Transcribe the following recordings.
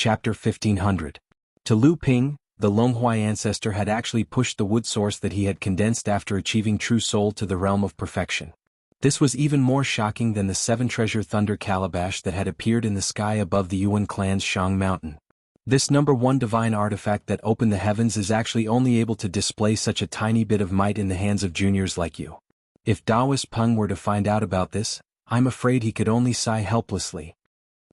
Chapter 1500. To Lu Ping, the Longhuai ancestor had actually pushed the wood source that he had condensed after achieving true soul to the realm of perfection. This was even more shocking than the 7-treasure thunder calabash that had appeared in the sky above the Yuan clan's Shang Mountain. This number 1 divine artifact that opened the heavens is actually only able to display such a tiny bit of might in the hands of juniors like you. If Daoist Peng were to find out about this, I'm afraid he could only sigh helplessly.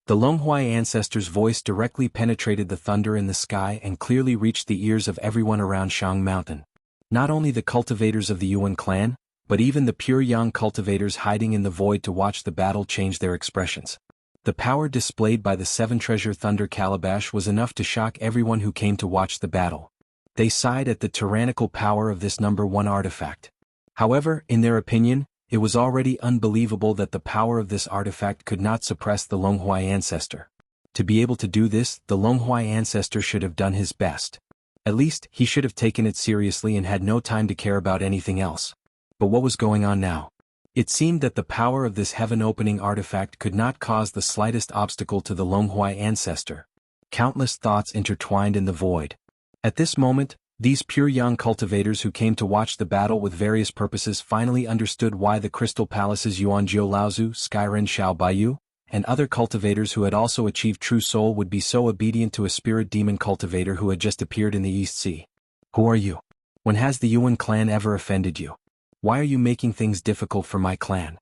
The Longhuai ancestor's voice directly penetrated the thunder in the sky and clearly reached the ears of everyone around Shang Mountain. Not only the cultivators of the Yuan clan, but even the pure Yang cultivators hiding in the void to watch the battle changed their expressions. The power displayed by the 7-treasure thunder calabash was enough to shock everyone who came to watch the battle. They sighed at the tyrannical power of this number 1 artifact. However, in their opinion, it was already unbelievable that the power of this artifact could not suppress the Longhuai ancestor. To be able to do this, the Longhuai ancestor should have done his best. At least, he should have taken it seriously and had no time to care about anything else. But what was going on now? It seemed that the power of this heaven-opening artifact could not cause the slightest obstacle to the Longhuai ancestor. Countless thoughts intertwined in the void. At this moment, these pure Yang cultivators who came to watch the battle with various purposes finally understood why the Crystal Palace's Yuanjiu Laozu, Skyren Xiaobayu, and other cultivators who had also achieved true soul would be so obedient to a spirit demon cultivator who had just appeared in the East Sea. Who are you? When has the Yuan clan ever offended you? Why are you making things difficult for my clan?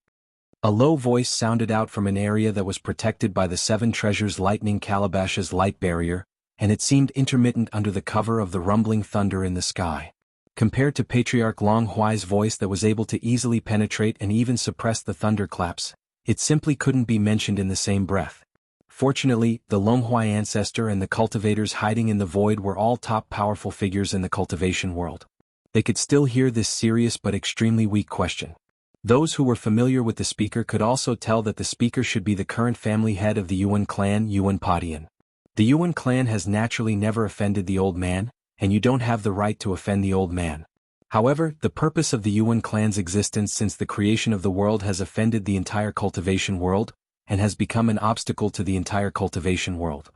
A low voice sounded out from an area that was protected by the 7 treasures lightning calabash's light barrier, and it seemed intermittent under the cover of the rumbling thunder in the sky. Compared to Patriarch Longhuai's voice that was able to easily penetrate and even suppress the thunderclaps, it simply couldn't be mentioned in the same breath. Fortunately, the Longhuai ancestor and the cultivators hiding in the void were all top powerful figures in the cultivation world. They could still hear this serious but extremely weak question. Those who were familiar with the speaker could also tell that the speaker should be the current family head of the Yuan clan, Yuan Padian. The Yuan clan has naturally never offended the old man, and you don't have the right to offend the old man. However, the purpose of the Yuan clan's existence since the creation of the world has offended the entire cultivation world, and has become an obstacle to the entire cultivation world.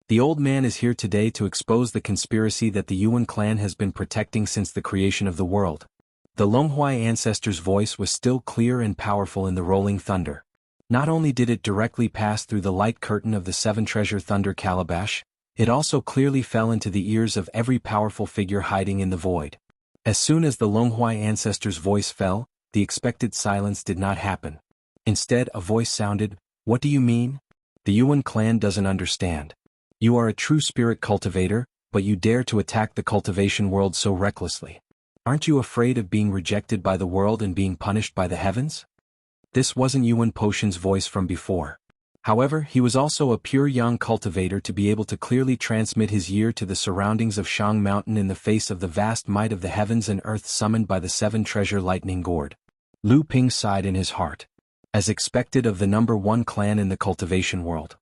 The old man is here today to expose the conspiracy that the Yuan clan has been protecting since the creation of the world. The Longhuai ancestor's voice was still clear and powerful in the rolling thunder. Not only did it directly pass through the light curtain of the 7-treasure thunder calabash, it also clearly fell into the ears of every powerful figure hiding in the void. As soon as the Longhuai ancestor's voice fell, the expected silence did not happen. Instead, a voice sounded, "What do you mean? The Yuan clan doesn't understand. You are a true spirit cultivator, but you dare to attack the cultivation world so recklessly. Aren't you afraid of being rejected by the world and being punished by the heavens?" This wasn't Yuan Potion's voice from before. However, he was also a pure Yang cultivator to be able to clearly transmit his ear to the surroundings of Shang Mountain in the face of the vast might of the heavens and earth summoned by the 7-treasure lightning gourd. Lu Ping sighed in his heart. As expected of the number 1 clan in the cultivation world.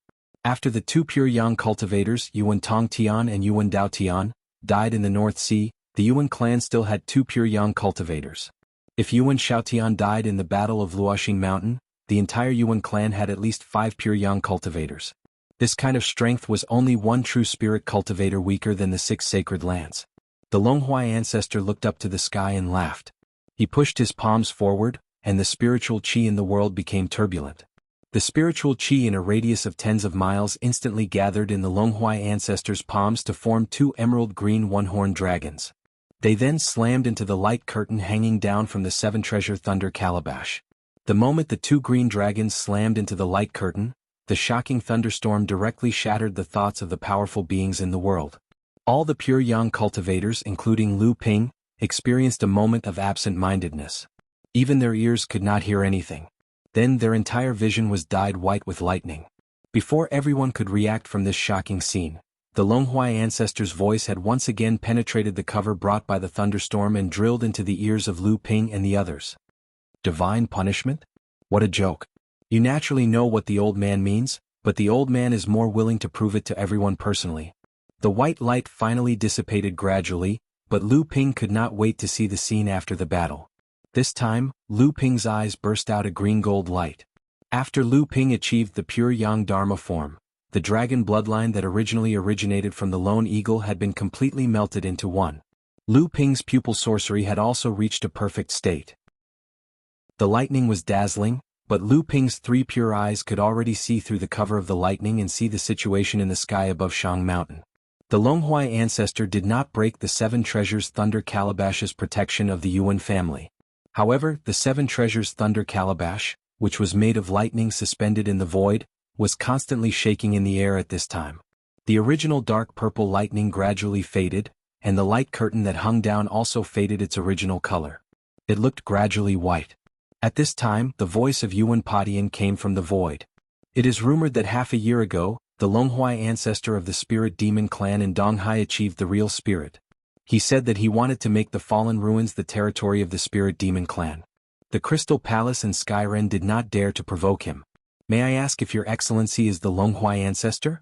After the 2 pure Yang cultivators, Yuan Tong Tian and Yuan Dao Tian, died in the North Sea, the Yuan clan still had 2 pure Yang cultivators. If Yuan Xiaotian died in the Battle of Luoxing Mountain, the entire Yuan clan had at least 5 pure Yang cultivators. This kind of strength was only one true spirit cultivator weaker than the 6 sacred lands. The Longhuai ancestor looked up to the sky and laughed. He pushed his palms forward, and the spiritual qi in the world became turbulent. The spiritual qi in a radius of tens of miles instantly gathered in the Longhuai ancestor's palms to form 2 emerald green one-horned dragons. They then slammed into the light curtain hanging down from the 7-treasure thunder calabash. The moment the 2 green dragons slammed into the light curtain, the shocking thunderstorm directly shattered the thoughts of the powerful beings in the world. All the pure Yang cultivators, including Lu Ping, experienced a moment of absent-mindedness. Even their ears could not hear anything. Then their entire vision was dyed white with lightning. Before everyone could react from this shocking scene, the Longhuai ancestor's voice had once again penetrated the cover brought by the thunderstorm and drilled into the ears of Lu Ping and the others. Divine punishment? What a joke. You naturally know what the old man means, but the old man is more willing to prove it to everyone personally. The white light finally dissipated gradually, but Lu Ping could not wait to see the scene after the battle. This time, Lu Ping's eyes burst out a green-gold light. After Lu Ping achieved the pure Yang Dharma form, the dragon bloodline that originally originated from the lone eagle had been completely melted into one. Lu Ping's pupil sorcery had also reached a perfect state. The lightning was dazzling, but Lu Ping's 3 pure eyes could already see through the cover of the lightning and see the situation in the sky above Shang Mountain. The Longhuai ancestor did not break the 7 treasures thunder calabash's protection of the Yuan family. However, the 7 treasures thunder calabash, which was made of lightning suspended in the void, was constantly shaking in the air at this time. The original dark purple lightning gradually faded, and the light curtain that hung down also faded its original color. It looked gradually white. At this time, the voice of Yuan Padian came from the void. It is rumored that half a year ago, the Longhuai ancestor of the spirit demon clan in Donghai achieved the real spirit. He said that he wanted to make the fallen ruins the territory of the spirit demon clan. The Crystal Palace and Skyren did not dare to provoke him. May I ask if your excellency is the Longhuai ancestor?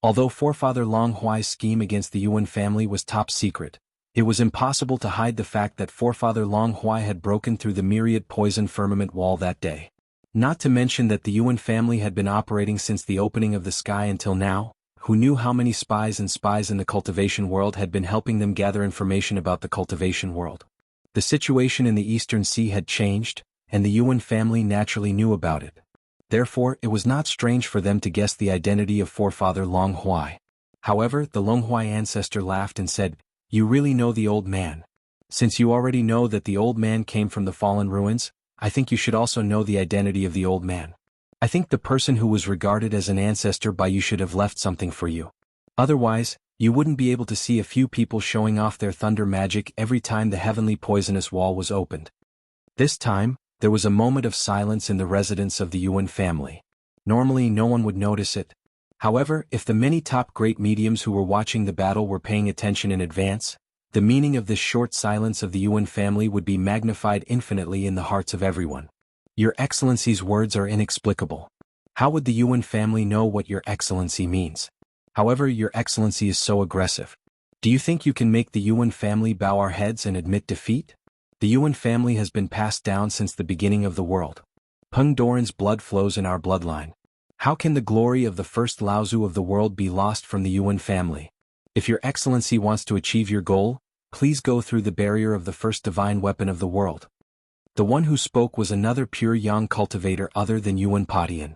Although forefather Longhuai's scheme against the Yuan family was top secret, it was impossible to hide the fact that forefather Longhuai had broken through the myriad poison firmament wall that day. Not to mention that the Yuan family had been operating since the opening of the sky until now. Who knew how many spies in the cultivation world had been helping them gather information about the cultivation world? The situation in the Eastern Sea had changed, and the Yuan family naturally knew about it. Therefore, it was not strange for them to guess the identity of forefather Longhuai. However, the Longhuai ancestor laughed and said, "You really know the old man. Since you already know that the old man came from the fallen ruins, I think you should also know the identity of the old man. I think the person who was regarded as an ancestor by you should have left something for you. Otherwise, you wouldn't be able to see a few people showing off their thunder magic every time the heavenly poisonous wall was opened." This time, there was a moment of silence in the residence of the Yuan family. Normally no one would notice it. However, if the many top great mediums who were watching the battle were paying attention in advance, the meaning of this short silence of the Yuan family would be magnified infinitely in the hearts of everyone. Your Excellency's words are inexplicable. How would the Yuan family know what Your Excellency means? However, Your Excellency is so aggressive. Do you think you can make the Yuan family bow our heads and admit defeat? The Yuan family has been passed down since the beginning of the world. Peng Doran's blood flows in our bloodline. How can the glory of the first Laozu of the world be lost from the Yuan family? If Your Excellency wants to achieve your goal, please go through the barrier of the first divine weapon of the world. The one who spoke was another pure Yang cultivator other than Yuan Padian.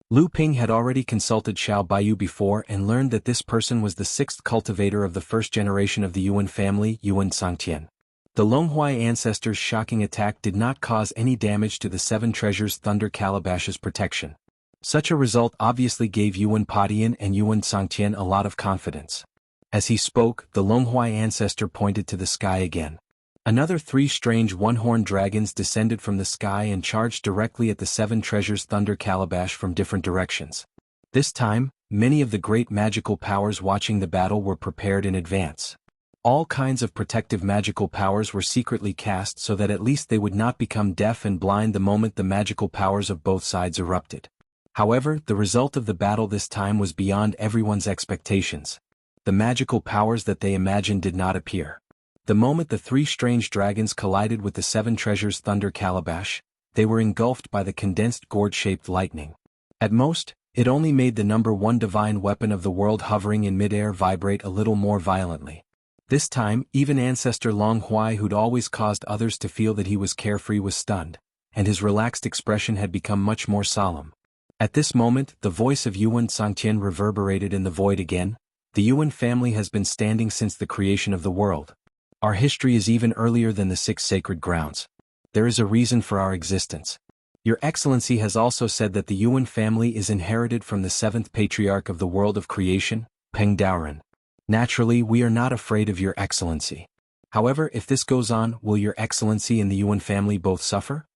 Lu Ping had already consulted Xiao Baiyu before and learned that this person was the 6th cultivator of the first generation of the Yuan family, Yuan Sangtian. The Longhuai ancestor's shocking attack did not cause any damage to the 7 treasures thunder calabash's protection. Such a result obviously gave Yuan Padian and Yuan Sangtian a lot of confidence. As he spoke, the Longhuai ancestor pointed to the sky again. Another 3 strange one-horned dragons descended from the sky and charged directly at the 7 treasures thunder calabash from different directions. This time, many of the great magical powers watching the battle were prepared in advance. All kinds of protective magical powers were secretly cast so that at least they would not become deaf and blind the moment the magical powers of both sides erupted. However, the result of the battle this time was beyond everyone's expectations. The magical powers that they imagined did not appear. The moment the 3 strange dragons collided with the 7 treasures thunder calabash, they were engulfed by the condensed gourd-shaped lightning. At most, it only made the number 1 divine weapon of the world hovering in midair vibrate a little more violently. This time, even Ancestor Longhuai, who'd always caused others to feel that he was carefree, was stunned, and his relaxed expression had become much more solemn. At this moment, the voice of Yuan Sangtian reverberated in the void again. The Yuan family has been standing since the creation of the world. Our history is even earlier than the 6 sacred grounds. There is a reason for our existence. Your Excellency has also said that the Yuan family is inherited from the 7th patriarch of the world of creation, Peng Daoren. Naturally, we are not afraid of Your Excellency. However, if this goes on, will Your Excellency and the Yuan family both suffer?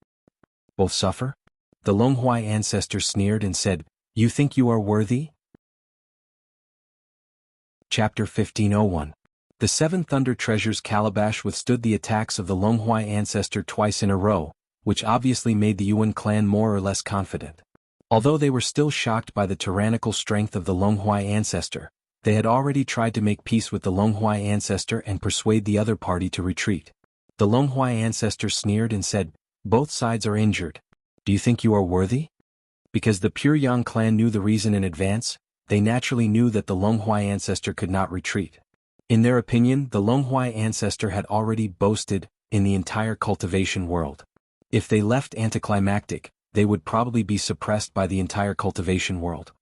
Both suffer? The Longhuai ancestor sneered and said, "You think you are worthy?" Chapter 1501. The 7 Thunder Treasures Calabash withstood the attacks of the Longhuai ancestor twice in a row, which obviously made the Yuan clan more or less confident. Although they were still shocked by the tyrannical strength of the Longhuai ancestor, they had already tried to make peace with the Longhuai ancestor and persuade the other party to retreat. The Longhuai ancestor sneered and said, "Both sides are injured. Do you think you are worthy?" Because the Pure Yang clan knew the reason in advance, they naturally knew that the Longhua ancestor could not retreat. In their opinion, the Longhua ancestor had already boasted in the entire cultivation world. If they left anticlimactic, they would probably be suppressed by the entire cultivation world.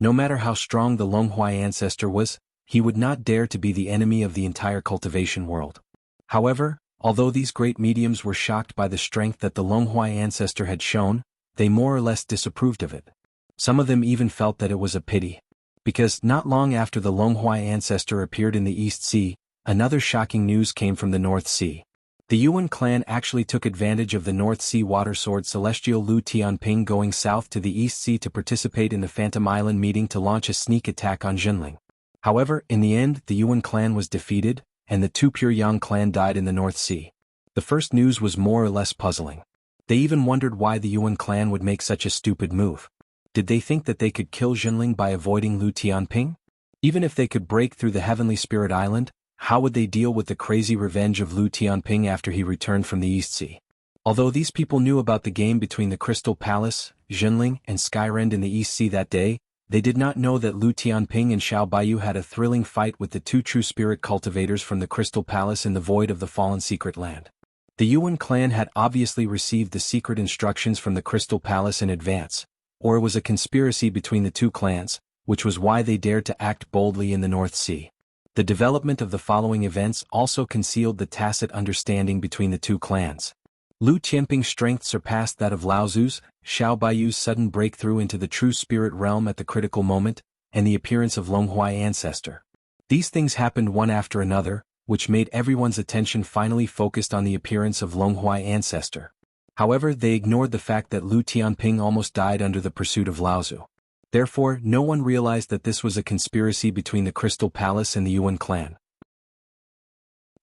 No matter how strong the Longhua ancestor was, he would not dare to be the enemy of the entire cultivation world. However, although these great mediums were shocked by the strength that the Longhua ancestor had shown, they more or less disapproved of it. Some of them even felt that it was a pity. Because not long after the Longhua ancestor appeared in the East Sea, another shocking news came from the North Sea. The Yuan clan actually took advantage of the North Sea water sword celestial Lu Tianping going south to the East Sea to participate in the Phantom Island meeting to launch a sneak attack on Jinling. However, in the end, the Yuan clan was defeated, and the two Pure Yang clan died in the North Sea. The first news was more or less puzzling. They even wondered why the Yuan clan would make such a stupid move. Did they think that they could kill Jinling by avoiding Lu Tianping? Even if they could break through the Heavenly Spirit Island, how would they deal with the crazy revenge of Lu Tianping after he returned from the East Sea? Although these people knew about the game between the Crystal Palace, Jinling, and Skyrend in the East Sea that day, they did not know that Lu Tianping and Xiao Baiyu had a thrilling fight with the two true spirit cultivators from the Crystal Palace in the void of the Fallen Secret Land. The Yuan clan had obviously received the secret instructions from the Crystal Palace in advance, or it was a conspiracy between the two clans, which was why they dared to act boldly in the North Sea. The development of the following events also concealed the tacit understanding between the two clans. Lu Tianping's strength surpassed that of Laozu's, Xiao Baiyu's sudden breakthrough into the true spirit realm at the critical moment, and the appearance of Longhua ancestor. These things happened one after another, which made everyone's attention finally focused on the appearance of Longhua ancestor. However, they ignored the fact that Lu Tianping almost died under the pursuit of Laozu. Therefore, no one realized that this was a conspiracy between the Crystal Palace and the Yuan clan.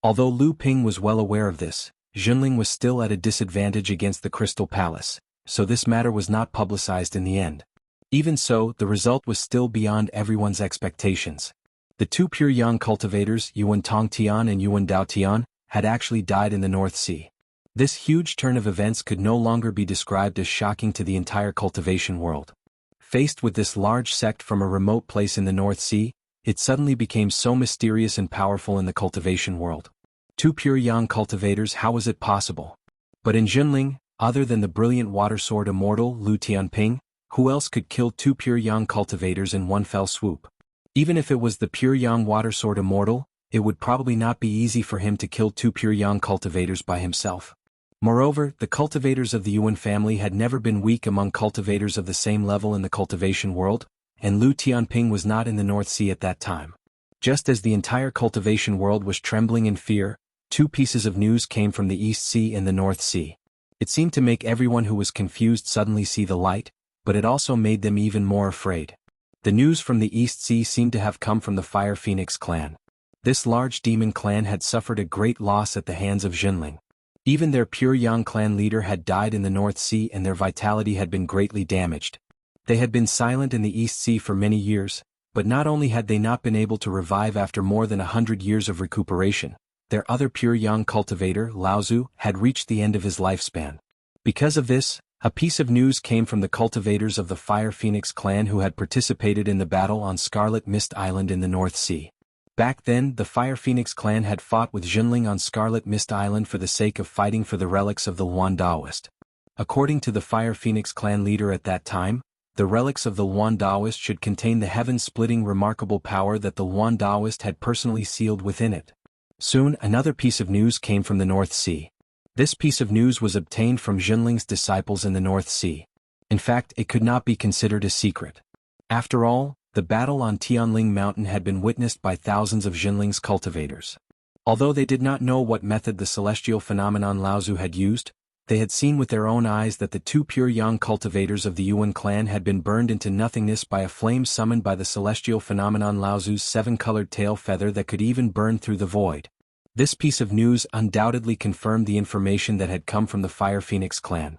Although Lu Ping was well aware of this, Jinling was still at a disadvantage against the Crystal Palace, so this matter was not publicized in the end. Even so, the result was still beyond everyone's expectations. The two Pure Yang cultivators, Yuan Tongtian and Yuan Daotian, had actually died in the North Sea. This huge turn of events could no longer be described as shocking to the entire cultivation world. Faced with this large sect from a remote place in the North Sea, it suddenly became so mysterious and powerful in the cultivation world. Two Pure Yang cultivators, how was it possible? But in Jinling, other than the brilliant water sword immortal Lu Tianping, who else could kill two Pure Yang cultivators in one fell swoop? Even if it was the Pure Yang water sword immortal, it would probably not be easy for him to kill two Pure Yang cultivators by himself. Moreover, the cultivators of the Yuan family had never been weak among cultivators of the same level in the cultivation world, and Lu Tianping was not in the North Sea at that time. Just as the entire cultivation world was trembling in fear, two pieces of news came from the East Sea and the North Sea. It seemed to make everyone who was confused suddenly see the light, but it also made them even more afraid. The news from the East Sea seemed to have come from the Fire Phoenix clan. This large demon clan had suffered a great loss at the hands of Jinling. Even their Pure Yang clan leader had died in the North Sea and their vitality had been greatly damaged. They had been silent in the East Sea for many years, but not only had they not been able to revive after more than 100 years of recuperation, their other Pure Yang cultivator, Laozu, had reached the end of his lifespan. Because of this, a piece of news came from the cultivators of the Fire Phoenix clan who had participated in the battle on Scarlet Mist Island in the North Sea. Back then, the Fire Phoenix clan had fought with Jinling on Scarlet Mist Island for the sake of fighting for the relics of the Luan Daoist. According to the Fire Phoenix clan leader at that time, the relics of the Luan Daoist should contain the heaven-splitting remarkable power that the Luan Daoist had personally sealed within it. Soon, another piece of news came from the North Sea. This piece of news was obtained from Jinling's disciples in the North Sea. In fact, it could not be considered a secret. After all, the battle on Tianling Mountain had been witnessed by thousands of Jinling's cultivators. Although they did not know what method the celestial phenomenon Laozu had used, they had seen with their own eyes that the two Pure Yang cultivators of the Yuan clan had been burned into nothingness by a flame summoned by the celestial phenomenon Laozu's seven-colored tail feather that could even burn through the void. This piece of news undoubtedly confirmed the information that had come from the Fire Phoenix clan.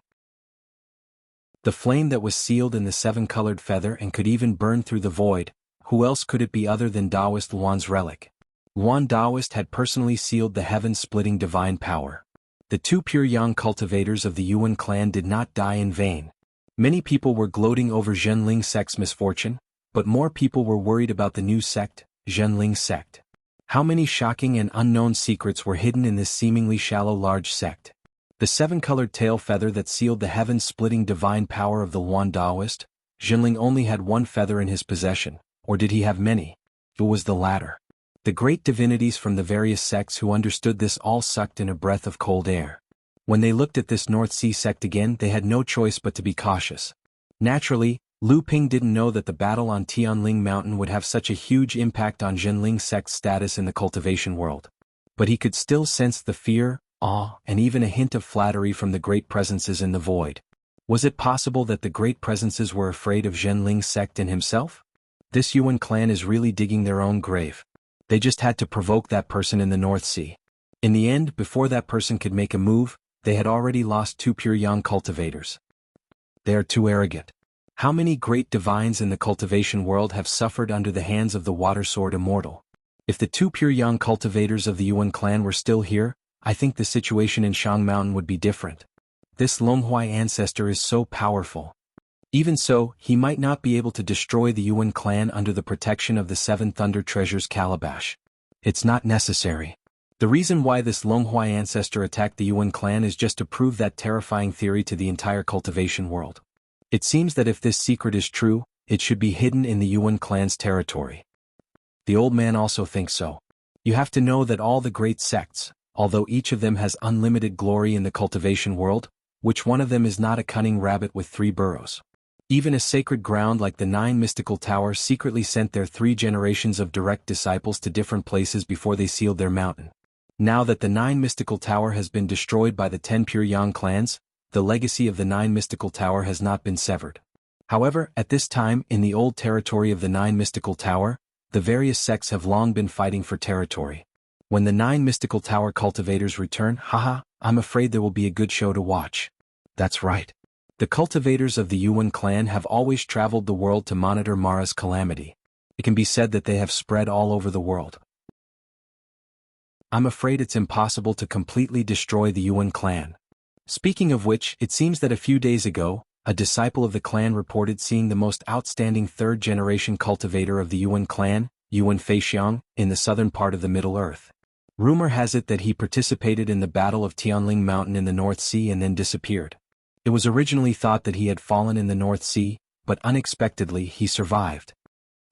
The flame that was sealed in the seven-colored feather and could even burn through the void, who else could it be other than Daoist Luan's relic? Luan Daoist had personally sealed the heaven-splitting divine power. The two Pure Yang cultivators of the Yuan clan did not die in vain. Many people were gloating over Zhenling sect's misfortune, but more people were worried about the new sect, Zhenling sect. How many shocking and unknown secrets were hidden in this seemingly shallow large sect? The seven-colored tail feather that sealed the heaven-splitting divine power of the Luan Daoist? Zhenling only had one feather in his possession, or did he have many? It was the latter. The great divinities from the various sects who understood this all sucked in a breath of cold air. When they looked at this North Sea sect again, they had no choice but to be cautious. Naturally, Lu Ping didn't know that the battle on Tianling Mountain would have such a huge impact on Zhenling sect's status in the cultivation world. But he could still sense the fear, awe, and even a hint of flattery from the great presences in the void. Was it possible that the great presences were afraid of Zhenling sect and himself? This Yuan clan is really digging their own grave. They just had to provoke that person in the North Sea. In the end, before that person could make a move, they had already lost 2 pure young cultivators. They are too arrogant. How many great divines in the cultivation world have suffered under the hands of the water sword immortal? If the 2 pure young cultivators of the Yuan clan were still here, I think the situation in Shang Mountain would be different. This Longhuai ancestor is so powerful. Even so, he might not be able to destroy the Yuan clan under the protection of the 7 Thunder Treasures calabash. It's not necessary. The reason why this Longhuai ancestor attacked the Yuan clan is just to prove that terrifying theory to the entire cultivation world. It seems that if this secret is true, it should be hidden in the Yuan clan's territory. The old man also thinks so. You have to know that all the great sects, although each of them has unlimited glory in the cultivation world, which one of them is not a cunning rabbit with 3 burrows? Even a sacred ground like the 9 mystical towers secretly sent their 3 generations of direct disciples to different places before they sealed their mountain. Now that the 9 mystical tower has been destroyed by the 10 pure yang clans, the legacy of the 9 mystical tower has not been severed. However, at this time, in the old territory of the 9 mystical tower, the various sects have long been fighting for territory. When the 9 mystical tower cultivators return, I'm afraid there will be a good show to watch. That's right. The cultivators of the Yuan clan have always traveled the world to monitor Mara's calamity. It can be said that they have spread all over the world. I'm afraid it's impossible to completely destroy the Yuan clan. Speaking of which, it seems that a few days ago, a disciple of the clan reported seeing the most outstanding 3rd-generation cultivator of the Yuan clan, Yuan Feixiang, in the southern part of the Middle Earth. Rumor has it that he participated in the Battle of Tianling Mountain in the North Sea and then disappeared. It was originally thought that he had fallen in the North Sea, but unexpectedly he survived.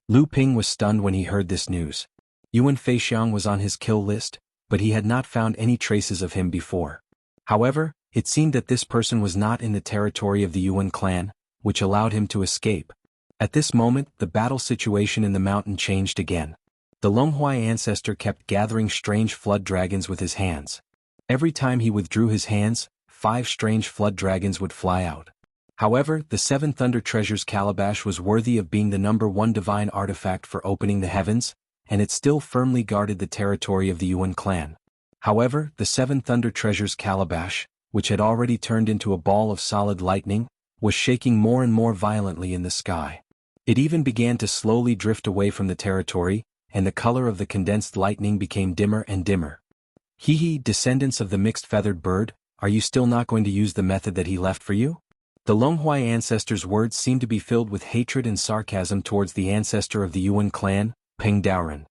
Lu Ping was stunned when he heard this news. Yuan Feixiang was on his kill list, but he had not found any traces of him before. However, it seemed that this person was not in the territory of the Yuan clan, which allowed him to escape. At this moment, the battle situation in the mountain changed again. The Longhuai ancestor kept gathering strange flood dragons with his hands. Every time he withdrew his hands, 5 strange flood dragons would fly out. However, the 7 Thunder Treasures calabash was worthy of being the #1 divine artifact for opening the heavens, and it still firmly guarded the territory of the Yuan clan. However, the 7 Thunder Treasures calabash, which had already turned into a ball of solid lightning, was shaking more and more violently in the sky. It even began to slowly drift away from the territory, and the color of the condensed lightning became dimmer and dimmer. Descendants of the mixed-feathered bird, are you still not going to use the method that he left for you? The Longhuai ancestor's words seemed to be filled with hatred and sarcasm towards the ancestor of the Yuan clan, Peng Daoren.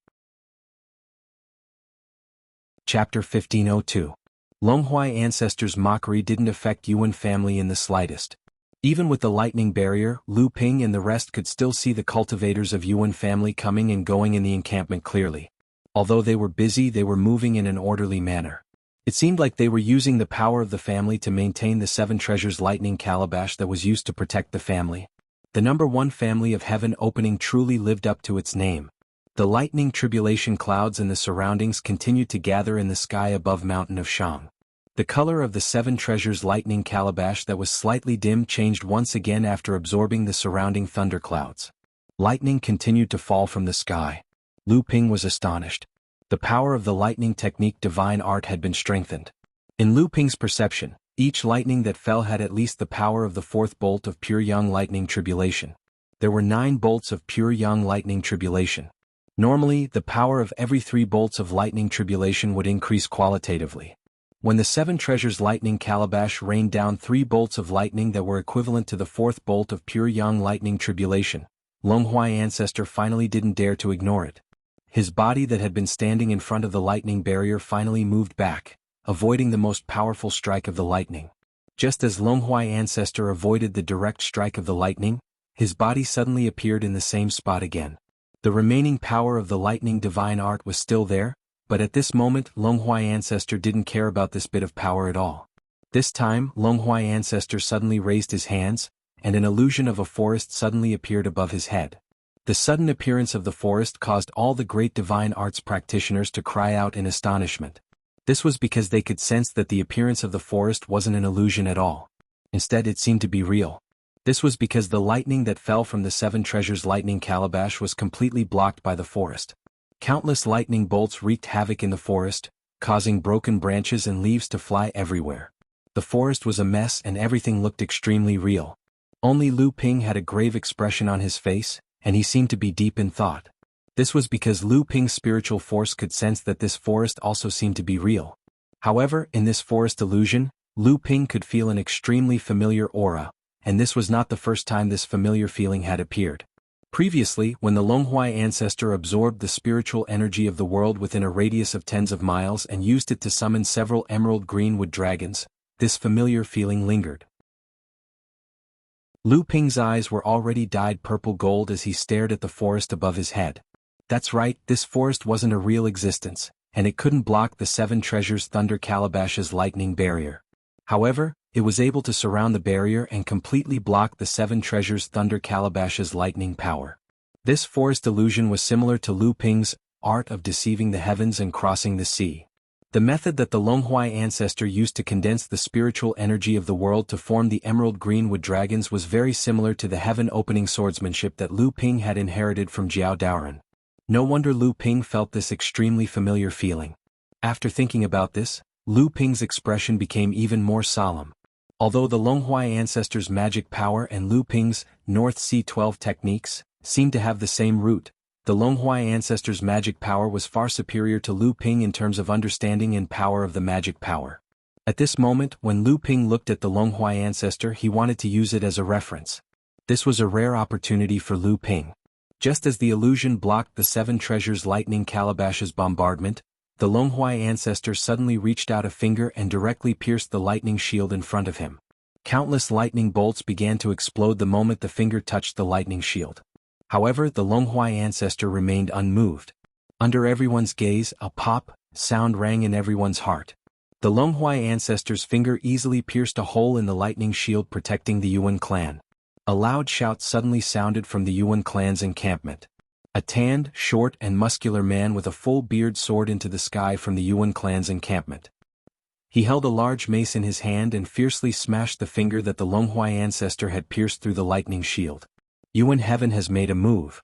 Chapter 1502. Longhuai ancestor's mockery didn't affect Yuan family in the slightest. Even with the lightning barrier, Lu Ping and the rest could still see the cultivators of Yuan family coming and going in the encampment clearly. Although they were busy, they were moving in an orderly manner. It seemed like they were using the power of the family to maintain the 7 treasures lightning calabash that was used to protect the family. The #1 family of heaven opening truly lived up to its name. The lightning tribulation clouds in the surroundings continued to gather in the sky above mountain of Shang. The color of the 7 treasures lightning calabash that was slightly dim changed once again after absorbing the surrounding thunderclouds. Lightning continued to fall from the sky. Lu Ping was astonished. The power of the lightning technique divine art had been strengthened. In Lu Ping's perception, each lightning that fell had at least the power of the 4th bolt of pure young lightning tribulation. There were 9 bolts of pure young lightning tribulation. Normally, the power of every 3 bolts of lightning tribulation would increase qualitatively. When the seven treasures lightning calabash rained down 3 bolts of lightning that were equivalent to the 4th bolt of pure yang lightning tribulation, Longhua ancestor finally didn't dare to ignore it. His body that had been standing in front of the lightning barrier finally moved back, avoiding the most powerful strike of the lightning. Just as Longhua ancestor avoided the direct strike of the lightning, his body suddenly appeared in the same spot again. The remaining power of the lightning divine art was still there, but at this moment Longhua ancestor didn't care about this bit of power at all. This time Longhua ancestor suddenly raised his hands, and an illusion of a forest suddenly appeared above his head. The sudden appearance of the forest caused all the great divine arts practitioners to cry out in astonishment. This was because they could sense that the appearance of the forest wasn't an illusion at all. Instead, it seemed to be real. This was because the lightning that fell from the 7 treasures lightning calabash was completely blocked by the forest. Countless lightning bolts wreaked havoc in the forest, causing broken branches and leaves to fly everywhere. The forest was a mess and everything looked extremely real. Only Lu Ping had a grave expression on his face, and he seemed to be deep in thought. This was because Lu Ping's spiritual force could sense that this forest also seemed to be real. However, in this forest illusion, Lu Ping could feel an extremely familiar aura, and this was not the first time this familiar feeling had appeared. Previously, when the Longhua ancestor absorbed the spiritual energy of the world within a radius of tens of miles and used it to summon several emerald green wood dragons, this familiar feeling lingered. Lu Ping's eyes were already dyed purple gold as he stared at the forest above his head. That's right, this forest wasn't a real existence, and it couldn't block the 7 treasures thunder calabash's lightning barrier. However, it was able to surround the barrier and completely block the 7 treasures thunder calabash's lightning power. This forest illusion was similar to Lu Ping's art of deceiving the heavens and crossing the sea. The method that the Longhua ancestor used to condense the spiritual energy of the world to form the emerald green wood dragons was very similar to the heaven-opening swordsmanship that Lu Ping had inherited from Jiao Daoren. No wonder Lu Ping felt this extremely familiar feeling. After thinking about this, Lu Ping's expression became even more solemn. Although the Longhua ancestor's magic power and Lu Ping's North Sea 12 techniques seemed to have the same root, the Longhua ancestor's magic power was far superior to Lu Ping in terms of understanding and power of the magic power. At this moment, when Lu Ping looked at the Longhua ancestor, he wanted to use it as a reference. This was a rare opportunity for Lu Ping. Just as the illusion blocked the 7 treasures lightning calabash's bombardment, the Longhua ancestor suddenly reached out a finger and directly pierced the lightning shield in front of him. Countless lightning bolts began to explode the moment the finger touched the lightning shield. However, the Longhua ancestor remained unmoved. Under everyone's gaze, a pop sound rang in everyone's heart. The Longhua ancestor's finger easily pierced a hole in the lightning shield protecting the Yuan clan. A loud shout suddenly sounded from the Yuan clan's encampment. A tanned, short and muscular man with a full beard soared into the sky from the Yuan clan's encampment. He held a large mace in his hand and fiercely smashed the finger that the Longhua ancestor had pierced through the lightning shield. Yuan heaven has made a move.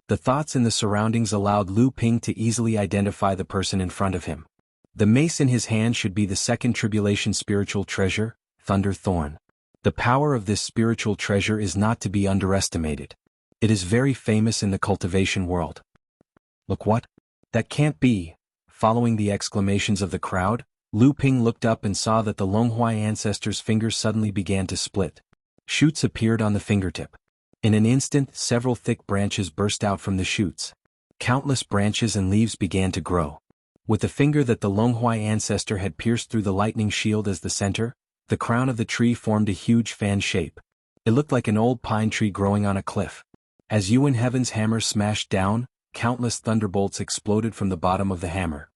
The thoughts in the surroundings allowed Lu Ping to easily identify the person in front of him. The mace in his hand should be the 2nd tribulation spiritual treasure, Thunder Thorn. The power of this spiritual treasure is not to be underestimated. It is very famous in the cultivation world. Look what? That can't be. Following the exclamations of the crowd, Lu Ping looked up and saw that the Longhua ancestor's fingers suddenly began to split. Shoots appeared on the fingertip. In an instant, several thick branches burst out from the shoots. Countless branches and leaves began to grow. With the finger that the Longhua ancestor had pierced through the lightning shield as the center, the crown of the tree formed a huge fan shape. It looked like an old pine tree growing on a cliff. As Yuan Heaven's hammer smashed down, countless thunderbolts exploded from the bottom of the hammer.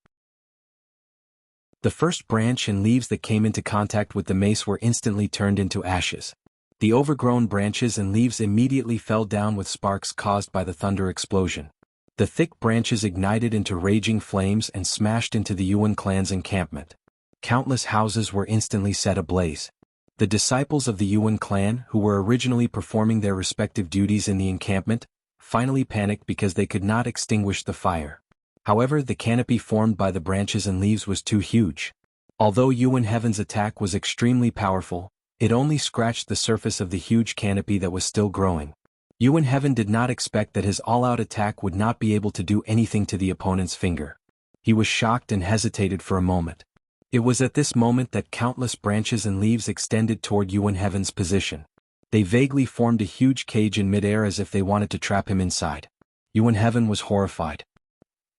The first branch and leaves that came into contact with the mace were instantly turned into ashes. The overgrown branches and leaves immediately fell down with sparks caused by the thunder explosion. The thick branches ignited into raging flames and smashed into the Yuan clan's encampment. Countless houses were instantly set ablaze. The disciples of the Yuan clan, who were originally performing their respective duties in the encampment, finally panicked because they could not extinguish the fire. However, the canopy formed by the branches and leaves was too huge. Although Yuan Heaven's attack was extremely powerful, it only scratched the surface of the huge canopy that was still growing. Yuan Heaven did not expect that his all-out attack would not be able to do anything to the opponent's finger. He was shocked and hesitated for a moment. It was at this moment that countless branches and leaves extended toward Yuan Heaven's position. They vaguely formed a huge cage in midair as if they wanted to trap him inside. Yuan Heaven was horrified.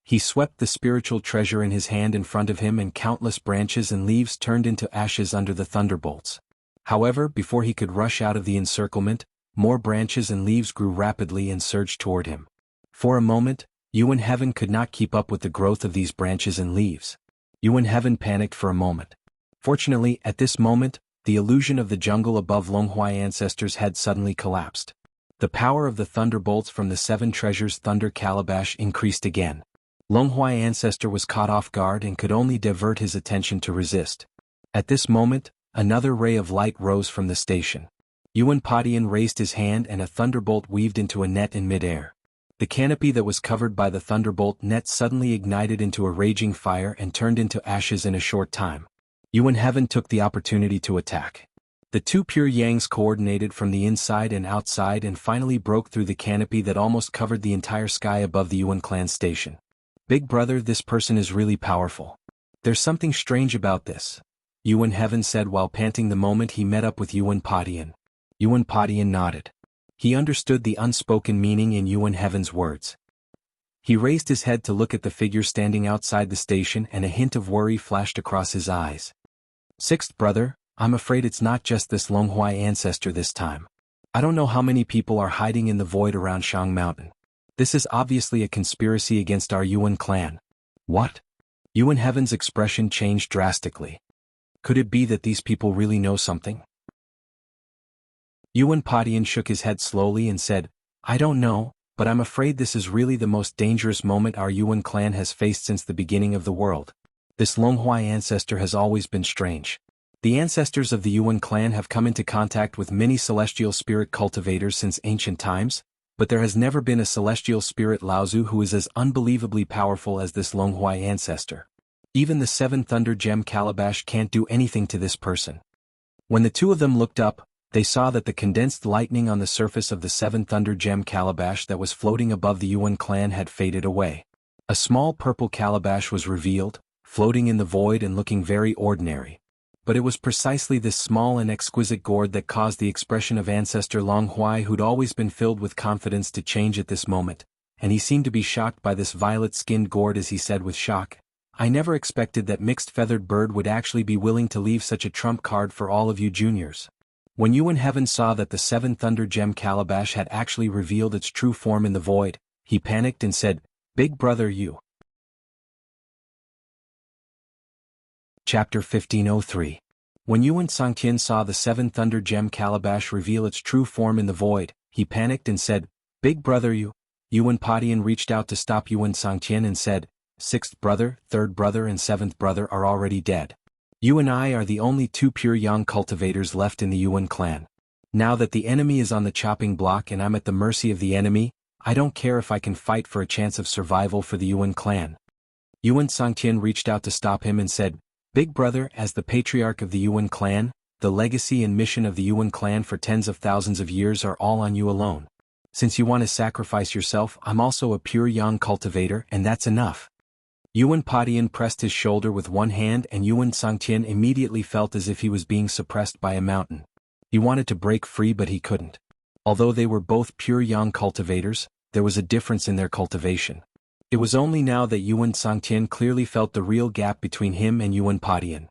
He swept the spiritual treasure in his hand in front of him and countless branches and leaves turned into ashes under the thunderbolts. However, before he could rush out of the encirclement, more branches and leaves grew rapidly and surged toward him. For a moment, Yuan Heaven could not keep up with the growth of these branches and leaves. Yuan Heaven panicked for a moment. Fortunately, at this moment, the illusion of the jungle above Longhua ancestors had suddenly collapsed. The power of the thunderbolts from the 7 treasures thunder calabash increased again. Longhua ancestor was caught off guard and could only divert his attention to resist. At this moment, another ray of light rose from the station. Yuan Padian raised his hand and a thunderbolt weaved into a net in midair. The canopy that was covered by the thunderbolt net suddenly ignited into a raging fire and turned into ashes in a short time. Yuan Heaven took the opportunity to attack. The 2 pure yangs coordinated from the inside and outside and finally broke through the canopy that almost covered the entire sky above the Yuan clan station. Big brother, this person is really powerful. There's something strange about this, Yuan Heaven said while panting the moment he met up with Yuan Padian. Yuan Padian nodded. He understood the unspoken meaning in Yuan Heaven's words. He raised his head to look at the figure standing outside the station and a hint of worry flashed across his eyes. 6th brother, I'm afraid it's not just this Longhua ancestor this time. I don't know how many people are hiding in the void around Shang Mountain. This is obviously a conspiracy against our Yuan clan. What? Yuan Heaven's expression changed drastically. Could it be that these people really know something? Yuan Padian shook his head slowly and said, I don't know, but I'm afraid this is really the most dangerous moment our Yuan clan has faced since the beginning of the world. This Longhua ancestor has always been strange. The ancestors of the Yuan clan have come into contact with many celestial spirit cultivators since ancient times, but there has never been a celestial spirit Laozu who is as unbelievably powerful as this Longhua ancestor. Even the 7 thunder gem calabash can't do anything to this person. When the 2 of them looked up, they saw that the condensed lightning on the surface of the 7 thunder gem calabash that was floating above the Yuan clan had faded away. A small purple calabash was revealed, floating in the void and looking very ordinary. But it was precisely this small and exquisite gourd that caused the expression of ancestor Longhua, who'd always been filled with confidence, to change at this moment, and he seemed to be shocked by this violet-skinned gourd as he said with shock, I never expected that mixed feathered bird would actually be willing to leave such a trump card for all of you juniors. When Yuan Heaven saw that the 7 thunder gem calabash had actually revealed its true form in the void, he panicked and said, Big brother, you. Chapter 1503. When Yuan Sangtian saw the 7 thunder gem calabash reveal its true form in the void, he panicked and said, Big brother, you. Yuan Padian reached out to stop Yuan Sangtian and said, 6th brother, 3rd brother and 7th brother are already dead. You and I are the only 2 pure yang cultivators left in the Yuan clan. Now that the enemy is on the chopping block and I'm at the mercy of the enemy, I don't care if I can fight for a chance of survival for the Yuan clan. Yuan Sangtian reached out to stop him and said, Big brother, as the patriarch of the Yuan clan, the legacy and mission of the Yuan clan for tens of thousands of years are all on you alone. Since you want to sacrifice yourself, I'm also a pure yang cultivator and that's enough. Yuan Padian pressed his shoulder with one hand and Yuan Sangtian immediately felt as if he was being suppressed by a mountain. He wanted to break free but he couldn't. Although they were both pure yang cultivators, there was a difference in their cultivation. It was only now that Yuan Sangtian clearly felt the real gap between him and Yuan Padian.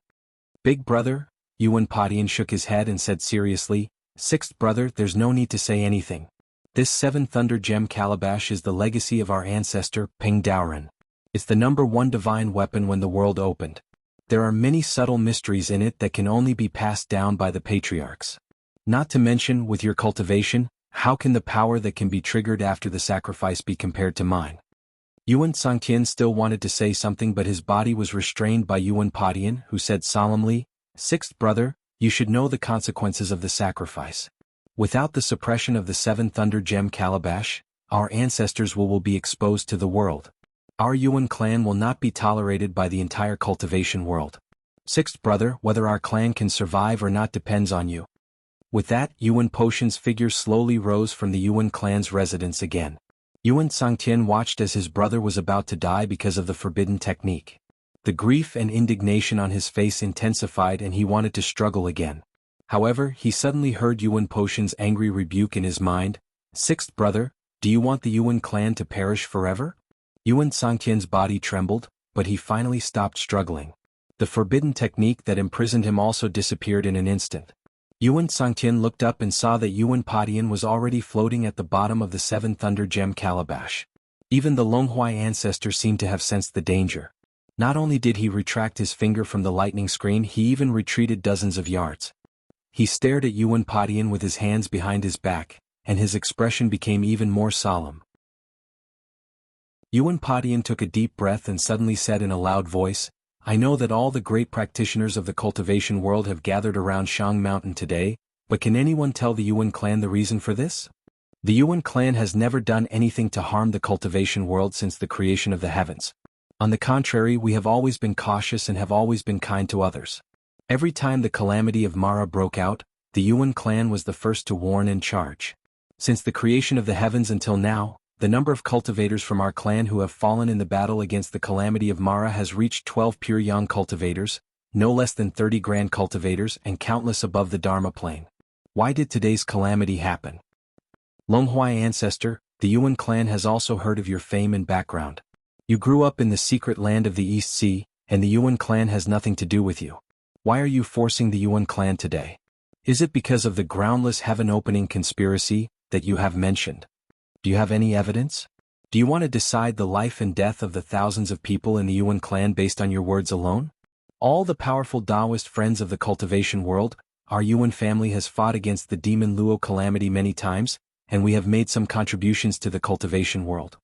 Big brother, Yuan Padian shook his head and said seriously, 6th brother, there's no need to say anything. This 7 thunder gem calabash is the legacy of our ancestor, Ping Daoren. It's the #1 divine weapon when the world opened. There are many subtle mysteries in it that can only be passed down by the patriarchs. Not to mention, with your cultivation, how can the power that can be triggered after the sacrifice be compared to mine? Yuan Sangtian still wanted to say something but his body was restrained by Yuan Padian, who said solemnly, 6th brother, you should know the consequences of the sacrifice. Without the suppression of the 7 thunder gem calabash, our ancestors will be exposed to the world. Our Yuan clan will not be tolerated by the entire cultivation world. 6th brother, whether our clan can survive or not depends on you. With that, Yuan Potion's figure slowly rose from the Yuan clan's residence again. Yuan Sangtian watched as his brother was about to die because of the forbidden technique. The grief and indignation on his face intensified and he wanted to struggle again. However, he suddenly heard Yuan Potion's angry rebuke in his mind. "Sixth brother, do you want the Yuan clan to perish forever?" Yuan Sangtian's body trembled, but he finally stopped struggling. The forbidden technique that imprisoned him also disappeared in an instant. Yuan Sangtian looked up and saw that Yuan Padian was already floating at the bottom of the Seven Thunder Gem calabash. Even the Longhuai ancestor seemed to have sensed the danger. Not only did he retract his finger from the lightning screen, he even retreated dozens of yards. He stared at Yuan Padian with his hands behind his back, and his expression became even more solemn. Yuan Padian took a deep breath and suddenly said in a loud voice, "I know that all the great practitioners of the cultivation world have gathered around Shang Mountain today, but can anyone tell the Yuan clan the reason for this? The Yuan clan has never done anything to harm the cultivation world since the creation of the heavens. On the contrary, we have always been cautious and have always been kind to others. Every time the calamity of Mara broke out, the Yuan clan was the first to warn and charge. Since the creation of the heavens until now, the number of cultivators from our clan who have fallen in the battle against the calamity of Mara has reached 12 pure young cultivators, no less than 30 grand cultivators, and countless above the Dharma plane. Why did today's calamity happen? Longhuai ancestor, the Yuan clan has also heard of your fame and background. You grew up in the secret land of the East Sea, and the Yuan clan has nothing to do with you. Why are you forcing the Yuan clan today? Is it because of the groundless heaven-opening conspiracy that you have mentioned? Do you have any evidence? Do you want to decide the life and death of the thousands of people in the Yuan clan based on your words alone? All the powerful Taoist friends of the cultivation world, our Yuan family has fought against the demon Luo calamity many times, and we have made some contributions to the cultivation world.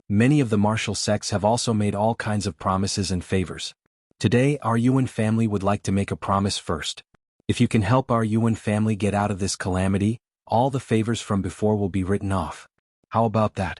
Many of the martial sects have also made all kinds of promises and favors. Today, our Yuan family would like to make a promise first. If you can help our Yuan family get out of this calamity, all the favors from before will be written off. How about that?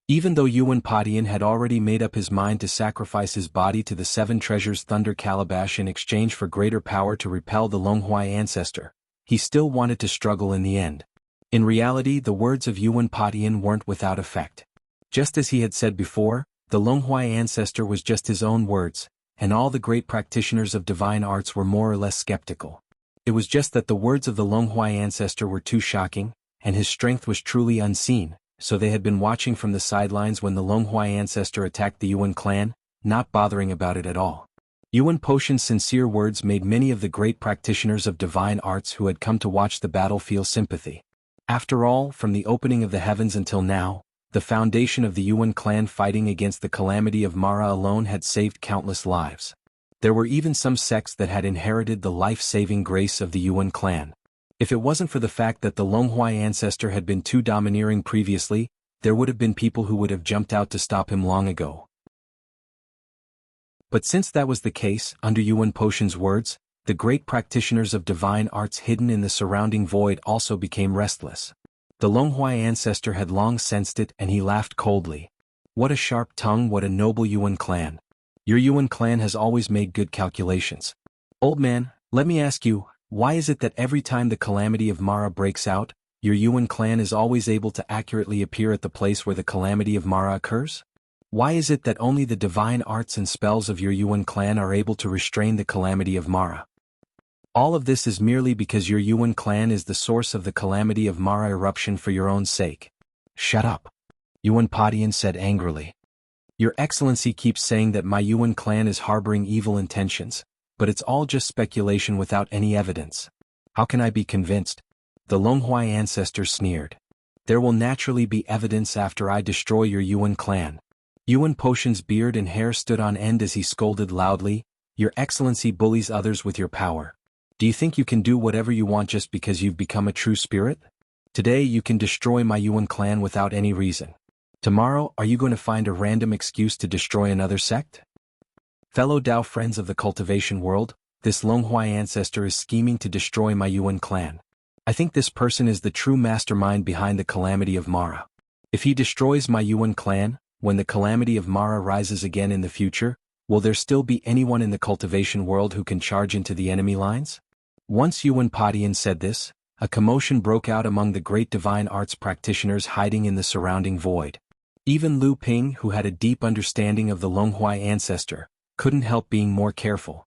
Even though Yuan Padian had already made up his mind to sacrifice his body to the Seven Treasures Thunder Calabash in exchange for greater power to repel the Longhuai ancestor, he still wanted to struggle in the end. In reality, the words of Yuan Padian weren't without effect. Just as he had said before, the Longhuai ancestor was just his own words, and all the great practitioners of divine arts were more or less skeptical. It was just that the words of the Longhuai ancestor were too shocking, and his strength was truly unseen, so they had been watching from the sidelines when the Longhuai ancestor attacked the Yuan clan, not bothering about it at all. Yuan Potion's sincere words made many of the great practitioners of divine arts who had come to watch the battle feel sympathy. After all, from the opening of the heavens until now, the foundation of the Yuan clan fighting against the calamity of Mara alone had saved countless lives. There were even some sects that had inherited the life-saving grace of the Yuan clan. If it wasn't for the fact that the Longhuai ancestor had been too domineering previously, there would have been people who would have jumped out to stop him long ago. But since that was the case, under Yuan Potion's words, the great practitioners of divine arts hidden in the surrounding void also became restless. The Longhuai ancestor had long sensed it, and he laughed coldly. What a sharp tongue, what a noble Yuan clan. Your Yuan clan has always made good calculations. Old man, let me ask you, why is it that every time the calamity of Mara breaks out, your Yuan clan is always able to accurately appear at the place where the calamity of Mara occurs? Why is it that only the divine arts and spells of your Yuan clan are able to restrain the calamity of Mara? All of this is merely because your Yuan clan is the source of the calamity of Mara eruption for your own sake. Shut up, Yuan Padian said angrily. Your Excellency keeps saying that my Yuan clan is harboring evil intentions, but it's all just speculation without any evidence. How can I be convinced? The Longhuai ancestor sneered. There will naturally be evidence after I destroy your Yuan clan. Yuan Potion's beard and hair stood on end as he scolded loudly. Your Excellency bullies others with your power. Do you think you can do whatever you want just because you've become a true spirit? Today you can destroy my Yuan clan without any reason. Tomorrow, are you going to find a random excuse to destroy another sect? Fellow Dao friends of the cultivation world, this Longhuai ancestor is scheming to destroy my Yuan clan. I think this person is the true mastermind behind the calamity of Mara. If he destroys my Yuan clan, when the calamity of Mara rises again in the future, will there still be anyone in the cultivation world who can charge into the enemy lines? Once Yuan Padian said this, a commotion broke out among the great divine arts practitioners hiding in the surrounding void. Even Lu Ping, who had a deep understanding of the Longhuai ancestor, couldn't help being more careful.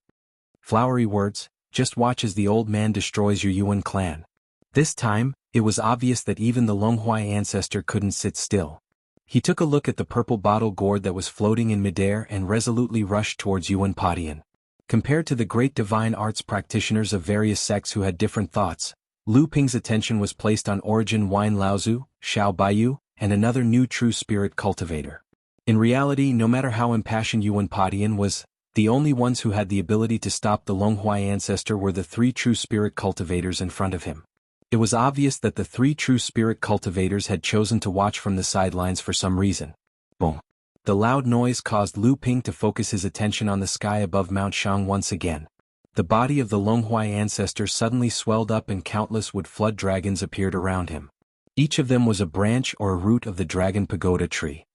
Flowery words, just watch as the old man destroys your Yuan clan. This time, it was obvious that even the Longhuai ancestor couldn't sit still. He took a look at the purple bottle gourd that was floating in midair and resolutely rushed towards Yuan Padian. Compared to the great divine arts practitioners of various sects who had different thoughts, Lu Ping's attention was placed on Origin Wine Laozu, Xiao Baiyu, and another new true spirit cultivator. In reality, no matter how impassioned Yuan Padian was, the only ones who had the ability to stop the Longhuai ancestor were the three true spirit cultivators in front of him. It was obvious that the three true spirit cultivators had chosen to watch from the sidelines for some reason. Boom. The loud noise caused Lu Ping to focus his attention on the sky above Mount Shang once again. The body of the Longhuai ancestor suddenly swelled up and countless wood flood dragons appeared around him. Each of them was a branch or a root of the dragon pagoda tree.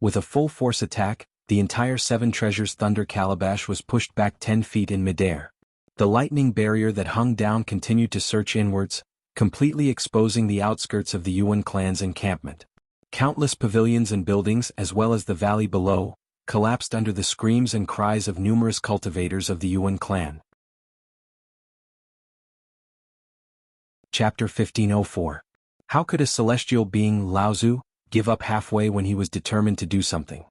With a full force attack, the entire Seven Treasures Thunder Calabash was pushed back 10 feet in midair. The lightning barrier that hung down continued to search inwards, completely exposing the outskirts of the Yuan clan's encampment. Countless pavilions and buildings as well as the valley below, collapsed under the screams and cries of numerous cultivators of the Yuan clan. Chapter 1504. How could a celestial being, Laozu, give up halfway when he was determined to do something?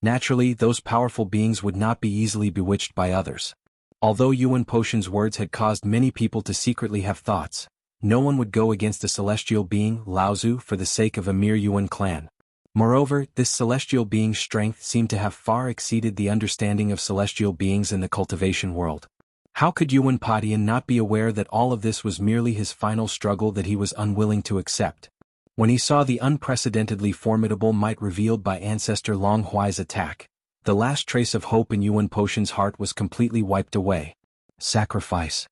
Naturally, those powerful beings would not be easily bewitched by others. Although Yuan Potion's words had caused many people to secretly have thoughts, no one would go against a celestial being, Laozu, for the sake of a mere Yuan clan. Moreover, this celestial being's strength seemed to have far exceeded the understanding of celestial beings in the cultivation world. How could Yuan Padian not be aware that all of this was merely his final struggle that he was unwilling to accept? When he saw the unprecedentedly formidable might revealed by Ancestor Longhuai's attack, the last trace of hope in Yuan Potion's heart was completely wiped away. Sacrifice.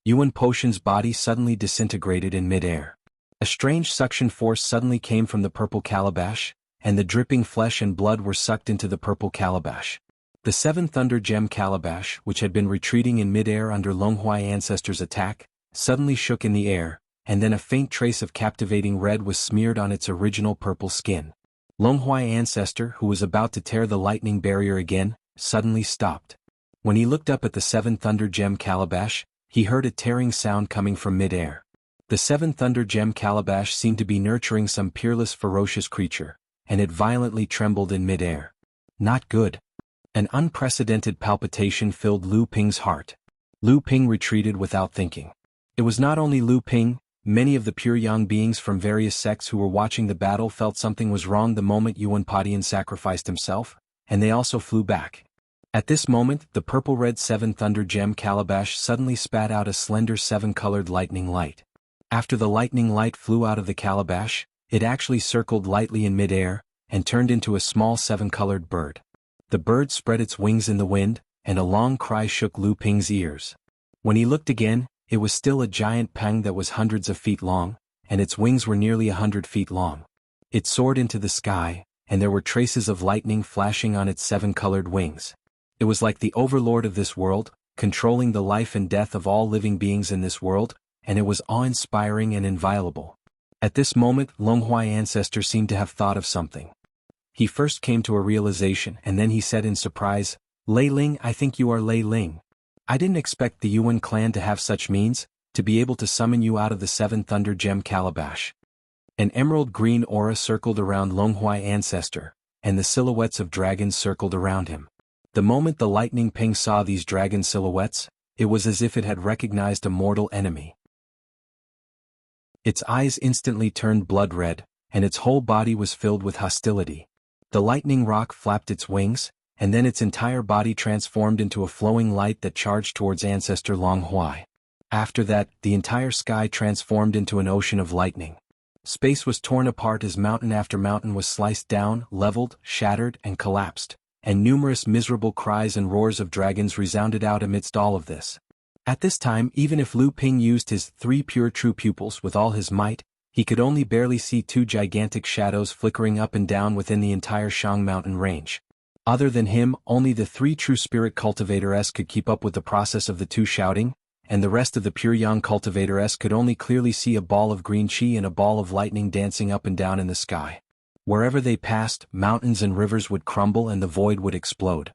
Yuan Potion's body suddenly disintegrated in midair. A strange suction force suddenly came from the purple calabash, and the dripping flesh and blood were sucked into the purple calabash. The Seven Thunder Gem Calabash, which had been retreating in midair under Longhuai Ancestor's attack, suddenly shook in the air, and then a faint trace of captivating red was smeared on its original purple skin. Longhuai Ancestor, who was about to tear the lightning barrier again, suddenly stopped. When he looked up at the Seven Thunder Gem Calabash, he heard a tearing sound coming from midair. The Seven Thunder Gem Calabash seemed to be nurturing some peerless ferocious creature, and it violently trembled in midair. Not good. An unprecedented palpitation filled Lu Ping's heart. Lu Ping retreated without thinking. It was not only Lu Ping, many of the pure young beings from various sects who were watching the battle felt something was wrong the moment Yuan Padian sacrificed himself, and they also flew back. At this moment, the purple-red Seven Thunder Gem Calabash suddenly spat out a slender seven-colored lightning light. After the lightning light flew out of the calabash, it actually circled lightly in midair, and turned into a small seven-colored bird. The bird spread its wings in the wind, and a long cry shook Lu Ping's ears. When he looked again, it was still a giant pang that was hundreds of feet long, and its wings were nearly 100 feet long. It soared into the sky, and there were traces of lightning flashing on its seven-colored wings. It was like the overlord of this world, controlling the life and death of all living beings in this world, and it was awe-inspiring and inviolable. At this moment, Longhuai Ancestor seemed to have thought of something. He first came to a realization and then he said in surprise, "Lei Ling, I think you are Lei Ling. I didn't expect the Yuan clan to have such means, to be able to summon you out of the Seven Thunder Gem Calabash." An emerald green aura circled around Longhuai Ancestor, and the silhouettes of dragons circled around him. The moment the lightning ping saw these dragon silhouettes, it was as if it had recognized a mortal enemy. Its eyes instantly turned blood red, and its whole body was filled with hostility. The lightning rock flapped its wings, and then its entire body transformed into a flowing light that charged towards Ancestor Longhuai. After that, the entire sky transformed into an ocean of lightning. Space was torn apart as mountain after mountain was sliced down, leveled, shattered, and collapsed, and numerous miserable cries and roars of dragons resounded out amidst all of this. At this time, even if Lu Ping used his 3 pure true pupils with all his might, he could only barely see 2 gigantic shadows flickering up and down within the entire Shang mountain range. Other than him, only the 3 true spirit cultivator-s could keep up with the process of the 2 shouting, and the rest of the pure young cultivator-s could only clearly see a ball of green chi and a ball of lightning dancing up and down in the sky. Wherever they passed, mountains and rivers would crumble and the void would explode.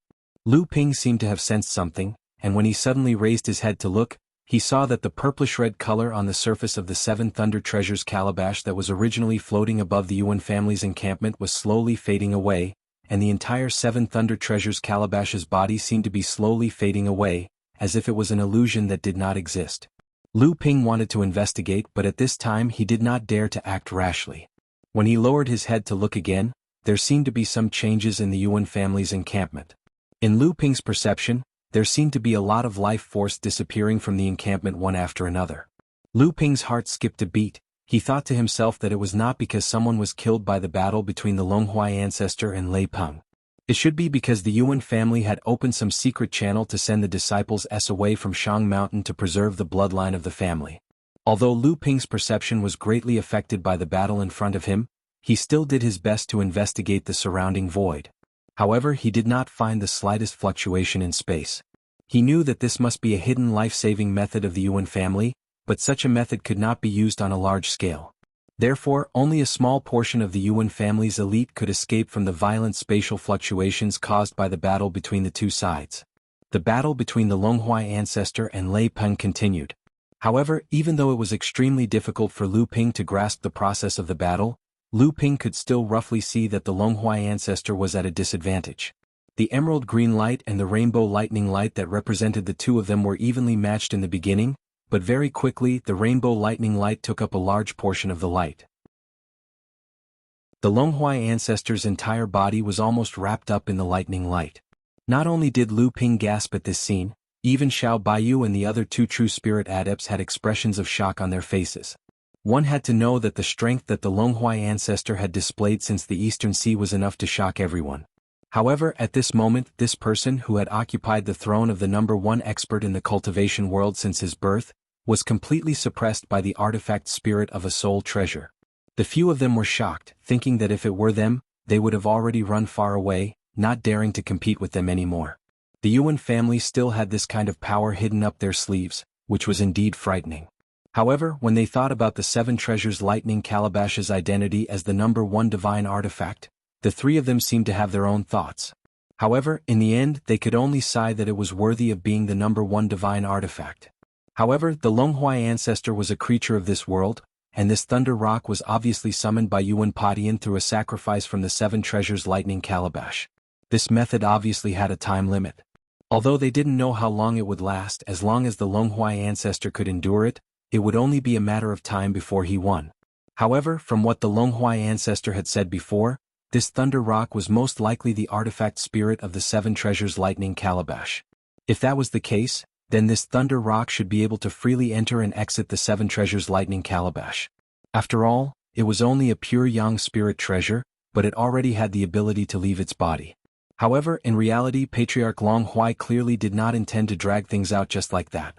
Lu Ping seemed to have sensed something, and when he suddenly raised his head to look, he saw that the purplish-red color on the surface of the Seven Thunder Treasures calabash that was originally floating above the Yuan family's encampment was slowly fading away, and the entire Seven Thunder Treasures calabash's body seemed to be slowly fading away, as if it was an illusion that did not exist. Lu Ping wanted to investigate, but at this time he did not dare to act rashly. When he lowered his head to look again, there seemed to be some changes in the Yuan family's encampment. In Lu Ping's perception, there seemed to be a lot of life force disappearing from the encampment one after another. Lu Ping's heart skipped a beat. He thought to himself that it was not because someone was killed by the battle between the Longhua ancestor and Lei Peng. It should be because the Yuan family had opened some secret channel to send the disciples away from Shang Mountain to preserve the bloodline of the family. Although Lu Ping's perception was greatly affected by the battle in front of him, he still did his best to investigate the surrounding void. However, he did not find the slightest fluctuation in space. He knew that this must be a hidden life-saving method of the Yuan family, but such a method could not be used on a large scale. Therefore, only a small portion of the Yuan family's elite could escape from the violent spatial fluctuations caused by the battle between the two sides. The battle between the Longhua ancestor and Lei Peng continued. However, even though it was extremely difficult for Lu Ping to grasp the process of the battle, Lu Ping could still roughly see that the Longhua ancestor was at a disadvantage. The emerald green light and the rainbow lightning light that represented the two of them were evenly matched in the beginning, but very quickly the rainbow lightning light took up a large portion of the light. The Longhua ancestor's entire body was almost wrapped up in the lightning light. Not only did Lu Ping gasp at this scene, even Xiao Baiyu and the other two true spirit adepts had expressions of shock on their faces. One had to know that the strength that the Longhua ancestor had displayed since the Eastern Sea was enough to shock everyone. However, at this moment, this person who had occupied the throne of the #1 expert in the cultivation world since his birth, was completely suppressed by the artifact spirit of a soul treasure. The few of them were shocked, thinking that if it were them, they would have already run far away, not daring to compete with them anymore. The Yuan family still had this kind of power hidden up their sleeves, which was indeed frightening. However, when they thought about the Seven Treasures Lightning Calabash's identity as the #1 divine artifact, the three of them seemed to have their own thoughts. However, in the end, they could only sigh that it was worthy of being the #1 divine artifact. However, the Longhua ancestor was a creature of this world, and this thunder rock was obviously summoned by Yuan Padian through a sacrifice from the Seven Treasures Lightning Calabash. This method obviously had a time limit. Although they didn't know how long it would last, as long as the Longhua ancestor could endure it, it would only be a matter of time before he won. However, from what the Longhua ancestor had said before, this thunder rock was most likely the artifact spirit of the Seven Treasures Lightning Calabash. If that was the case, then this thunder rock should be able to freely enter and exit the Seven Treasures Lightning Calabash. After all, it was only a pure yang spirit treasure, but it already had the ability to leave its body. However, in reality, Patriarch Long Huai clearly did not intend to drag things out just like that.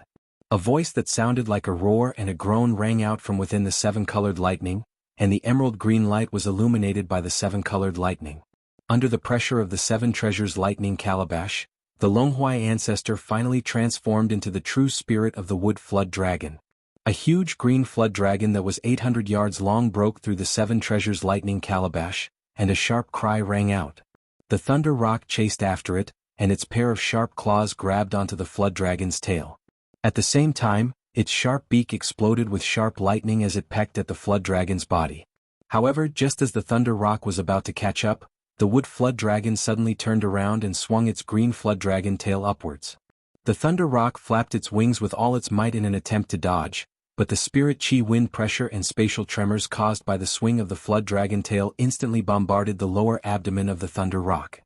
A voice that sounded like a roar and a groan rang out from within the seven-colored lightning, and the emerald green light was illuminated by the seven-colored lightning. Under the pressure of the Seven Treasures Lightning Calabash, the Longhua ancestor finally transformed into the true spirit of the Wood Flood Dragon. A huge green flood dragon that was 800 yards long broke through the Seven Treasures Lightning Calabash, and a sharp cry rang out. The thunder rock chased after it, and its pair of sharp claws grabbed onto the flood dragon's tail. At the same time, its sharp beak exploded with sharp lightning as it pecked at the flood dragon's body. However, just as the thunder rock was about to catch up, the wood flood dragon suddenly turned around and swung its green flood dragon tail upwards. The thunder rock flapped its wings with all its might in an attempt to dodge, but the spirit chi wind pressure and spatial tremors caused by the swing of the flood dragon tail instantly bombarded the lower abdomen of the thunder rock.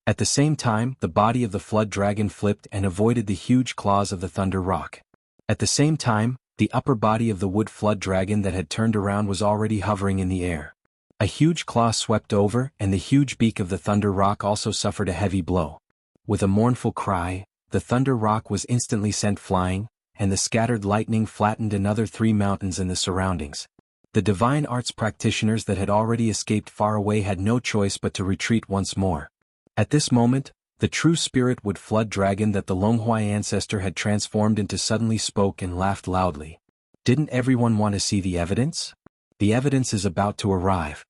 At the same time, the body of the flood dragon flipped and avoided the huge claws of the thunder rock. At the same time, the upper body of the wood flood dragon that had turned around was already hovering in the air. A huge claw swept over, and the huge beak of the thunder rock also suffered a heavy blow. With a mournful cry, the thunder rock was instantly sent flying, and the scattered lightning flattened another 3 mountains in the surroundings. The divine arts practitioners that had already escaped far away had no choice but to retreat once more. At this moment, the true spirit wood flood dragon that the Longhua ancestor had transformed into suddenly spoke and laughed loudly. Didn't everyone want to see the evidence? The evidence is about to arrive.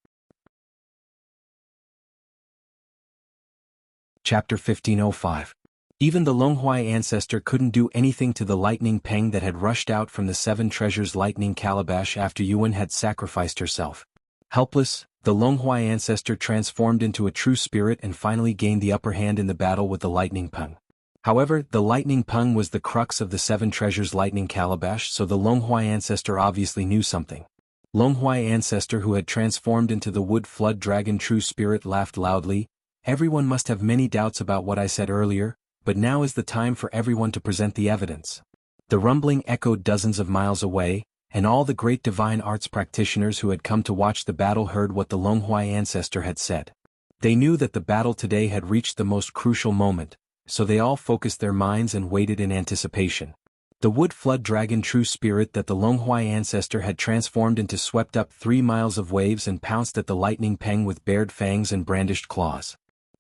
Chapter 1505. Even the Longhuai ancestor couldn't do anything to the lightning peng that had rushed out from the seven treasures lightning calabash after Yuan had sacrificed herself. Helpless, the Longhuai ancestor transformed into a true spirit and finally gained the upper hand in the battle with the lightning peng. However, the lightning peng was the crux of the seven treasures lightning calabash, so the Longhuai ancestor obviously knew something. Longhuai ancestor who had transformed into the wood flood dragon true spirit laughed loudly. Everyone must have many doubts about what I said earlier, but now is the time for everyone to present the evidence. The rumbling echoed dozens of miles away, and all the great divine arts practitioners who had come to watch the battle heard what the Longhuai ancestor had said. They knew that the battle today had reached the most crucial moment, so they all focused their minds and waited in anticipation. The wood flood dragon true spirit that the Longhuai ancestor had transformed into swept up 3 miles of waves and pounced at the lightning peng with bared fangs and brandished claws.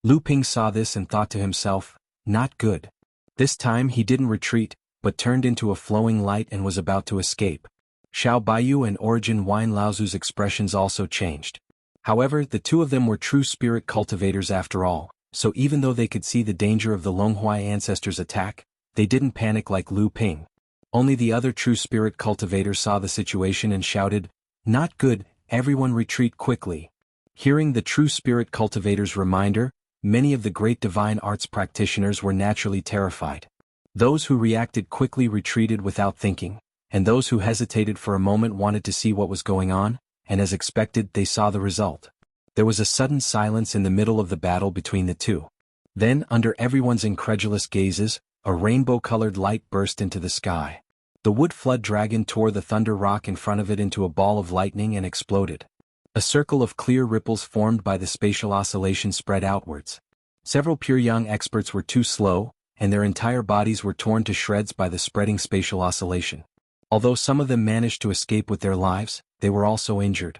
Lu Ping saw this and thought to himself, not good. This time he didn't retreat, but turned into a flowing light and was about to escape. Xiao Baiyu and Origin Wine Laozu's expressions also changed. However, the two of them were true spirit cultivators after all, so even though they could see the danger of the Longhuai ancestor's attack, they didn't panic like Lu Ping. Only the other true spirit cultivator saw the situation and shouted, not good, everyone retreat quickly. Hearing the true spirit cultivator's reminder, many of the great divine arts practitioners were naturally terrified. Those who reacted quickly retreated without thinking, and those who hesitated for a moment wanted to see what was going on, and as expected they saw the result. There was a sudden silence in the middle of the battle between the two. Then, under everyone's incredulous gazes, a rainbow-colored light burst into the sky. The wood flood dragon tore the thunder rock in front of it into a ball of lightning and exploded. A circle of clear ripples formed by the spatial oscillation spread outwards. Several pure young experts were too slow, and their entire bodies were torn to shreds by the spreading spatial oscillation. Although some of them managed to escape with their lives, they were also injured.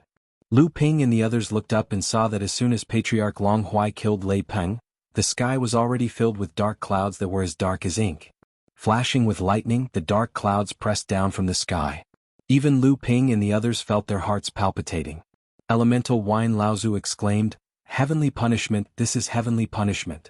Lu Ping and the others looked up and saw that as soon as Patriarch Longhuai killed Lei Peng, the sky was already filled with dark clouds that were as dark as ink. Flashing with lightning, the dark clouds pressed down from the sky. Even Lu Ping and the others felt their hearts palpitating. Elemental Wine Laozu exclaimed, heavenly punishment, this is heavenly punishment.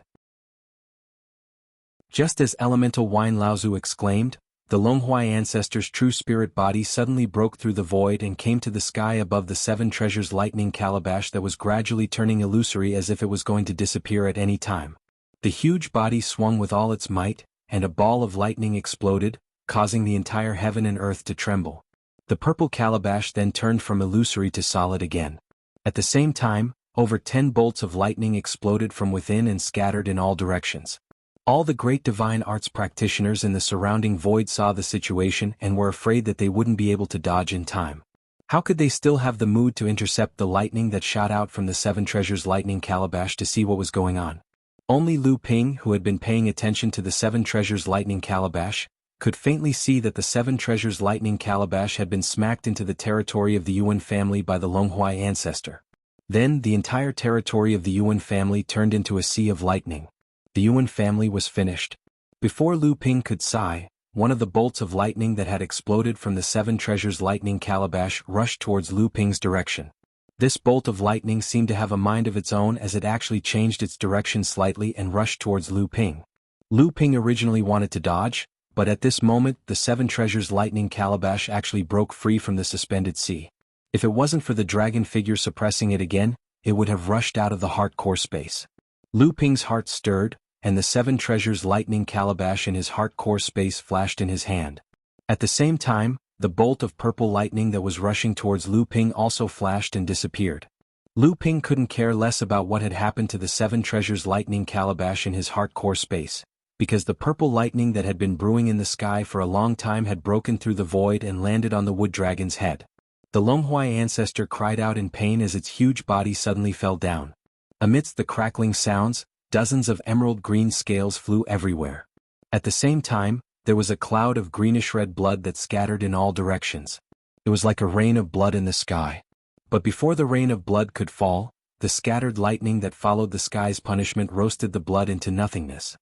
Just as Elemental Wine Laozu exclaimed, the Longhuai ancestor's true spirit body suddenly broke through the void and came to the sky above the seven treasures lightning calabash that was gradually turning illusory as if it was going to disappear at any time. The huge body swung with all its might, and a ball of lightning exploded, causing the entire heaven and earth to tremble. The purple calabash then turned from illusory to solid again. At the same time, over 10 bolts of lightning exploded from within and scattered in all directions. All the great divine arts practitioners in the surrounding void saw the situation and were afraid that they wouldn't be able to dodge in time. How could they still have the mood to intercept the lightning that shot out from the seven treasures lightning calabash to see what was going on? Only Lu Ping, who had been paying attention to the seven treasures lightning calabash, could faintly see that the seven treasures lightning calabash had been smacked into the territory of the Yuan family by the Longhuai ancestor. Then the entire territory of the Yuan family turned into a sea of lightning. The Yuan family was finished. Before Lu Ping could sigh, one of the bolts of lightning that had exploded from the seven treasures lightning calabash rushed towards Lu Ping's direction. This bolt of lightning seemed to have a mind of its own as it actually changed its direction slightly and rushed towards Lu Ping. Lu Ping originally wanted to dodge, but at this moment the seven treasures lightning calabash actually broke free from the suspended sea. If it wasn't for the dragon figure suppressing it again, it would have rushed out of the heart-core space. Lu Ping's heart stirred, and the seven treasures lightning calabash in his heart-core space flashed in his hand. At the same time, the bolt of purple lightning that was rushing towards Lu Ping also flashed and disappeared. Lu Ping couldn't care less about what had happened to the seven treasures lightning calabash in his heart-core space, because the purple lightning that had been brewing in the sky for a long time had broken through the void and landed on the wood dragon's head. The Longhuai ancestor cried out in pain as its huge body suddenly fell down. Amidst the crackling sounds, dozens of emerald green scales flew everywhere. At the same time, there was a cloud of greenish-red blood that scattered in all directions. It was like a rain of blood in the sky. But before the rain of blood could fall, the scattered lightning that followed the sky's punishment roasted the blood into nothingness.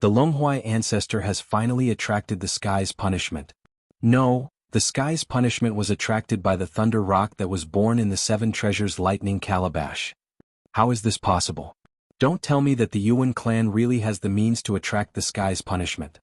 The Longhuai ancestor has finally attracted the sky's punishment. No, the sky's punishment was attracted by the thunder rock that was born in the seven treasures lightning calabash. How is this possible? Don't tell me that the Yuan clan really has the means to attract the sky's punishment.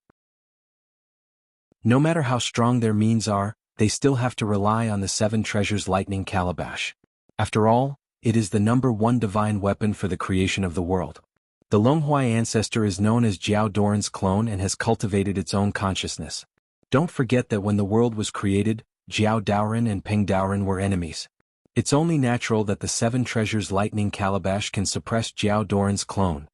No matter how strong their means are, they still have to rely on the 7 treasures lightning calabash. After all, it is the #1 divine weapon for the creation of the world. The Longhuai ancestor is known as Jiao Doran's clone and has cultivated its own consciousness. Don't forget that when the world was created, Jiao Daoran and Peng Daoran were enemies. It's only natural that the 7 treasures lightning calabash can suppress Jiao Doran's clone.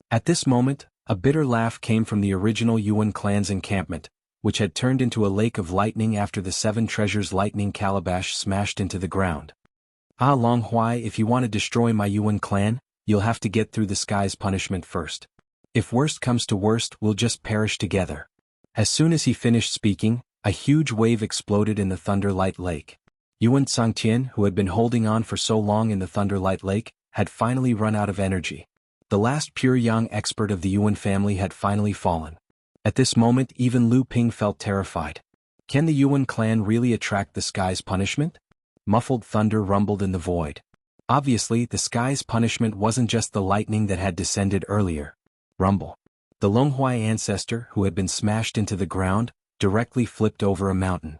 At this moment, a bitter laugh came from the original Yuan clan's encampment, which had turned into a lake of lightning after the 7 treasures lightning calabash smashed into the ground. Ah, Longhuai, if you want to destroy my Yuan clan, you'll have to get through the sky's punishment first. If worst comes to worst, we'll just perish together. As soon as he finished speaking, a huge wave exploded in the Thunderlight Lake. Yuan Tsangtian, who had been holding on for so long in the Thunderlight Lake, had finally run out of energy. The last pure yang expert of the Yuan family had finally fallen. At this moment, even Lu Ping felt terrified. Can the Yuan clan really attract the sky's punishment? Muffled thunder rumbled in the void. Obviously, the sky's punishment wasn't just the lightning that had descended earlier. Rumble. The Longhuai ancestor, who had been smashed into the ground, directly flipped over a mountain.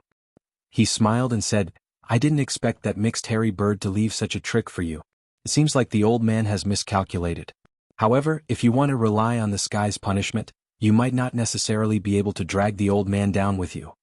He smiled and said, "I didn't expect that mixed hairy bird to leave such a trick for you. It seems like the old man has miscalculated. However, if you want to rely on the sky's punishment, you might not necessarily be able to drag the old man down with you."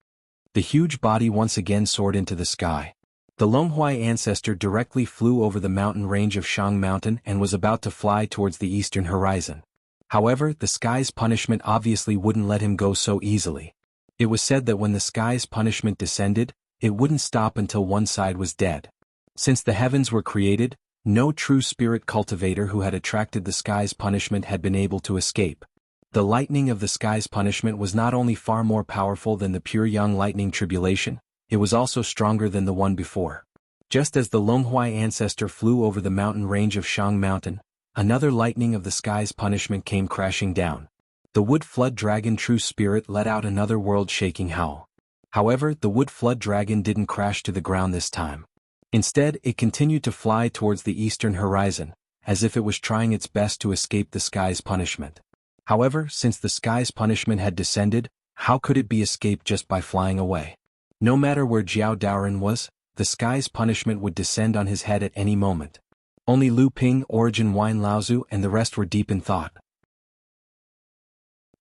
The huge body once again soared into the sky. The Longhuai ancestor directly flew over the mountain range of Shang Mountain and was about to fly towards the eastern horizon. However, the sky's punishment obviously wouldn't let him go so easily. It was said that when the sky's punishment descended, it wouldn't stop until one side was dead. Since the heavens were created, no true spirit cultivator who had attracted the sky's punishment had been able to escape. The lightning of the sky's punishment was not only far more powerful than the pure young lightning tribulation, it was also stronger than the one before. Just as the Longhuai ancestor flew over the mountain range of Shang Mountain, another lightning of the sky's punishment came crashing down. The Wood Flood Dragon true spirit let out another world-shaking howl. However, the Wood Flood Dragon didn't crash to the ground this time. Instead, it continued to fly towards the eastern horizon, as if it was trying its best to escape the sky's punishment. However, since the sky's punishment had descended, how could it be escaped just by flying away? No matter where Jiao Daoran was, the sky's punishment would descend on his head at any moment. Only Lu Ping, Origin Wine Laozu and the rest were deep in thought.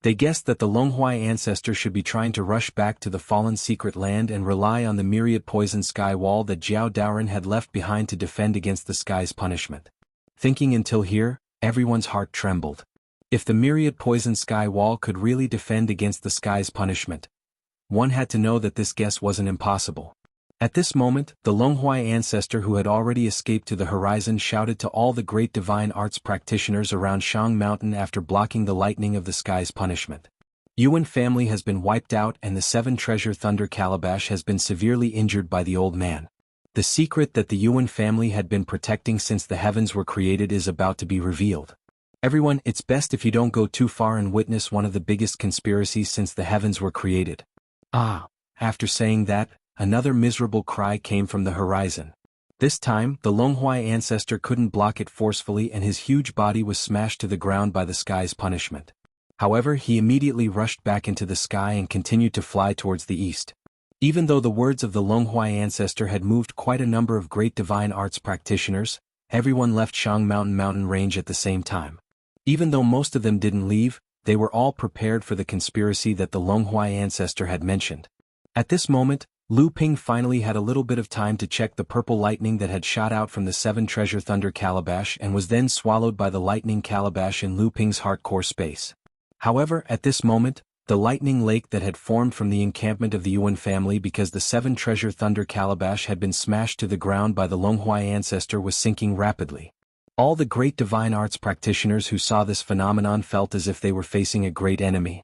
They guessed that the Longhuai ancestor should be trying to rush back to the fallen secret land and rely on the myriad poison sky wall that Jiao Daoran had left behind to defend against the sky's punishment. Thinking until here, everyone's heart trembled. If the myriad poison sky wall could really defend against the sky's punishment, one had to know that this guess wasn't impossible. At this moment, the Longhuai ancestor who had already escaped to the horizon shouted to all the great divine arts practitioners around Shang Mountain after blocking the lightning of the sky's punishment. Yuan family has been wiped out and the 7 treasure thunder calabash has been severely injured by the old man. The secret that the Yuan family had been protecting since the heavens were created is about to be revealed. Everyone, it's best if you don't go too far and witness one of the biggest conspiracies since the heavens were created. Ah! After saying that, another miserable cry came from the horizon. This time, the Longhuai ancestor couldn't block it forcefully and his huge body was smashed to the ground by the sky's punishment. However, he immediately rushed back into the sky and continued to fly towards the east. Even though the words of the Longhuai ancestor had moved quite a number of great divine arts practitioners, everyone left Shang mountain range at the same time. Even though most of them didn't leave, they were all prepared for the conspiracy that the Longhuai ancestor had mentioned. At this moment, Lu Ping finally had a little bit of time to check the purple lightning that had shot out from the 7 treasure thunder calabash and was then swallowed by the lightning calabash in Lu Ping's hardcore space. However, at this moment, the lightning lake that had formed from the encampment of the Yuan family because the 7 treasure thunder calabash had been smashed to the ground by the Longhuai ancestor was sinking rapidly. All the great divine arts practitioners who saw this phenomenon felt as if they were facing a great enemy.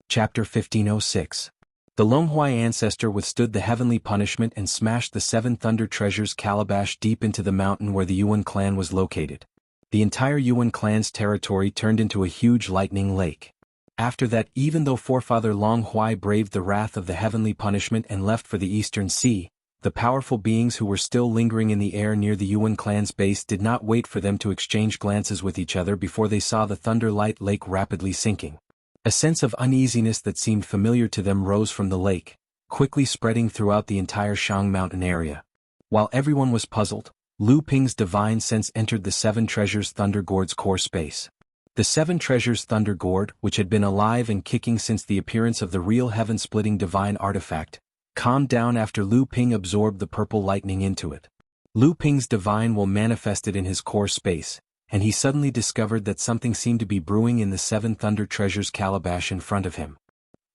Chapter 1506. The Longhuai ancestor withstood the heavenly punishment and smashed the 7 thunder treasures calabash deep into the mountain where the Yuan clan was located. The entire Yuan clan's territory turned into a huge lightning lake. After that, even though forefather Longhuai braved the wrath of the heavenly punishment and left for the eastern sea, The powerful beings who were still lingering in the air near the Yuan clan's base did not wait for them to exchange glances with each other before they saw the Thunderlight Lake rapidly sinking. A sense of uneasiness that seemed familiar to them rose from the lake, quickly spreading throughout the entire Shang Mountain area. While everyone was puzzled, Lu Ping's divine sense entered the Seven Treasures Thunder Gourd's core space. The Seven Treasures Thunder Gourd, which had been alive and kicking since the appearance of the real heaven-splitting divine artifact, calmed down after Lu Ping absorbed the purple lightning into it. Lu Ping's divine will manifested in his core space, and he suddenly discovered that something seemed to be brewing in the Seven Thunder Treasures calabash in front of him.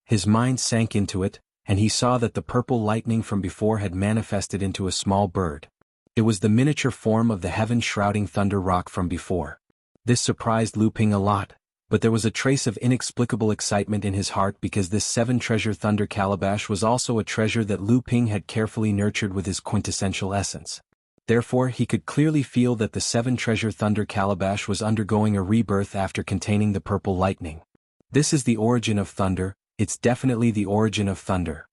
His mind sank into it, and he saw that the purple lightning from before had manifested into a small bird. It was the miniature form of the heaven-shrouding thunder rock from before. This surprised Lu Ping a lot, but there was a trace of inexplicable excitement in his heart because this seven-treasure thunder calabash was also a treasure that Lu Ping had carefully nurtured with his quintessential essence. Therefore he could clearly feel that the seven-treasure thunder calabash was undergoing a rebirth after containing the purple lightning. This is the origin of thunder, it's definitely the origin of thunder.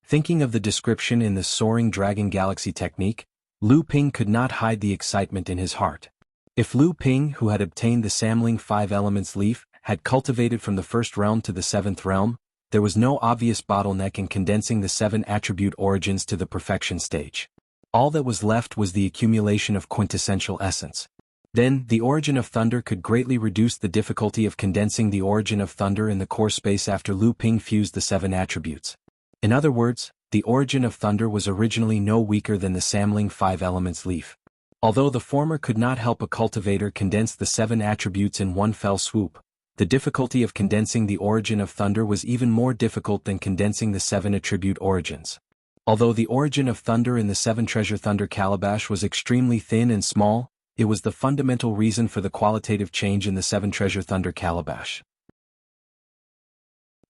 Thinking of the description in the Soaring Dragon Galaxy technique, Lu Ping could not hide the excitement in his heart. If Lu Ping, who had obtained the Samling Five Elements leaf, had cultivated from the first realm to the seventh realm, there was no obvious bottleneck in condensing the seven attribute origins to the perfection stage. All that was left was the accumulation of quintessential essence. Then, the origin of thunder could greatly reduce the difficulty of condensing the origin of thunder in the core space after Lu Ping fused the seven attributes. In other words, the origin of thunder was originally no weaker than the Samling Five Elements leaf. Although the former could not help a cultivator condense the seven attributes in one fell swoop, the difficulty of condensing the origin of thunder was even more difficult than condensing the seven attribute origins. Although the origin of thunder in the Seven Treasure Thunder Calabash was extremely thin and small, it was the fundamental reason for the qualitative change in the Seven Treasure Thunder Calabash.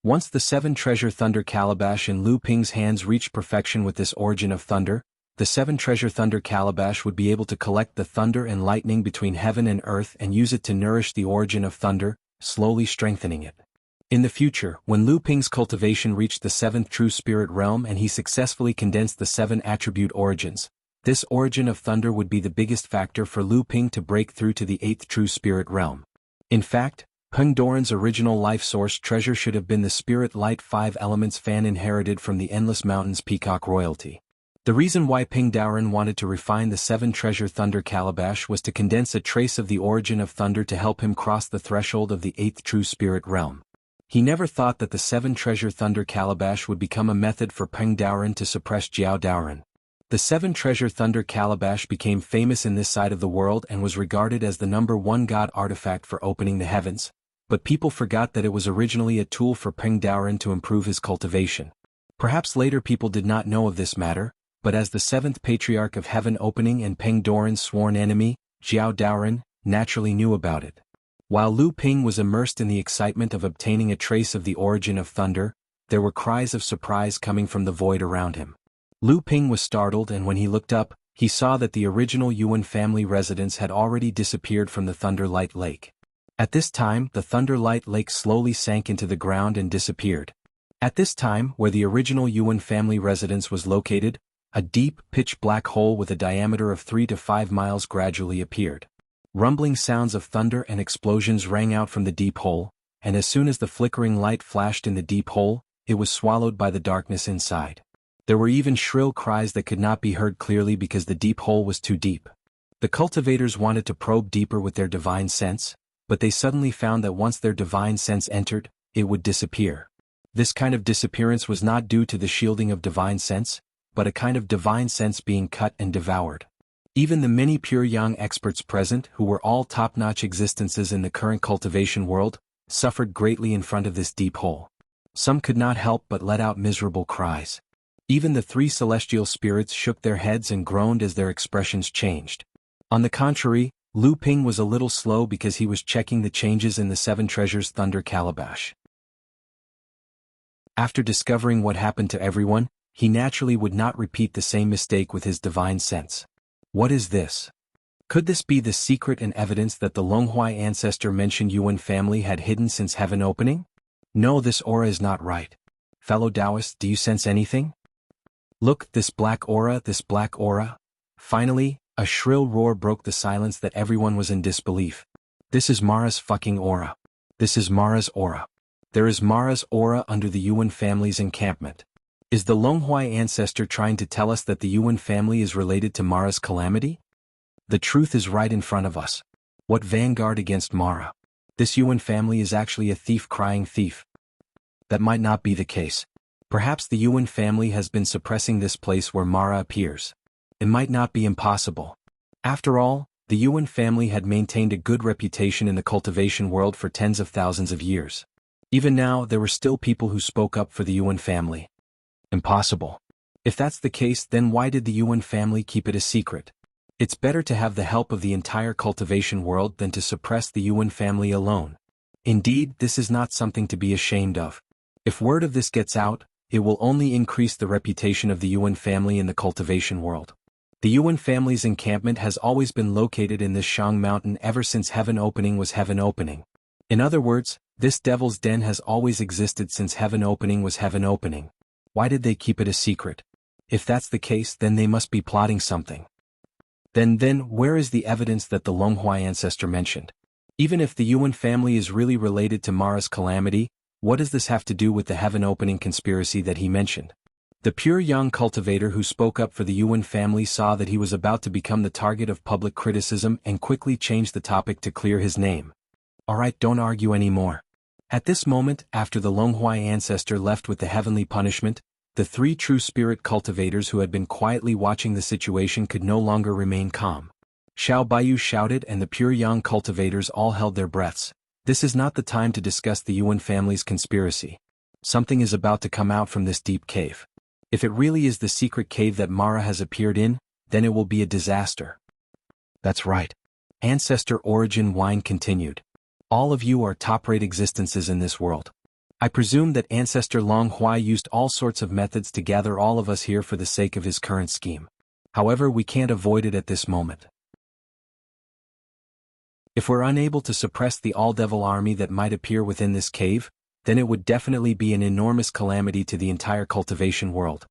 Once the Seven Treasure Thunder Calabash in Lu Ping's hands reached perfection with this origin of thunder, the Seven Treasure Thunder Calabash would be able to collect the thunder and lightning between heaven and earth and use it to nourish the origin of thunder, slowly strengthening it. In the future, when Lu Ping's cultivation reached the seventh true spirit realm and he successfully condensed the seven attribute origins, this origin of thunder would be the biggest factor for Lu Ping to break through to the eighth true spirit realm. In fact, Peng Doran's original life source treasure should have been the Spirit Light Five Elements fan inherited from the Endless Mountains Peacock royalty. The reason why Peng Doran wanted to refine the Seven Treasure Thunder Calabash was to condense a trace of the origin of thunder to help him cross the threshold of the eighth true spirit realm. He never thought that the Seven Treasure Thunder Calabash would become a method for Peng Doran to suppress Jiao Doran. The Seven Treasure Thunder Calabash became famous in this side of the world and was regarded as the #1 god artifact for opening the heavens, but people forgot that it was originally a tool for Peng Doran to improve his cultivation. Perhaps later people did not know of this matter, but as the seventh patriarch of heaven opening and Peng Doran's sworn enemy, Jiao Doran, naturally knew about it. While Lu Ping was immersed in the excitement of obtaining a trace of the origin of thunder, there were cries of surprise coming from the void around him. Lu Ping was startled, and when he looked up, he saw that the original Yuan family residence had already disappeared from the Thunderlight Lake. At this time, the Thunderlight Lake slowly sank into the ground and disappeared. At this time, where the original Yuan family residence was located, a deep, pitch-black hole with a diameter of 3 to 5 miles gradually appeared. Rumbling sounds of thunder and explosions rang out from the deep hole, and as soon as the flickering light flashed in the deep hole, it was swallowed by the darkness inside. There were even shrill cries that could not be heard clearly because the deep hole was too deep. The cultivators wanted to probe deeper with their divine sense, but they suddenly found that once their divine sense entered, it would disappear. This kind of disappearance was not due to the shielding of divine sense, but a kind of divine sense being cut and devoured. Even the many pure yang experts present, who were all top-notch existences in the current cultivation world, suffered greatly in front of this deep hole. Some could not help but let out miserable cries. Even the three celestial spirits shook their heads and groaned as their expressions changed. On the contrary, Lu Ping was a little slow because he was checking the changes in the Seven Treasures Thunder Calabash. After discovering what happened to everyone, he naturally would not repeat the same mistake with his divine sense. What is this? Could this be the secret and evidence that the Longhuai ancestor mentioned Yuan family had hidden since heaven opening? No, this aura is not right. Fellow Taoists, do you sense anything? Look, this black aura, this black aura. Finally, a shrill roar broke the silence that everyone was in disbelief. This is Mara's fucking aura. This is Mara's aura. There is Mara's aura under the Yuan family's encampment. Is the Longhuai ancestor trying to tell us that the Yuan family is related to Mara's calamity? The truth is right in front of us. What vanguard against Mara? This Yuan family is actually a thief crying thief. That might not be the case. Perhaps the Yuan family has been suppressing this place where Mara appears. It might not be impossible. After all, the Yuan family had maintained a good reputation in the cultivation world for tens of thousands of years. Even now, there were still people who spoke up for the Yuan family. Impossible. If that's the case, then why did the Yuan family keep it a secret? It's better to have the help of the entire cultivation world than to suppress the Yuan family alone. Indeed, this is not something to be ashamed of. If word of this gets out, it will only increase the reputation of the Yuan family in the cultivation world. The Yuan family's encampment has always been located in this Shang mountain ever since Heaven Opening was Heaven Opening. In other words, this Devil's Den has always existed since Heaven Opening was Heaven Opening. Why did they keep it a secret? If that's the case, then they must be plotting something. Then where is the evidence that the Longhuai ancestor mentioned? Even if the Yuan family is really related to Mara's calamity, what does this have to do with the Heaven Opening conspiracy that he mentioned? The pure young cultivator who spoke up for the Yuan family saw that he was about to become the target of public criticism and quickly changed the topic to clear his name. Alright, don't argue anymore. At this moment, after the Longhuai ancestor left with the heavenly punishment, the three true spirit cultivators who had been quietly watching the situation could no longer remain calm. Xiao Baiyu shouted and the pure young cultivators all held their breaths. This is not the time to discuss the Yuan family's conspiracy. Something is about to come out from this deep cave. If it really is the secret cave that Mara has appeared in, then it will be a disaster. That's right. Ancestor Origin Wine continued. All of you are top-rate existences in this world. I presume that Ancestor Longhuai used all sorts of methods to gather all of us here for the sake of his current scheme. However, we can't avoid it at this moment. If we're unable to suppress the all-devil army that might appear within this cave, then it would definitely be an enormous calamity to the entire cultivation world.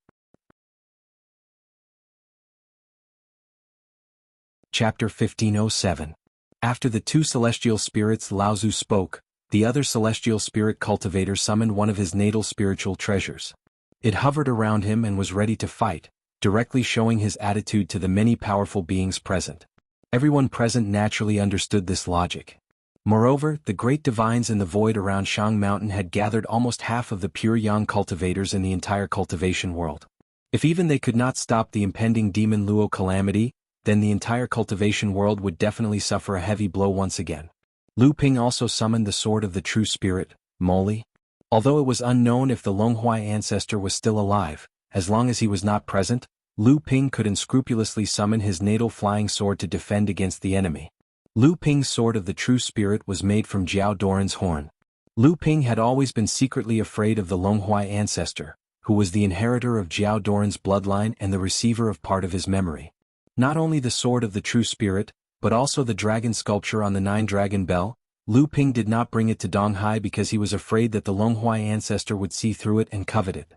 Chapter 1507. After the two celestial spirits Laozu spoke, the other celestial spirit cultivator summoned one of his natal spiritual treasures. It hovered around him and was ready to fight, directly showing his attitude to the many powerful beings present. Everyone present naturally understood this logic. Moreover, the great divines in the void around Shang Mountain had gathered almost half of the pure yang cultivators in the entire cultivation world. If even they could not stop the impending demon Luo calamity, then the entire cultivation world would definitely suffer a heavy blow once again. Lu Ping also summoned the sword of the true spirit, Moli. Although it was unknown if the Longhuai ancestor was still alive, as long as he was not present, Lu Ping could unscrupulously summon his natal flying sword to defend against the enemy. Lu Ping's sword of the true spirit was made from Jiao Doran's horn. Lu Ping had always been secretly afraid of the Longhuai ancestor, who was the inheritor of Jiao Doran's bloodline and the receiver of part of his memory. Not only the sword of the true spirit, but also the dragon sculpture on the 9-dragon bell, Lu Ping did not bring it to Donghai because he was afraid that the Longhuai ancestor would see through it and covet it.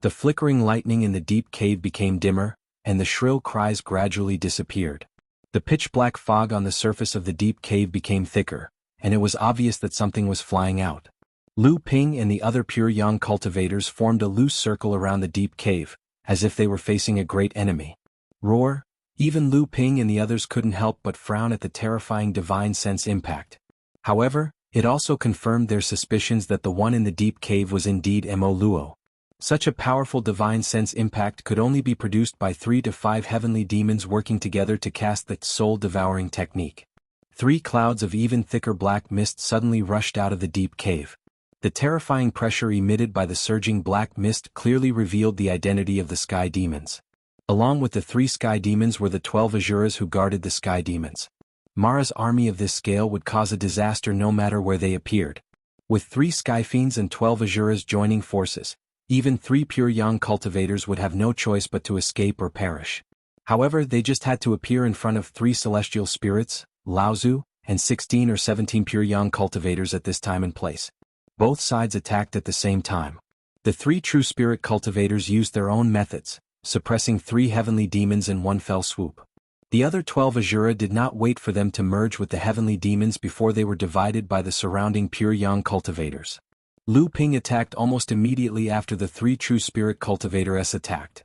The flickering lightning in the deep cave became dimmer, and the shrill cries gradually disappeared. The pitch-black fog on the surface of the deep cave became thicker, and it was obvious that something was flying out. Lu Ping and the other pure yang cultivators formed a loose circle around the deep cave, as if they were facing a great enemy. Roar! Even Lu Ping and the others couldn't help but frown at the terrifying divine sense impact. However, it also confirmed their suspicions that the one in the deep cave was indeed Mo Luo. Such a powerful divine sense impact could only be produced by 3 to 5 heavenly demons working together to cast the soul-devouring technique. 3 clouds of even thicker black mist suddenly rushed out of the deep cave. The terrifying pressure emitted by the surging black mist clearly revealed the identity of the sky demons. Along with the 3 sky demons were the 12 Azuras who guarded the sky demons. Mara's army of this scale would cause a disaster no matter where they appeared. With 3 sky fiends and 12 Azuras joining forces, even 3 pure yang cultivators would have no choice but to escape or perish. However, they just had to appear in front of 3 celestial spirits, Laozu, and 16 or 17 pure yang cultivators at this time and place. Both sides attacked at the same time. The 3 true spirit cultivators used their own methods, suppressing 3 heavenly demons in one fell swoop. The other 12 Asura did not wait for them to merge with the heavenly demons before they were divided by the surrounding pure yang cultivators. Lu Ping attacked almost immediately after the 3 true spirit cultivators attacked.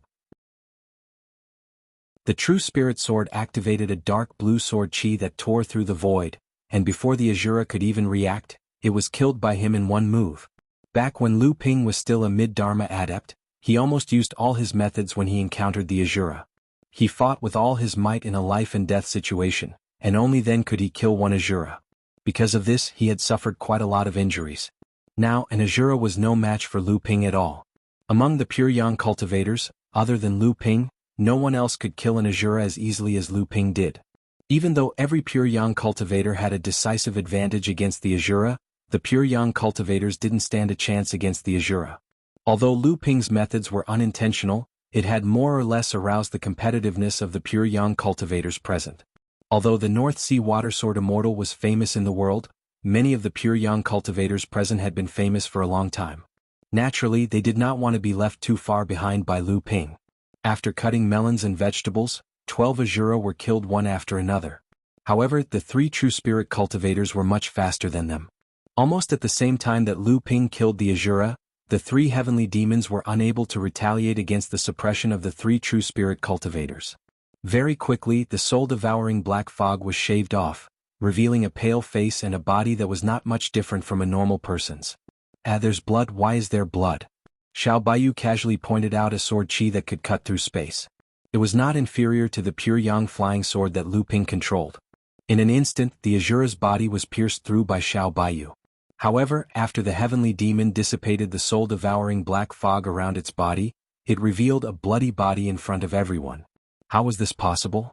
The true spirit sword activated a dark blue sword chi that tore through the void, and before the Asura could even react, it was killed by him in one move. Back when Lu Ping was still a mid-Dharma adept, he almost used all his methods when he encountered the Asura. He fought with all his might in a life-and-death situation, and only then could he kill one Asura. Because of this, he had suffered quite a lot of injuries. Now, an Asura was no match for Lu Ping at all. Among the pure yang cultivators, other than Lu Ping, no one else could kill an Asura as easily as Lu Ping did. Even though every pure yang cultivator had a decisive advantage against the Asura, the pure yang cultivators didn't stand a chance against the Asura. Although Lu Ping's methods were unintentional, it had more or less aroused the competitiveness of the pure yang cultivators present. Although the North Sea Water Sword Immortal was famous in the world, many of the pure yang cultivators present had been famous for a long time. Naturally, they did not want to be left too far behind by Lu Ping. After cutting melons and vegetables, 12 Asura were killed one after another. However, the 3 true spirit cultivators were much faster than them. Almost at the same time that Lu Ping killed the Asura, the 3 heavenly demons were unable to retaliate against the suppression of the 3 true spirit cultivators. Very quickly, the soul-devouring black fog was shaved off, revealing a pale face and a body that was not much different from a normal person's. There's blood. Why is there blood? Xiao Baiyu casually pointed out a sword chi that could cut through space. It was not inferior to the pure yang flying sword that Lu Ping controlled. In an instant, the Asura's body was pierced through by Xiao Baiyu. However, after the heavenly demon dissipated the soul-devouring black fog around its body, it revealed a bloody body in front of everyone. How was this possible?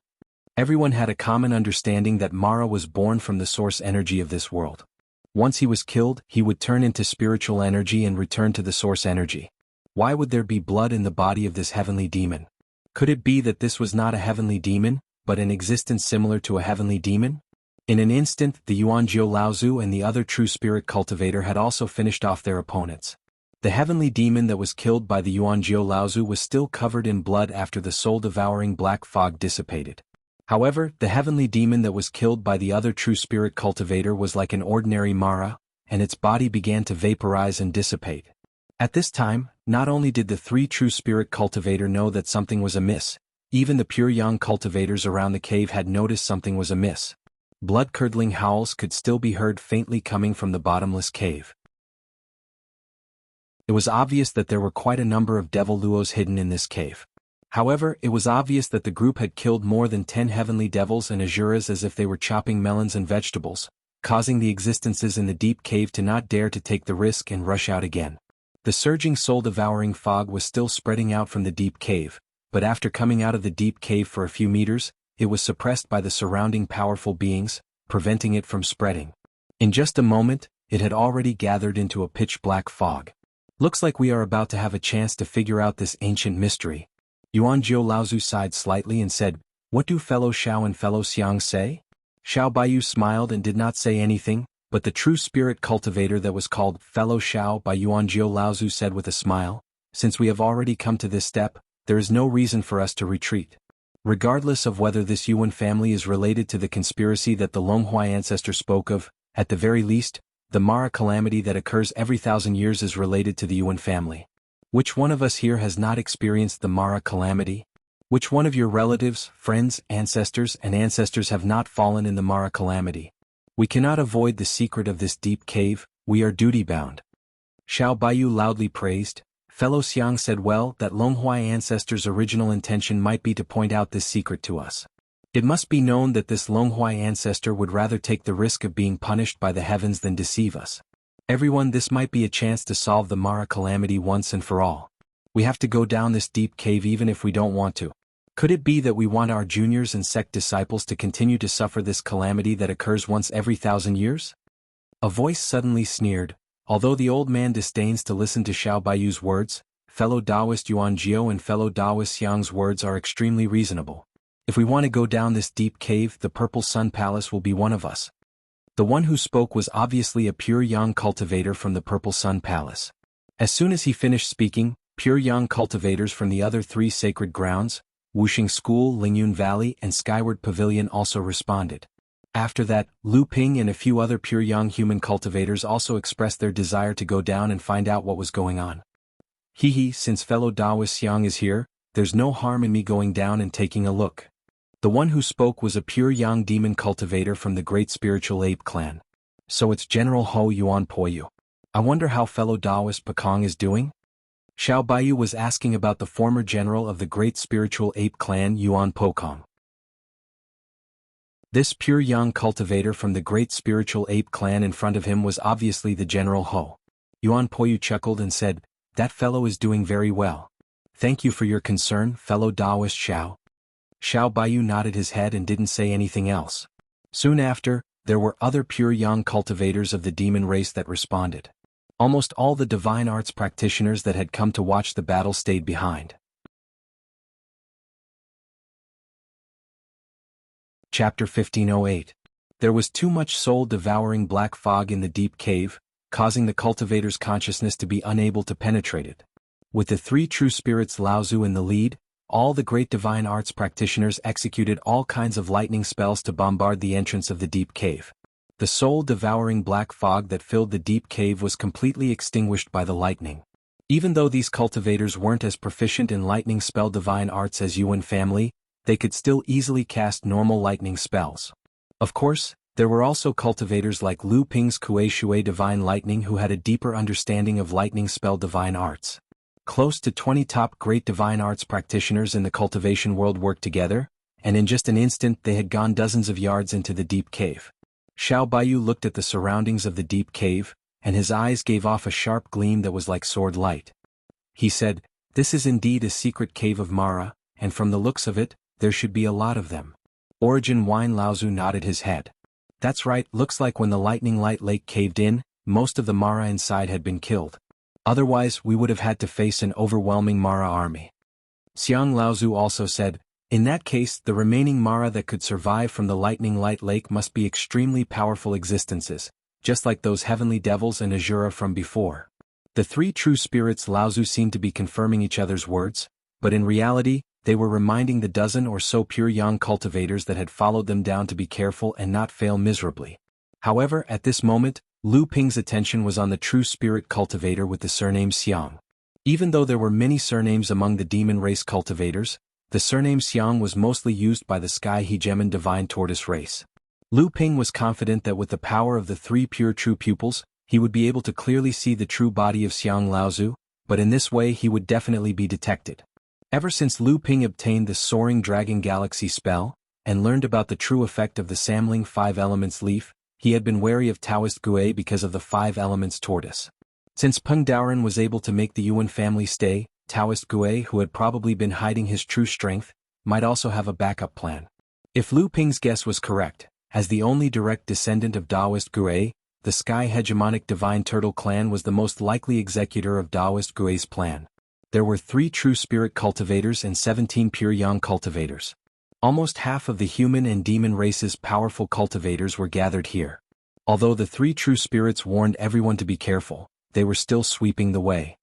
Everyone had a common understanding that Mara was born from the source energy of this world. Once he was killed, he would turn into spiritual energy and return to the source energy. Why would there be blood in the body of this heavenly demon? Could it be that this was not a heavenly demon, but an existence similar to a heavenly demon? In an instant, the Yuanjiu Laozu and the other true spirit cultivator had also finished off their opponents. The heavenly demon that was killed by the Yuanjiu Laozu was still covered in blood after the soul-devouring black fog dissipated. However, the heavenly demon that was killed by the other true spirit cultivator was like an ordinary Mara, and its body began to vaporize and dissipate. At this time, not only did the 3 true spirit cultivator know that something was amiss, even the pure yang cultivators around the cave had noticed something was amiss. Blood-curdling howls could still be heard faintly coming from the bottomless cave. It was obvious that there were quite a number of devil luos hidden in this cave. However, it was obvious that the group had killed more than 10 heavenly devils and Asuras as if they were chopping melons and vegetables, causing the existences in the deep cave to not dare to take the risk and rush out again. The surging soul-devouring fog was still spreading out from the deep cave, but after coming out of the deep cave for a few meters, it was suppressed by the surrounding powerful beings, preventing it from spreading. In just a moment, it had already gathered into a pitch-black fog. Looks like we are about to have a chance to figure out this ancient mystery. Yuanjiu Laozu sighed slightly and said, "What do fellow Xiao and fellow Xiang say?" Xiao Baiyu smiled and did not say anything, but the true spirit cultivator that was called Fellow Xiao by Yuanjiu Laozu said with a smile, "Since we have already come to this step, there is no reason for us to retreat. Regardless of whether this Yuan family is related to the conspiracy that the Longhua ancestor spoke of, at the very least, the Mara calamity that occurs every 1,000 years is related to the Yuan family. Which one of us here has not experienced the Mara calamity? Which one of your relatives, friends, ancestors have not fallen in the Mara calamity? We cannot avoid the secret of this deep cave, we are duty-bound." Xiao Baiyu loudly praised. Fellow Xiang said, "Well, that Longhua ancestor's original intention might be to point out this secret to us. It must be known that this Longhua ancestor would rather take the risk of being punished by the heavens than deceive us. Everyone, this might be a chance to solve the Mara calamity once and for all. We have to go down this deep cave even if we don't want to. Could it be that we want our juniors and sect disciples to continue to suffer this calamity that occurs once every 1,000 years?" A voice suddenly sneered. Although the old man disdains to listen to Xiao Baiyu's words, fellow Taoist Yuanjiu and fellow Taoist Xiang's words are extremely reasonable. If we want to go down this deep cave, the Purple Sun Palace will be one of us. The one who spoke was obviously a pure yang cultivator from the Purple Sun Palace. As soon as he finished speaking, Pure Yang cultivators from the other 3 sacred grounds, Wuxia School, Lingyun Valley and Skyward Pavilion also responded. After that, Lu Ping and a few other Pure Yang human cultivators also expressed their desire to go down and find out what was going on. Since fellow Taoist Xiang is here, there's no harm in me going down and taking a look. The one who spoke was a Pure Yang demon cultivator from the Great Spiritual Ape Clan. So it's General Ho Yuan Poyu. I wonder how fellow Taoist Pekong is doing? Xiao Baiyu was asking about the former general of the Great Spiritual Ape Clan Yuan Pokong. This Pure Yang cultivator from the Great Spiritual Ape Clan in front of him was obviously the General Ho. Yuan Poyu chuckled and said, "That fellow is doing very well. Thank you for your concern, fellow Taoist Xiao." Xiao Baiyu nodded his head and didn't say anything else. Soon after, there were other Pure Yang cultivators of the demon race that responded. Almost all the divine arts practitioners that had come to watch the battle stayed behind. Chapter 1508. There was too much soul-devouring black fog in the deep cave, causing the cultivator's consciousness to be unable to penetrate it. With the 3 true spirits Laozu in the lead, all the great divine arts practitioners executed all kinds of lightning spells to bombard the entrance of the deep cave. The soul-devouring black fog that filled the deep cave was completely extinguished by the lightning. Even though these cultivators weren't as proficient in lightning spell divine arts as Yuan family, they could still easily cast normal lightning spells. Of course, there were also cultivators like Lu Ping's Kuei Shui divine lightning who had a deeper understanding of lightning spell divine arts. Close to 20 top great divine arts practitioners in the cultivation world worked together, and in just an instant they had gone dozens of yards into the deep cave. Xiao Baiyu looked at the surroundings of the deep cave, and his eyes gave off a sharp gleam that was like sword light. He said, "This is indeed a secret cave of Mara, and from the looks of it, there should be a lot of them." Origin Wine Laozu nodded his head. "That's right, looks like when the lightning light lake caved in, most of the Mara inside had been killed. Otherwise we would have had to face an overwhelming Mara army." Xiang Laozu also said, "In that case, the remaining Mara that could survive from the lightning light lake must be extremely powerful existences, just like those heavenly devils and Azura from before." The 3 true spirits Laozu seemed to be confirming each other's words, but in reality, they were reminding the dozen or so Pure Yang cultivators that had followed them down to be careful and not fail miserably. However, at this moment, Lu Ping's attention was on the true spirit cultivator with the surname Xiang. Even though there were many surnames among the demon race cultivators, the surname Xiang was mostly used by the Sky Hegemon divine tortoise race. Lu Ping was confident that with the power of the 3 pure true pupils, he would be able to clearly see the true body of Xiang Laozu, but in this way he would definitely be detected. Ever since Lu Ping obtained the Soaring Dragon Galaxy spell, and learned about the true effect of the Samling 5 Elements leaf, he had been wary of Taoist Gui because of the 5 Elements tortoise. Since Peng Daoren was able to make the Yuan family stay, Taoist Gui, who had probably been hiding his true strength, might also have a backup plan. If Lu Ping's guess was correct, as the only direct descendant of Taoist Gui, the Sky Hegemonic Divine Turtle clan was the most likely executor of Taoist Gui's plan. There were 3 true spirit cultivators and 17 pure yang cultivators. Almost half of the human and demon race's powerful cultivators were gathered here. Although the 3 true spirits warned everyone to be careful, they were still sweeping the way.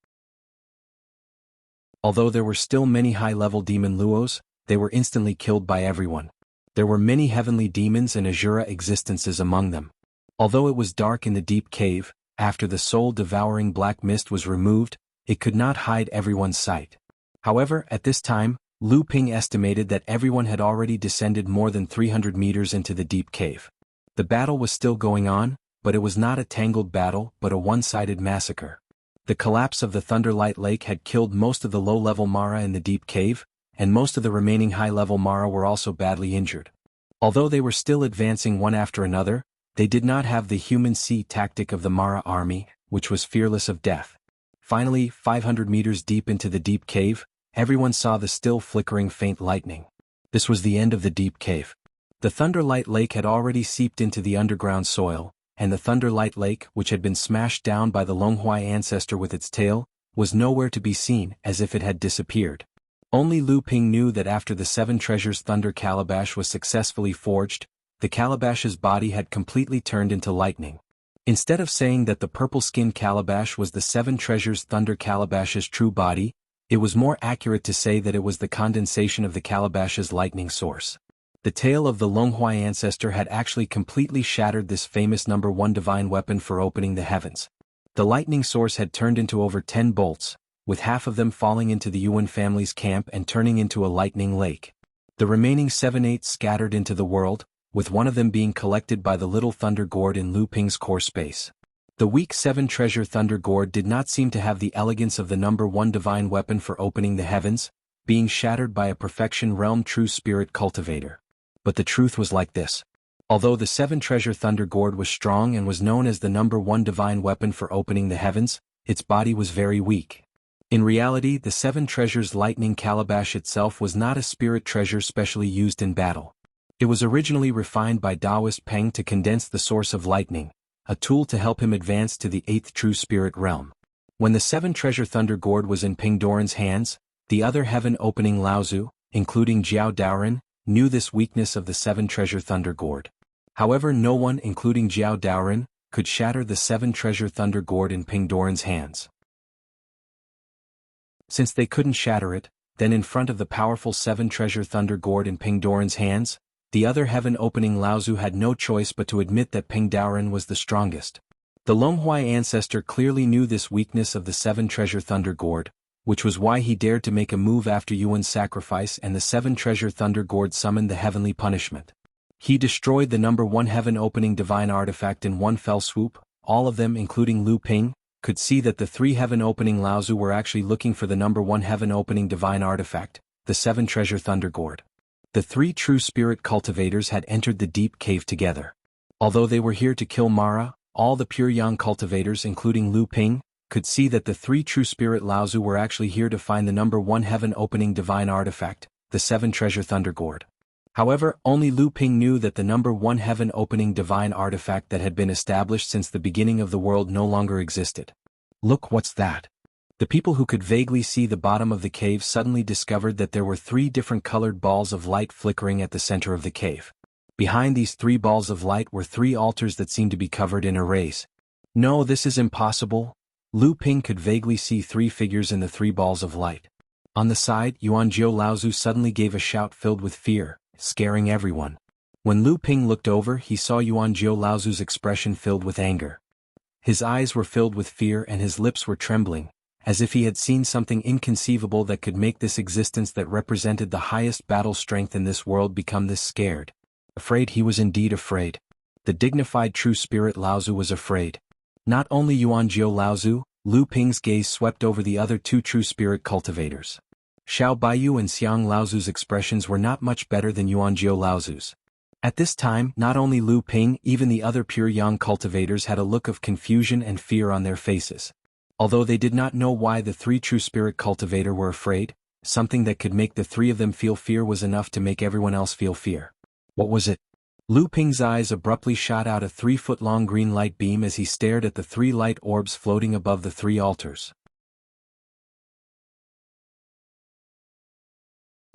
Although there were still many high-level demon luos, they were instantly killed by everyone. There were many heavenly demons and Azura existences among them. Although it was dark in the deep cave, after the soul-devouring black mist was removed, it could not hide everyone's sight. However, at this time, Lu Ping estimated that everyone had already descended more than 300 meters into the deep cave. The battle was still going on, but it was not a tangled battle but a one-sided massacre. The collapse of the Thunderlight Lake had killed most of the low-level Mara in the deep cave, and most of the remaining high-level Mara were also badly injured. Although they were still advancing one after another, they did not have the human sea tactic of the Mara army, which was fearless of death. Finally, 500 meters deep into the deep cave, everyone saw the still flickering faint lightning. This was the end of the deep cave. The Thunderlight Lake had already seeped into the underground soil, and the Thunderlight Lake, which had been smashed down by the Longhua ancestor with its tail, was nowhere to be seen, as if it had disappeared. Only Lu Ping knew that after the 7 treasures Thunder Calabash was successfully forged, the Calabash's body had completely turned into lightning. Instead of saying that the purple-skinned Calabash was the 7 treasures Thunder Calabash's true body, It was more accurate to say that it was the condensation of the calabash's lightning source. The tail of the Longhua ancestor had actually completely shattered this famous number 1 divine weapon for opening the heavens. The lightning source had turned into over 10 bolts, with half of them falling into the Yuan family's camp and turning into a lightning lake. The remaining 7/8 scattered into the world, with one of them being collected by the little Thunder Gourd in Lu Ping's core space. The weak 7 treasure Thunder Gourd did not seem to have the elegance of the number 1 divine weapon for opening the heavens, being shattered by a perfection realm true spirit cultivator. But the truth was like this. Although the 7 treasure Thunder Gourd was strong and was known as the number 1 divine weapon for opening the heavens, its body was very weak. In reality, the 7 treasures lightning calabash itself was not a spirit treasure specially used in battle. It was originally refined by Taoist Peng to condense the source of lightning, a tool to help him advance to the 8th true spirit realm. When the 7 treasure Thunder Gourd was in Ping Doran's hands, the other heaven-opening Laozu, including Jiao Daoren, knew this weakness of the 7 treasure Thunder Gourd. However, no one, including Jiao Daoren, could shatter the 7 treasure Thunder Gourd in Ping Doran's hands. Since they couldn't shatter it, then in front of the powerful 7 treasure Thunder Gourd in Ping Doran's hands, the other heaven-opening Laozu had no choice but to admit that Ping Daoren was the strongest. The Longhua ancestor clearly knew this weakness of the 7 treasure Thunder Gourd, which was why he dared to make a move after Yuan's sacrifice and the 7 treasure Thunder Gourd summoned the heavenly punishment. He destroyed the number 1 heaven-opening divine artifact in one fell swoop. All of them, including Lu Ping, could see that the 3 heaven-opening Laozu were actually looking for the number 1 heaven-opening divine artifact, the 7 treasure Thunder Gourd. The 3 true spirit cultivators had entered the deep cave together. Although they were here to kill Mara, all the pure yang cultivators, including Lu Ping, could see that the 3 true spirit Laozu were actually here to find the number 1 heaven-opening divine artifact, the 7 treasure Thunder Gourd. However, only Lu Ping knew that the number 1 heaven-opening divine artifact that had been established since the beginning of the world no longer existed. Look, what's that? The people who could vaguely see the bottom of the cave suddenly discovered that there were 3 different colored balls of light flickering at the center of the cave. Behind these 3 balls of light were 3 altars that seemed to be covered in arrays. No, this is impossible. Lu Ping could vaguely see 3 figures in the 3 balls of light. On the side, Yuanjiu Laozu suddenly gave a shout filled with fear, scaring everyone. When Lu Ping looked over, he saw Yuanjiu Laozu's expression filled with anger. His eyes were filled with fear and his lips were trembling, as if he had seen something inconceivable that could make this existence that represented the highest battle strength in this world become this scared. Afraid, he was indeed afraid. The dignified true spirit Laozu was afraid. Not only Yuanjiu Laozu, Lu Ping's gaze swept over the other 2 true spirit cultivators. Xiao Baiyu and Xiang Laozu's expressions were not much better than Yuanjiu Laozu's. At this time, not only Lu Ping, even the other pure yang cultivators had a look of confusion and fear on their faces. Although they did not know why the 3 true spirit cultivator were afraid, something that could make the 3 of them feel fear was enough to make everyone else feel fear. What was it? Lu Ping's eyes abruptly shot out a 3-foot-long green light beam as he stared at the 3 light orbs floating above the 3 altars.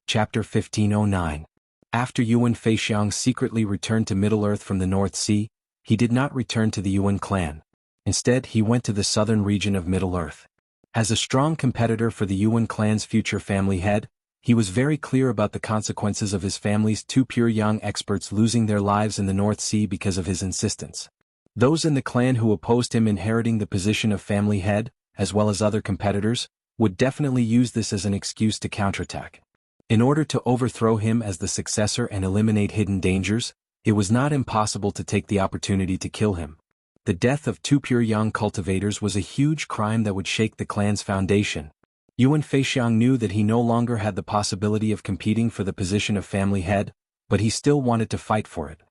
Chapter 1509. After Yuan Feixiang secretly returned to Middle-earth from the North Sea, he did not return to the Yuan clan. Instead, he went to the southern region of Middle-earth. As a strong competitor for the Yuan clan's future family head, he was very clear about the consequences of his family's 2 pure yang experts losing their lives in the North Sea because of his insistence. Those in the clan who opposed him inheriting the position of family head, as well as other competitors, would definitely use this as an excuse to counterattack. In order to overthrow him as the successor and eliminate hidden dangers, it was not impossible to take the opportunity to kill him. The death of 2 pure yang cultivators was a huge crime that would shake the clan's foundation. Yuan Feixiang knew that he no longer had the possibility of competing for the position of family head, but he still wanted to fight for it.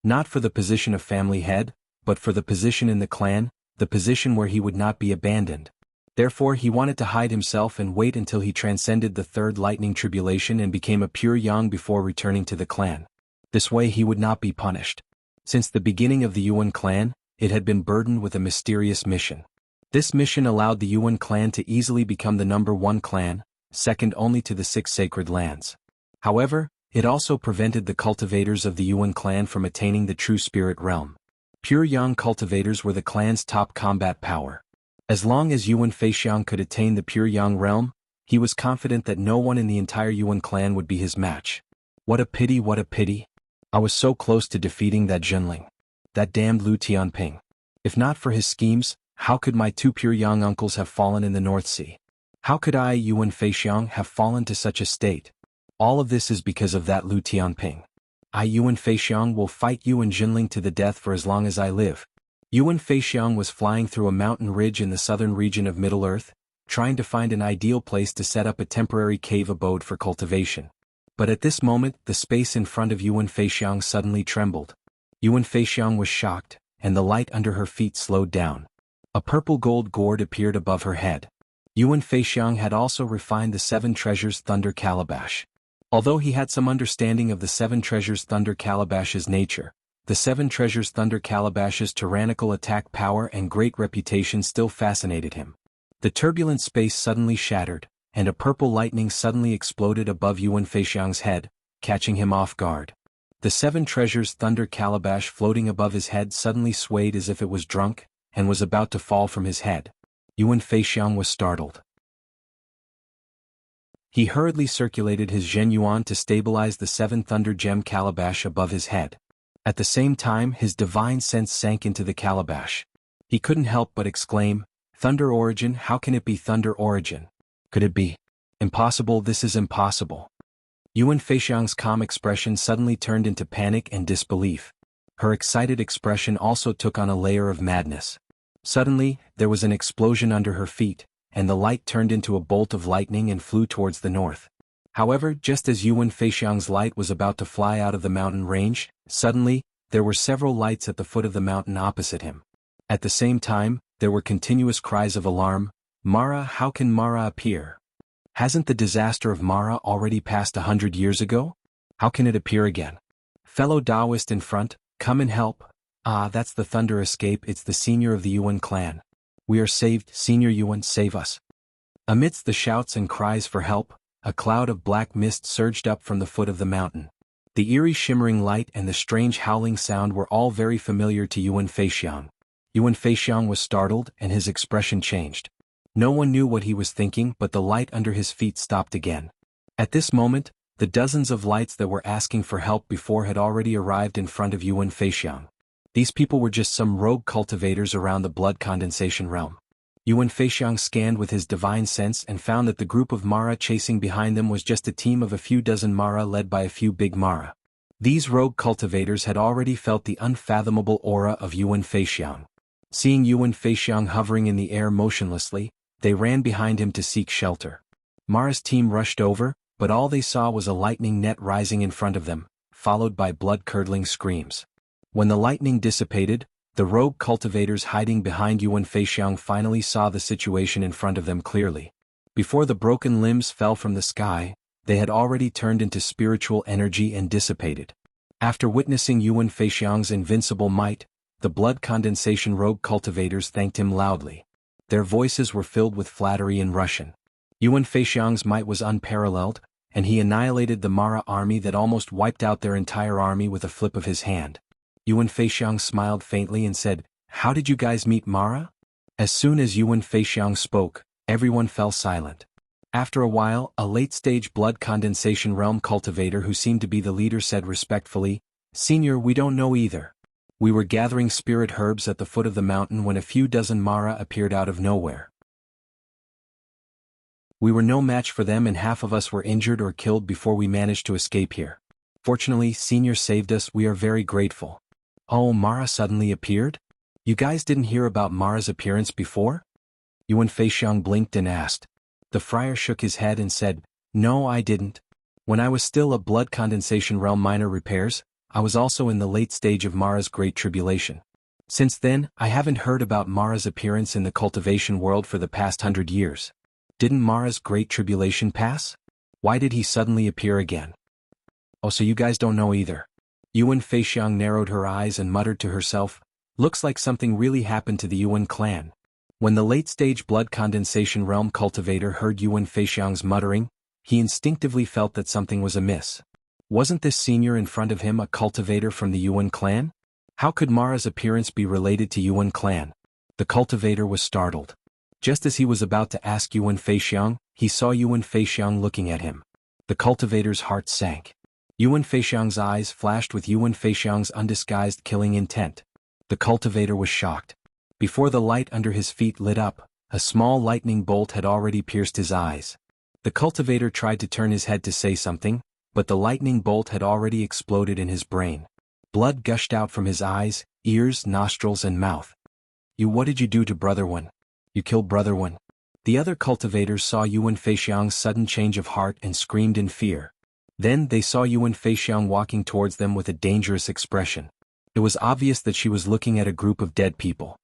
Not for the position of family head, but for the position in the clan, the position where he would not be abandoned. Therefore he wanted to hide himself and wait until he transcended the 3rd lightning tribulation and became a pure yang before returning to the clan. This way he would not be punished. Since the beginning of the Yuan clan, it had been burdened with a mysterious mission. This mission allowed the Yuan clan to easily become the number 1 clan, second only to the 6 sacred lands. However, it also prevented the cultivators of the Yuan clan from attaining the true spirit realm. Pure yang cultivators were the clan's top combat power. As long as Yuan Feixiang could attain the pure yang realm, He was confident that no one in the entire Yuan clan would be his match. What a pity, what a pity. I was so close to defeating that Zhenling. That damned Lu Tianping. If not for his schemes, how could my two pure young uncles have fallen in the North Sea? How could I, Yuan Feixiang, have fallen to such a state? All of this is because of that Lu Tianping. I, Yuan Feixiang, will fight Yuan Zhenling to the death for as long as I live. Yuan Feixiang was flying through a mountain ridge in the southern region of Middle-earth, trying to find an ideal place to set up a temporary cave abode for cultivation. But at this moment, the space in front of Yuan Feixiang suddenly trembled. Yuan Feixiang was shocked, and the light under her feet slowed down. A purple gold gourd appeared above her head. Yuan Feixiang had also refined the Seven Treasures Thunder Calabash. Although he had some understanding of the Seven Treasures Thunder Calabash's nature, the Seven Treasures Thunder Calabash's tyrannical attack power and great reputation still fascinated him. The turbulent space suddenly shattered, and a purple lightning suddenly exploded above Yuan Feixiang's head, catching him off guard. The Seven Treasures Thunder Calabash floating above his head suddenly swayed as if it was drunk, and was about to fall from his head. Yuan Feixiang was startled. He hurriedly circulated his Zhen Yuan to stabilize the Seven Thunder Gem Calabash above his head. At the same time, his divine sense sank into the calabash. He couldn't help but exclaim, "Thunder origin, how can it be thunder origin? Could it be? Impossible, this is impossible." Yuan Feixiang's calm expression suddenly turned into panic and disbelief. Her excited expression also took on a layer of madness. Suddenly, there was an explosion under her feet, and the light turned into a bolt of lightning and flew towards the north. However, just as Yuan Feixiang's light was about to fly out of the mountain range, suddenly, there were several lights at the foot of the mountain opposite him. At the same time, there were continuous cries of alarm. "Mara, how can Mara appear? Hasn't the disaster of Mara already passed 100 years ago? How can it appear again? Fellow Taoist in front, come and help." "Ah, that's the thunder escape, it's the senior of the Yuan clan. We are saved, Senior Yuan, save us." Amidst the shouts and cries for help, a cloud of black mist surged up from the foot of the mountain. The eerie shimmering light and the strange howling sound were all very familiar to Yuan Feixiang. Yuan Feixiang was startled and his expression changed. No one knew what he was thinking, but the light under his feet stopped again. At this moment, the dozens of lights that were asking for help before had already arrived in front of Yuan Feixiang. These people were just some rogue cultivators around the blood condensation realm. Yuan Feixiang scanned with his divine sense and found that the group of Mara chasing behind them was just a team of a few dozen Mara led by a few big Mara. These rogue cultivators had already felt the unfathomable aura of Yuan Feixiang. Seeing Yuan Feixiang hovering in the air motionlessly, they ran behind him to seek shelter. Mara's team rushed over, but all they saw was a lightning net rising in front of them, followed by blood-curdling screams. When the lightning dissipated, the rogue cultivators hiding behind Yuan Feixiang finally saw the situation in front of them clearly. Before the broken limbs fell from the sky, they had already turned into spiritual energy and dissipated. After witnessing Yuan Feixiang's invincible might, the blood condensation rogue cultivators thanked him loudly. Their voices were filled with flattery in Russian. Yuan Feixiang's might was unparalleled, and he annihilated the Mara army that almost wiped out their entire army with a flip of his hand. Yuan Feixiang smiled faintly and said, "How did you guys meet Mara?" As soon as Yuan Feixiang spoke, everyone fell silent. After a while, a late-stage blood condensation realm cultivator who seemed to be the leader said respectfully, "Senior, we don't know either. We were gathering spirit herbs at the foot of the mountain when a few dozen Mara appeared out of nowhere. We were no match for them and half of us were injured or killed before we managed to escape here. Fortunately, Senior saved us, we are very grateful." "Oh, Mara suddenly appeared? You guys didn't hear about Mara's appearance before?" Yuan Feixiang blinked and asked. The friar shook his head and said, "No, I didn't. When I was still a blood condensation realm minor repairs, I was also in the late stage of Mara's great tribulation. Since then, I haven't heard about Mara's appearance in the cultivation world for the past 100 years. Didn't Mara's great tribulation pass? Why did he suddenly appear again?" "Oh, so you guys don't know either." Yuan Feixiang narrowed her eyes and muttered to herself, "Looks like something really happened to the Yuan clan." When the late-stage blood condensation realm cultivator heard Yuan Feixiang's muttering, he instinctively felt that something was amiss. Wasn't this senior in front of him a cultivator from the Yuan clan? How could Mara's appearance be related to Yuan clan? The cultivator was startled. Just as he was about to ask Yuan Feixiang, he saw Yuan Feixiang looking at him. The cultivator's heart sank. Yuan Feixiang's eyes flashed with Yuan Feixiang's undisguised killing intent. The cultivator was shocked. Before the light under his feet lit up, a small lightning bolt had already pierced his eyes. The cultivator tried to turn his head to say something, but the lightning bolt had already exploded in his brain. Blood gushed out from his eyes, ears, nostrils and mouth. What did you do to Brother Wen? You killed Brother Wen." The other cultivators saw Yuan Feixiang's sudden change of heart and screamed in fear. Then they saw Yuan Feixiang walking towards them with a dangerous expression. It was obvious that she was looking at a group of dead people.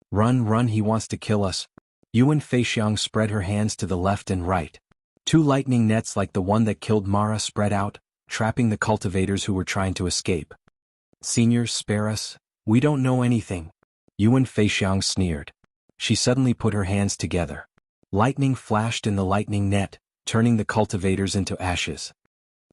"Run, run, he wants to kill us." Yuan Feixiang spread her hands to the left and right. Two lightning nets like the one that killed Mara spread out, trapping the cultivators who were trying to escape. "Senior, spare us, we don't know anything." Yuan Feixiang sneered. She suddenly put her hands together. Lightning flashed in the lightning net, turning the cultivators into ashes.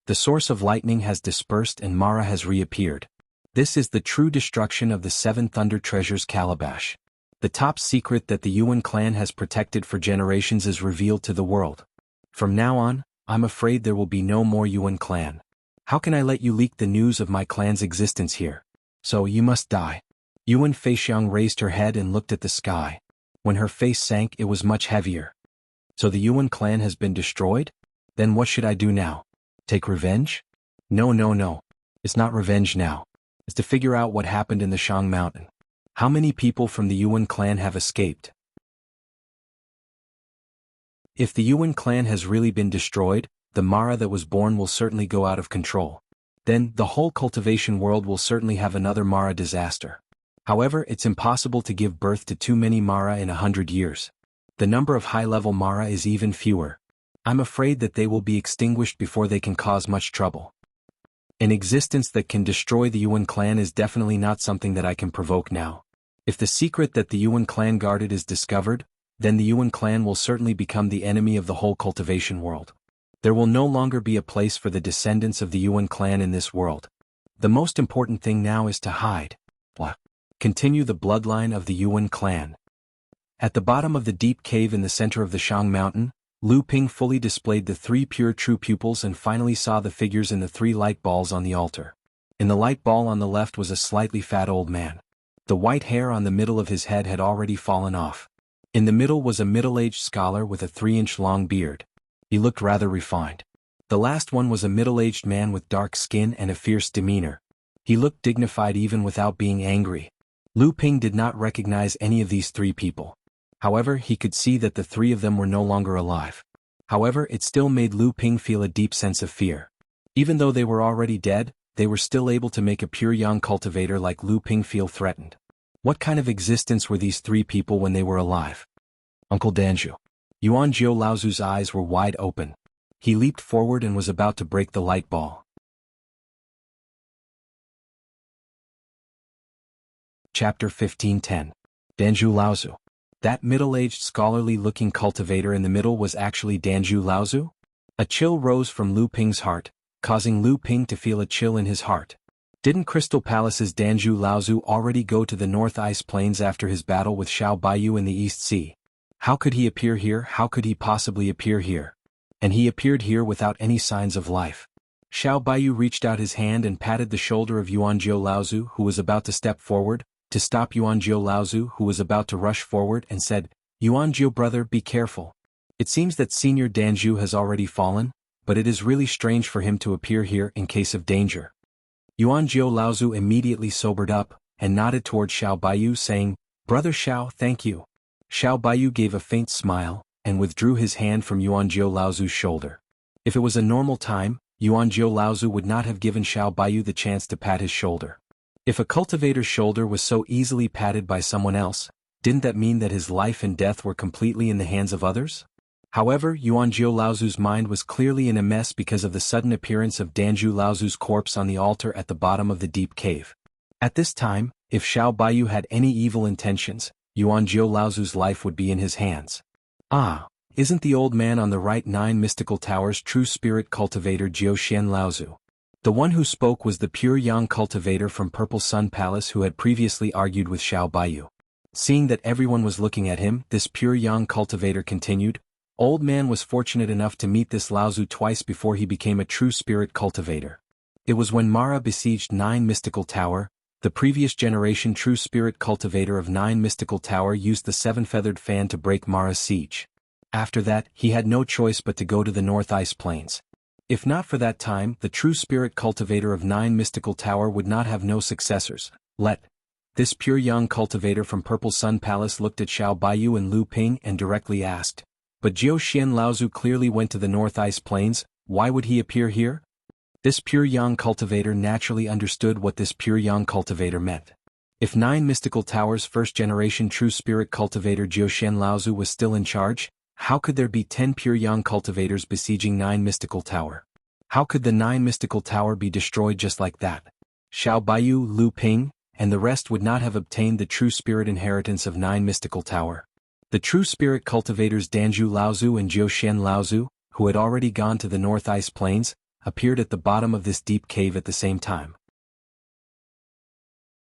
The source of lightning has dispersed and Mara has reappeared. This is the true destruction of the Seven Thunder Treasures calabash. The top secret that the Yuan clan has protected for generations is revealed to the world. From now on, I'm afraid there will be no more Yuan clan. How can I let you leak the news of my clan's existence here? So you must die. Yuan Feixiang raised her head and looked at the sky. When her face sank, it was much heavier. So the Yuan clan has been destroyed? Then what should I do now? Take revenge? No, no, no. It's not revenge now. It's to figure out what happened in the Shang Mountain. How many people from the Yuan clan have escaped? If the Yuan clan has really been destroyed, the Mara that was born will certainly go out of control. Then, the whole cultivation world will certainly have another Mara disaster. However, it's impossible to give birth to too many Mara in 100 years. The number of high-level Mara is even fewer. I'm afraid that they will be extinguished before they can cause much trouble. An existence that can destroy the Yuan clan is definitely not something that I can provoke now. If the secret that the Yuan clan guarded is discovered, then the Yuan clan will certainly become the enemy of the whole cultivation world. There will no longer be a place for the descendants of the Yuan clan in this world. The most important thing now is to hide. Continue the bloodline of the Yuan clan. At the bottom of the deep cave in the center of the Shang Mountain, Lu Ping fully displayed the three pure true pupils and finally saw the figures in the three light balls on the altar. In the light ball on the left was a slightly fat old man. The white hair on the middle of his head had already fallen off. In the middle was a middle-aged scholar with a 3-inch long beard. He looked rather refined. The last one was a middle-aged man with dark skin and a fierce demeanor. He looked dignified even without being angry. Lu Ping did not recognize any of these three people. However, he could see that the three of them were no longer alive. However, it still made Lu Ping feel a deep sense of fear. Even though they were already dead, they were still able to make a pure young cultivator like Lu Ping feel threatened. What kind of existence were these three people when they were alive? Uncle Danju. Yuan Jiu Laozu's eyes were wide open. He leaped forward and was about to break the light ball. Chapter 15:10. Danju Laozu. That middle-aged scholarly-looking cultivator in the middle was actually Danju Laozu? A chill rose from Lu Ping's heart, causing Lu Ping to feel a chill in his heart. Didn't Crystal Palace's Danju Laozu already go to the North Ice Plains after his battle with Xiao Baiyu in the East Sea? How could he appear here? How could he possibly appear here? And he appeared here without any signs of life. Xiao Baiyu reached out his hand and patted the shoulder of Yuan Jiu Laozu, who was about to step forward, to stop Yuan Jiu Laozu, who was about to rush forward, and said, "Yuan Jiu brother, be careful. It seems that Senior Danju has already fallen, but it is really strange for him to appear here in case of danger." Yuan Jiu Laozu immediately sobered up, and nodded toward Xiao Baiyu saying, "Brother Xiao, thank you." Xiao Baiyu gave a faint smile, and withdrew his hand from Yuan Jiu Laozu's shoulder. If it was a normal time, Yuan Jiu Laozu would not have given Xiao Baiyu the chance to pat his shoulder. If a cultivator's shoulder was so easily patted by someone else, didn't that mean that his life and death were completely in the hands of others? However, Yuan Jiu Laozu's mind was clearly in a mess because of the sudden appearance of Danju Laozu's corpse on the altar at the bottom of the deep cave. At this time, if Xiao Baiyu had any evil intentions, Yuan Jiu Laozu's life would be in his hands. Ah, isn't the old man on the right 9 mystical towers true spirit cultivator Jiu Xian Laozu? The one who spoke was the pure young cultivator from Purple Sun Palace who had previously argued with Xiao Baiyu. Seeing that everyone was looking at him, this pure young cultivator continued, Old Man was fortunate enough to meet this Laozu twice before he became a true spirit cultivator. It was when Mara besieged 9 Mystical Tower. The previous generation true spirit cultivator of 9 Mystical Tower used the 7-feathered fan to break Mara's siege. After that, he had no choice but to go to the North Ice Plains. If not for that time, the true spirit cultivator of 9 Mystical Tower would not have no successors. This pure young cultivator from Purple Sun Palace looked at Xiao Baiyu and Lu Ping and directly asked, "But Jiao Xian Laozu clearly went to the North Ice Plains, why would he appear here?" This pure young cultivator naturally understood what this pure young cultivator meant. If 9 Mystical Towers first-generation true spirit cultivator Jiao Xian Laozu was still in charge, how could there be 10 pure young cultivators besieging 9 Mystical Tower? How could the 9 Mystical Tower be destroyed just like that? Xiao Baiyu, Lu Ping, and the rest would not have obtained the true spirit inheritance of 9 Mystical Tower. The true spirit cultivators Danju Laozu and Jiao Xian Laozu, who had already gone to the North Ice Plains, appeared at the bottom of this deep cave at the same time.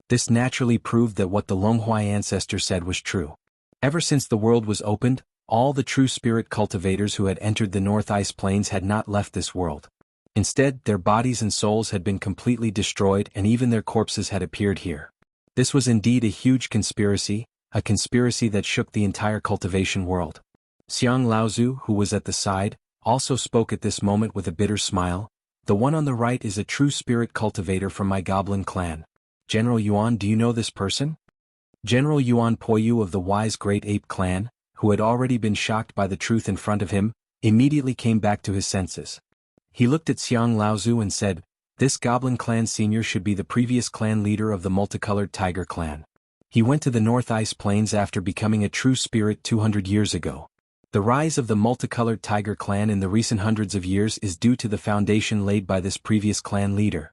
This naturally proved that what the Longhua ancestor said was true. Ever since the world was opened, all the true spirit cultivators who had entered the North Ice Plains had not left this world. Instead, their bodies and souls had been completely destroyed and even their corpses had appeared here. This was indeed a huge conspiracy, a conspiracy that shook the entire cultivation world. Xiang Laozu, who was at the side, also spoke at this moment with a bitter smile. "The one on the right is a true spirit cultivator from my goblin clan. General Yuan, do you know this person?" General Yuan Poyu of the wise Great Ape clan, who had already been shocked by the truth in front of him, immediately came back to his senses. He looked at Xiang Laozu and said, "This goblin clan senior should be the previous clan leader of the multicolored tiger clan. He went to the North Ice Plains after becoming a true spirit 200 years ago. The rise of the multicolored tiger clan in the recent hundreds of years is due to the foundation laid by this previous clan leader."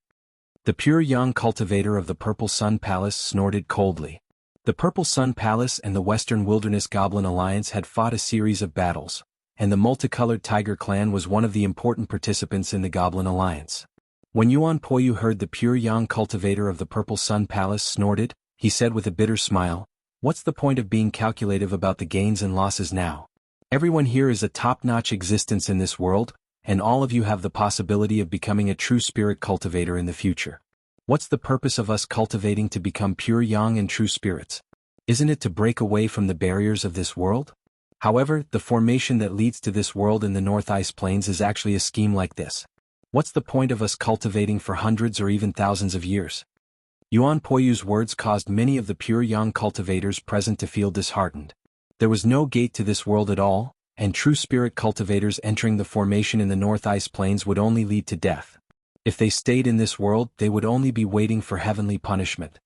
The pure young cultivator of the Purple Sun Palace snorted coldly. The Purple Sun Palace and the Western Wilderness Goblin Alliance had fought a series of battles, and the multicolored tiger clan was one of the important participants in the Goblin Alliance. When Yuan Poyu heard the pure young cultivator of the Purple Sun Palace snorted, he said with a bitter smile, "What's the point of being calculative about the gains and losses now? Everyone here is a top-notch existence in this world, and all of you have the possibility of becoming a true spirit cultivator in the future. What's the purpose of us cultivating to become pure yang and true spirits? Isn't it to break away from the barriers of this world? However, the formation that leads to this world in the North Ice Plains is actually a scheme like this. What's the point of us cultivating for hundreds or even thousands of years?" Yuan Poyu's words caused many of the pure yang cultivators present to feel disheartened. There was no gate to this world at all, and true spirit cultivators entering the formation in the North Ice Plains would only lead to death. If they stayed in this world, they would only be waiting for heavenly punishment.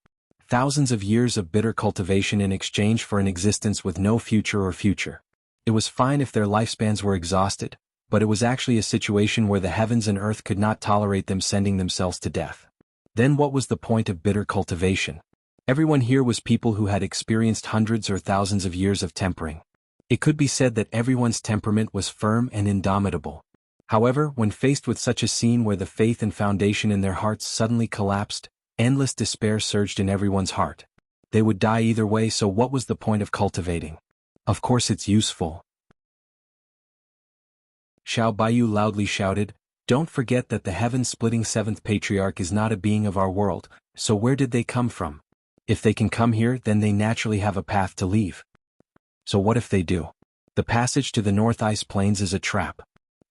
Thousands of years of bitter cultivation in exchange for an existence with no future. It was fine if their lifespans were exhausted, but it was actually a situation where the heavens and earth could not tolerate them sending themselves to death. Then what was the point of bitter cultivation? Everyone here was people who had experienced hundreds or thousands of years of tempering. It could be said that everyone's temperament was firm and indomitable. However, when faced with such a scene where the faith and foundation in their hearts suddenly collapsed, endless despair surged in everyone's heart. They would die either way, so what was the point of cultivating? Of course it's useful. Xiao Baiyu loudly shouted, "Don't forget that the heaven-splitting 7th Patriarch is not a being of our world, so where did they come from? If they can come here, then they naturally have a path to leave. So what if they do? The passage to the North Ice Plains is a trap.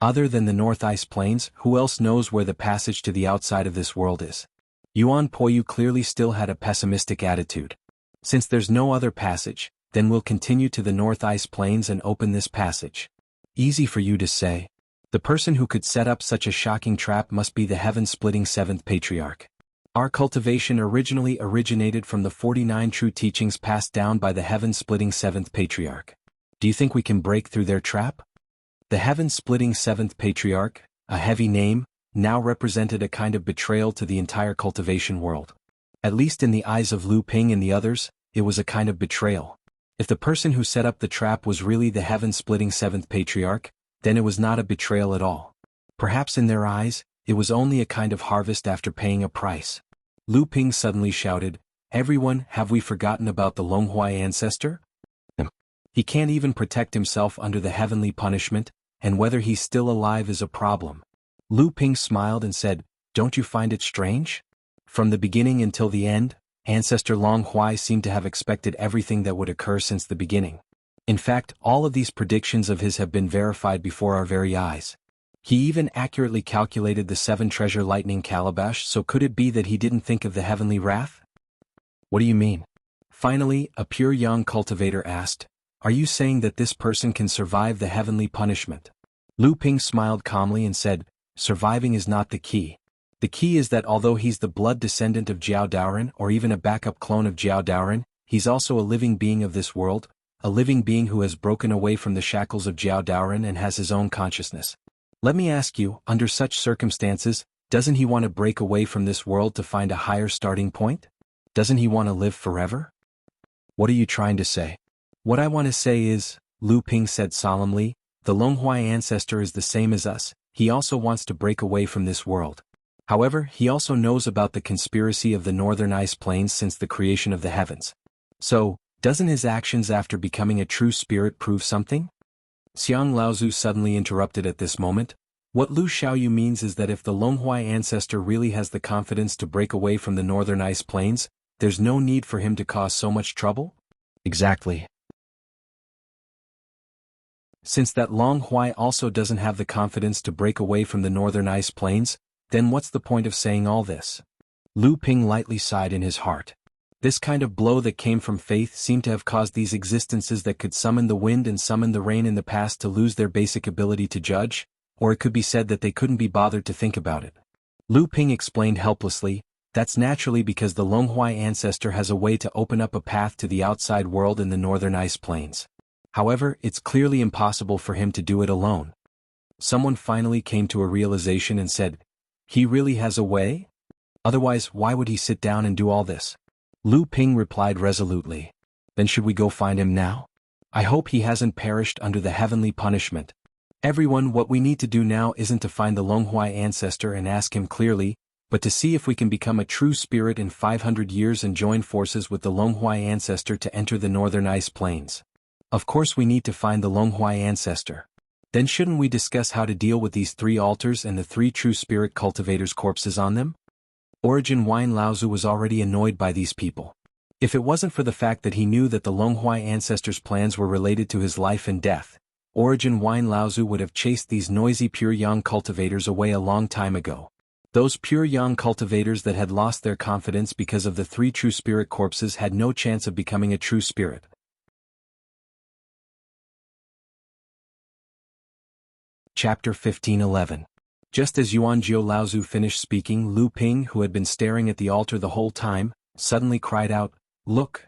Other than the North Ice Plains, who else knows where the passage to the outside of this world is?" Yuan Poyu clearly still had a pessimistic attitude. "Since there's no other passage, then we'll continue to the North Ice Plains and open this passage." Easy for you to say. The person who could set up such a shocking trap must be the heaven-splitting 7th Patriarch. Our cultivation originally originated from the 49 true teachings passed down by the heaven-splitting 7th Patriarch. Do you think we can break through their trap? The heaven-splitting 7th Patriarch, a heavy name, now represented a kind of betrayal to the entire cultivation world. At least in the eyes of Lu Ping and the others, it was a kind of betrayal. If the person who set up the trap was really the heaven-splitting 7th Patriarch, then it was not a betrayal at all. Perhaps in their eyes, it was only a kind of harvest after paying a price. Lu Ping suddenly shouted, "Everyone, have we forgotten about the Longhua ancestor?" He can't even protect himself under the heavenly punishment, and whether he's still alive is a problem. Lu Ping smiled and said, "Don't you find it strange? From the beginning until the end, Ancestor Long Huai seemed to have expected everything that would occur since the beginning. In fact, all of these predictions of his have been verified before our very eyes. He even accurately calculated the 7 treasure lightning calabash, so could it be that he didn't think of the heavenly wrath?" "What do you mean?" Finally, a pure young cultivator asked, "Are you saying that this person can survive the heavenly punishment?" Lu Ping smiled calmly and said, "Surviving is not the key. The key is that although he's the blood descendant of Jiao Daoren or even a backup clone of Jiao Daoren, he's also a living being of this world, a living being who has broken away from the shackles of Jiao Daoren and has his own consciousness. Let me ask you, under such circumstances, doesn't he want to break away from this world to find a higher starting point? Doesn't he want to live forever?" "What are you trying to say?" "What I want to say is," Lu Ping said solemnly, "the Longhuai ancestor is the same as us. He also wants to break away from this world. However, he also knows about the conspiracy of the northern ice plains since the creation of the heavens. So, doesn't his actions after becoming a true spirit prove something?" Xiang Laozu suddenly interrupted at this moment. "What Lu Xiaoyu means is that if the Longhuai ancestor really has the confidence to break away from the northern ice plains, there's no need for him to cause so much trouble?" "Exactly. Since that Longhuai also doesn't have the confidence to break away from the northern ice plains, then what's the point of saying all this?" Lu Ping lightly sighed in his heart. This kind of blow that came from faith seemed to have caused these existences that could summon the wind and summon the rain in the past to lose their basic ability to judge, or it could be said that they couldn't be bothered to think about it. Lu Ping explained helplessly, "That's naturally because the Longhuai ancestor has a way to open up a path to the outside world in the northern ice plains. However, it's clearly impossible for him to do it alone." Someone finally came to a realization and said, "He really has a way? Otherwise, why would he sit down and do all this?" Lu Ping replied resolutely, "Then should we go find him now? I hope he hasn't perished under the heavenly punishment. Everyone, what we need to do now isn't to find the Longhuai ancestor and ask him clearly, but to see if we can become a true spirit in 500 years and join forces with the Longhuai ancestor to enter the northern ice plains. Of course we need to find the Longhuai ancestor. Then shouldn't we discuss how to deal with these 3 altars and the 3 true spirit cultivators' corpses on them?" Origin Wine Laozu was already annoyed by these people. If it wasn't for the fact that he knew that the Longhuai ancestor's plans were related to his life and death, Origin Wine Laozu would have chased these noisy pure yang cultivators away a long time ago. Those pure yang cultivators that had lost their confidence because of the 3 true spirit corpses had no chance of becoming a true spirit. Chapter 15:11. Just as Yuanjiu Laozu finished speaking, Lu Ping, who had been staring at the altar the whole time, suddenly cried out, "Look!"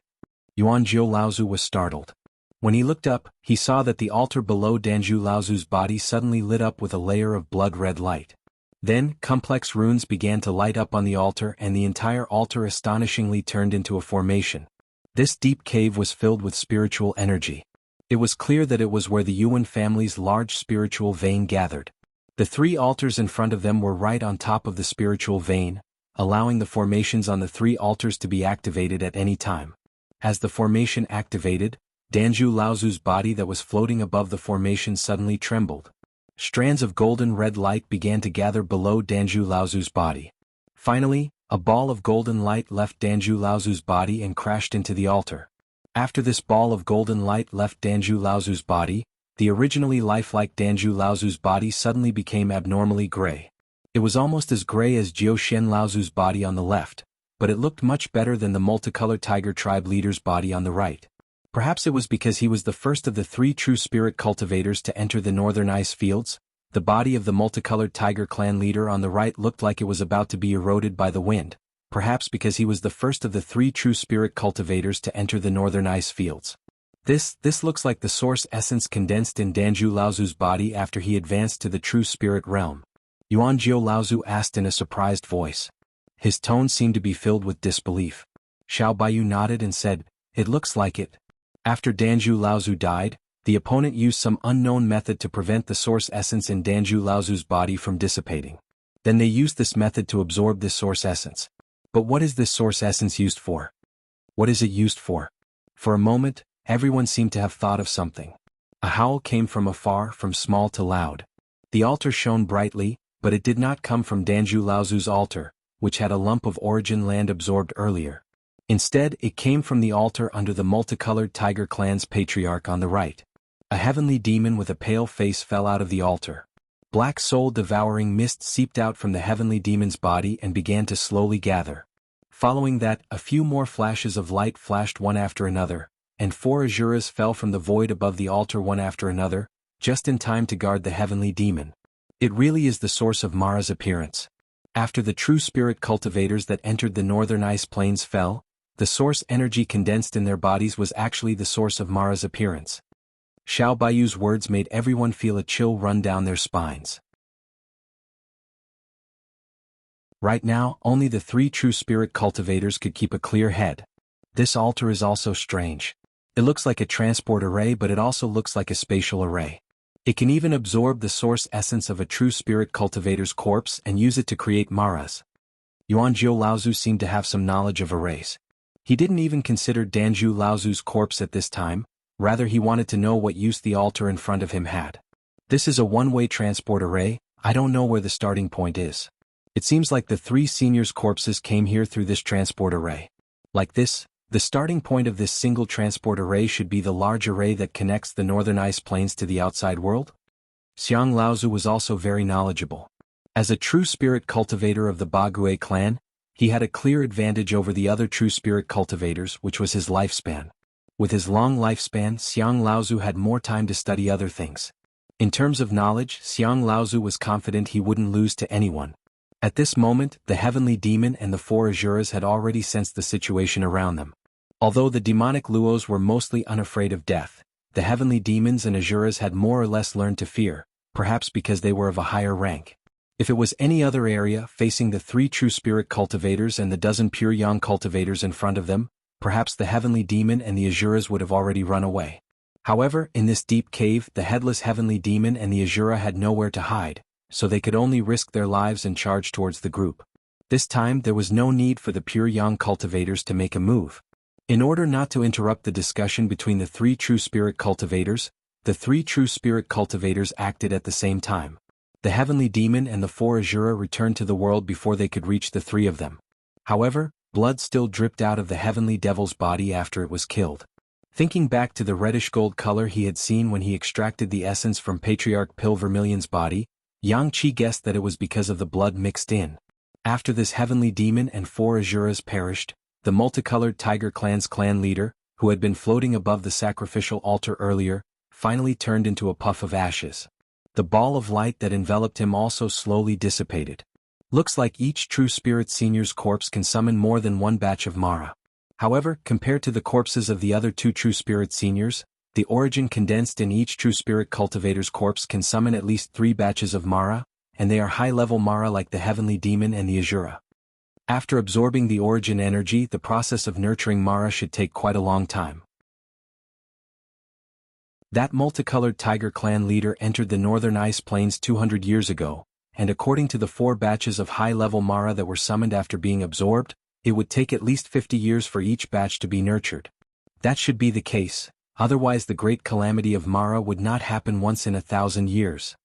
Yuanjiu Laozu was startled. When he looked up, he saw that the altar below Danju Laozu's body suddenly lit up with a layer of blood-red light. Then, complex runes began to light up on the altar and the entire altar astonishingly turned into a formation. This deep cave was filled with spiritual energy. It was clear that it was where the Yuan family's large spiritual vein gathered. The 3 altars in front of them were right on top of the spiritual vein, allowing the formations on the 3 altars to be activated at any time. As the formation activated, Danju Laozu's body that was floating above the formation suddenly trembled. Strands of golden red light began to gather below Danju Laozu's body. Finally, a ball of golden light left Danju Laozu's body and crashed into the altar. After this ball of golden light left Danju Laozu's body, the originally lifelike Danju Laozu's body suddenly became abnormally gray. It was almost as gray as Jiao Xian Laozu's body on the left, but it looked much better than the multicolored tiger tribe leader's body on the right. Perhaps it was because he was the first of the 3 true spirit cultivators to enter the northern ice fields. The body of the multicolored tiger clan leader on the right looked like it was about to be eroded by the wind, perhaps because he was the first of the 3 true spirit cultivators to enter the northern ice fields. This looks like the source essence condensed in Danju Laozu's body after he advanced to the true spirit realm. Yuanjiu Laozu asked in a surprised voice. His tone seemed to be filled with disbelief. Xiao Baiyu nodded and said, "It looks like it." After Danju Laozu died, the opponent used some unknown method to prevent the source essence in Danju Laozu's body from dissipating. Then they used this method to absorb this source essence. But what is this source essence used for? What is it used for? For a moment, everyone seemed to have thought of something. A howl came from afar, from small to loud. The altar shone brightly, but it did not come from Danju Laozu's altar, which had a lump of origin land absorbed earlier. Instead, it came from the altar under the multicolored tiger clan's patriarch on the right. A heavenly demon with a pale face fell out of the altar. Black soul-devouring mist seeped out from the heavenly demon's body and began to slowly gather. Following that, a few more flashes of light flashed one after another, and 4 Asuras fell from the void above the altar one after another, just in time to guard the heavenly demon. It really is the source of Mara's appearance. After the true spirit cultivators that entered the northern ice plains fell, the source energy condensed in their bodies was actually the source of Mara's appearance. Xiao Baiyu's words made everyone feel a chill run down their spines. Right now, only the 3 true spirit cultivators could keep a clear head. This altar is also strange. It looks like a transport array, but it also looks like a spatial array. It can even absorb the source essence of a true spirit cultivator's corpse and use it to create Maras. Yuanjiu Laozu seemed to have some knowledge of arrays. He didn't even consider Danju Laozu's corpse at this time, rather he wanted to know what use the altar in front of him had. This is a one-way transport array, I don't know where the starting point is. It seems like the 3 seniors' corpses came here through this transport array. Like this, the starting point of this single transport array should be the large array that connects the northern ice plains to the outside world? Xiang Laozu was also very knowledgeable. As a true spirit cultivator of the Bagui clan, he had a clear advantage over the other true spirit cultivators, which was his lifespan. With his long lifespan, Xiang Laozu had more time to study other things. In terms of knowledge, Xiang Laozu was confident he wouldn't lose to anyone. At this moment, the heavenly demon and the 4 Asuras had already sensed the situation around them. Although the demonic Luos were mostly unafraid of death, the heavenly demons and Asuras had more or less learned to fear, perhaps because they were of a higher rank. If it was any other area facing the 3 true spirit cultivators and the dozen pure yang cultivators in front of them, perhaps the heavenly demon and the Asuras would have already run away. However, in this deep cave, the headless heavenly demon and the Asura had nowhere to hide, so they could only risk their lives and charge towards the group. This time there was no need for the pure yang cultivators to make a move. In order not to interrupt the discussion between the 3 true spirit cultivators, the 3 true spirit cultivators acted at the same time. The heavenly demon and the 4 Asura returned to the world before they could reach the 3 of them. However, blood still dripped out of the heavenly devil's body after it was killed. Thinking back to the reddish gold color he had seen when he extracted the essence from Patriarch Pil Vermilion's body, Yang Qi guessed that it was because of the blood mixed in. After this heavenly demon and 4 Asuras perished, the multicolored tiger clan's clan leader, who had been floating above the sacrificial altar earlier, finally turned into a puff of ashes. The ball of light that enveloped him also slowly dissipated. Looks like each true spirit senior's corpse can summon more than one batch of Mara. However, compared to the corpses of the other 2 true spirit seniors, the origin condensed in each true spirit cultivator's corpse can summon at least 3 batches of Mara, and they are high-level Mara like the heavenly demon and the Asura. After absorbing the origin energy, the process of nurturing Mara should take quite a long time. That multicolored tiger clan leader entered the northern ice plains 200 years ago, and according to the 4 batches of high-level Mara that were summoned after being absorbed, it would take at least 50 years for each batch to be nurtured. That should be the case, otherwise the great calamity of Mara would not happen once in 1,000 years.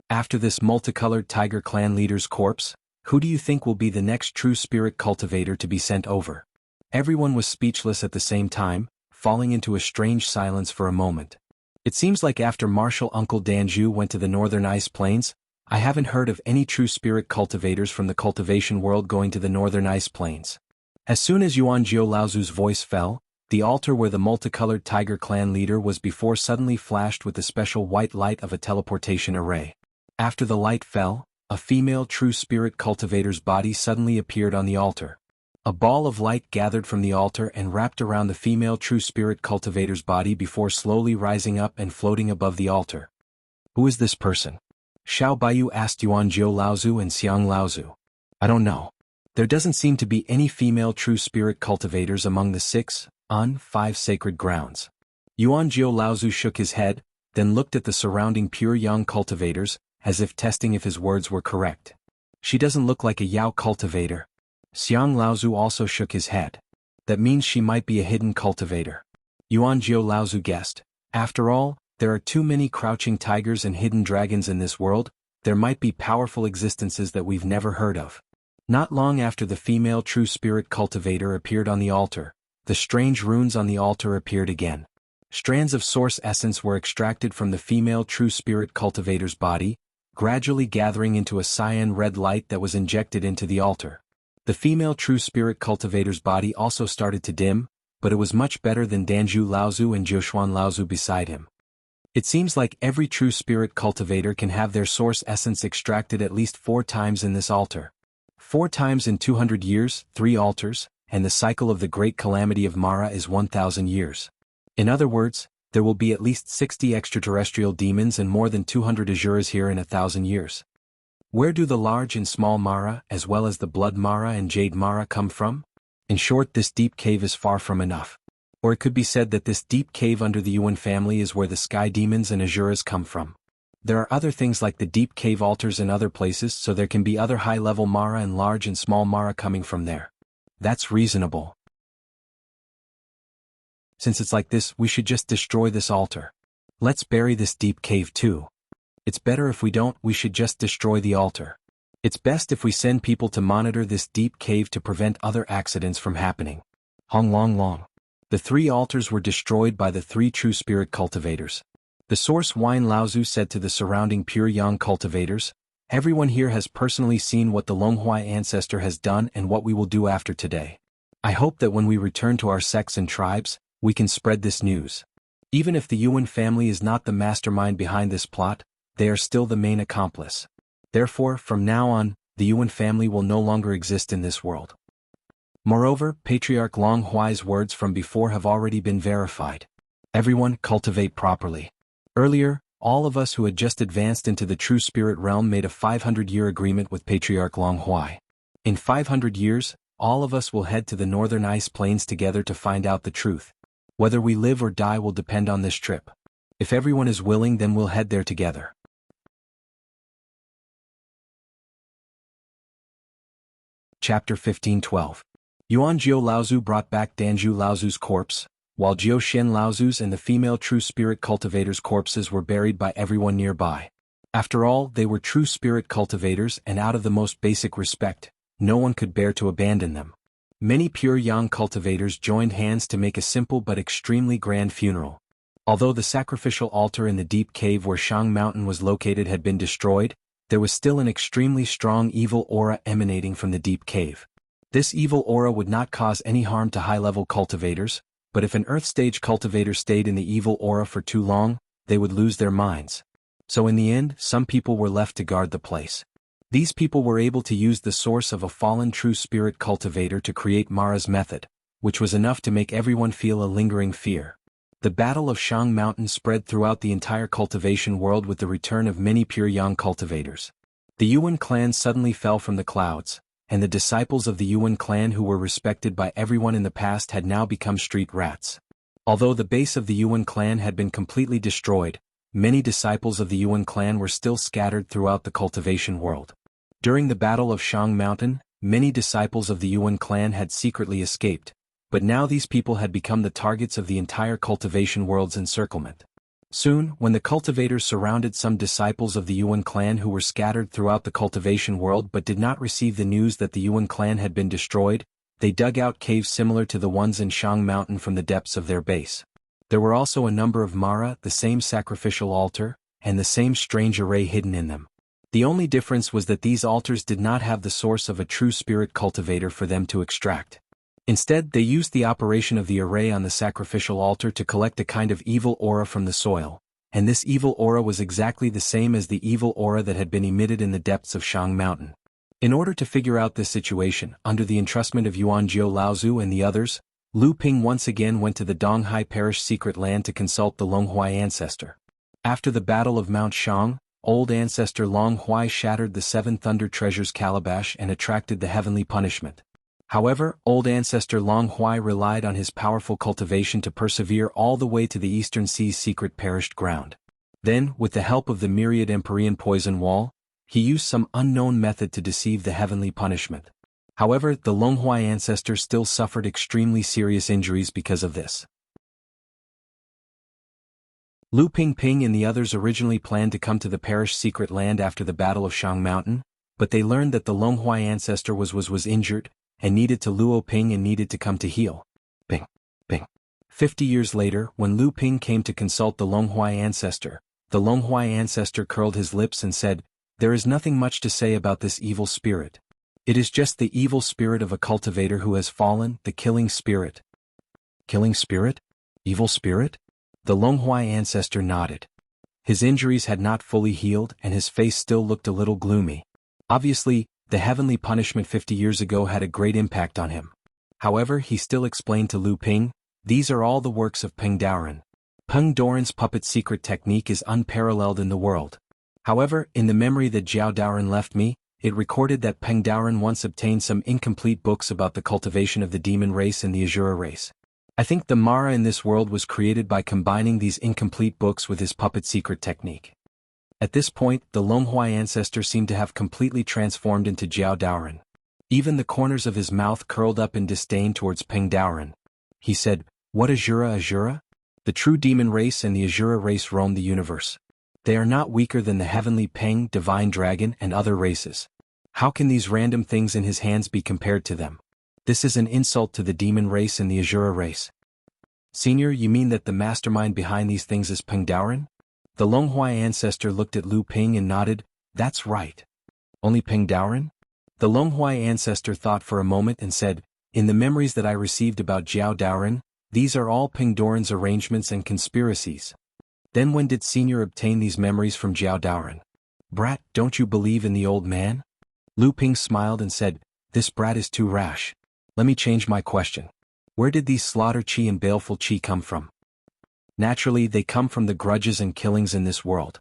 After this multicolored tiger clan leader's corpse, who do you think will be the next true spirit cultivator to be sent over? Everyone was speechless at the same time, falling into a strange silence for a moment. It seems like after Martial Uncle Danju went to the northern ice plains, I haven't heard of any true spirit cultivators from the cultivation world going to the northern ice plains. As soon as Yuanjiu Laozu's voice fell, the altar where the multicolored tiger clan leader was before suddenly flashed with the special white light of a teleportation array. After the light fell, a female true spirit cultivator's body suddenly appeared on the altar. A ball of light gathered from the altar and wrapped around the female true spirit cultivator's body before slowly rising up and floating above the altar. Who is this person? Xiao Baiyu asked Yuanjiu Laozu and Xiang Laozu. I don't know. There doesn't seem to be any female true spirit cultivators among the 5 sacred grounds. Yuanjiu Laozu shook his head, then looked at the surrounding pure yang cultivators, as if testing if his words were correct. She doesn't look like a Yao cultivator. Xiang Laozu also shook his head. That means she might be a hidden cultivator. Yuanjiu Laozu guessed. After all, there are too many crouching tigers and hidden dragons in this world. There might be powerful existences that we've never heard of. Not long after the female true spirit cultivator appeared on the altar, the strange runes on the altar appeared again. Strands of source essence were extracted from the female true spirit cultivator's body, gradually gathering into a cyan red light that was injected into the altar. The female true spirit cultivator's body also started to dim, but it was much better than Danju Laozu and Jiushuan Laozu beside him. It seems like every true spirit cultivator can have their source essence extracted at least 4 times in this altar. 4 times in 200 years, 3 altars, and the cycle of the great calamity of Mara is 1,000 years. In other words, there will be at least 60 extraterrestrial demons and more than 200 Azuras here in 1,000 years. Where do the large and small Mara, as well as the blood Mara and jade Mara come from? In short, this deep cave is far from enough. Or it could be said that this deep cave under the Yuan family is where the sky demons and Azuras come from. There are other things like the deep cave altars in other places, so there can be other high-level Mara and large and small Mara coming from there. That's reasonable. Since it's like this, we should just destroy this altar. Let's bury this deep cave too. It's better if we don't, we should just destroy the altar. It's best if we send people to monitor this deep cave to prevent other accidents from happening. Hong Long Long. The 3 altars were destroyed by the 3 true spirit cultivators. The source Wine Laozu said to the surrounding pure yang cultivators, "Everyone here has personally seen what the Longhua ancestor has done and what we will do after today. I hope that when we return to our sects and tribes, we can spread this news. Even if the Yuan family is not the mastermind behind this plot, they are still the main accomplice. Therefore, from now on, the Yuan family will no longer exist in this world." Moreover, Patriarch Long Huai's words from before have already been verified. Everyone cultivate properly. Earlier, all of us who had just advanced into the true spirit realm made a 500-year agreement with Patriarch Long Huai. In 500 years, all of us will head to the northern ice plains together to find out the truth. Whether we live or die will depend on this trip. If everyone is willing, then we'll head there together. Chapter 15:12. Yuanjiu Laozu brought back Danju Laozu's corpse, while Jiu Shen Laozu's and the female true spirit cultivators' corpses were buried by everyone nearby. After all, they were true spirit cultivators, and out of the most basic respect, no one could bear to abandon them. Many pure yang cultivators joined hands to make a simple but extremely grand funeral. Although the sacrificial altar in the deep cave where Shang Mountain was located had been destroyed, there was still an extremely strong evil aura emanating from the deep cave. This evil aura would not cause any harm to high-level cultivators, but if an Earth-stage cultivator stayed in the evil aura for too long, they would lose their minds. So in the end, some people were left to guard the place. These people were able to use the source of a fallen true spirit cultivator to create Mara's method, which was enough to make everyone feel a lingering fear. The Battle of Shang Mountain spread throughout the entire cultivation world with the return of many pure yang cultivators. The Yuan clan suddenly fell from the clouds, and the disciples of the Yuan clan who were respected by everyone in the past had now become street rats. Although the base of the Yuan clan had been completely destroyed, many disciples of the Yuan clan were still scattered throughout the cultivation world. During the Battle of Shang Mountain, many disciples of the Yuan clan had secretly escaped, but now these people had become the targets of the entire cultivation world's encirclement. Soon, when the cultivators surrounded some disciples of the Yuan clan who were scattered throughout the cultivation world but did not receive the news that the Yuan clan had been destroyed, they dug out caves similar to the ones in Shang Mountain from the depths of their base. There were also a number of Mara, the same sacrificial altar, and the same strange array hidden in them. The only difference was that these altars did not have the source of a true spirit cultivator for them to extract. Instead, they used the operation of the array on the sacrificial altar to collect a kind of evil aura from the soil, and this evil aura was exactly the same as the evil aura that had been emitted in the depths of Shang Mountain. In order to figure out this situation, under the entrustment of Yuanjiu Laozu and the others, Lu Ping once again went to the Donghai Parish secret land to consult the Longhua ancestor. After the Battle of Mount Shang, old ancestor Long Huai shattered the 7 Thunder Treasures calabash and attracted the heavenly punishment. However, old ancestor Long Huai relied on his powerful cultivation to persevere all the way to the Eastern Sea's secret perished ground. Then, with the help of the myriad Empyrean poison wall, he used some unknown method to deceive the heavenly punishment. However, the Longhua ancestor still suffered extremely serious injuries because of this. Lu Pingping and the others originally planned to come to the perished secret land after the Battle of Shang Mountain, but they learned that the Longhua ancestor was injured, and needed to Luo Ping and needed to come to heal. Ping. Ping. 50 years later, when Lu Ping came to consult the Longhua ancestor, the Longhua ancestor curled his lips and said, "There is nothing much to say about this evil spirit. It is just the evil spirit of a cultivator who has fallen, the killing spirit." Killing spirit? Evil spirit? The Longhua ancestor nodded. His injuries had not fully healed and his face still looked a little gloomy. Obviously, the heavenly punishment 50 years ago had a great impact on him. However, he still explained to Lu Ping, "These are all the works of Peng Daoren. Peng Daoren's puppet secret technique is unparalleled in the world. However, in the memory that Jiao Daoren left me, it recorded that Peng Daoren once obtained some incomplete books about the cultivation of the demon race and the Azura race. I think the Mara in this world was created by combining these incomplete books with his puppet secret technique." At this point, the Longhua ancestor seemed to have completely transformed into Jiao Daoren. Even the corners of his mouth curled up in disdain towards Peng Daoren. He said, "What Azura? The true demon race and the Azura race roam the universe. They are not weaker than the heavenly Peng, divine dragon, and other races. How can these random things in his hands be compared to them? This is an insult to the demon race and the Azura race." "Senior, you mean that the mastermind behind these things is Peng Daoren?" The Longhua ancestor looked at Lu Ping and nodded, "That's right." "Only Peng Daoren?" The Longhua ancestor thought for a moment and said, "In the memories that I received about Jiao Daoren, these are all Peng Daoren's arrangements and conspiracies." "Then when did Senior obtain these memories from Jiao Daoren?" "Brat, don't you believe in the old man?" Lu Ping smiled and said, "This brat is too rash. Let me change my question. Where did these slaughter chi and baleful chi come from?" "Naturally, they come from the grudges and killings in this world."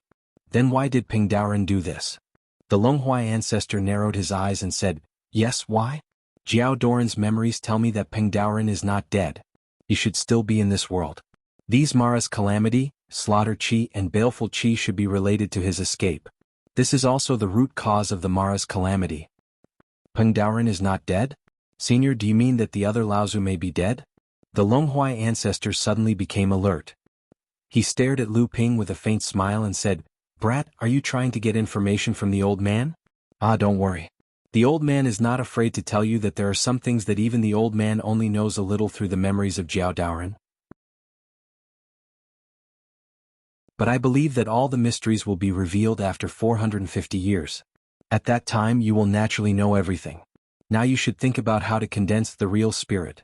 "Then why did Peng Daoren do this?" The Longhua ancestor narrowed his eyes and said, "Yes, why? Jiao Daoren's memories tell me that Peng Daoren is not dead. He should still be in this world. These Mara's calamity, slaughter chi and baleful chi should be related to his escape. This is also the root cause of the Mara's calamity." "Peng Daoren is not dead? Senior, do you mean that the other Laozu may be dead?" The Longhua ancestor suddenly became alert. He stared at Lu Ping with a faint smile and said, "Brat, are you trying to get information from the old man?" "Ah, don't worry. The old man is not afraid to tell you that there are some things that even the old man only knows a little through the memories of Jiao Daoren. But I believe that all the mysteries will be revealed after 450 years. At that time you will naturally know everything. Now you should think about how to condense the real spirit."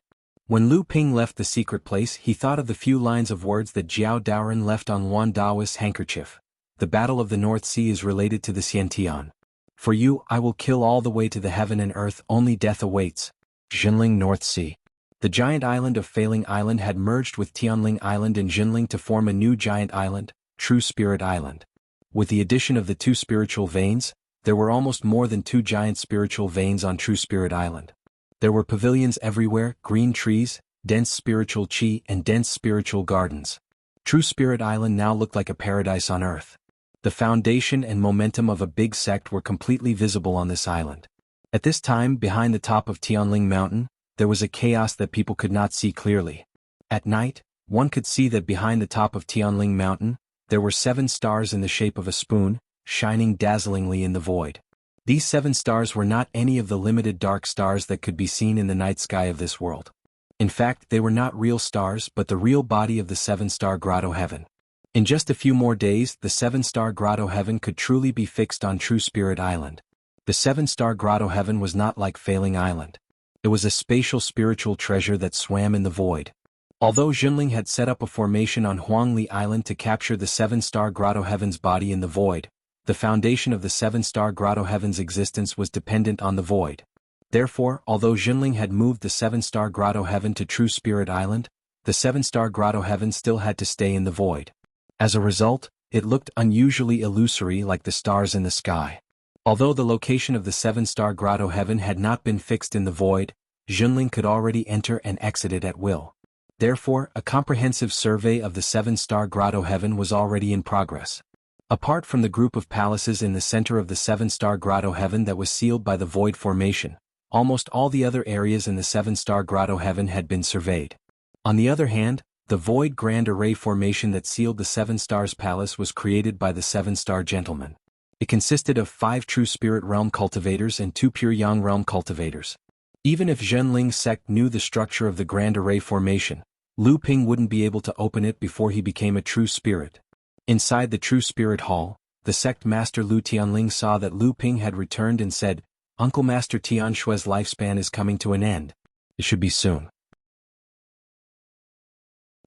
When Lu Ping left the secret place, he thought of the few lines of words that Jiao Daoren left on Wan Dao's handkerchief. "The battle of the North Sea is related to the Xiantian. For you, I will kill all the way to the heaven and earth, only death awaits." Jinling North Sea. The giant island of Failing Island had merged with Tianling Island and Jinling to form a new giant island, True Spirit Island. With the addition of the two spiritual veins, there were almost more than 2 giant spiritual veins on True Spirit Island. There were pavilions everywhere, green trees, dense spiritual chi and dense spiritual gardens. True Spirit Island now looked like a paradise on earth. The foundation and momentum of a big sect were completely visible on this island. At this time, behind the top of Tianling Mountain, there was a chaos that people could not see clearly. At night, one could see that behind the top of Tianling Mountain, there were 7 stars in the shape of a spoon, shining dazzlingly in the void. These 7 stars were not any of the limited dark stars that could be seen in the night sky of this world. In fact, they were not real stars but the real body of the 7-star grotto heaven. In just a few more days, the 7-star grotto heaven could truly be fixed on True Spirit Island. The 7-star grotto heaven was not like Failing Island. It was a spatial spiritual treasure that swam in the void. Although Jinling had set up a formation on Huangli Island to capture the 7-star grotto heaven's body in the void, the foundation of the 7-star grotto heaven's existence was dependent on the void. Therefore, although Jinling had moved the 7-star grotto heaven to True Spirit Island, the 7-star grotto heaven still had to stay in the void. As a result, it looked unusually illusory like the stars in the sky. Although the location of the 7-star grotto heaven had not been fixed in the void, Jinling could already enter and exit it at will. Therefore, a comprehensive survey of the 7-star grotto heaven was already in progress. Apart from the group of palaces in the center of the 7-star grotto heaven that was sealed by the void formation, almost all the other areas in the 7-star grotto heaven had been surveyed. On the other hand, The void Grand Array formation that sealed the Seven Stars Palace was created by the Seven-Star Gentleman. It consisted of 5 true Spirit Realm cultivators and 2 pure Yang Realm cultivators. Even if Zhenling's sect knew the structure of the Grand Array formation, Lu Ping wouldn't be able to open it before he became a true spirit. Inside the True Spirit Hall, the sect master Lu Tianling saw that Lu Ping had returned and said, "Uncle Master Tian Shui's lifespan is coming to an end. It should be soon.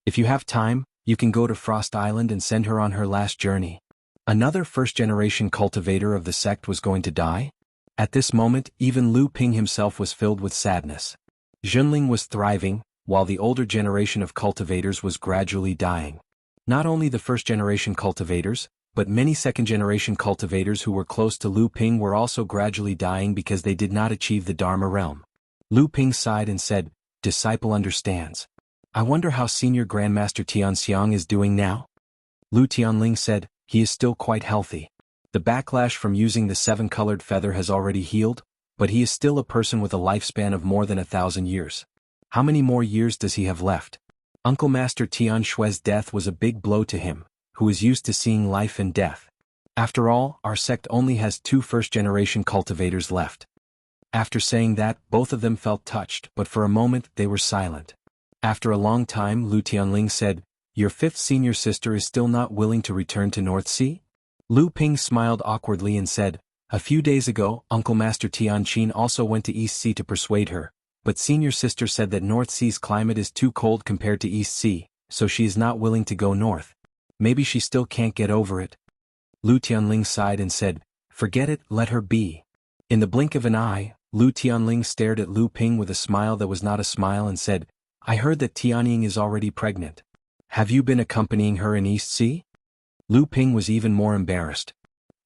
If you have time, you can go to Frost Island and send her on her last journey." Another first-generation cultivator of the sect was going to die? At this moment, even Lu Ping himself was filled with sadness. Zhenling was thriving, while the older generation of cultivators was gradually dying. Not only the first-generation cultivators, but many second-generation cultivators who were close to Lu Ping were also gradually dying because they did not achieve the Dharma realm. Lu Ping sighed and said, "Disciple understands. I wonder how Senior Grandmaster Tianxiang is doing now?" Lu Tianling said, "He is still quite healthy. The backlash from using the 7-colored feather has already healed, but he is still a person with a lifespan of more than 1,000 years. How many more years does he have left?" Uncle Master Tian Shui's death was a big blow to him, who is used to seeing life and death. After all, our sect only has 2 first-generation cultivators left. After saying that, both of them felt touched, but for a moment they were silent. After a long time, Lu Tianling said, "Your 5th senior sister is still not willing to return to North Sea?" Lu Ping smiled awkwardly and said, "A few days ago, Uncle Master Tianqin also went to East Sea to persuade her, but senior sister said that North Sea's climate is too cold compared to East Sea, so she is not willing to go north. Maybe she still can't get over it." Lu Tianling sighed and said, "Forget it, let her be." In the blink of an eye, Lu Tianling stared at Lu Ping with a smile that was not a smile and said, "I heard that Tianying is already pregnant. Have you been accompanying her in East Sea?" Lu Ping was even more embarrassed.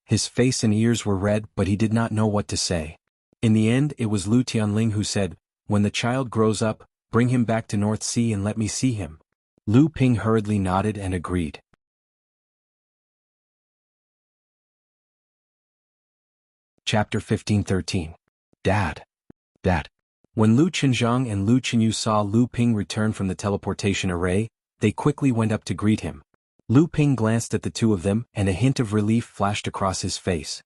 His face and ears were red, but he did not know what to say. In the end, it was Lu Tianling who said, "When the child grows up, bring him back to North Sea and let me see him." Lu Ping hurriedly nodded and agreed. Chapter 15-13. Dad. Dad. When Lu Qinzhang and Lu Qinyu saw Lu Ping return from the teleportation array, they quickly went up to greet him. Lu Ping glanced at the two of them, and a hint of relief flashed across his face.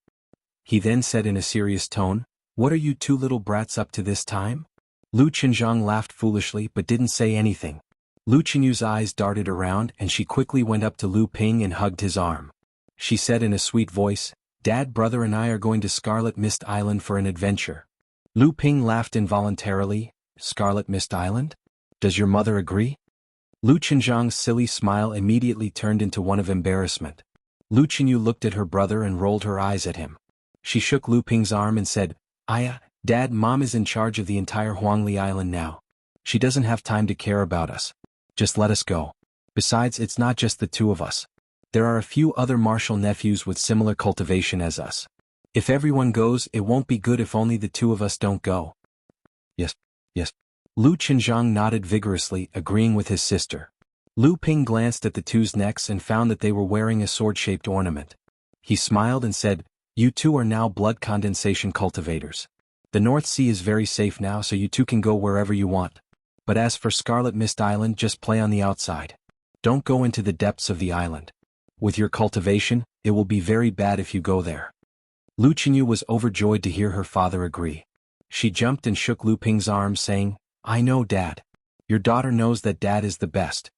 He then said in a serious tone, "What are you 2 little brats up to this time?" Lu Qinzhang laughed foolishly but didn't say anything. Lu Qinyu's eyes darted around and she quickly went up to Lu Ping and hugged his arm. She said in a sweet voice, "Dad, brother and I are going to Scarlet Mist Island for an adventure." Lu Ping laughed involuntarily. "Scarlet Mist Island? Does your mother agree?" Lu Qinzhang's silly smile immediately turned into one of embarrassment. Lu Qinyu looked at her brother and rolled her eyes at him. She shook Lu Ping's arm and said, Dad, Mom is in charge of the entire Huangli Island now. She doesn't have time to care about us. Just let us go. Besides, it's not just the 2 of us. There are a few other martial nephews with similar cultivation as us. If everyone goes, it won't be good if only the 2 of us don't go." Yes. Lu Qinzhang nodded vigorously, agreeing with his sister. Lu Ping glanced at the 2's necks and found that they were wearing a sword-shaped ornament. He smiled and said, "You 2 are now blood condensation cultivators. The North Sea is very safe now, so you 2 can go wherever you want. But as for Scarlet Mist Island, just play on the outside. Don't go into the depths of the island. With your cultivation, it will be very bad if you go there." Lu Qinyu was overjoyed to hear her father agree. She jumped and shook Lu Ping's arm, saying, "I know, Dad. Your daughter knows that Dad is the best."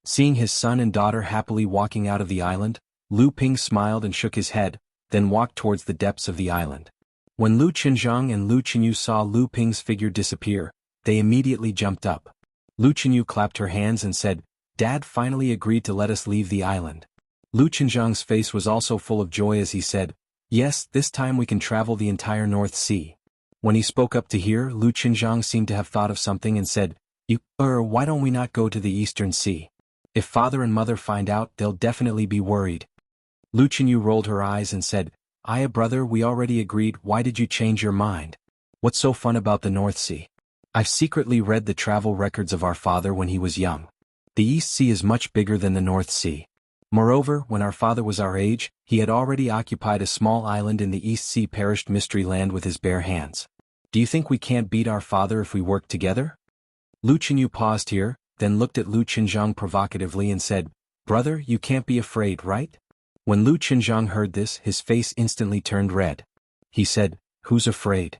Seeing his son and daughter happily walking out of the island, Lu Ping smiled and shook his head, then walked towards the depths of the island. When Lu Qinzhang and Lu Qinyu saw Lu Ping's figure disappear, they immediately jumped up. Lu Qinyu clapped her hands and said, "Dad finally agreed to let us leave the island." Lu Qinzhang's face was also full of joy as he said, "Yes, this time we can travel the entire North Sea." When he spoke up to hear, Lu Qinzhang seemed to have thought of something and said, Why don't we not go to the Eastern Sea? If father and mother find out, they'll definitely be worried." Lu Qinyu rolled her eyes and said, Brother, we already agreed, why did you change your mind? What's so fun about the North Sea? I've secretly read the travel records of our father when he was young. The East Sea is much bigger than the North Sea. Moreover, when our father was our age, he had already occupied a small island in the East Sea perished mystery land with his bare hands. Do you think we can't beat our father if we work together? Lu Qinyu paused here, then looked at Lu Qinzhang provocatively and said, "Brother, you can't be afraid, right?" When Lu Qinzhang heard this, his face instantly turned red. He said, "Who's afraid?"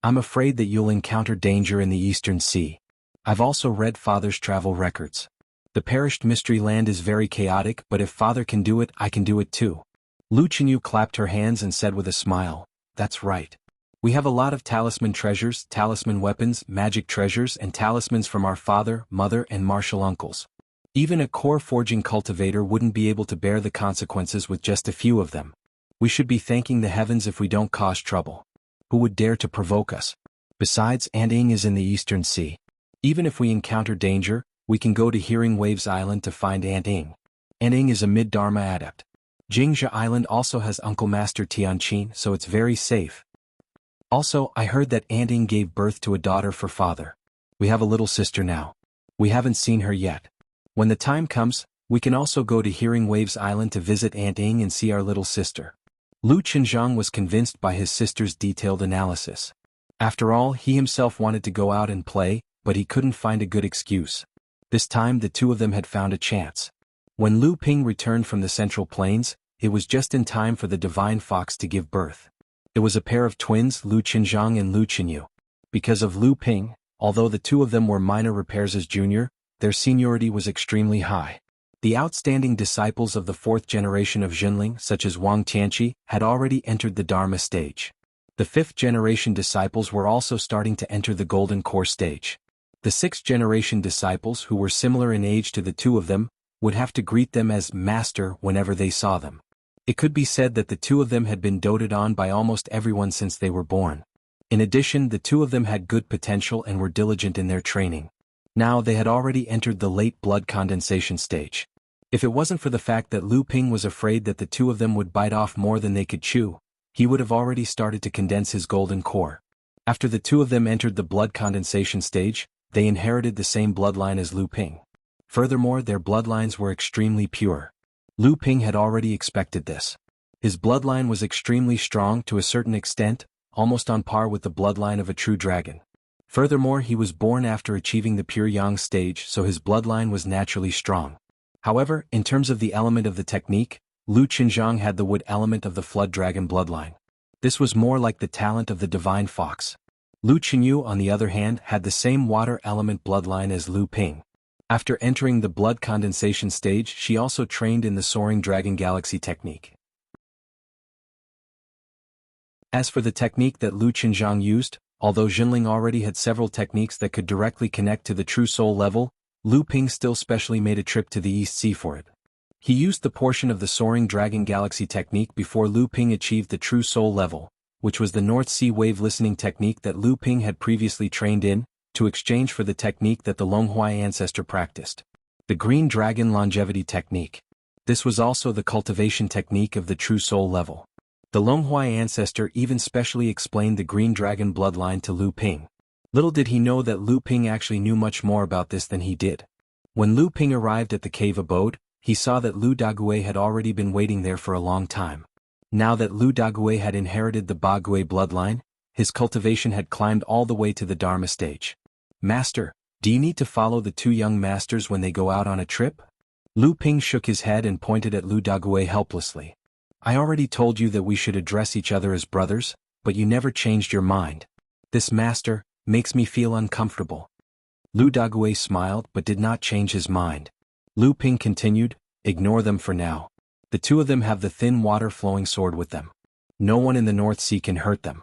"I'm afraid that you'll encounter danger in the Eastern Sea. I've also read Father's travel records. The perished mystery land is very chaotic, but if Father can do it, I can do it too." Lu Qinyu clapped her hands and said with a smile, "That's right. We have a lot of talisman treasures, talisman weapons, magic treasures, and talismans from our father, mother, and martial uncles. Even a core forging cultivator wouldn't be able to bear the consequences with just a few of them. We should be thanking the heavens if we don't cause trouble. Who would dare to provoke us? Besides, Anting is in the Eastern Sea. Even if we encounter danger, we can go to Hearing Waves Island to find Anting. Anting is a mid-Dharma adept. Jingzha Island also has Uncle Master Tianqin, so it's very safe. Also, I heard that Anting gave birth to a daughter for Father. We have a little sister now. We haven't seen her yet. When the time comes, we can also go to Hearing Waves Island to visit Anting and see our little sister." Lu Qinzhang was convinced by his sister's detailed analysis. After all, he himself wanted to go out and play, but he couldn't find a good excuse. This time the two of them had found a chance. When Lu Ping returned from the Central Plains, it was just in time for the Divine Fox to give birth. It was a pair of twins, Lu Qinzhang and Lu Qinyu. Because of Lu Ping, although the two of them were minor repairs as junior, their seniority was extremely high. The outstanding disciples of the fourth generation of Zhenling, such as Wang Tianqi, had already entered the Dharma stage. The fifth generation disciples were also starting to enter the Golden Core stage. The sixth generation disciples, who were similar in age to the two of them, would have to greet them as Master whenever they saw them. It could be said that the two of them had been doted on by almost everyone since they were born. In addition, the two of them had good potential and were diligent in their training. Now they had already entered the late blood condensation stage. If it wasn't for the fact that Lu Ping was afraid that the two of them would bite off more than they could chew, he would have already started to condense his golden core. After the two of them entered the blood condensation stage, they inherited the same bloodline as Lu Ping. Furthermore, their bloodlines were extremely pure. Lu Ping had already expected this. His bloodline was extremely strong to a certain extent, almost on par with the bloodline of a true dragon. Furthermore, he was born after achieving the pure yang stage, so his bloodline was naturally strong. However, in terms of the element of the technique, Lu Qinzhang had the wood element of the flood dragon bloodline. This was more like the talent of the divine fox. Lu Qinyu, on the other hand, had the same water element bloodline as Lu Ping. After entering the blood condensation stage, she also trained in the Soaring Dragon Galaxy technique. As for the technique that Lu Qinzhang used, although Zhenling already had several techniques that could directly connect to the true soul level, Lu Ping still specially made a trip to the East Sea for it. He used the portion of the Soaring Dragon Galaxy technique before Lu Ping achieved the true soul level, which was the North Sea wave listening technique that Lu Ping had previously trained in, to exchange for the technique that the Longhua ancestor practiced. The Green Dragon Longevity technique. This was also the cultivation technique of the true soul level. The Longhua ancestor even specially explained the Green Dragon bloodline to Lu Ping. Little did he know that Lu Ping actually knew much more about this than he did. When Lu Ping arrived at the cave abode, he saw that Lu Dague had already been waiting there for a long time. Now that Lu Dague had inherited the Bagui bloodline, his cultivation had climbed all the way to the Dharma stage. "Master, do you need to follow the two young masters when they go out on a trip?" Lu Ping shook his head and pointed at Lu Dague helplessly. "I already told you that we should address each other as brothers, but you never changed your mind. This master makes me feel uncomfortable." Lu Dague smiled but did not change his mind. Lu Ping continued, "Ignore them for now. The two of them have the thin water-flowing sword with them. No one in the North Sea can hurt them."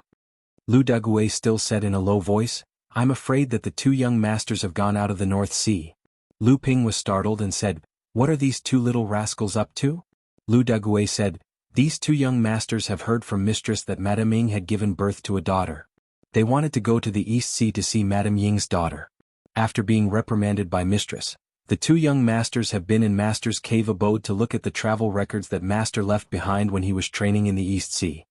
Lu Dague still said in a low voice, "I'm afraid that the two young masters have gone out of the North Sea." Lu Ping was startled and said, "What are these two little rascals up to?" Lu Dague said, "These two young masters have heard from Mistress that Madame Ying had given birth to a daughter. They wanted to go to the East Sea to see Madame Ying's daughter. After being reprimanded by Mistress, the two young masters have been in Master's cave abode to look at the travel records that Master left behind when he was training in the East Sea."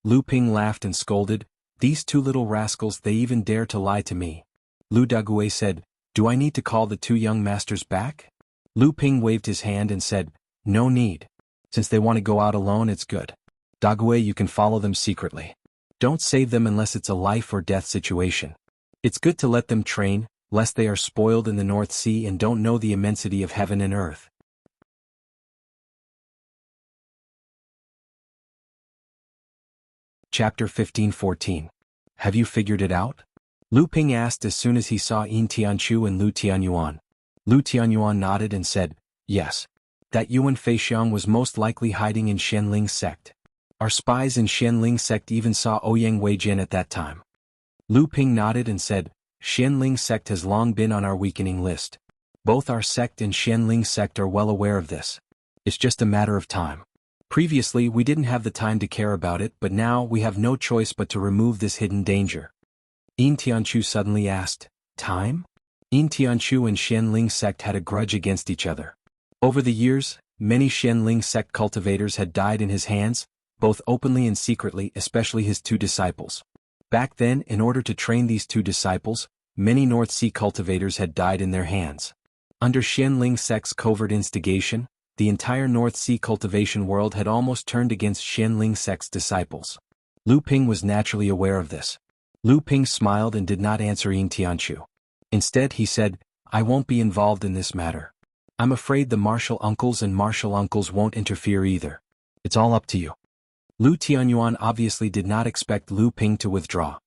Lu Ping laughed and scolded, "These two little rascals, they even dare to lie to me." Lu Dague said, "Do I need to call the two young masters back?" Lu Ping waved his hand and said, "No need. Since they want to go out alone, it's good. Dague, you can follow them secretly. Don't save them unless it's a life or death situation. It's good to let them train, lest they are spoiled in the North Sea and don't know the immensity of heaven and earth. Chapter 15-14. Have you figured it out? Lu Ping asked as soon as he saw Yin Tianchu and Lu Tianyuan. Lu Tianyuan nodded and said, yes. That Yuan Feixiang was most likely hiding in Xianling's sect. Our spies in Xianling's sect even saw Ouyang Weijian at that time. Lu Ping nodded and said, Xianling's sect has long been on our weakening list. Both our sect and Xianling's sect are well aware of this. It's just a matter of time. Previously we didn't have the time to care about it, but now we have no choice but to remove this hidden danger. Yin Tianchu suddenly asked, time? Yin Tianchu and Xianling's sect had a grudge against each other. Over the years, many Xianling sect cultivators had died in his hands, both openly and secretly, especially his two disciples. Back then, in order to train these two disciples, many North Sea cultivators had died in their hands. Under Xianling sect's covert instigation, the entire North Sea cultivation world had almost turned against Xianling sect's disciples. Lu Ping was naturally aware of this. Lu Ping smiled and did not answer Yin Tianchu. Instead he said, I won't be involved in this matter. I'm afraid the martial uncles and martial uncles won't interfere either. It's all up to you. Lu Tianyuan obviously did not expect Lu Ping to withdraw.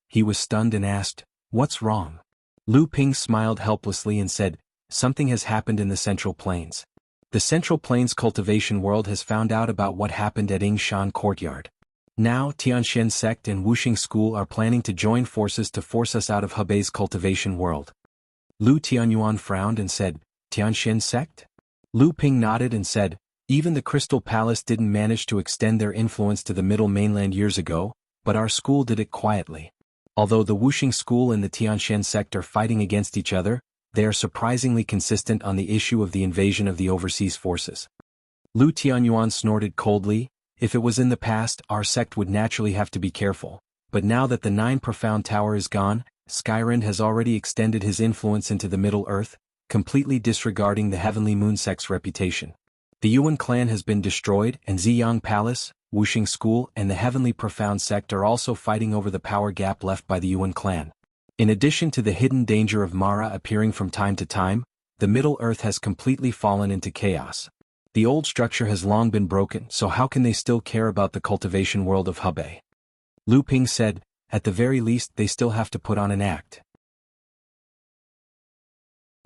He was stunned and asked, what's wrong? Lu Ping smiled helplessly and said, something has happened in the Central Plains. The Central Plains cultivation world has found out about what happened at Yingshan Courtyard. Now Tianshan sect and Wuxia school are planning to join forces to force us out of Hebei's cultivation world. Lu Tianyuan frowned and said, Tianshan sect? Lu Ping nodded and said, even the Crystal Palace didn't manage to extend their influence to the Middle Mainland years ago, but our school did it quietly. Although the Wuxia school and the Tianshan sect are fighting against each other, they are surprisingly consistent on the issue of the invasion of the overseas forces. Lu Tianyuan snorted coldly. If it was in the past, our sect would naturally have to be careful, but now that the 9 Profound Tower is gone, Skyrind has already extended his influence into the Middle Earth, completely disregarding the Heavenly Moon sect's reputation. The Yuan clan has been destroyed, and Ziyang Palace, Wuxia School, and the Heavenly Profound sect are also fighting over the power gap left by the Yuan clan. In addition to the hidden danger of Mara appearing from time to time, the Middle Earth has completely fallen into chaos. The old structure has long been broken, so how can they still care about the cultivation world of Hebei? Lu Ping said, at the very least they still have to put on an act.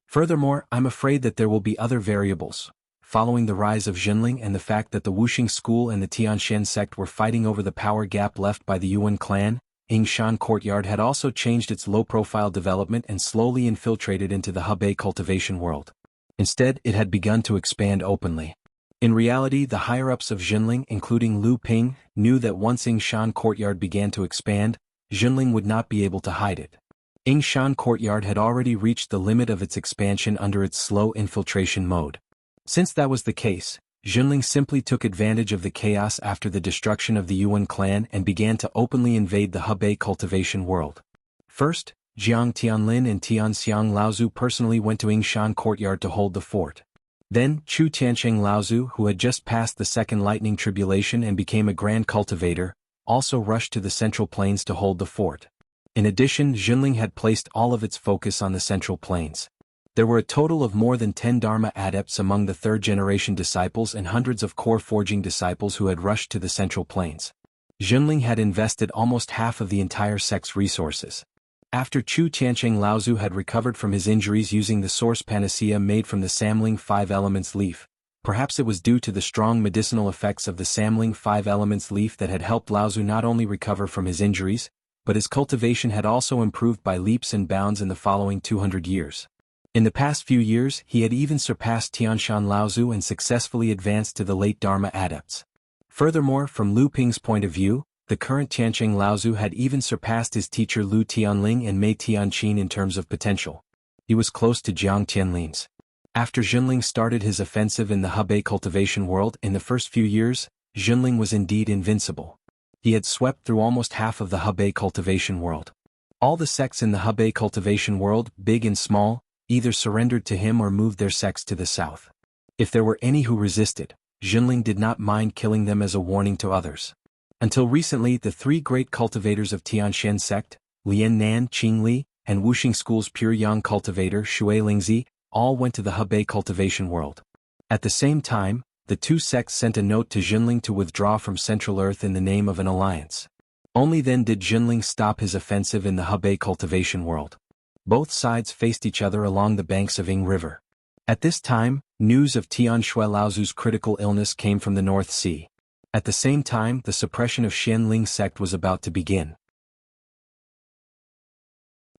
Furthermore, I'm afraid that there will be other variables. Following the rise of Xianling and the fact that the Wuxia school and the Tianshan sect were fighting over the power gap left by the Yuan clan, Yingshan Courtyard had also changed its low-profile development and slowly infiltrated into the Hebei cultivation world. Instead, it had begun to expand openly. In reality, the higher-ups of Xianling, including Lu Ping, knew that once Yingshan Courtyard began to expand, Xianling would not be able to hide it. Yingshan Courtyard had already reached the limit of its expansion under its slow infiltration mode. Since that was the case, Xianling simply took advantage of the chaos after the destruction of the Yuan clan and began to openly invade the Hebei cultivation world. First, Jiang Tianlin and Tian Xiang Laozu personally went to Yingshan Courtyard to hold the fort. Then, Chu Tiansheng Laozu, who had just passed the Second Lightning Tribulation and became a grand cultivator, also rushed to the Central Plains to hold the fort. In addition, Xianling had placed all of its focus on the Central Plains. There were a total of more than 10 Dharma adepts among the third-generation disciples and hundreds of core forging disciples who had rushed to the Central Plains. Xianling had invested almost half of the entire sect's resources. After Chu Tiansheng Laozu had recovered from his injuries using the source panacea made from the Samling 5 Elements leaf, perhaps it was due to the strong medicinal effects of the Samling 5 Elements leaf that had helped Laozu not only recover from his injuries, but his cultivation had also improved by leaps and bounds in the following 200 years. In the past few years, he had even surpassed Tianshan Laozu and successfully advanced to the late Dharma adepts. Furthermore, from Lu Ping's point of view, the current Tiansheng Laozu had even surpassed his teacher Lu Tianling and Mei Tianqin in terms of potential. He was close to Jiang Tianlin's. After Xianling started his offensive in the Hebei cultivation world in the first few years, Xianling was indeed invincible. He had swept through almost half of the Hebei cultivation world. All the sects in the Hebei cultivation world, big and small, either surrendered to him or moved their sects to the south. If there were any who resisted, Xianling did not mind killing them as a warning to others. Until recently, the 3 great cultivators of Tianshan sect, Lian Nan, Qing Li, and Wuxia School's pure yang cultivator Shui Lingzi all went to the Hebei cultivation world. At the same time, the two sects sent a note to Jinling to withdraw from Central Earth in the name of an alliance. Only then did Jinling stop his offensive in the Hebei cultivation world. Both sides faced each other along the banks of Ing River. At this time, news of Tian Shui Laozu's critical illness came from the North Sea. At the same time, the suppression of Xianling sect was about to begin.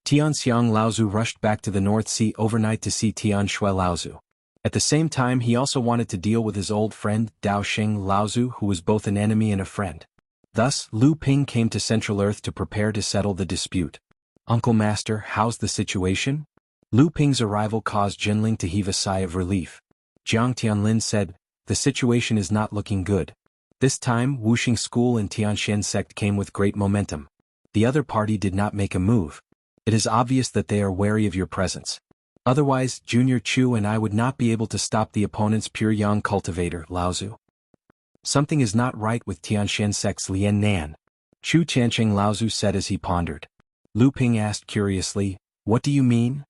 Tian Xiang Laozu rushed back to the North Sea overnight to see Tian Shui Laozu. At the same time, he also wanted to deal with his old friend, Dao Xing Laozu, who was both an enemy and a friend. Thus, Lu Ping came to Central Earth to prepare to settle the dispute. "Uncle Master, how's the situation?" Lu Ping's arrival caused Jinling to heave a sigh of relief. Jiang Tianlin said, "The situation is not looking good." This time, Wuxia School and Tianxian sect came with great momentum. The other party did not make a move. It is obvious that they are wary of your presence. Otherwise, Junior Chu and I would not be able to stop the opponent's pure yang cultivator, Laozu. Something is not right with Tianxian sect's Lian Nan. Chu Tiancheng Laozu said as he pondered. Lu Ping asked curiously, "What do you mean?"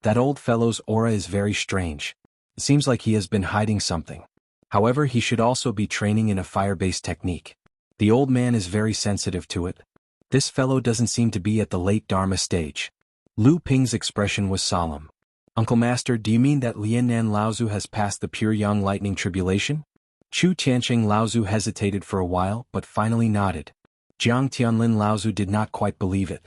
"That old fellow's aura is very strange. It seems like he has been hiding something. However, he should also be training in a fire-based technique. The old man is very sensitive to it. This fellow doesn't seem to be at the late Dharma stage." Lu Ping's expression was solemn. "Uncle Master, do you mean that Liannan Laozu has passed the pure yang lightning tribulation?" Chu Tiancheng Laozu hesitated for a while but finally nodded. Jiang Tianlin Laozu did not quite believe it.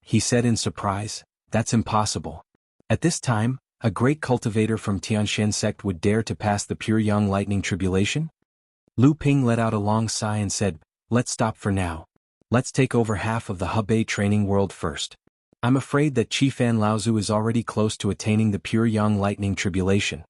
He said in surprise, "That's impossible. At this time, a great cultivator from Tianxian sect would dare to pass the pure yang lightning tribulation?" Lu Ping let out a long sigh and said, "Let's stop for now. Let's take over half of the Hebei training world first. I'm afraid that Qifan Laozu is already close to attaining the pure yang lightning tribulation."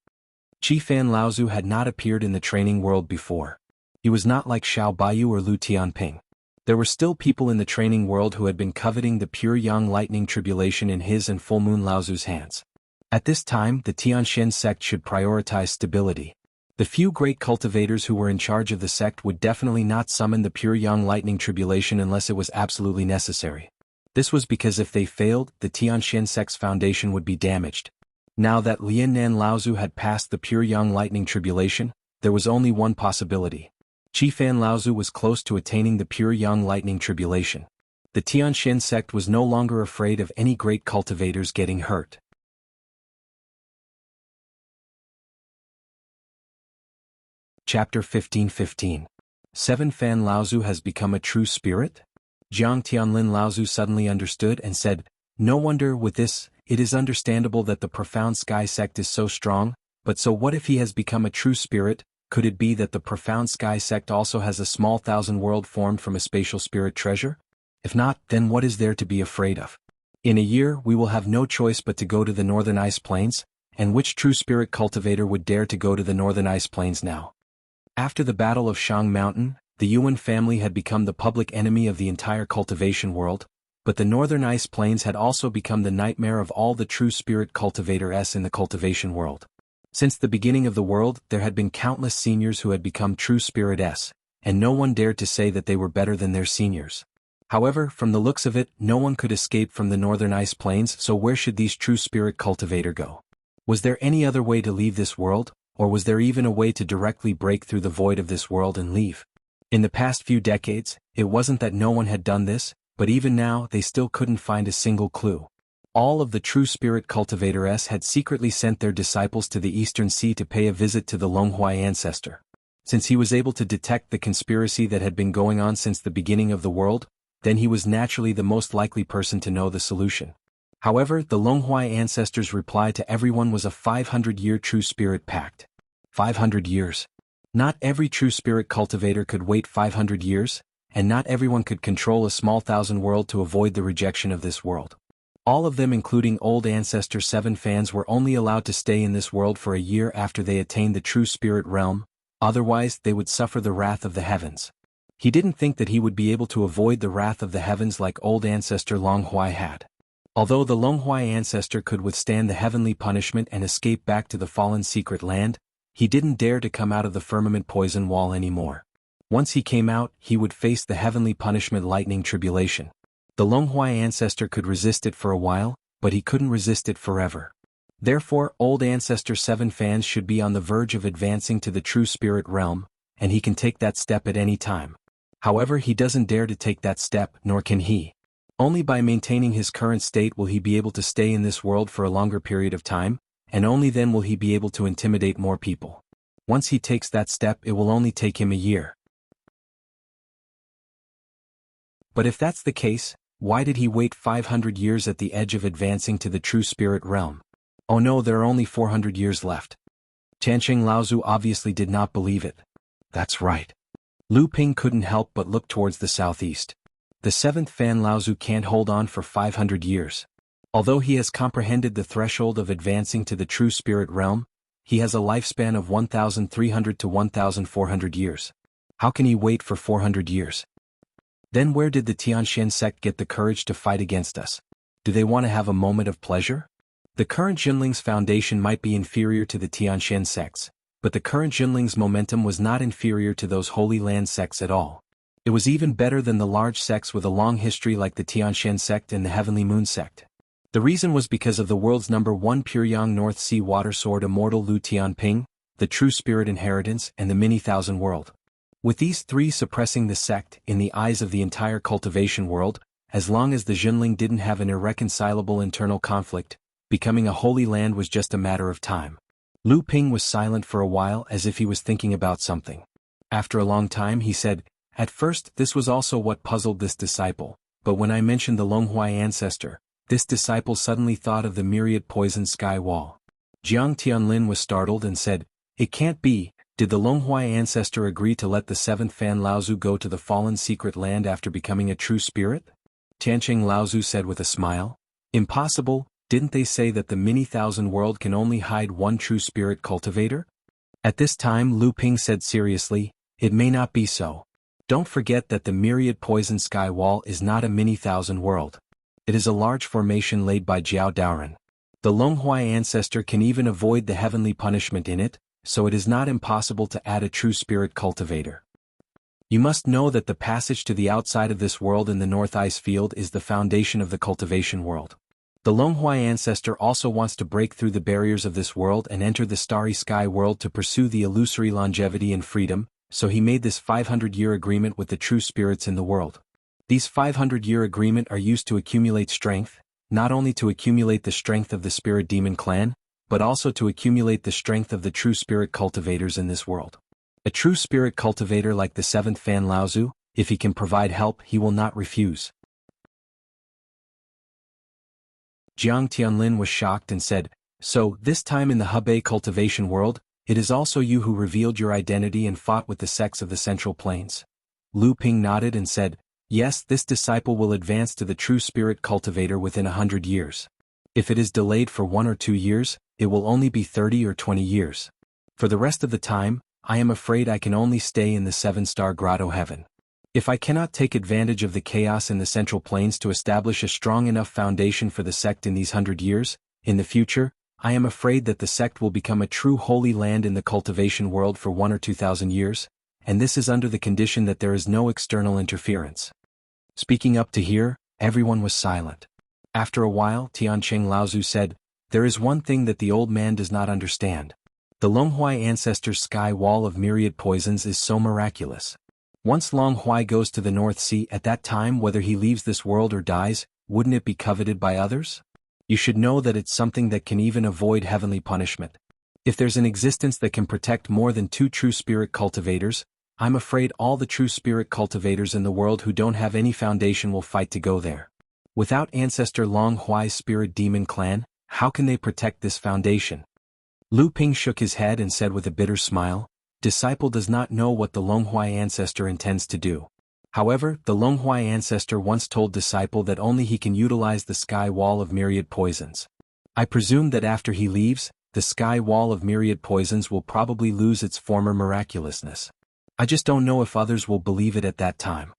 Qifan Laozu had not appeared in the training world before. He was not like Xiao Baiyu or Lu Tianping. There were still people in the training world who had been coveting the pure yang lightning tribulation in his and Full Moon Laozu's hands. At this time, the Tianxian sect should prioritize stability. The few great cultivators who were in charge of the sect would definitely not summon the pure yang lightning tribulation unless it was absolutely necessary. This was because if they failed, the Tianxian sect's foundation would be damaged. Now that Liannan Laozu had passed the pure yang lightning tribulation, there was only one possibility. Qifan Laozu was close to attaining the pure yang lightning tribulation. The Tianxian sect was no longer afraid of any great cultivators getting hurt. Chapter 15:15. 7 Fan Laozu has become a true spirit? Jiang Tianlin Laozu suddenly understood and said, "No wonder with this, it is understandable that the Profound Sky sect is so strong, but so what if he has become a true spirit? Could it be that the Profound Sky sect also has a small thousand world formed from a spatial spirit treasure? If not, then what is there to be afraid of? In a year we will have no choice but to go to the Northern Ice Plains, and which true spirit cultivator would dare to go to the Northern Ice Plains now?" After the Battle of Shang Mountain, the Yuan family had become the public enemy of the entire cultivation world, but the Northern Ice Plains had also become the nightmare of all the true spirit cultivators in the cultivation world. Since the beginning of the world, there had been countless seniors who had become true spirits, and no one dared to say that they were better than their seniors. However, from the looks of it, no one could escape from the Northern Ice Plains, so where should these true spirit cultivators go? Was there any other way to leave this world, or was there even a way to directly break through the void of this world and leave? In the past few decades, it wasn't that no one had done this, but even now they still couldn't find a single clue. All of the true spirit cultivators had secretly sent their disciples to the Eastern Sea to pay a visit to the Longhua ancestor. Since he was able to detect the conspiracy that had been going on since the beginning of the world, then he was naturally the most likely person to know the solution. However, the Longhua ancestor's reply to everyone was a 500-year true spirit pact. 500 years. Not every true spirit cultivator could wait 500 years, and not everyone could control a small thousand world to avoid the rejection of this world. All of them, including old Ancestor 7 fans, were only allowed to stay in this world for a year after they attained the true spirit realm, otherwise they would suffer the wrath of the heavens. He didn't think that he would be able to avoid the wrath of the heavens like old Ancestor Longhua had. Although the Longhua ancestor could withstand the heavenly punishment and escape back to the fallen secret land, he didn't dare to come out of the firmament poison wall anymore. Once he came out, he would face the heavenly punishment lightning tribulation. The Longhua ancestor could resist it for a while, but he couldn't resist it forever. Therefore, Old Ancestor 7 fans should be on the verge of advancing to the true spirit realm, and he can take that step at any time. However, he doesn't dare to take that step, nor can he. Only by maintaining his current state will he be able to stay in this world for a longer period of time, and only then will he be able to intimidate more people. Once he takes that step, it will only take him a year. But if that's the case, why did he wait 500 years at the edge of advancing to the true spirit realm? Oh no, there are only 400 years left. Tianqing Laozu obviously did not believe it. That's right. Lu Ping couldn't help but look towards the southeast. The 7th Fan Laozu can't hold on for 500 years. Although he has comprehended the threshold of advancing to the true spirit realm, he has a lifespan of 1,300 to 1,400 years. How can he wait for 400 years? Then where did the Tianxian sect get the courage to fight against us? Do they want to have a moment of pleasure? The current Jinling's foundation might be inferior to the Tianxian sects, but the current Jinling's momentum was not inferior to those Holy Land sects at all. It was even better than the large sects with a long history like the Tianxian sect and the Heavenly Moon sect. The reason was because of the world's #1 Puryang North Sea Water Sword Immortal Lu Tianping, the True Spirit Inheritance, and the Many Thousand World. With these three suppressing the sect in the eyes of the entire cultivation world, as long as the Jinling didn't have an irreconcilable internal conflict, becoming a holy land was just a matter of time. Lu Ping was silent for a while as if he was thinking about something. After a long time he said, "At first this was also what puzzled this disciple, but when I mentioned the Longhuai ancestor, this disciple suddenly thought of the myriad poisoned sky wall." Jiang Tianlin was startled and said, "It can't be. Did the Longhuai ancestor agree to let the 7th Fan Laozu go to the fallen secret land after becoming a true spirit?" Tianqing Laozu said with a smile. "Impossible, didn't they say that the Many Thousand World can only hide one true spirit cultivator?" At this time Lu Ping said seriously, "It may not be so. Don't forget that the myriad poison sky wall is not a Many Thousand World. It is a large formation laid by Jiao Daoren. The Longhuai ancestor can even avoid the heavenly punishment in it, so it is not impossible to add a true spirit cultivator. You must know that the passage to the outside of this world in the North Ice Field is the foundation of the cultivation world. The Longhuai ancestor also wants to break through the barriers of this world and enter the starry sky world to pursue the illusory longevity and freedom, so he made this 500-year agreement with the true spirits in the world. These 500-year agreement are used to accumulate strength, not only to accumulate the strength of the spirit demon clan, but also to accumulate the strength of the true spirit cultivators in this world. A true spirit cultivator like the 7th Fan Laozu, if he can provide help, he will not refuse." Jiang Tianlin was shocked and said, "So, this time in the Hebei cultivation world, it is also you who revealed your identity and fought with the sects of the Central Plains?" Lu Ping nodded and said, "Yes, this disciple will advance to the true spirit cultivator within 100 years. If it is delayed for 1 or 2 years, it will only be 30 or 20 years. For the rest of the time, I am afraid I can only stay in the 7-star grotto heaven. If I cannot take advantage of the chaos in the Central Plains to establish a strong enough foundation for the sect in these 100 years, in the future, I am afraid that the sect will become a true holy land in the cultivation world for 1 or 2,000 years, and this is under the condition that there is no external interference." Speaking up to here, everyone was silent. After a while, Tianqing Laozu said, "There is one thing that the old man does not understand. The Longhuai ancestor's sky wall of myriad poisons is so miraculous. Once Longhuai goes to the North Sea, at that time whether he leaves this world or dies, wouldn't it be coveted by others? You should know that it's something that can even avoid heavenly punishment. If there's an existence that can protect more than 2 true spirit cultivators, I'm afraid all the true spirit cultivators in the world who don't have any foundation will fight to go there. Without Ancestor Longhuai's spirit demon clan, how can they protect this foundation?" Lu Ping shook his head and said with a bitter smile, "Disciple does not know what the Longhuai ancestor intends to do. However, the Longhuai ancestor once told disciple that only he can utilize the sky wall of myriad poisons. I presume that after he leaves, the sky wall of myriad poisons will probably lose its former miraculousness. I just don't know if others will believe it at that time.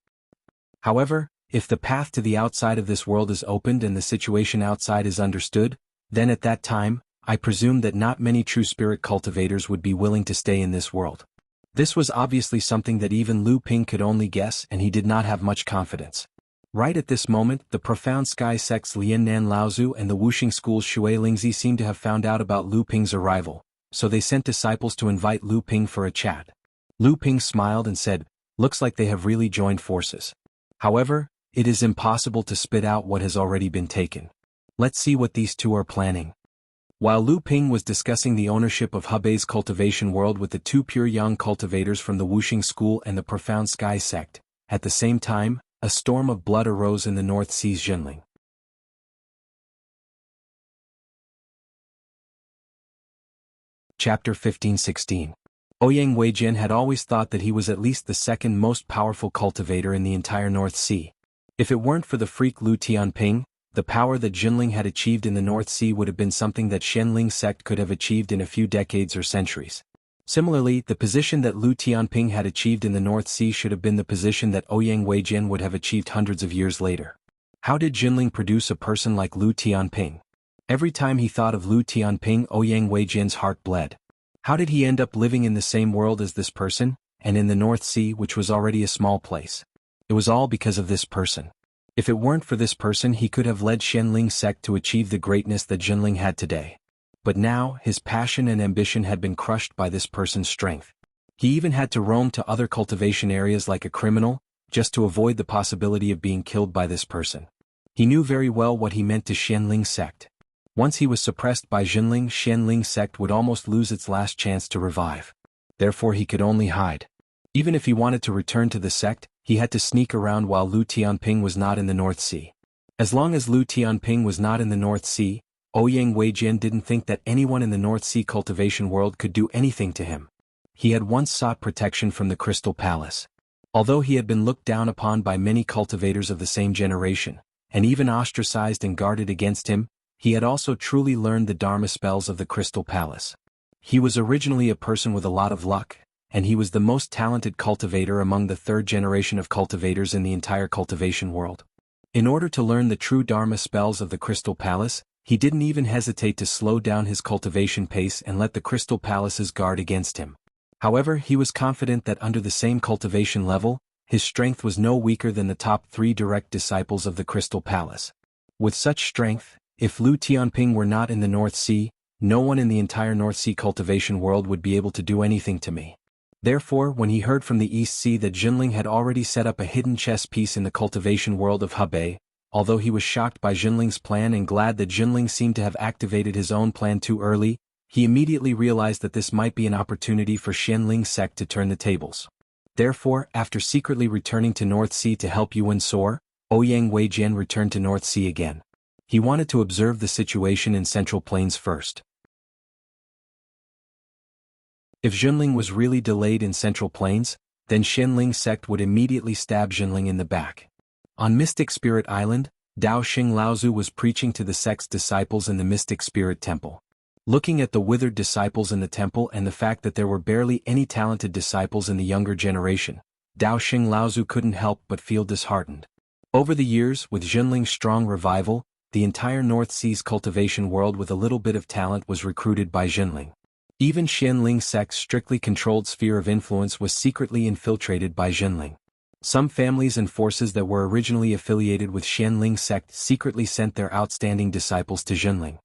However, if the path to the outside of this world is opened and the situation outside is understood, then at that time, I presume that not many true spirit cultivators would be willing to stay in this world." This was obviously something that even Lu Ping could only guess, and he did not have much confidence. Right at this moment, the Profound Sky sects Lian Nan Laozu and the Wuxing school's Shui Lingzi seemed to have found out about Lu Ping's arrival, so they sent disciples to invite Lu Ping for a chat. Lu Ping smiled and said, "Looks like they have really joined forces. However, it is impossible to spit out what has already been taken. Let's see what these two are planning." While Lu Ping was discussing the ownership of Hebei's cultivation world with the two pure young cultivators from the Wuxing school and the Profound Sky sect, at the same time, a storm of blood arose in the North Sea's Jinling. Chapter 15-16. Ouyang Weijian had always thought that he was at least the second most powerful cultivator in the entire North Sea. If it weren't for the freak Lu Tianping, the power that Jinling had achieved in the North Sea would have been something that Xianling sect could have achieved in a few decades or centuries. Similarly, the position that Lu Tianping had achieved in the North Sea should have been the position that Ouyang Weijian would have achieved hundreds of years later. How did Jinling produce a person like Lu Tianping? Every time he thought of Lu Tianping, Ouyang Weijian's heart bled. How did he end up living in the same world as this person, and in the North Sea, which was already a small place? It was all because of this person. If it weren't for this person, he could have led Xianling sect to achieve the greatness that Jinling had today. But now, his passion and ambition had been crushed by this person's strength. He even had to roam to other cultivation areas like a criminal, just to avoid the possibility of being killed by this person. He knew very well what he meant to Xianling sect. Once he was suppressed by Jinling, Xianling sect would almost lose its last chance to revive. Therefore he could only hide. Even if he wanted to return to the sect, he had to sneak around while Lu Tianping was not in the North Sea. As long as Lu Tianping was not in the North Sea, Ouyang Weijian didn't think that anyone in the North Sea cultivation world could do anything to him. He had once sought protection from the Crystal Palace. Although he had been looked down upon by many cultivators of the same generation, and even ostracized and guarded against him, he had also truly learned the Dharma spells of the Crystal Palace. He was originally a person with a lot of luck, and he was the most talented cultivator among the third generation of cultivators in the entire cultivation world. In order to learn the true Dharma spells of the Crystal Palace, he didn't even hesitate to slow down his cultivation pace and let the Crystal Palace's guard against him. However, he was confident that under the same cultivation level, his strength was no weaker than the top 3 direct disciples of the Crystal Palace. With such strength, if Lu Tianping were not in the North Sea, no one in the entire North Sea cultivation world would be able to do anything to me. Therefore, when he heard from the East Sea that Jinling had already set up a hidden chess piece in the cultivation world of Hebei, although he was shocked by Jinling's plan and glad that Jinling seemed to have activated his own plan too early, he immediately realized that this might be an opportunity for Xianling sect to turn the tables. Therefore, after secretly returning to North Sea to help Yuan soar, Ouyang Weijian returned to North Sea again. He wanted to observe the situation in Central Plains first. If Jinling was really delayed in Central Plains, then Xianling sect would immediately stab Jinling in the back. On Mystic Spirit Island, Dao Xing Laozu was preaching to the sect's disciples in the Mystic Spirit Temple. Looking at the withered disciples in the temple and the fact that there were barely any talented disciples in the younger generation, Dao Xing Laozu couldn't help but feel disheartened. Over the years, with Jinling's strong revival, the entire North Sea's cultivation world with a little bit of talent was recruited by Jinling. Even Xianling sect's strictly controlled sphere of influence was secretly infiltrated by Jinling. Some families and forces that were originally affiliated with Xianling sect secretly sent their outstanding disciples to Jinling.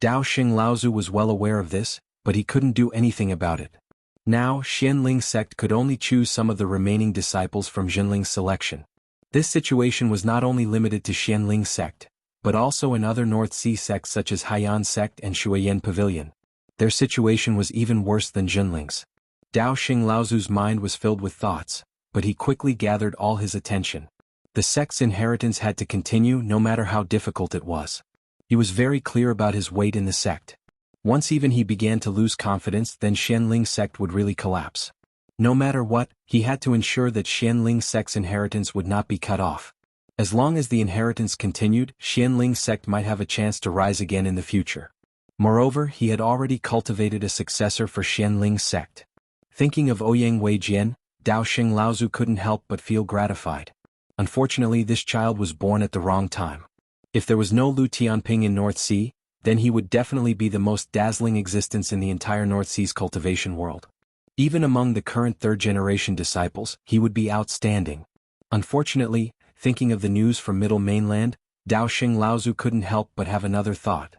Dao Xing Laozu was well aware of this, but he couldn't do anything about it. Now, Xianling sect could only choose some of the remaining disciples from Jinling's selection. This situation was not only limited to Xianling sect, but also in other North Sea sects such as Haiyan sect and Shuiyan Pavilion. Their situation was even worse than Jinling's. Dao Xing Laozu's mind was filled with thoughts, but he quickly gathered all his attention. The sect's inheritance had to continue no matter how difficult it was. He was very clear about his weight in the sect. Once even he began to lose confidence, then Xianling sect would really collapse. No matter what, he had to ensure that Xianling sect's inheritance would not be cut off. As long as the inheritance continued, Xianling sect might have a chance to rise again in the future. Moreover, he had already cultivated a successor for Xianling sect. Thinking of Ouyang Weijian, Dao Xing Laozu couldn't help but feel gratified. Unfortunately, this child was born at the wrong time. If there was no Lu Tianping in North Sea, then he would definitely be the most dazzling existence in the entire North Sea's cultivation world. Even among the current third-generation disciples, he would be outstanding. Unfortunately, Thinking of the news from Middle Mainland, Daoxing Laozu couldn't help but have another thought.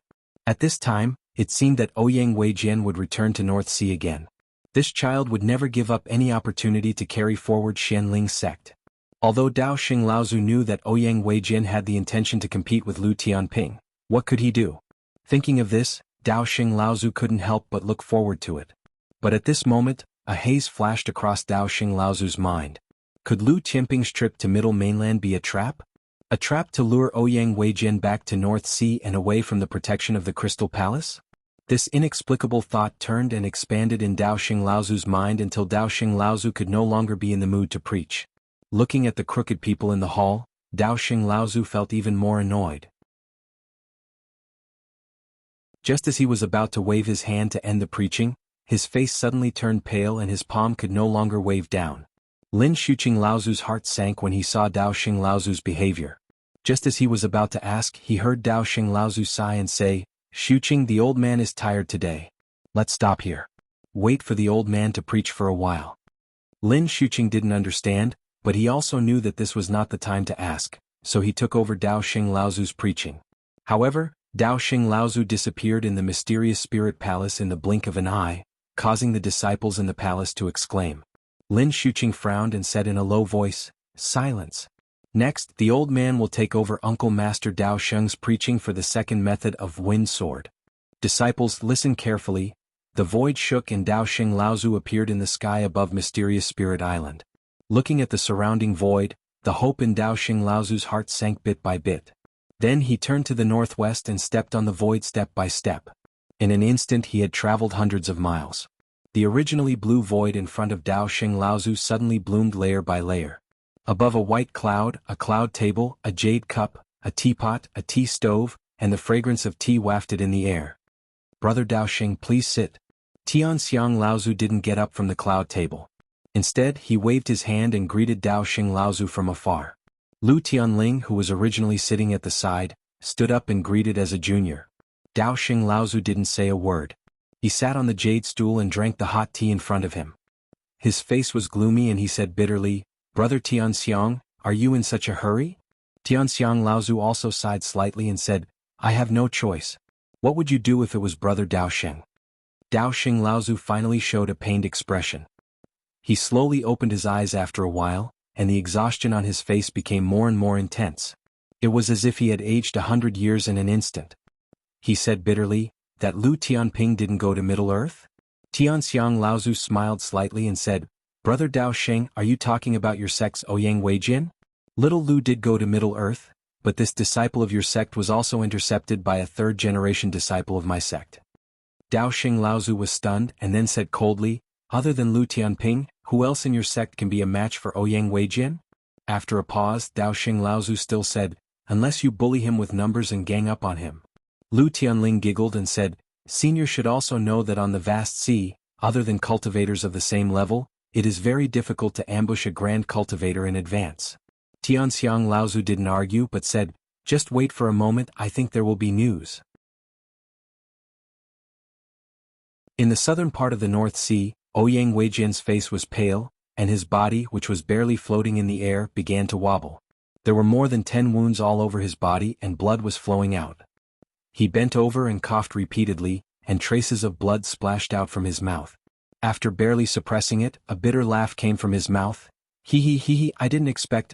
At this time, it seemed that Ouyang Weijian would return to North Sea again. This child would never give up any opportunity to carry forward Xianling's sect. Although Daoxing Laozu knew that Ouyang Weijian had the intention to compete with Lu Tianping, what could he do? Thinking of this, Daoxing Laozu couldn't help but look forward to it. But at this moment, a haze flashed across Daoxing Laozu's mind. Could Lu Tianping's trip to Middle Mainland be a trap? A trap to lure Ouyang Weijian back to North Sea and away from the protection of the Crystal Palace? This inexplicable thought turned and expanded in Daoxing Laozu's mind until Daoxing Laozu could no longer be in the mood to preach. Looking at the crooked people in the hall, Daoxing Laozu felt even more annoyed. Just as he was about to wave his hand to end the preaching, his face suddenly turned pale and his palm could no longer wave down. Lin Shuqing Laozu's heart sank when he saw Daoxing Laozu's behavior. Just as he was about to ask, he heard Daoxing Laozu sigh and say, "Shuqing, the old man is tired today. Let's stop here. Wait for the old man to preach for a while." Lin Shuqing didn't understand, but he also knew that this was not the time to ask, so he took over Daoxing Laozu's preaching. However, Daoxing Laozu disappeared in the mysterious spirit palace in the blink of an eye, causing the disciples in the palace to exclaim. Lin Shuqing frowned and said in a low voice, "Silence. Next, the old man will take over Uncle Master Daoxing's preaching for the second method of wind sword. Disciples, listen carefully." The void shook and Daoxing Laozu appeared in the sky above Mysterious Spirit Island. Looking at the surrounding void, the hope in Daoxing Laozu's heart sank bit by bit. Then he turned to the northwest and stepped on the void step by step. In an instant he had traveled hundreds of miles. The originally blue void in front of Daoxing Laozu suddenly bloomed layer by layer. Above a white cloud, a cloud table, a jade cup, a teapot, a tea stove, and the fragrance of tea wafted in the air. "Brother Daoxing, please sit." Tianxiang Laozu didn't get up from the cloud table. Instead, he waved his hand and greeted Daoxing Laozu from afar. Lu Tianling, who was originally sitting at the side, stood up and greeted as a junior. Daoxing Laozu didn't say a word. He sat on the jade stool and drank the hot tea in front of him. His face was gloomy and he said bitterly, "Brother Tianxiang, are you in such a hurry?" Tianxiang Laozu also sighed slightly and said, "I have no choice. What would you do if it was Brother Daoxing?" Daoxing Laozu finally showed a pained expression. He slowly opened his eyes after a while, and the exhaustion on his face became more and more intense. It was as if he had aged 100 years in an instant. He said bitterly, "That Lu Tianping didn't go to Middle-earth?" Tianxiang Laozu smiled slightly and said, "Brother Daoxing, are you talking about your sect's Ouyang Weijian? Little Lu did go to Middle-earth, but this disciple of your sect was also intercepted by a third-generation disciple of my sect." Daoxing Laozu was stunned and then said coldly, "Other than Lu Tianping, who else in your sect can be a match for Ouyang Weijian?" After a pause, Daoxing Laozu still said, "Unless you bully him with numbers and gang up on him." Lu Tianling giggled and said, "Senior should also know that on the vast sea, other than cultivators of the same level, it is very difficult to ambush a grand cultivator in advance." Tianxiang Laozu didn't argue but said, "Just wait for a moment, I think there will be news." In the southern part of the North Sea, Ouyang Weijian's face was pale, and his body, which was barely floating in the air, began to wobble. There were more than 10 wounds all over his body and blood was flowing out. He bent over and coughed repeatedly, and traces of blood splashed out from his mouth. After barely suppressing it, a bitter laugh came from his mouth. He, I didn't expect,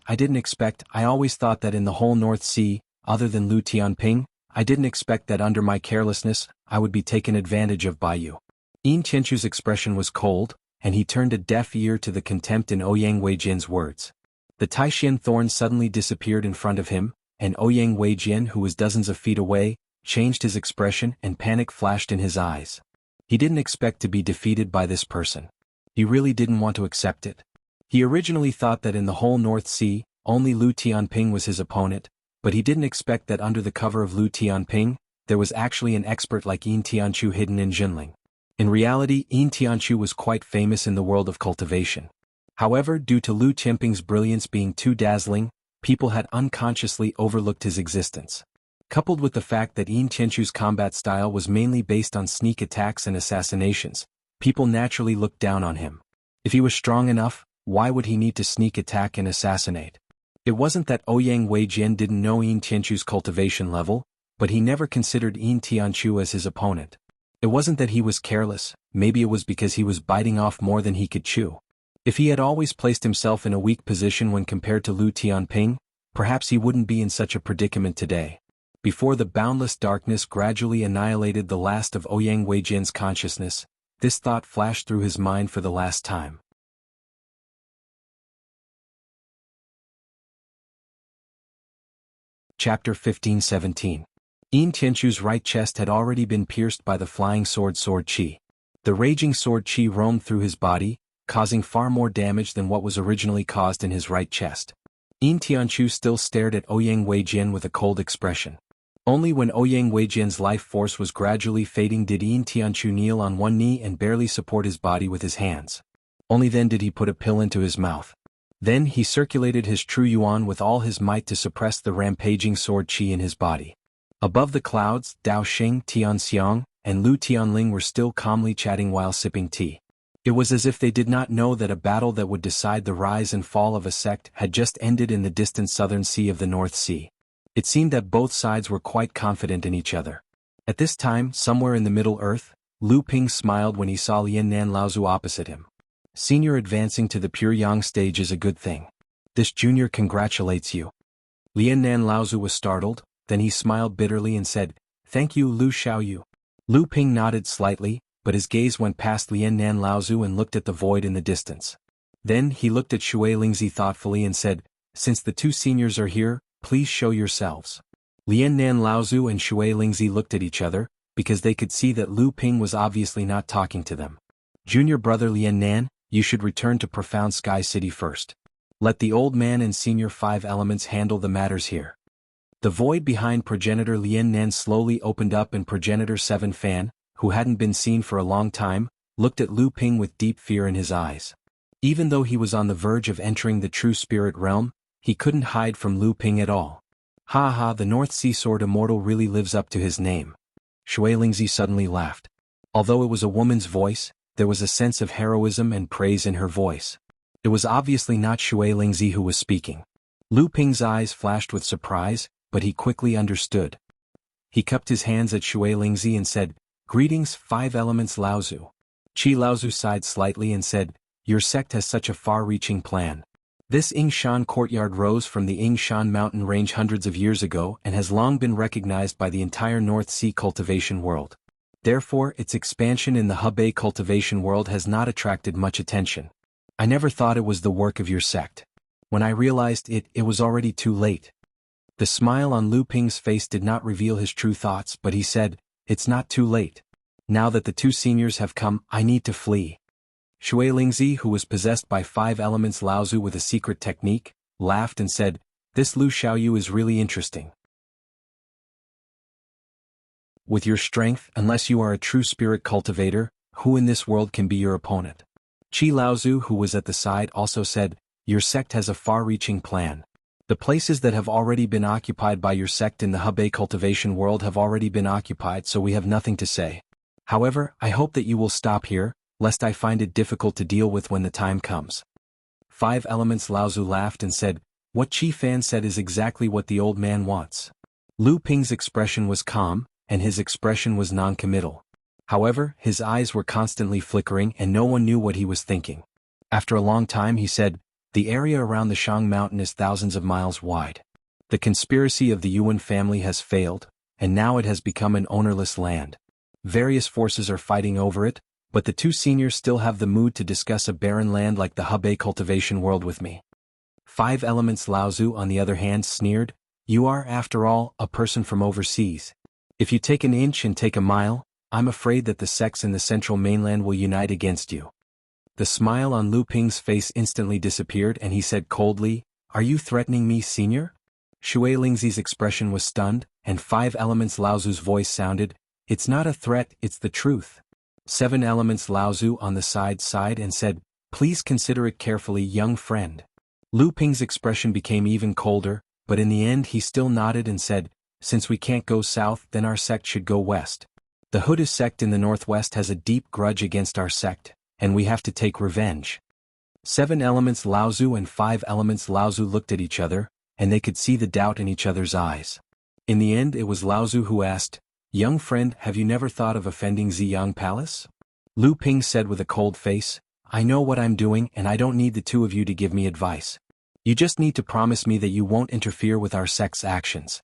I always thought that in the whole North Sea, other than Lu Tianping, I didn't expect that under my carelessness, I would be taken advantage of by you." Yin Tianchu's expression was cold, and he turned a deaf ear to the contempt in Ouyang Weijian's words. The Taixian thorn suddenly disappeared in front of him, and Ouyang Weijian, who was dozens of feet away, changed his expression and panic flashed in his eyes. He didn't expect to be defeated by this person. He really didn't want to accept it. He originally thought that in the whole North Sea, only Lu Tianping was his opponent, but he didn't expect that under the cover of Lu Tianping, there was actually an expert like Yin Tianchu hidden in Jinling. In reality, Yin Tianchu was quite famous in the world of cultivation. However, due to Lu Tianping's brilliance being too dazzling, people had unconsciously overlooked his existence. Coupled with the fact that Yin Tianchu's combat style was mainly based on sneak attacks and assassinations, people naturally looked down on him. If he was strong enough, why would he need to sneak attack and assassinate? It wasn't that Ouyang Weijian didn't know Yin Tianchu's cultivation level, but he never considered Yin Tianchu as his opponent. It wasn't that he was careless, maybe it was because he was biting off more than he could chew. If he had always placed himself in a weak position when compared to Lu Tianping, perhaps he wouldn't be in such a predicament today. Before the boundless darkness gradually annihilated the last of Ouyang Weijian's consciousness, this thought flashed through his mind for the last time. Chapter 15-17. Yin Tianchu's right chest had already been pierced by the flying sword qi. The raging sword qi roamed through his body, causing far more damage than what was originally caused in his right chest. Yin Tianchu still stared at Ouyang Weijian with a cold expression. Only when Ouyang Weijian's life force was gradually fading did Yin Tianchu kneel on one knee and barely support his body with his hands. Only then did he put a pill into his mouth. Then he circulated his true yuan with all his might to suppress the rampaging sword qi in his body. Above the clouds, Dao Xing, Tianxiang, and Lu Tianling were still calmly chatting while sipping tea. It was as if they did not know that a battle that would decide the rise and fall of a sect had just ended in the distant southern sea of the North Sea. It seemed that both sides were quite confident in each other. At this time, somewhere in the Middle Earth, Lu Ping smiled when he saw Lian Nan Laozu opposite him. Senior advancing to the pure yang stage is a good thing. This junior congratulates you. Lian Nan Laozu was startled, then he smiled bitterly and said, "Thank you, Lu Xiaoyu." Lu Ping nodded slightly, but his gaze went past Lian Nan Laozu and looked at the void in the distance. Then he looked at Shui Lingzi thoughtfully and said, "Since the two seniors are here, please show yourselves." Lian Nan Laozu and Shui Lingzi looked at each other, because they could see that Lu Ping was obviously not talking to them. "Junior brother Lian Nan, you should return to Profound Sky City first. Let the old man and senior 5 elements handle the matters here." The void behind progenitor Lian Nan slowly opened up and progenitor 7 Fan, who hadn't been seen for a long time, looked at Lu Ping with deep fear in his eyes. Even though he was on the verge of entering the true spirit realm, he couldn't hide from Lu Ping at all. "Ha ha, the North Sea Sword Immortal really lives up to his name." Shui Lingzi suddenly laughed. Although it was a woman's voice, there was a sense of heroism and praise in her voice. It was obviously not Shui Lingzi who was speaking. Lu Ping's eyes flashed with surprise, but he quickly understood. He cupped his hands at Shui Lingzi and said, "Greetings, 5 elements Laozu." Qi Laozu sighed slightly and said, "Your sect has such a far-reaching plan. This Yingshan courtyard rose from the Yingshan mountain range hundreds of years ago and has long been recognized by the entire North Sea cultivation world. Therefore, its expansion in the Hebei cultivation world has not attracted much attention. I never thought it was the work of your sect. When I realized it, it was already too late." The smile on Lu Ping's face did not reveal his true thoughts, but he said, "It's not too late. Now that the two seniors have come, I need to flee." Shui Lingzi, who was possessed by 5 elements Laozu with a secret technique, laughed and said, "This Lu Xiaoyu is really interesting. With your strength, unless you are a true spirit cultivator, who in this world can be your opponent?" Qi Laozu, who was at the side, also said, "Your sect has a far-reaching plan. The places that have already been occupied by your sect in the Hebei cultivation world have already been occupied, so we have nothing to say. However, I hope that you will stop here, lest I find it difficult to deal with when the time comes." 5 elements Laozu laughed and said, "What Qi Fan said is exactly what the old man wants." Lu Ping's expression was calm, and his expression was non-committal. However, his eyes were constantly flickering and no one knew what he was thinking. After a long time he said, "The area around the Shang mountain is thousands of miles wide. The conspiracy of the Yuan family has failed, and now it has become an ownerless land. Various forces are fighting over it, but the two seniors still have the mood to discuss a barren land like the Hebei cultivation world with me." 5 elements Laozu, on the other hand, sneered, "You are, after all, a person from overseas. If you take an inch and take a mile, I'm afraid that the sects in the central mainland will unite against you." The smile on Lu Ping's face instantly disappeared and he said coldly, "Are you threatening me, senior?" Shui Lingzi's expression was stunned, and 5 elements Laozu's voice sounded, "It's not a threat, it's the truth." 7 elements Laozu on the side sighed and said, "Please consider it carefully, young friend." Lu Ping's expression became even colder, but in the end he still nodded and said, "Since we can't go south, then our sect should go west. The Huda sect in the northwest has a deep grudge against our sect, and we have to take revenge." 7 elements Laozu and 5 elements Laozu looked at each other, and they could see the doubt in each other's eyes. In the end it was Laozu who asked, "Young friend, have you never thought of offending Ziyang Palace?" Lu Ping said with a cold face, "I know what I'm doing and I don't need the two of you to give me advice. You just need to promise me that you won't interfere with our sect's actions."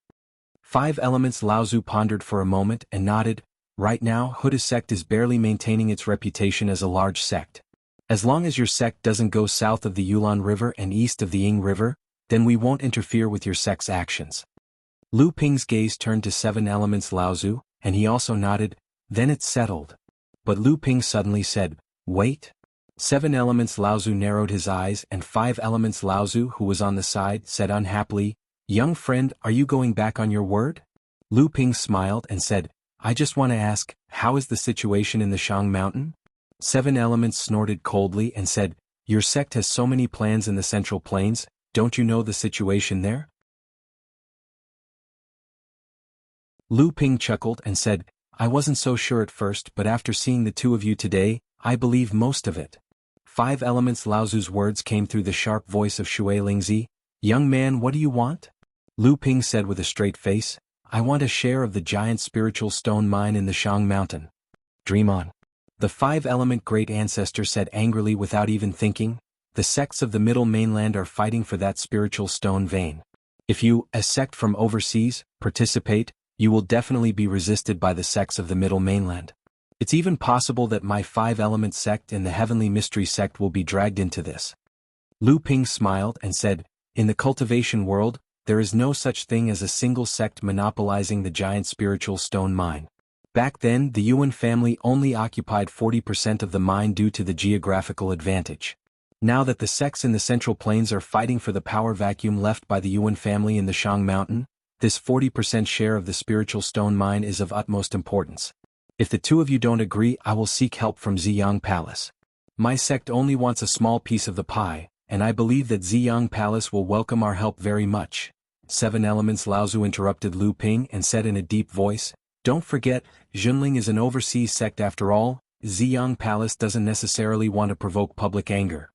Five Elements Laozu pondered for a moment and nodded. Right now, Huda's sect is barely maintaining its reputation as a large sect. As long as your sect doesn't go south of the Yulon River and east of the Ying River, then we won't interfere with your sect's actions. Lu Ping's gaze turned to Seven Elements Laozu, and he also nodded. Then it's settled. But Lu Ping suddenly said, "Wait." Seven Elements Laozu narrowed his eyes, and Five Elements Laozu, who was on the side, said unhappily, "Young friend, are you going back on your word?" Lu Ping smiled and said, "I just want to ask, how is the situation in the Shang Mountain?" Seven Elements snorted coldly and said, "Your sect has so many plans in the Central Plains, don't you know the situation there?" Lu Ping chuckled and said, "I wasn't so sure at first, but after seeing the two of you today, I believe most of it." Five Elements Laozu's words came through the sharp voice of Shui Lingzi. "Young man, what do you want?" Lu Ping said with a straight face, "I want a share of the giant spiritual stone mine in the Shang Mountain." "Dream on." The Five-Element Great Ancestor said angrily without even thinking, "The sects of the Middle Mainland are fighting for that spiritual stone vein. If you, a sect from overseas, participate, you will definitely be resisted by the sects of the Middle Mainland. It's even possible that my Five-Element sect and the Heavenly Mystery sect will be dragged into this." Lu Ping smiled and said, "In the cultivation world, there is no such thing as a single sect monopolizing the giant spiritual stone mine. Back then the Yuan family only occupied 40% of the mine due to the geographical advantage. Now that the sects in the Central Plains are fighting for the power vacuum left by the Yuan family in the Shang Mountain, this 40% share of the spiritual stone mine is of utmost importance. If the two of you don't agree, I will seek help from Ziyang Palace. My sect only wants a small piece of the pie, and I believe that Ziyang Palace will welcome our help very much." Seven Elements Laozu interrupted Lu Ping and said in a deep voice, "Don't forget, Junling is an overseas sect after all. Ziyang Palace doesn't necessarily want to provoke public anger."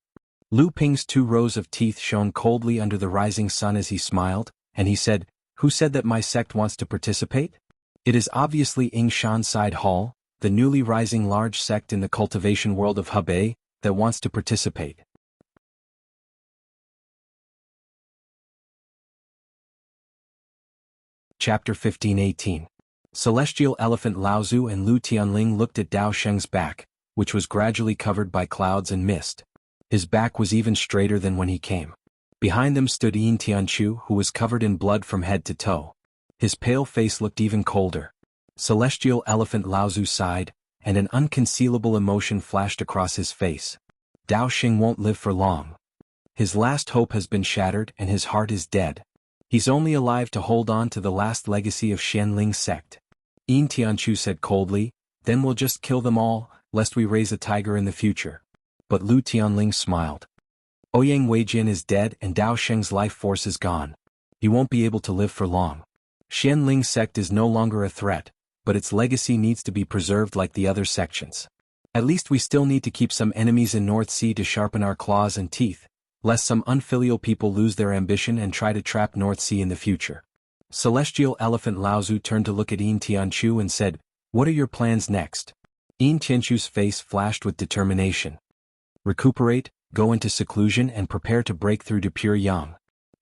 Lu Ping's two rows of teeth shone coldly under the rising sun as he smiled, and he said, "Who said that my sect wants to participate? It is obviously Yingshan Side Hall, the newly rising large sect in the cultivation world of Hebei, that wants to participate." Chapter 15-18. Celestial Elephant Laozu and Lu Tianling looked at Dao Sheng's back, which was gradually covered by clouds and mist. His back was even straighter than when he came. Behind them stood Yin Tianchu, who was covered in blood from head to toe. His pale face looked even colder. Celestial Elephant Laozu sighed, and an unconcealable emotion flashed across his face. Dao Xing won't live for long. His last hope has been shattered and his heart is dead. He's only alive to hold on to the last legacy of Xianling's sect. Yin Tianchu said coldly, "Then we'll just kill them all, lest we raise a tiger in the future." But Lu Tianling smiled. Ouyang Weijian is dead and Dao Sheng's life force is gone. He won't be able to live for long. Xianling's sect is no longer a threat, but its legacy needs to be preserved like the other sections. At least we still need to keep some enemies in North Sea to sharpen our claws and teeth, lest some unfilial people lose their ambition and try to trap North Sea in the future. Celestial Elephant Laozu turned to look at Yin Tianchu and said, "What are your plans next?" Yin Tianchu's face flashed with determination. "Recuperate, go into seclusion and prepare to break through to pure yang."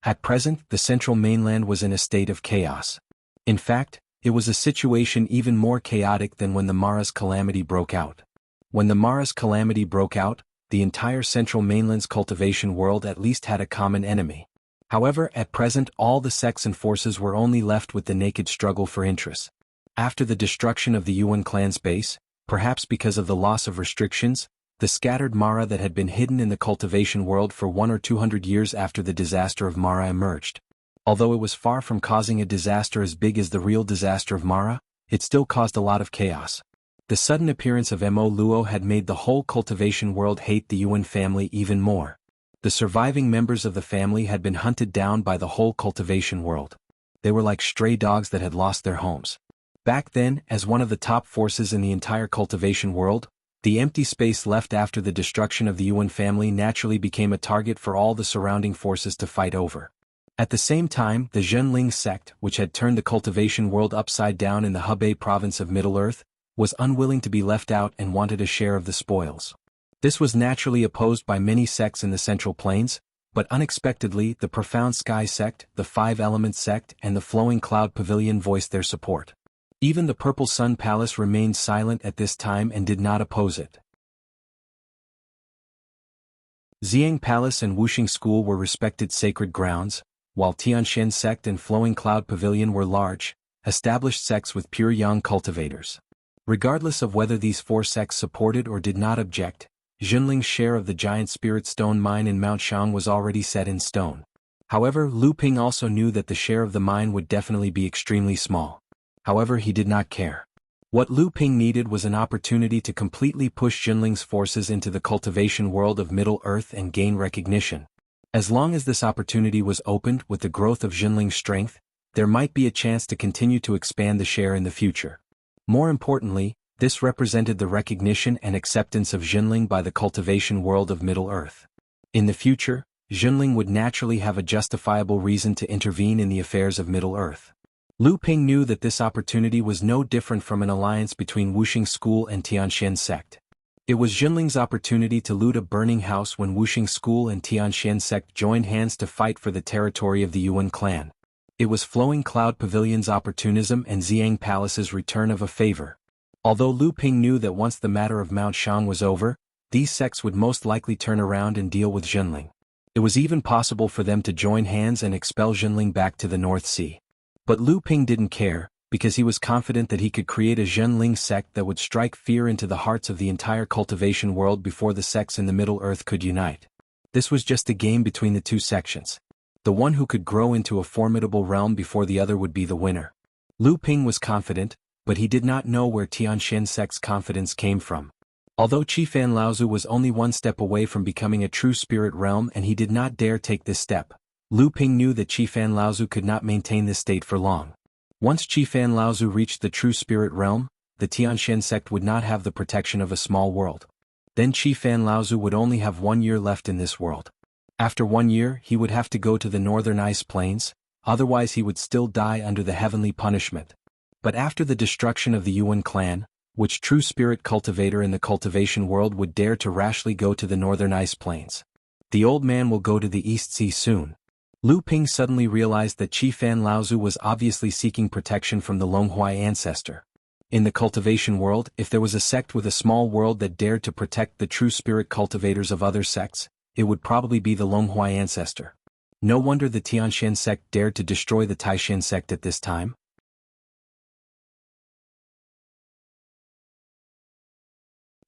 At present, the Central Mainland was in a state of chaos. In fact, it was a situation even more chaotic than when the Mara's calamity broke out. When the Mara's calamity broke out, the entire Central Mainland's cultivation world at least had a common enemy. However, at present all the sects and forces were only left with the naked struggle for interest. After the destruction of the Yuan clan's base, perhaps because of the loss of restrictions, the scattered Mara that had been hidden in the cultivation world for 100 or 200 years after the disaster of Mara emerged. Although it was far from causing a disaster as big as the real disaster of Mara, it still caused a lot of chaos. The sudden appearance of Mo Luo had made the whole cultivation world hate the Yuan family even more. The surviving members of the family had been hunted down by the whole cultivation world. They were like stray dogs that had lost their homes. Back then, as one of the top forces in the entire cultivation world, the empty space left after the destruction of the Yuan family naturally became a target for all the surrounding forces to fight over. At the same time, the Zhenling sect, which had turned the cultivation world upside down in the Hebei province of Middle-earth, was unwilling to be left out and wanted a share of the spoils. This was naturally opposed by many sects in the Central Plains, but unexpectedly the Profound Sky sect, the Five Elements sect, and the Flowing Cloud Pavilion voiced their support. Even the Purple Sun Palace remained silent at this time and did not oppose it. Xiang Palace and Wuxing School were respected sacred grounds, while Tianshan sect and Flowing Cloud Pavilion were large, established sects with pure yang cultivators. Regardless of whether these four sects supported or did not object, Zhenling's share of the giant spirit stone mine in Mount Shang was already set in stone. However, Lu Ping also knew that the share of the mine would definitely be extremely small. However, he did not care. What Lu Ping needed was an opportunity to completely push Zhenling's forces into the cultivation world of Middle-earth and gain recognition. As long as this opportunity was opened with the growth of Zhenling's strength, there might be a chance to continue to expand the share in the future. More importantly, this represented the recognition and acceptance of Zhenling by the cultivation world of Middle-earth. In the future, Zhenling would naturally have a justifiable reason to intervene in the affairs of Middle-earth. Lu Ping knew that this opportunity was no different from an alliance between Wuxing School and Tianshan sect. It was Zhenling's opportunity to loot a burning house when Wuxing School and Tianshan sect joined hands to fight for the territory of the Yuan clan. It was Flowing Cloud Pavilion's opportunism and Xiang Palace's return of a favor. Although Lu Ping knew that once the matter of Mount Shang was over, these sects would most likely turn around and deal with Zhenling. It was even possible for them to join hands and expel Zhenling back to the North Sea. But Lu Ping didn't care, because he was confident that he could create a Zhenling sect that would strike fear into the hearts of the entire cultivation world before the sects in the Middle-earth could unite. This was just a game between the two sections. The one who could grow into a formidable realm before the other would be the winner. Lu Ping was confident, but he did not know where Tianshan sect's confidence came from. Although Qifan Laozu was only one step away from becoming a true spirit realm and he did not dare take this step, Lu Ping knew that Qifan Laozu could not maintain this state for long. Once Qifan Laozu reached the true spirit realm, the Tianshan sect would not have the protection of a small world. Then Qifan Laozu would only have 1 year left in this world. After 1 year, he would have to go to the northern ice plains, otherwise he would still die under the heavenly punishment. But after the destruction of the Yuan clan, which true spirit cultivator in the cultivation world would dare to rashly go to the northern ice plains? The old man will go to the East Sea soon. Lu Ping suddenly realized that Qifan Laozu was obviously seeking protection from the Longhuai ancestor. In the cultivation world, if there was a sect with a small world that dared to protect the true spirit cultivators of other sects, it would probably be the Longhuai ancestor. No wonder the Tianshan sect dared to destroy the Taishan sect at this time.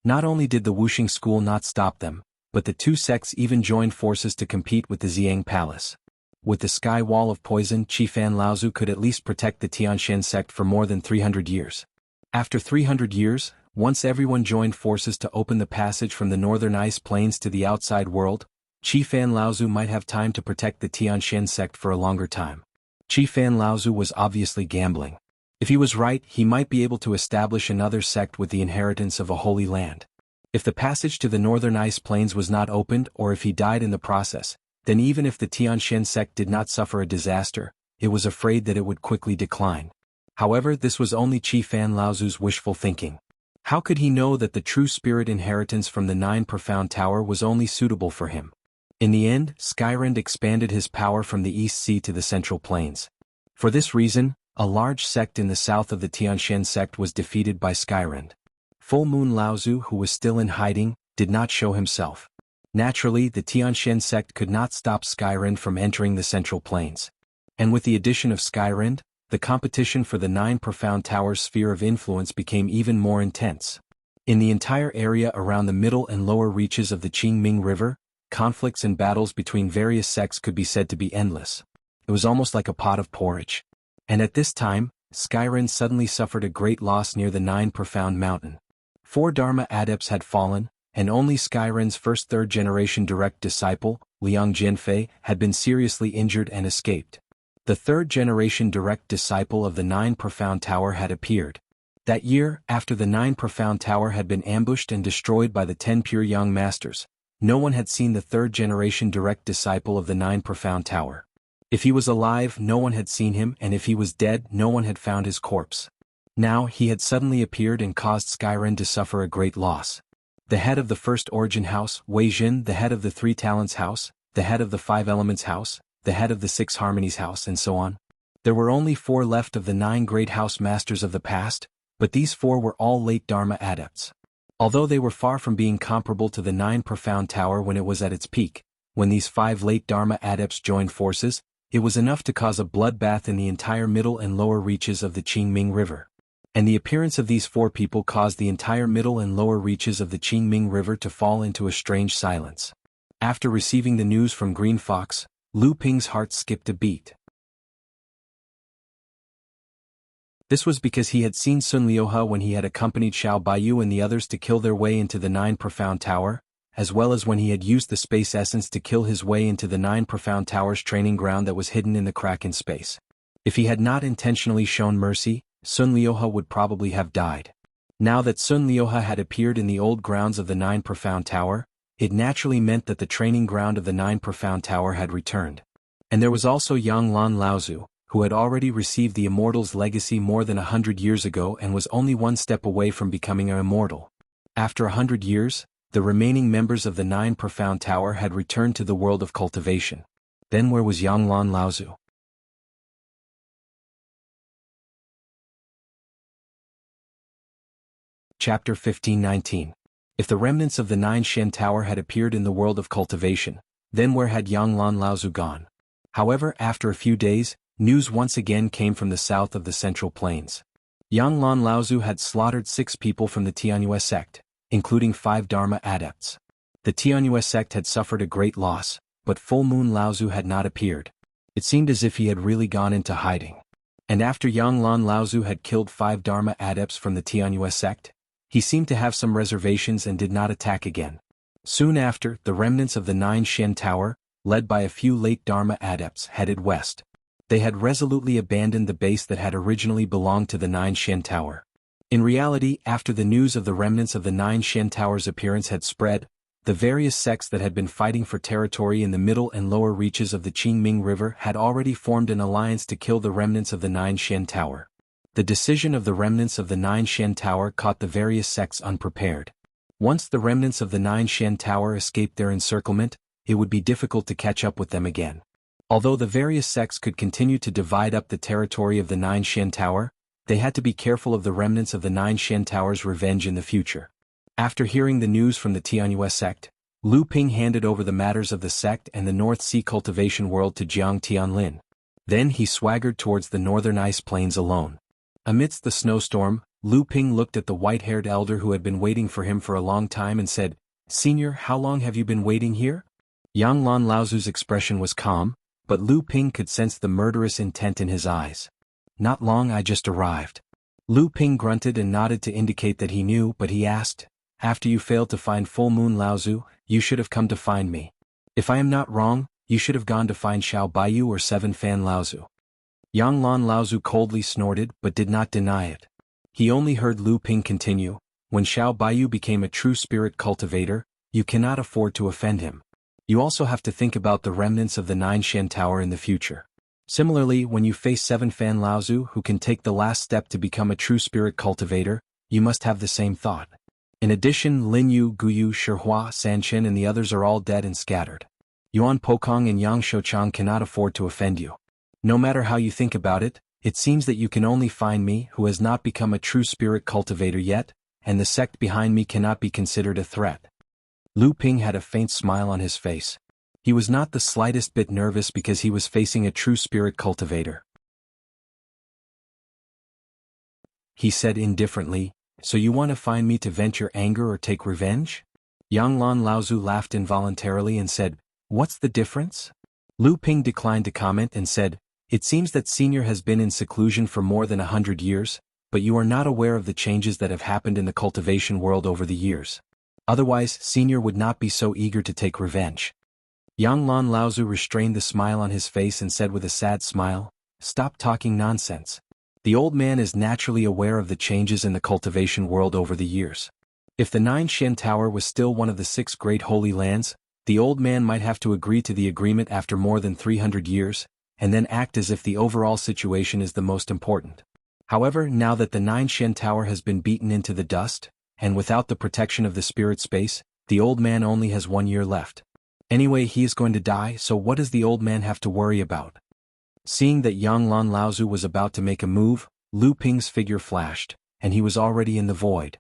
Not only did the Wuxing school not stop them, but the two sects even joined forces to compete with the Xiang Palace. With the sky wall of poison, Qifan Laozu could at least protect the Tianshan sect for more than 300 years. After 300 years, once everyone joined forces to open the passage from the northern ice plains to the outside world, Qifan Laozu might have time to protect the Tianshan sect for a longer time. Qifan Laozu was obviously gambling. If he was right, he might be able to establish another sect with the inheritance of a holy land. If the passage to the northern ice plains was not opened or if he died in the process, then even if the Tianshan sect did not suffer a disaster, it was afraid that it would quickly decline. However, this was only Qifan Laozu's wishful thinking. How could he know that the true spirit inheritance from the 9 Profound Tower was only suitable for him? In the end, Skyrend expanded his power from the East Sea to the Central Plains. For this reason, a large sect in the south of the Tianshan sect was defeated by Skyrend. Full Moon Laozu, who was still in hiding, did not show himself. Naturally, the Tianshan sect could not stop Skyrend from entering the Central Plains. And with the addition of Skyrend, the competition for the 9 Profound Towers' sphere of influence became even more intense. In the entire area around the middle and lower reaches of the Qingming River, conflicts and battles between various sects could be said to be endless. It was almost like a pot of porridge. And at this time, Skyrend suddenly suffered a great loss near the 9 Profound Mountain. 4 Dharma adepts had fallen, and only Skyrend's first third-generation direct disciple, Liang Jianfei, had been seriously injured and escaped. The third-generation direct disciple of the 9 Profound Tower had appeared. That year, after the 9 Profound Tower had been ambushed and destroyed by the 10 Pure Young Masters, no one had seen the third-generation direct disciple of the 9 Profound Tower. If he was alive, no one had seen him, and if he was dead, no one had found his corpse. Now he had suddenly appeared and caused Skyren to suffer a great loss. The head of the First Origin House, Wei Jin, the head of the Three Talents House, the head of the Five Elements House, the head of the Six Harmonies House, and so on. There were only 4 left of the 9 great house masters of the past, but these 4 were all late Dharma adepts. Although they were far from being comparable to the 9 Profound Tower when it was at its peak, when these 5 late Dharma adepts joined forces, it was enough to cause a bloodbath in the entire middle and lower reaches of the Qingming River. And the appearance of these 4 people caused the entire middle and lower reaches of the Qingming River to fall into a strange silence. After receiving the news from Green Fox, Lu Ping's heart skipped a beat. This was because he had seen Sun Liuhe when he had accompanied Xiao Baiyu and the others to kill their way into the 9 Profound Tower, as well as when he had used the space essence to kill his way into the 9 Profound Tower's training ground that was hidden in the crack in space. If he had not intentionally shown mercy, Sun Liuhe would probably have died. Now that Sun Liuhe had appeared in the old grounds of the 9 Profound Tower, it naturally meant that the training ground of the 9 Profound Tower had returned. And there was also Yang Lan Laozu, who had already received the Immortal's legacy more than 100 years ago and was only 1 step away from becoming an immortal. After 100 years, the remaining members of the 9 Profound Tower had returned to the world of cultivation. Then where was Yang Lan Laozu? Chapter 15:19. If the remnants of the 9 Shen Tower had appeared in the world of cultivation, then where had Yang Lan Laozu gone? However, after a few days, news once again came from the south of the Central Plains. Yang Lan Laozu had slaughtered 6 people from the Tianyue sect, including 5 Dharma adepts. The Tianyue sect had suffered a great loss, but Full Moon Laozu had not appeared. It seemed as if he had really gone into hiding. And after Yang Lan Laozu had killed 5 Dharma adepts from the Tianyue sect, he seemed to have some reservations and did not attack again. Soon after, the remnants of the 9 Shen Tower, led by a few late Dharma adepts, headed west. They had resolutely abandoned the base that had originally belonged to the 9 Shen Tower. In reality, after the news of the remnants of the 9 Shen Tower's appearance had spread, the various sects that had been fighting for territory in the middle and lower reaches of the Qingming River had already formed an alliance to kill the remnants of the 9 Shen Tower. The decision of the remnants of the 9 Shen Tower caught the various sects unprepared. Once the remnants of the 9 Shen Tower escaped their encirclement, it would be difficult to catch up with them again. Although the various sects could continue to divide up the territory of the 9 Shen Tower, they had to be careful of the remnants of the 9 Shen Tower's revenge in the future. After hearing the news from the Tianyue sect, Lu Ping handed over the matters of the sect and the North Sea cultivation world to Jiang Tianlin. Then he swaggered towards the northern ice plains alone. Amidst the snowstorm, Lu Ping looked at the white-haired elder who had been waiting for him for a long time and said, "Senior, how long have you been waiting here?" Yang Lan Laozu's expression was calm, but Lu Ping could sense the murderous intent in his eyes. "Not long, I just arrived." Lu Ping grunted and nodded to indicate that he knew, but he asked, "After you failed to find Full Moon Laozu, you should have come to find me. If I am not wrong, you should have gone to find Xiao Baiyu or 7 Fan Laozu." Yang Lan Laozu coldly snorted but did not deny it. He only heard Lu Ping continue, "When Xiao Baiyu became a true spirit cultivator, you cannot afford to offend him. You also have to think about the remnants of the 9 Shen Tower in the future. Similarly, when you face 7 Fan Laozu who can take the last step to become a true spirit cultivator, you must have the same thought. In addition, Lin Yu, Guyu, Shihua, Sanchen and the others are all dead and scattered. Yuan Pokong and Yang Shouchang cannot afford to offend you. No matter how you think about it, it seems that you can only find me who has not become a true spirit cultivator yet, and the sect behind me cannot be considered a threat." Lu Ping had a faint smile on his face. He was not the slightest bit nervous because he was facing a true spirit cultivator. He said indifferently, "So you want to find me to vent your anger or take revenge?" Yang Lan Laozu laughed involuntarily and said, "What's the difference?" Lu Ping declined to comment and said, "It seems that Senior has been in seclusion for more than 100 years, but you are not aware of the changes that have happened in the cultivation world over the years. Otherwise, Senior would not be so eager to take revenge." Yang Lan Laozu restrained the smile on his face and said with a sad smile, "Stop talking nonsense. The old man is naturally aware of the changes in the cultivation world over the years. If the 9 Shen Tower was still one of the 6 great holy lands, the old man might have to agree to the agreement after more than 300 years, and then act as if the overall situation is the most important. However, now that the 9 Shen Tower has been beaten into the dust, and without the protection of the spirit space, the old man only has 1 year left. Anyway, he is going to die, so what does the old man have to worry about? Seeing that Yang Lan Laozu was about to make a move, Lu Ping's figure flashed, and he was already in the void.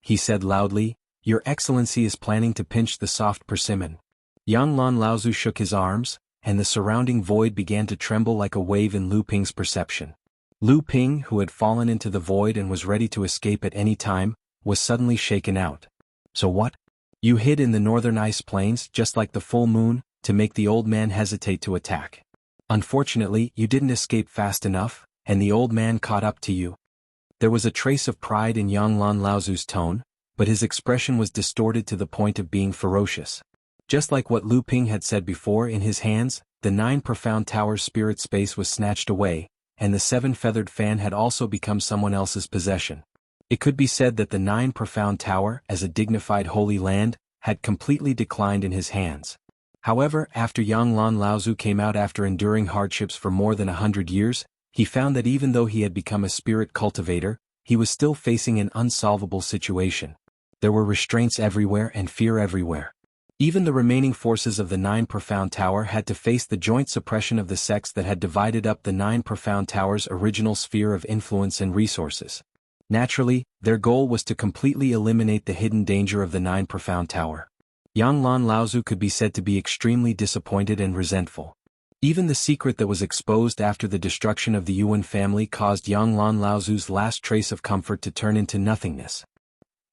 He said loudly, "Your Excellency is planning to pinch the soft persimmon." Yang Lan Laozu shook his arms, and the surrounding void began to tremble like a wave in Lu Ping's perception. Lu Ping, who had fallen into the void and was ready to escape at any time, was suddenly shaken out. "So what? You hid in the northern ice plains just like the full moon, to make the old man hesitate to attack. Unfortunately, you didn't escape fast enough, and the old man caught up to you." There was a trace of pride in Yang Lan Laozu's tone, but his expression was distorted to the point of being ferocious. Just like what Lu Ping had said before, in his hands, the 9 profound towers' spirit space was snatched away, and the 7-feathered fan had also become someone else's possession. It could be said that the 9 profound tower, as a dignified holy land, had completely declined in his hands. However, after Yang Lan Laozu came out after enduring hardships for more than 100 years, he found that even though he had become a spirit cultivator, he was still facing an unsolvable situation. There were restraints everywhere and fear everywhere. Even the remaining forces of the 9 profound tower had to face the joint suppression of the sects that had divided up the 9 profound tower's original sphere of influence and resources. Naturally, their goal was to completely eliminate the hidden danger of the 9 profound tower. Yang Lan Laozu could be said to be extremely disappointed and resentful. Even the secret that was exposed after the destruction of the Yuan family caused Yang Lan Laozu's last trace of comfort to turn into nothingness.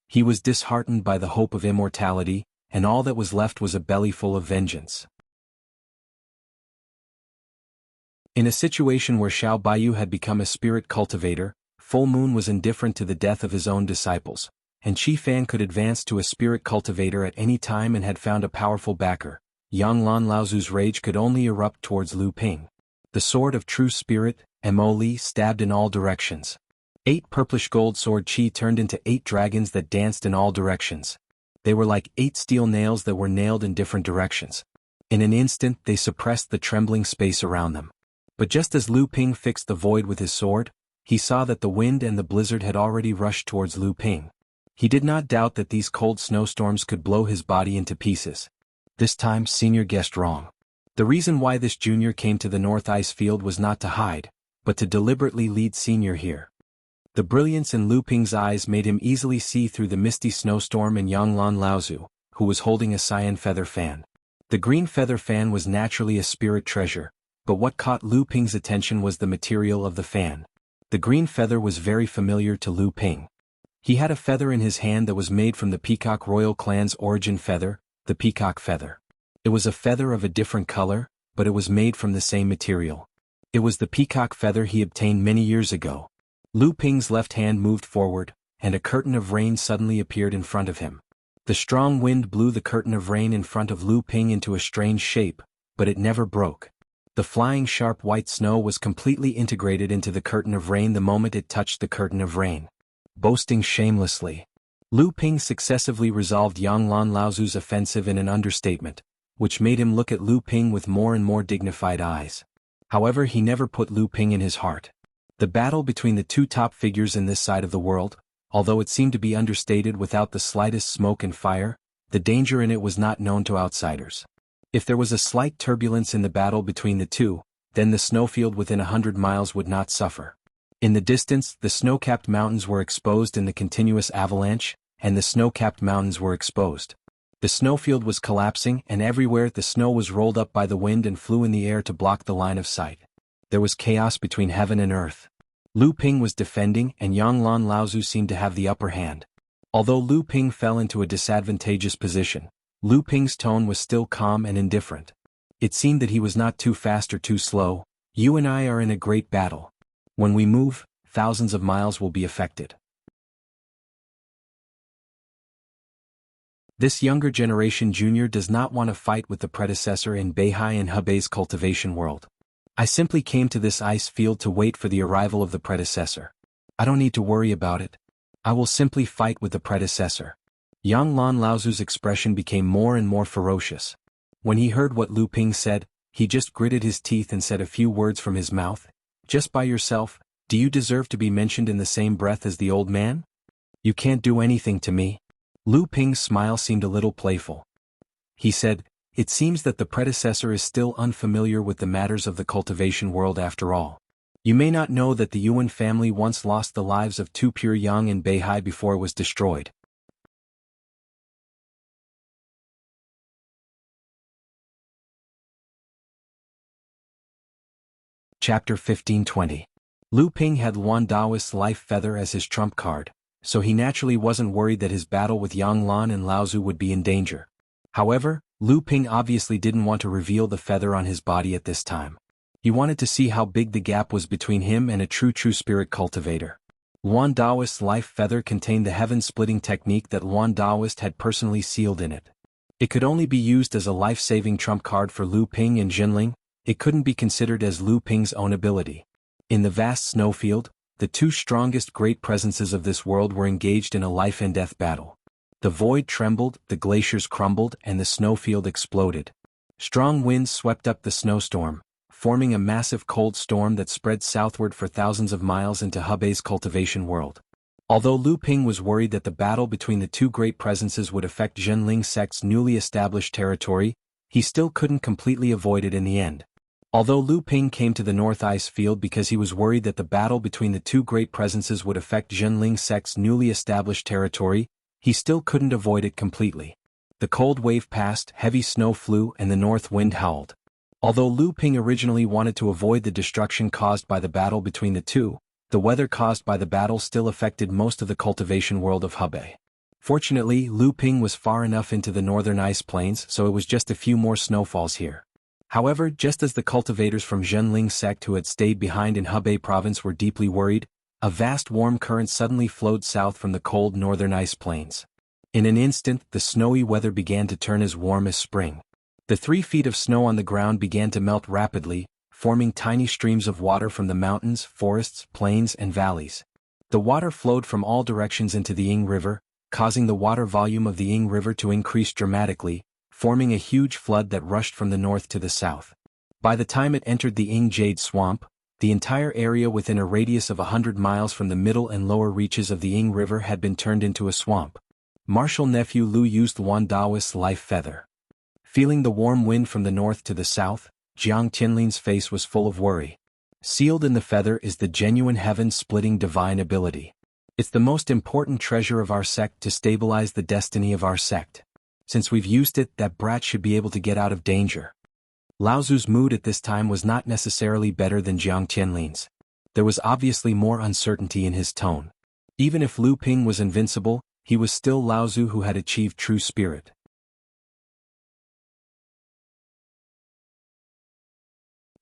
He was disheartened by the hope of immortality, and all that was left was a belly full of vengeance. In a situation where Xiao Baiyu had become a spirit cultivator, Full Moon was indifferent to the death of his own disciples, and Qi Fan could advance to a spirit cultivator at any time and had found a powerful backer. Yang Lan Laozu's rage could only erupt towards Lu Ping. The sword of true spirit, Mo Li, stabbed in all directions. 8 purplish gold sword Qi turned into 8 dragons that danced in all directions. They were like 8 steel nails that were nailed in different directions. In an instant they suppressed the trembling space around them. But just as Lu Ping fixed the void with his sword, he saw that the wind and the blizzard had already rushed towards Lu Ping. He did not doubt that these cold snowstorms could blow his body into pieces. This time Senior guessed wrong. The reason why this junior came to the North Ice Field was not to hide, but to deliberately lead Senior here. The brilliance in Lu Ping's eyes made him easily see through the misty snowstorm in Yang Lan Laozu, who was holding a cyan feather fan. The green feather fan was naturally a spirit treasure, but what caught Lu Ping's attention was the material of the fan. The green feather was very familiar to Lu Ping. He had a feather in his hand that was made from the Peacock Royal Clan's origin feather, the peacock feather. It was a feather of a different color, but it was made from the same material. It was the peacock feather he obtained many years ago. Lu Ping's left hand moved forward, and a curtain of rain suddenly appeared in front of him. The strong wind blew the curtain of rain in front of Lu Ping into a strange shape, but it never broke. The flying sharp white snow was completely integrated into the curtain of rain the moment it touched the curtain of rain. Boasting shamelessly, Lu Ping successively resolved Yang Lan Laozu's offensive in an understatement, which made him look at Lu Ping with more and more dignified eyes. However, he never put Lu Ping in his heart. The battle between the 2 top figures in this side of the world, although it seemed to be understated without the slightest smoke and fire, the danger in it was not known to outsiders. If there was a slight turbulence in the battle between the 2, then the snowfield within 100 miles would not suffer. In the distance, the snow-capped mountains were exposed in the continuous avalanche, and the snow-capped mountains were exposed. The snowfield was collapsing, and everywhere the snow was rolled up by the wind and flew in the air to block the line of sight. There was chaos between heaven and earth. Lu Ping was defending, and Yang Lan Laozu seemed to have the upper hand. Although Lu Ping fell into a disadvantageous position, Lu Ping's tone was still calm and indifferent. It seemed that he was not too fast or too slow. "You and I are in a great battle. When we move, thousands of miles will be affected." This younger generation junior does not want to fight with the predecessor in Beihai and Hebei's cultivation world. "I simply came to this ice field to wait for the arrival of the predecessor. I don't need to worry about it. I will simply fight with the predecessor." Yang Lan Laozu's expression became more and more ferocious. When he heard what Lu Ping said, he just gritted his teeth and said a few words from his mouth. Just by yourself, do you deserve to be mentioned in the same breath as the old man? You can't do anything to me. Lu Ping's smile seemed a little playful. He said, it seems that the predecessor is still unfamiliar with the matters of the cultivation world after all. You may not know that the Yuan family once lost the lives of two pure Yang and Beihai before it was destroyed. Chapter 1520. Lu Ping had Luan Daoist's life feather as his trump card, so he naturally wasn't worried that his battle with Yang Lan and Lao Zu would be in danger. However, Lu Ping obviously didn't want to reveal the feather on his body at this time. He wanted to see how big the gap was between him and a true spirit cultivator. Luan Daoist's life feather contained the heaven-splitting technique that Luan Daoist had personally sealed in it. It could only be used as a life-saving trump card for Lu Ping and Jinling. It couldn't be considered as Lu Ping's own ability. In the vast snowfield, the two strongest great presences of this world were engaged in a life-and-death battle. The void trembled, the glaciers crumbled, and the snowfield exploded. Strong winds swept up the snowstorm, forming a massive cold storm that spread southward for thousands of miles into Hebei's cultivation world. Although Lu Ping was worried that the battle between the two great presences would affect Zhenling sect's newly established territory, he still couldn't completely avoid it in the end. Although Lu Ping came to the North Ice Field because he was worried that the battle between the two great presences would affect Zhenling sect's newly established territory, he still couldn't avoid it completely. The cold wave passed, heavy snow flew, and the north wind howled. Although Lu Ping originally wanted to avoid the destruction caused by the battle between the two, the weather caused by the battle still affected most of the cultivation world of Hebei. Fortunately, Lu Ping was far enough into the northern ice plains, so it was just a few more snowfalls here. However, just as the cultivators from Zhenling sect who had stayed behind in Hebei province were deeply worried, a vast warm current suddenly flowed south from the cold northern ice plains. In an instant, the snowy weather began to turn as warm as spring. The 3 feet of snow on the ground began to melt rapidly, forming tiny streams of water from the mountains, forests, plains, and valleys. The water flowed from all directions into the Ying River, causing the water volume of the Ying River to increase dramatically, forming a huge flood that rushed from the north to the south. By the time it entered the Ying Jade Swamp, the entire area within a radius of 100 miles from the middle and lower reaches of the Ying River had been turned into a swamp. Martial nephew Lu used Luan Daoist's life feather. Feeling the warm wind from the north to the south, Jiang Tianlin's face was full of worry. Sealed in the feather is the genuine heaven-splitting divine ability. It's the most important treasure of our sect to stabilize the destiny of our sect. Since we've used it, that brat should be able to get out of danger. Lao Zu's mood at this time was not necessarily better than Jiang Tianlin's. There was obviously more uncertainty in his tone. Even if Lu Ping was invincible, he was still Lao Zu who had achieved true spirit.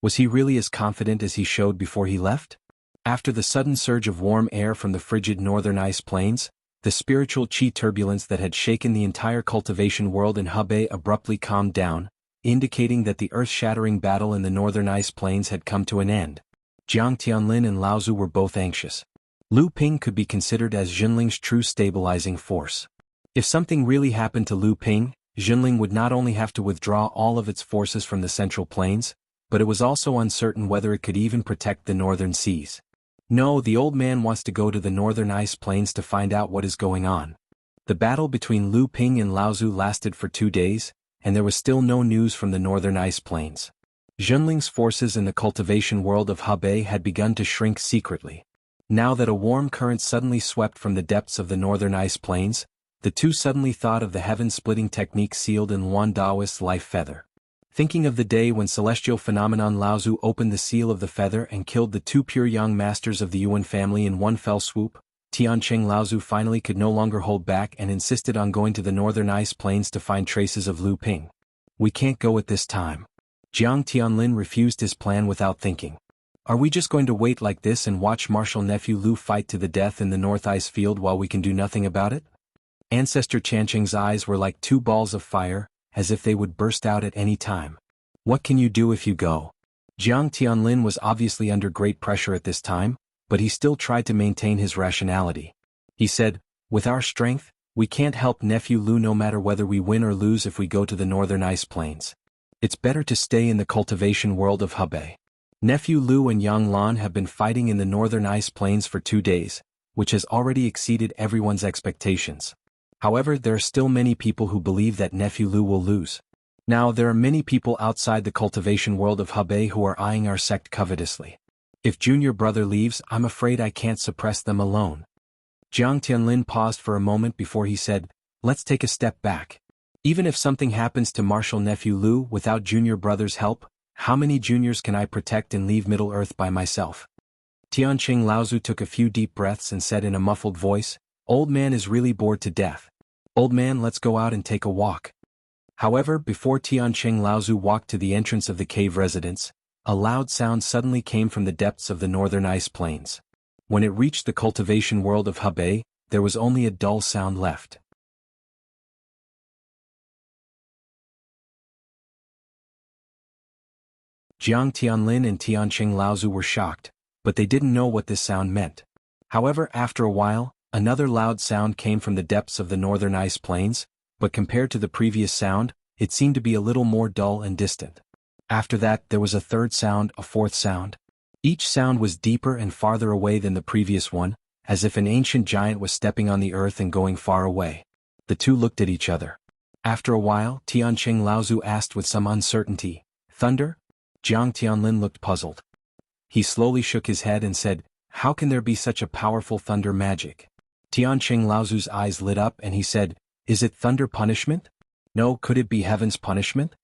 Was he really as confident as he showed before he left? After the sudden surge of warm air from the frigid northern ice plains, the spiritual qi turbulence that had shaken the entire cultivation world in Hebei abruptly calmed down, indicating that the earth-shattering battle in the northern ice plains had come to an end. Jiang Tianlin and Lao Zu were both anxious. Lu Ping could be considered as Jinling's true stabilizing force. If something really happened to Lu Ping, Jinling would not only have to withdraw all of its forces from the central plains, but it was also uncertain whether it could even protect the northern seas. No, the old man wants to go to the northern ice plains to find out what is going on. The battle between Lu Ping and Lao Zu lasted for 2 days, and there was still no news from the northern ice plains. Jinling's forces in the cultivation world of Hebei had begun to shrink secretly. Now that a warm current suddenly swept from the depths of the northern ice plains, the two suddenly thought of the heaven-splitting technique sealed in Luan Daoist's life feather. Thinking of the day when celestial phenomenon Lao Zu opened the seal of the feather and killed the 2 pure young masters of the Yuan family in one fell swoop, Tiancheng Lao Zu finally could no longer hold back and insisted on going to the northern ice plains to find traces of Lu Ping. We can't go at this time. Jiang Tianlin refused his plan without thinking. Are we just going to wait like this and watch martial nephew Lu fight to the death in the North Ice Field while we can do nothing about it? Ancestor Chancheng's eyes were like 2 balls of fire, as if they would burst out at any time. What can you do if you go? Jiang Tianlin was obviously under great pressure at this time, but he still tried to maintain his rationality. He said, with our strength, we can't help nephew Lu no matter whether we win or lose if we go to the northern ice plains. It's better to stay in the cultivation world of Hebei. Nephew Lu and Yang Lan have been fighting in the northern ice plains for 2 days, which has already exceeded everyone's expectations. However, there are still many people who believe that Nephew Lu will lose. Now, there are many people outside the cultivation world of Hebei who are eyeing our sect covetously. If junior brother leaves, I'm afraid I can't suppress them alone. Jiang Tianlin paused for a moment before he said, let's take a step back. Even if something happens to Marshal Nephew Lu without junior brother's help, how many juniors can I protect and leave Middle-earth by myself? Tianqing Laozu took a few deep breaths and said in a muffled voice, Old man is really bored to death. Old man, let's go out and take a walk. However, before Tianqing Laozu walked to the entrance of the cave residence, a loud sound suddenly came from the depths of the northern ice plains. When it reached the cultivation world of Hebei, there was only a dull sound left. Jiang Tianlin and Tianqing Laozu were shocked, but they didn't know what this sound meant. However, after a while, another loud sound came from the depths of the northern ice plains, but compared to the previous sound, it seemed to be a little more dull and distant. After that, there was a third sound, a fourth sound. Each sound was deeper and farther away than the previous one, as if an ancient giant was stepping on the earth and going far away. The two looked at each other. After a while, Tianqing Laozu asked with some uncertainty, Thunder? Jiang Tianlin looked puzzled. He slowly shook his head and said, How can there be such a powerful thunder magic? Tianqing Laozu's eyes lit up and he said, Is it thunder punishment? No, could it be heaven's punishment?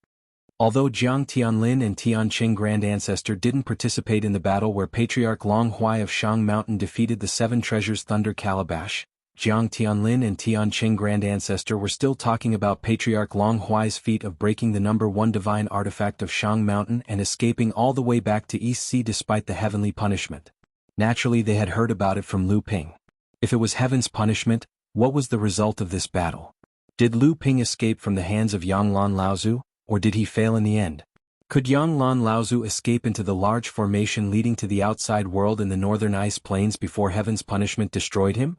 Although Jiang Tianlin and Tianqing Grand Ancestor didn't participate in the battle where Patriarch Long Huai of Shang Mountain defeated the Seven Treasures Thunder Calabash, Jiang Tianlin and Tianqing Grand Ancestor were still talking about Patriarch Long Huai's feat of breaking the number 1 divine artifact of Shang Mountain and escaping all the way back to East Sea despite the heavenly punishment. Naturally, they had heard about it from Lu Ping. If it was heaven's punishment, what was the result of this battle? Did Lu Ping escape from the hands of Yang Lan Laozu, or did he fail in the end? Could Yang Lan Laozu escape into the large formation leading to the outside world in the northern ice plains before heaven's punishment destroyed him?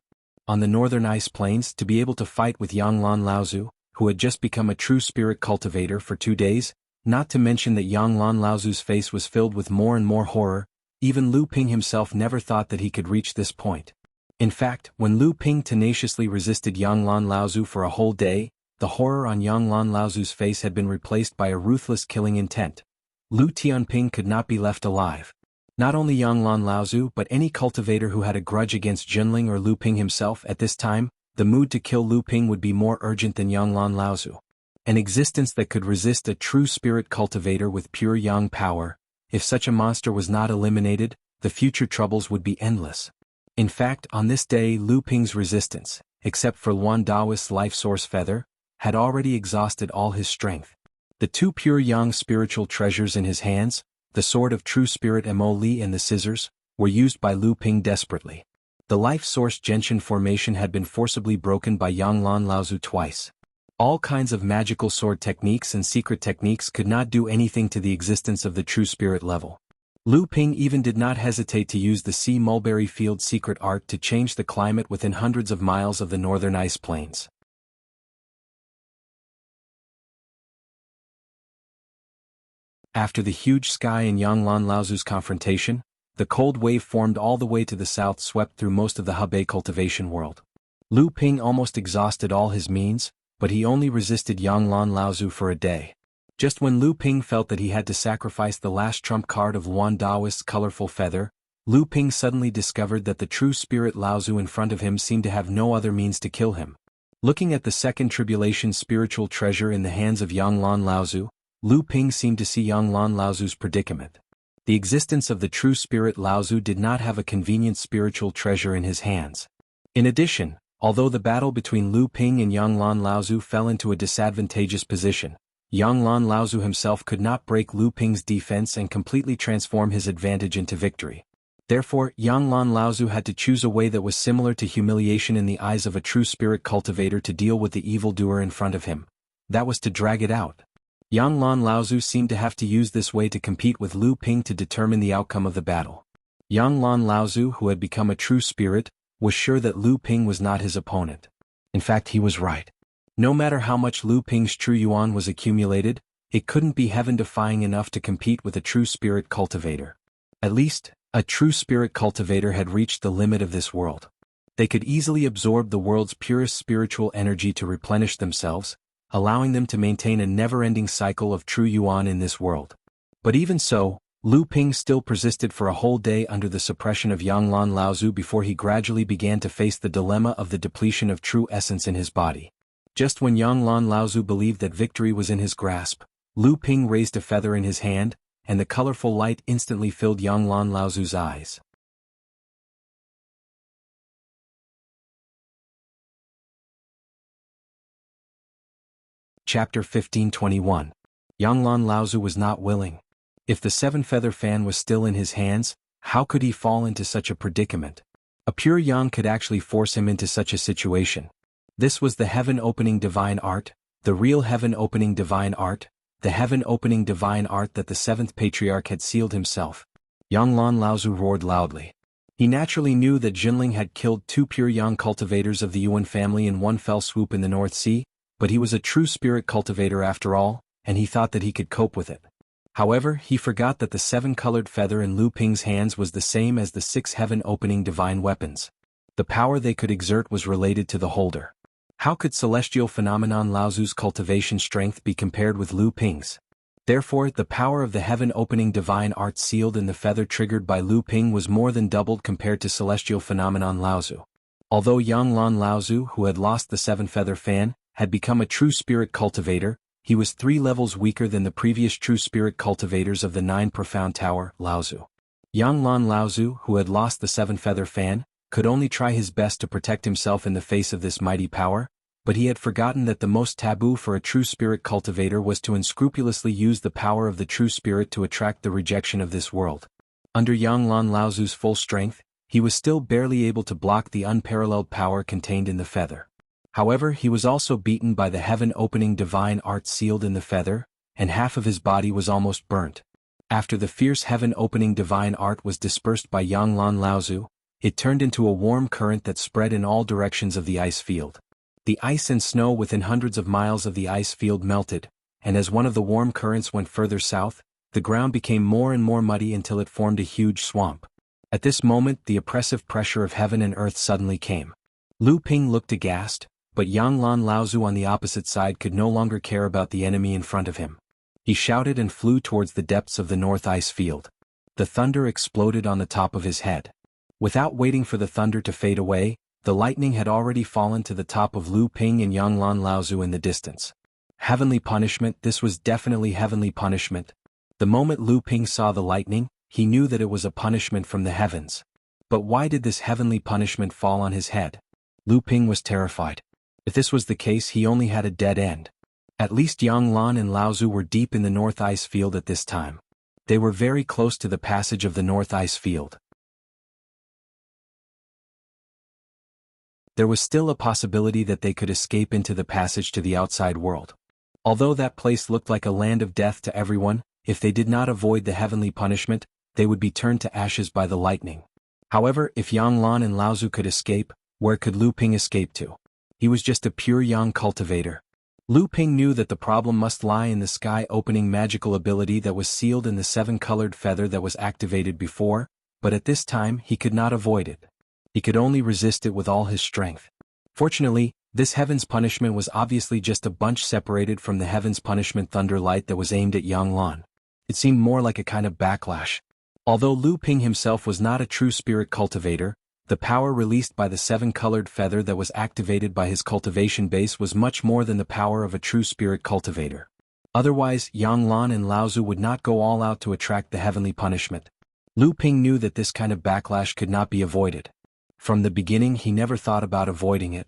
On the northern ice plains, to be able to fight with Yang Lan Laozu, who had just become a true spirit cultivator for 2 days, not to mention that Yang Lan Laozu's face was filled with more and more horror, even Lu Ping himself never thought that he could reach this point. In fact, when Lu Ping tenaciously resisted Yang Lan Laozu for a whole day, the horror on Yang Lan Laozu's face had been replaced by a ruthless killing intent. Lu Tianping could not be left alive. Not only Yang Lan Laozu but any cultivator who had a grudge against Junling or Lu Ping himself at this time, the mood to kill Lu Ping would be more urgent than Yang Lan Laozu. An existence that could resist a true spirit cultivator with pure Yang power, if such a monster was not eliminated, the future troubles would be endless. In fact, on this day Lu Ping's resistance, except for Luan Daoist's life source feather, had already exhausted all his strength. The 2 pure Yang spiritual treasures in his hands, the sword of true spirit Mo Li and the scissors, were used by Lu Ping desperately. The life source Genshin formation had been forcibly broken by Yang Lan Laozu twice. All kinds of magical sword techniques and secret techniques could not do anything to the existence of the true spirit level. Lu Ping even did not hesitate to use the sea mulberry field secret art to change the climate within hundreds of miles of the northern ice plains. After the huge sky and Yang Lan Laozu's confrontation, the cold wave formed all the way to the south swept through most of the Hebei cultivation world. Lu Ping almost exhausted all his means, but he only resisted Yang Lan Laozu for a day. Just when Lu Ping felt that he had to sacrifice the last trump card of Luan Daoist's colorful feather, Lu Ping suddenly discovered that the true spirit Laozu in front of him seemed to have no other means to kill him. Looking at the second tribulation spiritual treasure in the hands of Yang Lan Laozu, Lu Ping seemed to see Yang Lan Laozu's predicament. The existence of the true spirit Laozu did not have a convenient spiritual treasure in his hands. In addition, although the battle between Lu Ping and Yang Lan Laozu fell into a disadvantageous position, Yang Lan Laozu himself could not break Lu Ping's defense and completely transform his advantage into victory. Therefore, Yang Lan Laozu had to choose a way that was similar to humiliation in the eyes of a true spirit cultivator to deal with the evildoer in front of him. That was to drag it out. Yang Lan Laozu seemed to have to use this way to compete with Lu Ping to determine the outcome of the battle. Yang Lan Laozu, who had become a true spirit, was sure that Lu Ping was not his opponent. In fact, he was right. No matter how much Lu Ping's true yuan was accumulated, it couldn't be heaven-defying enough to compete with a true spirit cultivator. At least, a true spirit cultivator had reached the limit of this world. They could easily absorb the world's purest spiritual energy to replenish themselves, allowing them to maintain a never-ending cycle of true yuan in this world. But even so, Lu Ping still persisted for a whole day under the suppression of Yanglan Laozu before he gradually began to face the dilemma of the depletion of true essence in his body. Just when Yanglan Laozu believed that victory was in his grasp, Lu Ping raised a feather in his hand, and the colorful light instantly filled Yanglan Laozu's eyes. Chapter 1521. Yanglan Laozu was not willing. If the seven-feather fan was still in his hands, how could he fall into such a predicament? A pure yang could actually force him into such a situation. This was the heaven-opening divine art, the real heaven-opening divine art, the heaven-opening divine art that the seventh patriarch had sealed himself. Yanglan Laozu roared loudly. He naturally knew that Jinling had killed 2 pure yang cultivators of the Yuan family in one fell swoop in the North Sea, but he was a true spirit cultivator after all, and he thought that he could cope with it. However, he forgot that the 7-colored feather in Lu Ping's hands was the same as the 6 heaven-opening divine weapons. The power they could exert was related to the holder. How could celestial phenomenon Laozu's cultivation strength be compared with Lu Ping's? Therefore, the power of the heaven-opening divine art sealed in the feather triggered by Lu Ping was more than doubled compared to celestial phenomenon Laozu. Although Yanglan Laozu, who had lost the 7-feather fan, had become a true spirit cultivator, he was 3 levels weaker than the previous true spirit cultivators of the 9 profound tower, Laozu. Yanglan Laozu, who had lost the 7-feather fan, could only try his best to protect himself in the face of this mighty power, but he had forgotten that the most taboo for a true spirit cultivator was to unscrupulously use the power of the true spirit to attract the rejection of this world. Under Yanglan Laozu's full strength, he was still barely able to block the unparalleled power contained in the feather. However, he was also beaten by the heaven-opening divine art sealed in the feather, and half of his body was almost burnt. After the fierce heaven-opening divine art was dispersed by Yanglan Laozu, it turned into a warm current that spread in all directions of the ice field. The ice and snow within hundreds of miles of the ice field melted, and as one of the warm currents went further south, the ground became more and more muddy until it formed a huge swamp. At this moment, the oppressive pressure of heaven and earth suddenly came. Lu Ping looked aghast, but Yanglan Laozu on the opposite side could no longer care about the enemy in front of him. He shouted and flew towards the depths of the north ice field. The thunder exploded on the top of his head. Without waiting for the thunder to fade away, the lightning had already fallen to the top of Lu Ping and Yanglan Laozu in the distance. Heavenly punishment, this was definitely heavenly punishment. The moment Lu Ping saw the lightning, he knew that it was a punishment from the heavens. But why did this heavenly punishment fall on his head? Lu Ping was terrified. If this was the case, he only had a dead end. At least Yanglan and Laozu were deep in the north ice field at this time. They were very close to the passage of the north ice field. There was still a possibility that they could escape into the passage to the outside world. Although that place looked like a land of death to everyone, if they did not avoid the heavenly punishment, they would be turned to ashes by the lightning. However, if Yanglan and Laozu could escape, where could Lu Ping escape to? He was just a pure yang cultivator. Lu Ping knew that the problem must lie in the sky-opening magical ability that was sealed in the 7-colored feather that was activated before, but at this time he could not avoid it. He could only resist it with all his strength. Fortunately, this heaven's punishment was obviously just a bunch separated from the heaven's punishment thunder light that was aimed at Yanglan. It seemed more like a kind of backlash. Although Lu Ping himself was not a true spirit cultivator, the power released by the 7-colored feather that was activated by his cultivation base was much more than the power of a true spirit cultivator. Otherwise, Yanglan and Laozu would not go all out to attract the heavenly punishment. Lu Ping knew that this kind of backlash could not be avoided. From the beginning, he never thought about avoiding it.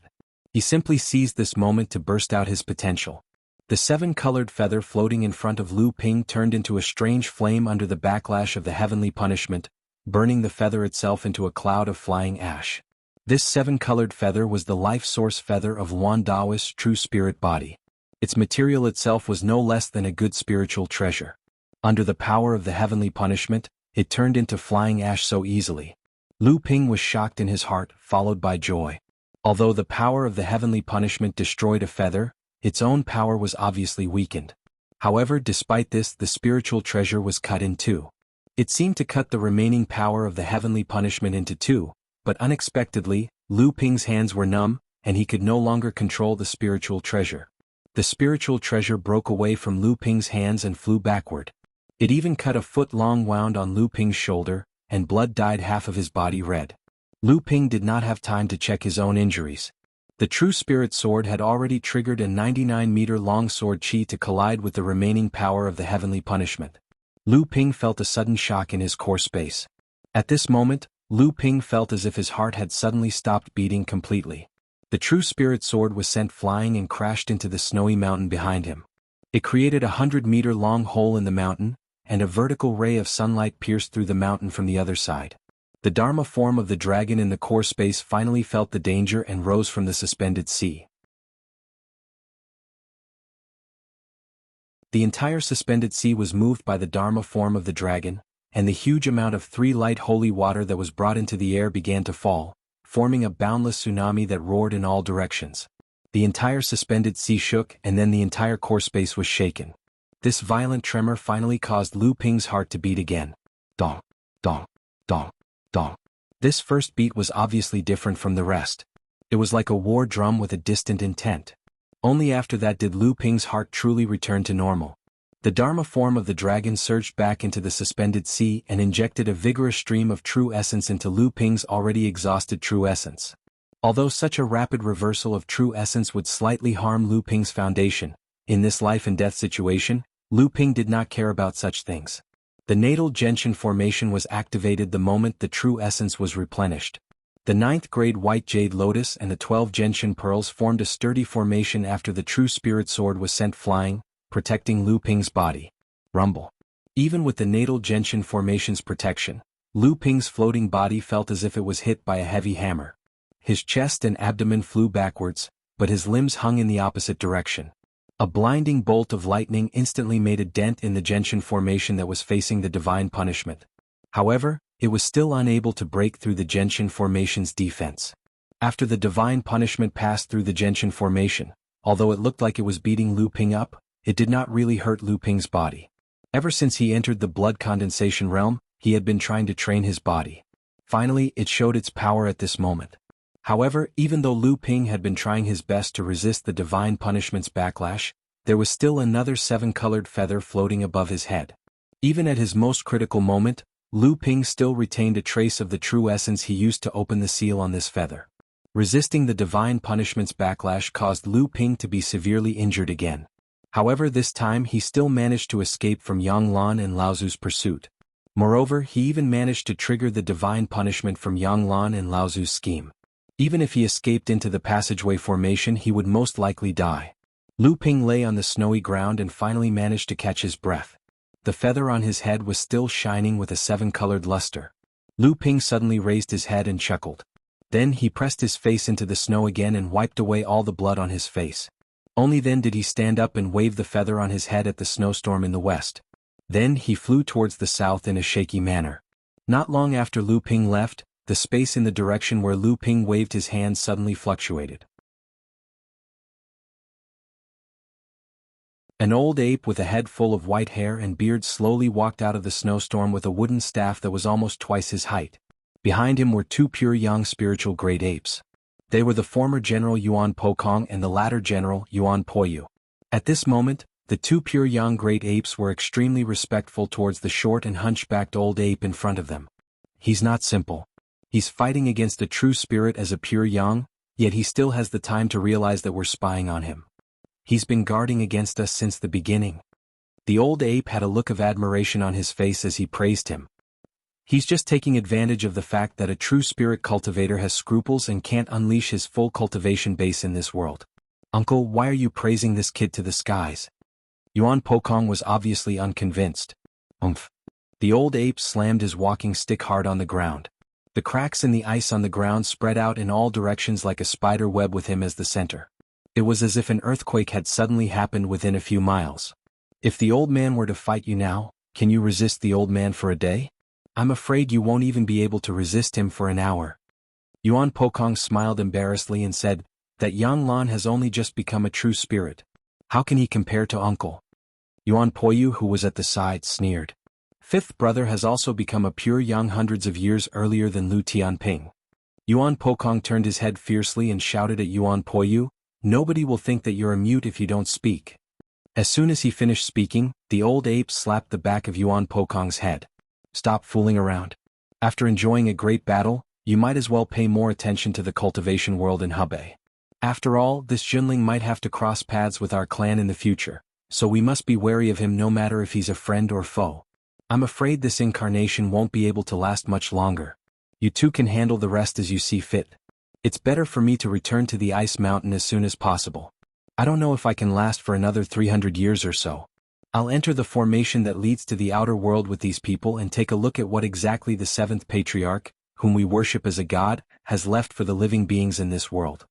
He simply seized this moment to burst out his potential. The 7-colored feather floating in front of Lu Ping turned into a strange flame under the backlash of the heavenly punishment, burning the feather itself into a cloud of flying ash. This 7-colored feather was the life source feather of Wan Dao's true spirit body. Its material itself was no less than a good spiritual treasure. Under the power of the heavenly punishment, it turned into flying ash so easily. Lu Ping was shocked in his heart, followed by joy. Although the power of the heavenly punishment destroyed a feather, its own power was obviously weakened. However, despite this, the spiritual treasure was cut in two. It seemed to cut the remaining power of the heavenly punishment into two, but unexpectedly, Lu Ping's hands were numb, and he could no longer control the spiritual treasure. The spiritual treasure broke away from Lu Ping's hands and flew backward. It even cut a foot-long wound on Lu Ping's shoulder, and blood dyed half of his body red. Lu Ping did not have time to check his own injuries. The true spirit sword had already triggered a 99-meter-long sword chi to collide with the remaining power of the heavenly punishment. Lu Ping felt a sudden shock in his core space. At this moment, Lu Ping felt as if his heart had suddenly stopped beating completely. The true spirit sword was sent flying and crashed into the snowy mountain behind him. It created a 100-meter-long hole in the mountain, and a vertical ray of sunlight pierced through the mountain from the other side. The Dharma form of the dragon in the core space finally felt the danger and rose from the suspended sea. The entire suspended sea was moved by the Dharma form of the dragon, and the huge amount of 3 light holy water that was brought into the air began to fall, forming a boundless tsunami that roared in all directions. The entire suspended sea shook, and then the entire core space was shaken. This violent tremor finally caused Lu Ping's heart to beat again. Dong, dong, dong, dong. This first beat was obviously different from the rest. It was like a war drum with a distant intent. Only after that did Lu Ping's heart truly return to normal. The Dharma form of the dragon surged back into the suspended sea and injected a vigorous stream of true essence into Lu Ping's already exhausted true essence. Although such a rapid reversal of true essence would slightly harm Lu Ping's foundation, in this life and death situation, Lu Ping did not care about such things. The natal gentian formation was activated the moment the true essence was replenished. The 9th grade white jade lotus and the 12 gentian pearls formed a sturdy formation after the true spirit sword was sent flying, protecting Lu Ping's body. Rumble. Even with the natal gentian formation's protection, Lu Ping's floating body felt as if it was hit by a heavy hammer. His chest and abdomen flew backwards, but his limbs hung in the opposite direction. A blinding bolt of lightning instantly made a dent in the gentian formation that was facing the divine punishment. However, it was still unable to break through the gentian formation's defense. After the divine punishment passed through the gentian formation, although it looked like it was beating Lu Ping up, it did not really hurt Lu Ping's body. Ever since he entered the blood condensation realm, he had been trying to train his body. Finally, it showed its power at this moment. However, even though Lu Ping had been trying his best to resist the divine punishment's backlash, there was still another 7-colored feather floating above his head. Even at his most critical moment, Lu Ping still retained a trace of the true essence he used to open the seal on this feather. Resisting the divine punishment's backlash caused Lu Ping to be severely injured again. However, this time he still managed to escape from Yang Lan and Lao Zu's pursuit. Moreover, he even managed to trigger the divine punishment from Yang Lan and Lao Zu's scheme. Even if he escaped into the passageway formation, he would most likely die. Lu Ping lay on the snowy ground and finally managed to catch his breath. The feather on his head was still shining with a 7-colored luster. Lu Ping suddenly raised his head and chuckled. Then he pressed his face into the snow again and wiped away all the blood on his face. Only then did he stand up and wave the feather on his head at the snowstorm in the west. Then he flew towards the south in a shaky manner. Not long after Lu Ping left, the space in the direction where Lu Ping waved his hand suddenly fluctuated. An old ape with a head full of white hair and beard slowly walked out of the snowstorm with a wooden staff that was almost twice his height. Behind him were 2 pure young spiritual great apes. They were the former General Yuan Pokong and the latter General Yuan Poyu. At this moment, the 2 pure young great apes were extremely respectful towards the short and hunchbacked old ape in front of them. He's not simple. He's fighting against a true spirit as a pure young, yet he still has the time to realize that we're spying on him. He's been guarding against us since the beginning. The old ape had a look of admiration on his face as he praised him. He's just taking advantage of the fact that a true spirit cultivator has scruples and can't unleash his full cultivation base in this world. Uncle, why are you praising this kid to the skies? Yuan Pokong was obviously unconvinced. Umph. The old ape slammed his walking stick hard on the ground. The cracks in the ice on the ground spread out in all directions like a spider web with him as the center. It was as if an earthquake had suddenly happened within a few miles. If the old man were to fight you now, can you resist the old man for a day? I'm afraid you won't even be able to resist him for an hour. Yuan Pokong smiled embarrassedly and said, that Yang Lan has only just become a true spirit. How can he compare to Uncle? Yuan Poyu, who was at the side, sneered. Fifth brother has also become a pure yang hundreds of years earlier than Lu Tianping. Yuan Pokong turned his head fiercely and shouted at Yuan Poyu, "Nobody will think that you're a mute if you don't speak." As soon as he finished speaking, the old ape slapped the back of Yuan Pokong's head. "Stop fooling around. After enjoying a great battle, you might as well pay more attention to the cultivation world in Hebei. After all, this Junling might have to cross paths with our clan in the future, so we must be wary of him no matter if he's a friend or foe. I'm afraid this incarnation won't be able to last much longer. You two can handle the rest as you see fit. It's better for me to return to the ice mountain as soon as possible. I don't know if I can last for another 300 years or so. I'll enter the formation that leads to the outer world with these people and take a look at what exactly the seventh patriarch, whom we worship as a god, has left for the living beings in this world."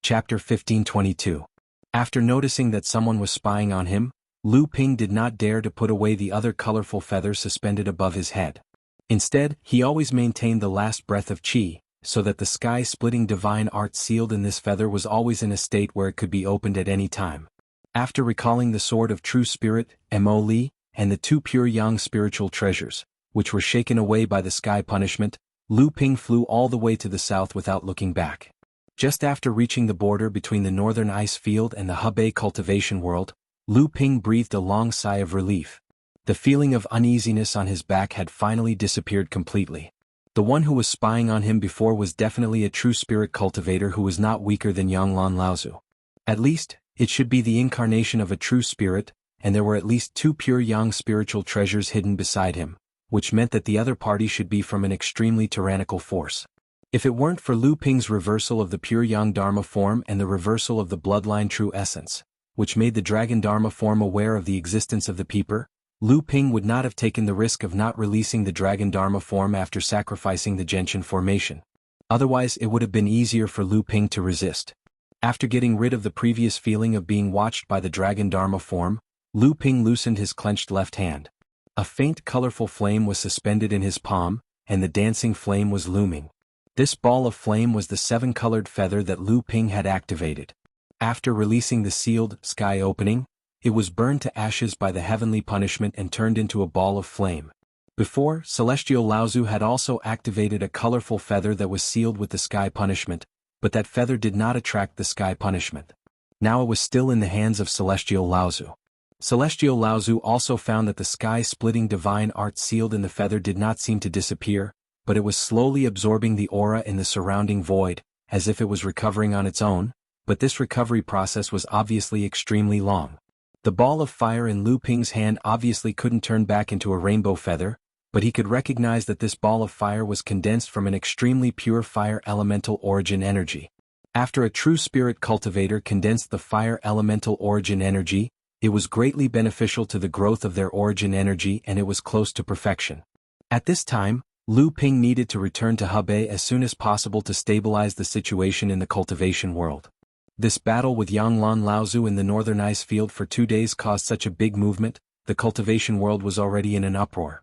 Chapter 1522. After noticing that someone was spying on him, Lu Ping did not dare to put away the other colorful feathers suspended above his head. Instead, he always maintained the last breath of qi, so that the sky-splitting divine art sealed in this feather was always in a state where it could be opened at any time. After recalling the Sword of True Spirit, Mo Li, and the two pure yang spiritual treasures, which were shaken away by the sky punishment, Lu Ping flew all the way to the south without looking back. Just after reaching the border between the northern ice field and the Hebei cultivation world, Lu Ping breathed a long sigh of relief. The feeling of uneasiness on his back had finally disappeared completely. The one who was spying on him before was definitely a true spirit cultivator who was not weaker than Yanglan Laozu. At least, it should be the incarnation of a true spirit, and there were at least two pure yang spiritual treasures hidden beside him, which meant that the other party should be from an extremely tyrannical force. If it weren't for Lu Ping's reversal of the pure yang dharma form and the reversal of the bloodline true essence, which made the dragon dharma form aware of the existence of the peeper, Lu Ping would not have taken the risk of not releasing the dragon dharma form after sacrificing the gentian formation. Otherwise it would have been easier for Lu Ping to resist. After getting rid of the previous feeling of being watched by the dragon dharma form, Lu Ping loosened his clenched left hand. A faint colorful flame was suspended in his palm, and the dancing flame was looming. This ball of flame was the seven-colored feather that Lu Ping had activated. After releasing the sealed sky opening, it was burned to ashes by the heavenly punishment and turned into a ball of flame. Before, Celestial Laozu had also activated a colorful feather that was sealed with the sky punishment, but that feather did not attract the sky punishment. Now it was still in the hands of Celestial Laozu. Celestial Laozu also found that the sky-splitting divine art sealed in the feather did not seem to disappear, but it was slowly absorbing the aura in the surrounding void, as if it was recovering on its own, but this recovery process was obviously extremely long. The ball of fire in Lu Ping's hand obviously couldn't turn back into a rainbow feather, but he could recognize that this ball of fire was condensed from an extremely pure fire elemental origin energy. After a true spirit cultivator condensed the fire elemental origin energy, it was greatly beneficial to the growth of their origin energy and it was close to perfection. At this time, Lu Ping needed to return to Hebei as soon as possible to stabilize the situation in the cultivation world. This battle with Yanglan Laozu in the northern ice field for 2 days caused such a big movement, the cultivation world was already in an uproar.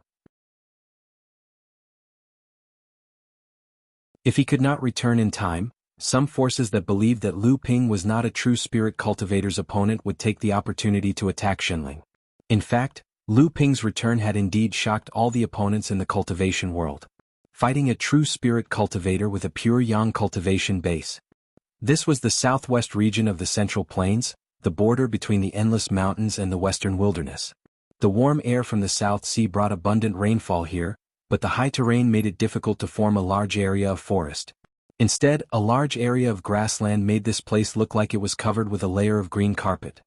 If he could not return in time, some forces that believed that Lu Ping was not a true spirit cultivator's opponent would take the opportunity to attack Shenling. In fact, Lu Ping's return had indeed shocked all the opponents in the cultivation world. Fighting a true spirit cultivator with a pure yang cultivation base. This was the southwest region of the Central Plains, the border between the endless mountains and the western wilderness. The warm air from the South Sea brought abundant rainfall here, but the high terrain made it difficult to form a large area of forest. Instead, a large area of grassland made this place look like it was covered with a layer of green carpet.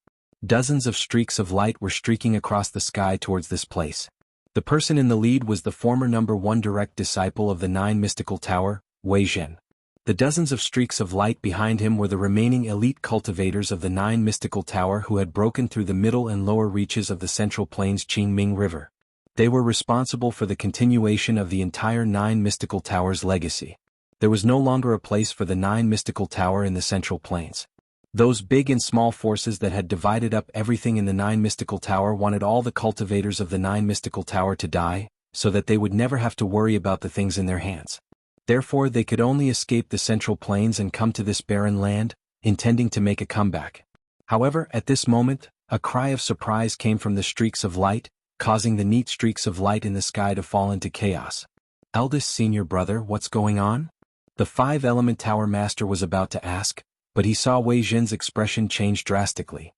Dozens of streaks of light were streaking across the sky towards this place. The person in the lead was the former number 1 direct disciple of the 9 mystical tower, Wei Zhen. The dozens of streaks of light behind him were the remaining elite cultivators of the 9 mystical tower who had broken through the middle and lower reaches of the Central Plains Qingming River. They were responsible for the continuation of the entire 9 mystical towers' legacy. There was no longer a place for the 9 mystical tower in the Central Plains. Those big and small forces that had divided up everything in the 9 mystical tower wanted all the cultivators of the 9 mystical tower to die, so that they would never have to worry about the things in their hands. Therefore they could only escape the central plains and come to this barren land, intending to make a comeback. However, at this moment, a cry of surprise came from the streaks of light, causing the neat streaks of light in the sky to fall into chaos. Eldest senior brother, what's going on? The 5-element tower master was about to ask, but he saw Wei Jin's expression change drastically.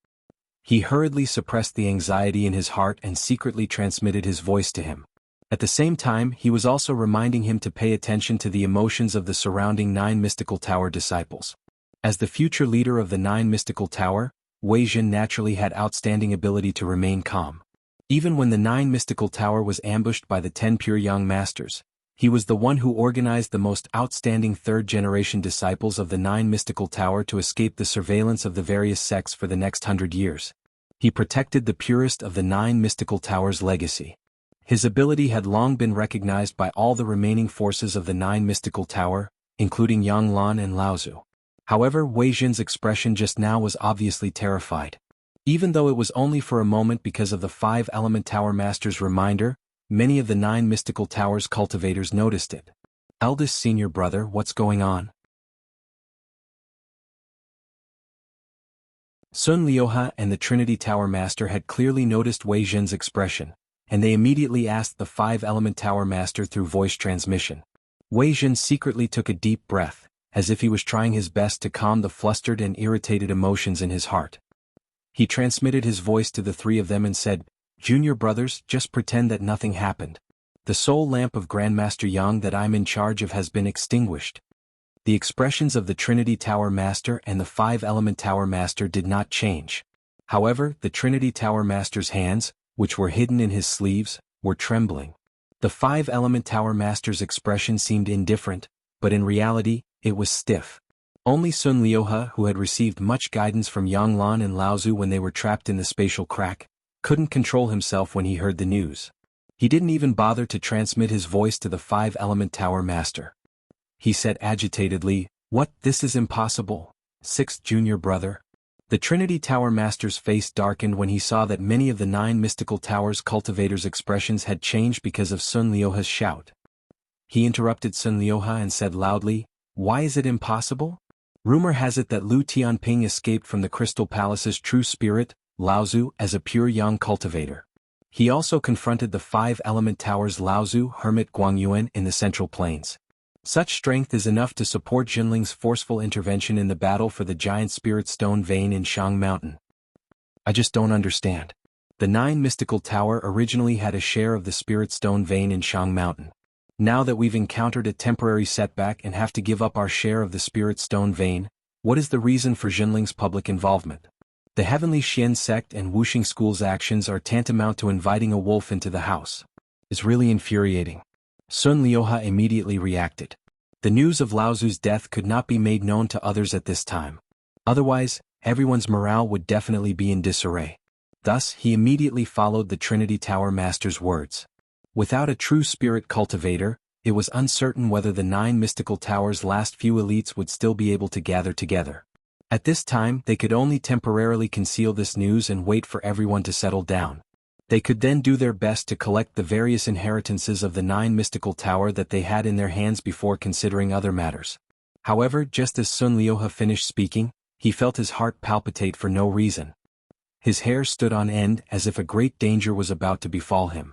He hurriedly suppressed the anxiety in his heart and secretly transmitted his voice to him. At the same time, he was also reminding him to pay attention to the emotions of the surrounding 9 mystical tower disciples. As the future leader of the 9 mystical tower, Wei Jin naturally had outstanding ability to remain calm. Even when the 9 mystical tower was ambushed by the 10 pure young masters, he was the one who organized the most outstanding 3rd-generation disciples of the 9 mystical tower to escape the surveillance of the various sects for the next 100 years. He protected the purest of the 9 mystical towers' legacy. His ability had long been recognized by all the remaining forces of the 9 mystical tower, including Yang Lan and Laozu. However, Wei Jin's expression just now was obviously terrified. Even though it was only for a moment because of the 5-element tower master's reminder, many of the 9 mystical towers cultivators noticed it. Eldest senior brother, what's going on? Sun Liuhe and the Trinity Tower Master had clearly noticed Wei Jin's expression, and they immediately asked the 5-element tower master through voice transmission. Wei Jin secretly took a deep breath, as if he was trying his best to calm the flustered and irritated emotions in his heart. He transmitted his voice to the 3 of them and said, "Junior brothers, just pretend that nothing happened. The soul lamp of Grandmaster Yang that I'm in charge of has been extinguished." The expressions of the Trinity Tower Master and the 5-element Tower Master did not change. However, the Trinity Tower Master's hands, which were hidden in his sleeves, were trembling. The 5-element Tower Master's expression seemed indifferent, but in reality, it was stiff. Only Sun Liuhe, who had received much guidance from Yang Lan and Laozu when they were trapped in the spatial crack, couldn't control himself when he heard the news. He didn't even bother to transmit his voice to the 5-element Tower Master. He said agitatedly, "What, this is impossible, 6th junior brother?" The Trinity Tower Master's face darkened when he saw that many of the 9 mystical towers cultivators' expressions had changed because of Sun Liuhe's shout. He interrupted Sun Liuhe and said loudly, "Why is it impossible? Rumor has it that Lu Tianping escaped from the Crystal Palace's true spirit, Laozu, as a pure young cultivator. He also confronted the 5-element towers Laozu, Hermit Guangyuan in the Central Plains. Such strength is enough to support Jinling's forceful intervention in the battle for the giant spirit stone vein in Shang Mountain. I just don't understand. The 9 mystical tower originally had a share of the spirit stone vein in Shang Mountain. Now that we've encountered a temporary setback and have to give up our share of the spirit stone vein, what is the reason for Jinling's public involvement? The Heavenly Xian sect and Wuxing school's actions are tantamount to inviting a wolf into the house. It's really infuriating." Sun Liuhe immediately reacted. The news of Laozu's death could not be made known to others at this time. Otherwise, everyone's morale would definitely be in disarray. Thus, he immediately followed the Trinity Tower Master's words. Without a true spirit cultivator, it was uncertain whether the 9 mystical towers' last few elites would still be able to gather together. At this time, they could only temporarily conceal this news and wait for everyone to settle down. They could then do their best to collect the various inheritances of the 9 mystical tower that they had in their hands before considering other matters. However, just as Sun Liuhe finished speaking, he felt his heart palpitate for no reason. His hair stood on end as if a great danger was about to befall him.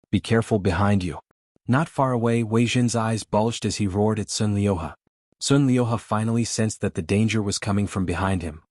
"Be careful behind you." Not far away, Wei Jin's eyes bulged as he roared at Sun Liuhe. Sun Liuhe finally sensed that the danger was coming from behind him.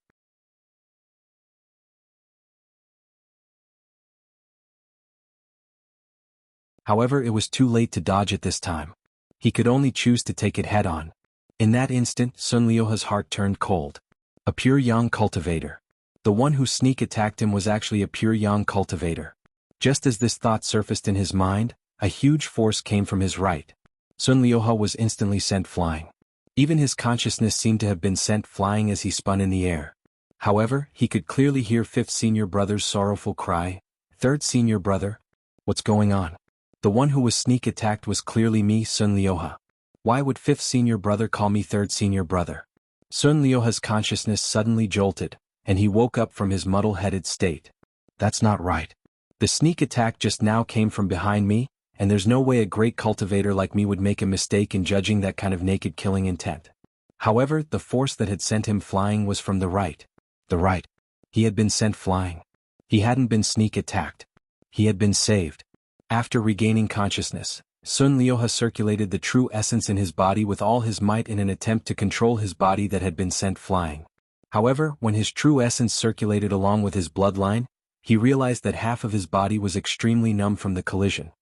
However, it was too late to dodge at this time. He could only choose to take it head-on. In that instant, Sun Liuhe's heart turned cold. A pure young cultivator. The one who sneak attacked him was actually a pure young cultivator. Just as this thought surfaced in his mind, a huge force came from his right. Sun Liuhe was instantly sent flying. Even his consciousness seemed to have been sent flying as he spun in the air. However, he could clearly hear 5th senior brother's sorrowful cry, "3rd senior brother? What's going on?" The one who was sneak attacked was clearly me, Sun Liuhe. Why would 5th senior brother call me 3rd senior brother? Sun Liuhe's consciousness suddenly jolted, and he woke up from his muddle-headed state. That's not right. The sneak attack just now came from behind me, and there's no way a great cultivator like me would make a mistake in judging that kind of naked killing intent. However, the force that had sent him flying was from the right. The right. He had been sent flying. He hadn't been sneak attacked. He had been saved. After regaining consciousness, Sun Liuhe circulated the true essence in his body with all his might in an attempt to control his body that had been sent flying. However, when his true essence circulated along with his bloodline, he realized that half of his body was extremely numb from the collision.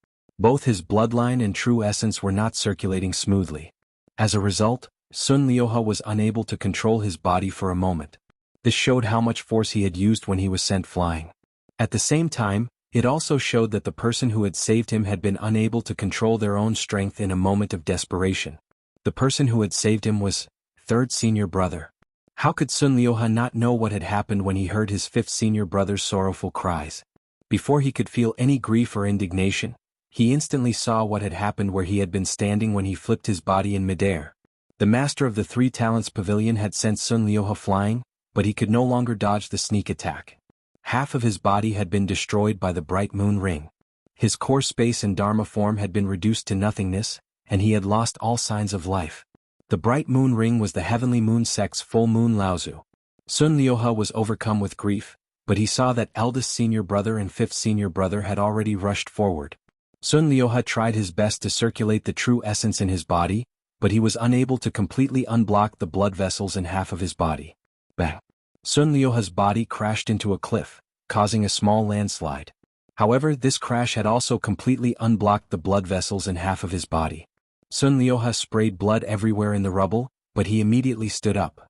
Both his bloodline and true essence were not circulating smoothly. As a result, Sun Liuhe was unable to control his body for a moment. This showed how much force he had used when he was sent flying. At the same time, it also showed that the person who had saved him had been unable to control their own strength in a moment of desperation. The person who had saved him was third senior brother. How could Sun Liuhe not know what had happened when he heard his fifth senior brother's sorrowful cries? Before he could feel any grief or indignation, he instantly saw what had happened where he had been standing when he flipped his body in midair. The master of the Three Talents Pavilion had sent Sun Liuhe flying, but he could no longer dodge the sneak attack. Half of his body had been destroyed by the bright moon ring. His core space and dharma form had been reduced to nothingness, and he had lost all signs of life. The bright moon ring was the heavenly moon sect's full moon Laozu. Sun Liuhe was overcome with grief, but he saw that eldest senior brother and fifth senior brother had already rushed forward. Sun Liuhe tried his best to circulate the true essence in his body, but he was unable to completely unblock the blood vessels in half of his body. Bang! Sun Liuhe's body crashed into a cliff, causing a small landslide. However, this crash had also completely unblocked the blood vessels in half of his body. Sun Liuhe sprayed blood everywhere in the rubble, but he immediately stood up.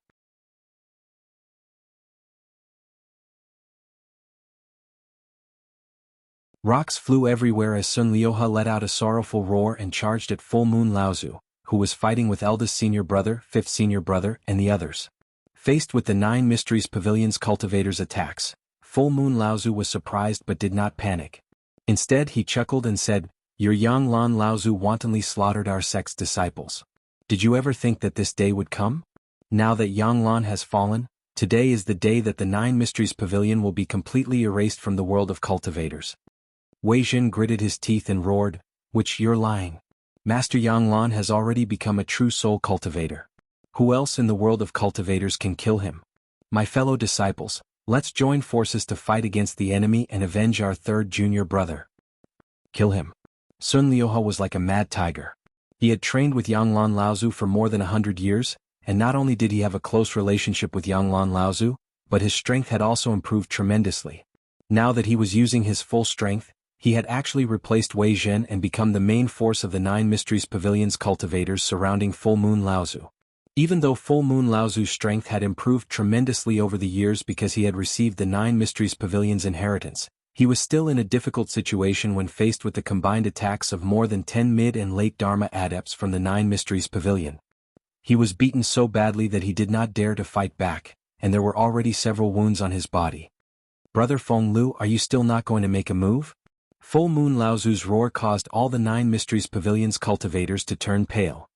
Rocks flew everywhere as Sun Liuhe let out a sorrowful roar and charged at Full Moon Laozu, who was fighting with eldest senior brother, fifth senior brother, and the others. Faced with the Nine Mysteries Pavilion's cultivators' attacks, Full Moon Laozu was surprised but did not panic. Instead, he chuckled and said, "Your Yang Lan Laozu wantonly slaughtered our sect's disciples. Did you ever think that this day would come? Now that Yang Lan has fallen, today is the day that the Nine Mysteries Pavilion will be completely erased from the world of cultivators." Wei Jin gritted his teeth and roared, "Which you're lying. Master Yang Lan has already become a true soul cultivator. Who else in the world of cultivators can kill him? My fellow disciples, let's join forces to fight against the enemy and avenge our third junior brother. Kill him." Sun Liuhe was like a mad tiger. He had trained with Yang Lan Laozu for more than 100 years, and not only did he have a close relationship with Yang Lan Laozu, but his strength had also improved tremendously. Now that he was using his full strength, he had actually replaced Wei Zhen and become the main force of the Nine Mysteries Pavilion's cultivators surrounding Full Moon Laozu. Even though Full Moon Laozu's strength had improved tremendously over the years because he had received the Nine Mysteries Pavilion's inheritance, he was still in a difficult situation when faced with the combined attacks of more than 10 mid and late Dharma adepts from the Nine Mysteries Pavilion. He was beaten so badly that he did not dare to fight back, and there were already several wounds on his body. "Brother Feng Lu, are you still not going to make a move?" Full Moon Laozu's roar caused all the Nine Mysteries Pavilion's cultivators to turn pale.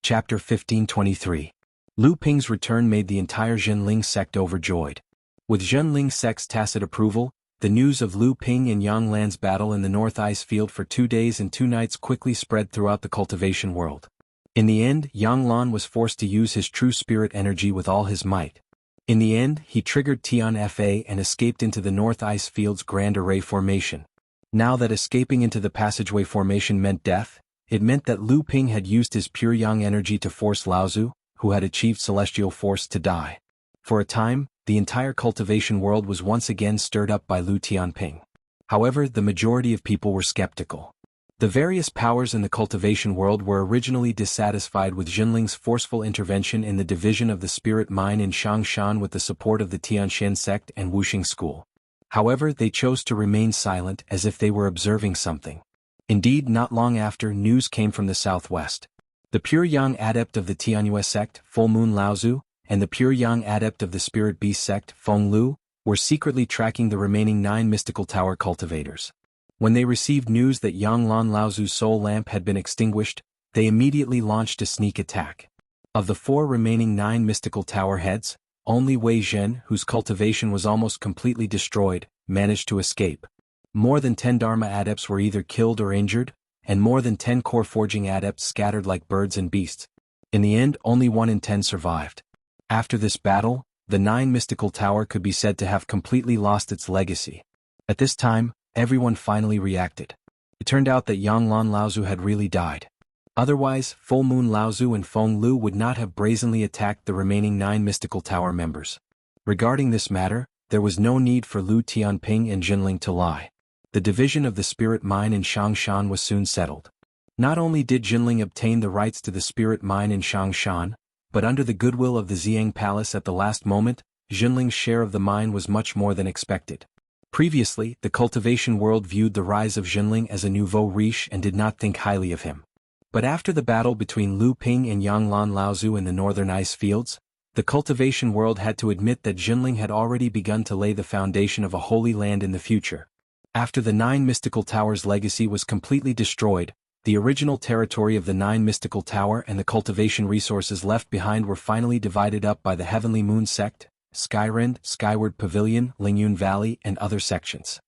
Chapter 1523. Lu Ping's return made the entire Zhenling sect overjoyed. With Zhenling sect's tacit approval, the news of Lu Ping and Yang Lan's battle in the North Ice Field for 2 days and 2 nights quickly spread throughout the cultivation world. In the end, Yang Lan was forced to use his true spirit energy with all his might. In the end, he triggered Tian Fa and escaped into the North Ice Field's Grand Array Formation. Now that escaping into the Passageway Formation meant death, it meant that Lu Ping had used his pure yang energy to force Laozu, who had achieved celestial force, to die. For a time, the entire cultivation world was once again stirred up by Lu Tianping. However, the majority of people were skeptical. The various powers in the cultivation world were originally dissatisfied with Zhenling's forceful intervention in the division of the spirit mine in Shangshan with the support of the Tianxian sect and Wuxing school. However, they chose to remain silent as if they were observing something. Indeed, not long after, news came from the southwest. The pure yang adept of the Tianyue sect, Full Moon Laozu, and the pure yang adept of the Spirit Beast sect, Feng Lu, were secretly tracking the remaining 9 mystical tower cultivators. When they received news that Yang Lan Laozu's soul lamp had been extinguished, they immediately launched a sneak attack. Of the 4 remaining 9 mystical tower heads, only Wei Zhen, whose cultivation was almost completely destroyed, managed to escape. More than 10 Dharma adepts were either killed or injured, and more than 10 core forging adepts scattered like birds and beasts. In the end, only 1 in 10 survived. After this battle, the 9 mystical tower could be said to have completely lost its legacy. At this time, everyone finally reacted. It turned out that Yanglan Laozu had really died. Otherwise, Full Moon Laozu and Feng Lu would not have brazenly attacked the remaining 9 mystical tower members. Regarding this matter, there was no need for Lu Tianping and Jinling to lie. The division of the spirit mine in Changshan was soon settled. Not only did Jinling obtain the rights to the spirit mine in Changshan, but under the goodwill of the Xiang Palace at the last moment, Jinling's share of the mine was much more than expected. Previously, the cultivation world viewed the rise of Jinling as a nouveau riche and did not think highly of him. But after the battle between Lu Ping and Yanglan Laozu in the northern ice fields, the cultivation world had to admit that Jinling had already begun to lay the foundation of a holy land in the future. After the 9 mystical towers' legacy was completely destroyed, the original territory of the 9 mystical tower and the cultivation resources left behind were finally divided up by the Heavenly Moon sect, Skyrend, Skyward Pavilion, Lingyun Valley, and other sections.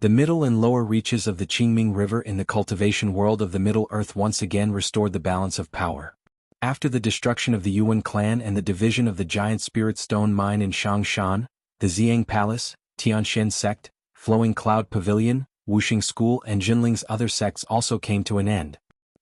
The middle and lower reaches of the Qingming River in the cultivation world of the Middle Earth once again restored the balance of power. After the destruction of the Yuan clan and the division of the giant spirit stone mine in Changshan, the Xiang Palace, Tianshan sect, Flowing Cloud Pavilion, Wuxing School and Jinling's other sects also came to an end.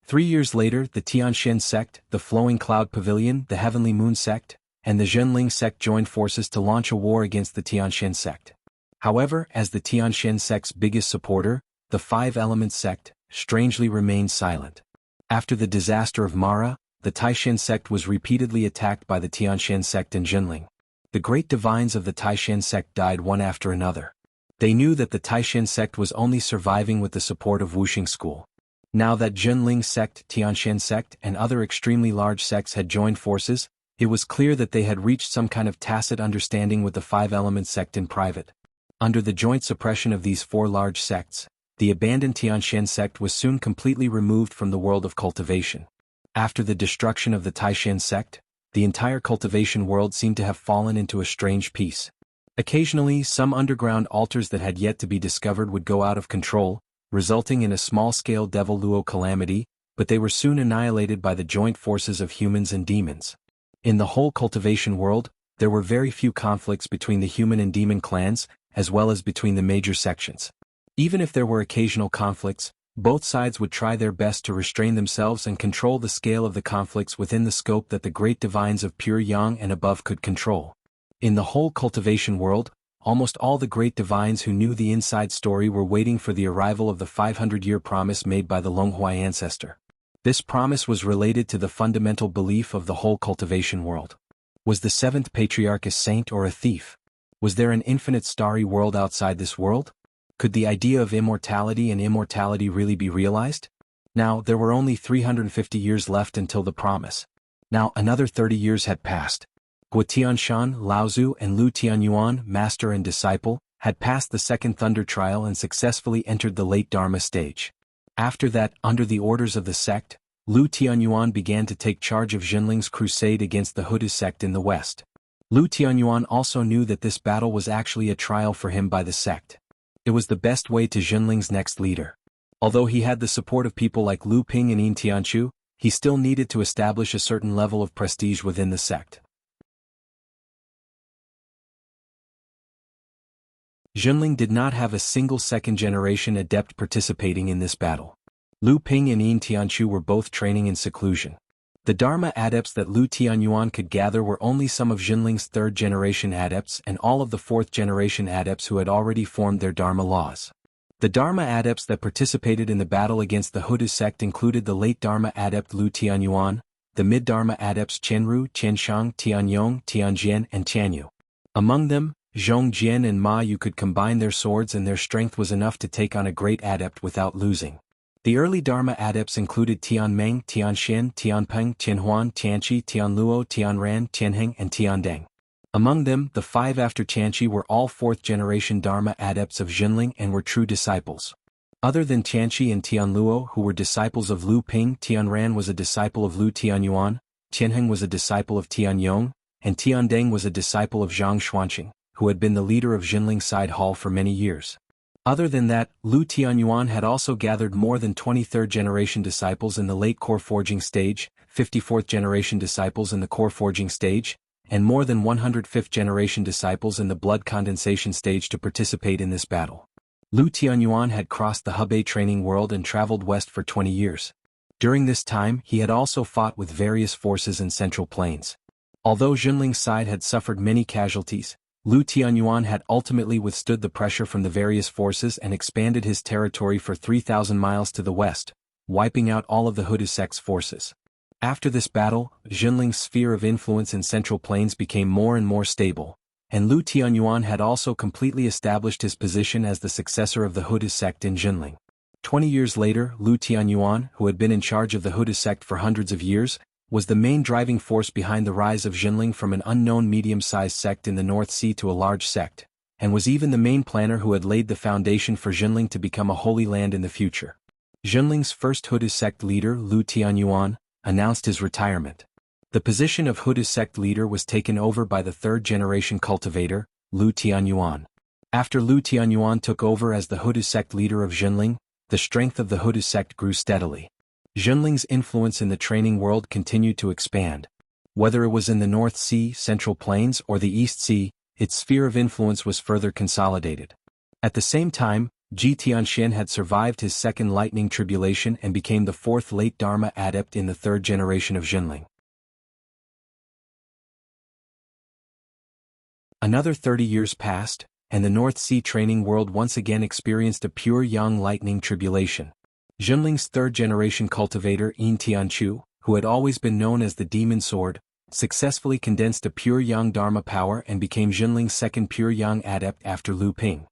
3 years later, the Tianshan sect, the Flowing Cloud Pavilion, the Heavenly Moon sect, and the Zhenling sect joined forces to launch a war against the Tianshan sect. However, as the Tianshan sect's biggest supporter, the Five Elements sect, strangely remained silent. After the disaster of Mara, the Taishan sect was repeatedly attacked by the Tianshan sect and Jinling. The great divines of the Taishan sect died one after another. They knew that the Taishan sect was only surviving with the support of Wuxing School. Now that Zhenling sect, Tianshan sect, and other extremely large sects had joined forces, it was clear that they had reached some kind of tacit understanding with the Five Elements sect in private. Under the joint suppression of these 4 large sects, the abandoned Tianshan sect was soon completely removed from the world of cultivation. After the destruction of the Taishan sect, the entire cultivation world seemed to have fallen into a strange peace. Occasionally, some underground altars that had yet to be discovered would go out of control, resulting in a small-scale devil luo calamity, but they were soon annihilated by the joint forces of humans and demons. In the whole cultivation world, there were very few conflicts between the human and demon clans, as well as between the major sections. Even if there were occasional conflicts, both sides would try their best to restrain themselves and control the scale of the conflicts within the scope that the great divines of pure yang and above could control. In the whole cultivation world, almost all the great divines who knew the inside story were waiting for the arrival of the 500-year promise made by the Longhua ancestor. This promise was related to the fundamental belief of the whole cultivation world. Was the 7th patriarch a saint or a thief? Was there an infinite starry world outside this world? Could the idea of immortality and immortality really be realized? Now, there were only 350 years left until the promise. Now, another 30 years had passed. Guo Tianshan, Laozu, and Lu Tianyuan, master and disciple, had passed the second thunder trial and successfully entered the late Dharma stage. After that, under the orders of the sect, Lu Tianyuan began to take charge of Jinling's crusade against the Huda sect in the west. Lu Tianyuan also knew that this battle was actually a trial for him by the sect. It was the best way to Jinling's next leader. Although he had the support of people like Lu Ping and Yin Tianchu, he still needed to establish a certain level of prestige within the sect. Jinling did not have a single second-generation adept participating in this battle. Lu Ping and Yin Tianchu were both training in seclusion. The Dharma adepts that Lu Tianyuan could gather were only some of Jinling's 3rd-generation adepts and all of the 4th-generation adepts who had already formed their Dharma laws. The Dharma adepts that participated in the battle against the Huda sect included the late Dharma adept Lu Tianyuan, the mid-Dharma adepts Qianru, Qianshang, Tianyong, Tianjian, and Tianyu. Among them, Zhong Jian and Ma Yu could combine their swords and their strength was enough to take on a great adept without losing. The early Dharma adepts included Tianmeng, Tianxian, Tianpeng, Tianhuan, Tianqi, Tianluo, Tianran, Tianheng, and Tiandeng. Among them, the 5 after Tianqi were all 4th-generation Dharma adepts of Jinling and were true disciples. Other than Tianqi and Tianluo who were disciples of Lu Ping, Tianran was a disciple of Lu Tianyuan, Tianheng was a disciple of Tianyong, and Tiandeng was a disciple of Zhang Xuanqing, who had been the leader of Jinling Side Hall for many years. Other than that, Lu Tianyuan had also gathered more than 23rd generation disciples in the late core forging stage, 54th generation disciples in the core forging stage, and more than 105th generation disciples in the blood condensation stage to participate in this battle. Lu Tianyuan had crossed the Hebei training world and traveled west for 20 years. During this time he had also fought with various forces in Central Plains. Although Jinling's side had suffered many casualties, Lu Tianyuan had ultimately withstood the pressure from the various forces and expanded his territory for 3,000 miles to the west, wiping out all of the Hudu sect's forces. After this battle, Jinling's sphere of influence in Central Plains became more and more stable, and Lu Tianyuan had also completely established his position as the successor of the Hudu sect in Jinling. 20 years later, Lu Tianyuan, who had been in charge of the Hudu sect for hundreds of years, was the main driving force behind the rise of Jinling from an unknown medium-sized sect in the North Sea to a large sect, and was even the main planner who had laid the foundation for Jinling to become a holy land in the future. Jinling's first Hudu sect leader, Lu Tianyuan, announced his retirement. The position of Hudu sect leader was taken over by the third-generation cultivator, Lu Tianyuan. After Lu Tianyuan took over as the Hudu sect leader of Jinling, the strength of the Hudu sect grew steadily. Jinling's influence in the training world continued to expand. Whether it was in the North Sea, Central Plains, or the East Sea, its sphere of influence was further consolidated. At the same time, Ji Tianxian had survived his second lightning tribulation and became the fourth late Dharma adept in the third generation of Jinling. Another 30 years passed, and the North Sea training world once again experienced a pure yang lightning tribulation. Jinling's third-generation cultivator Yin Tianchu, who had always been known as the Demon Sword, successfully condensed a pure yang Dharma power and became Jinling's second pure yang adept after Lu Ping.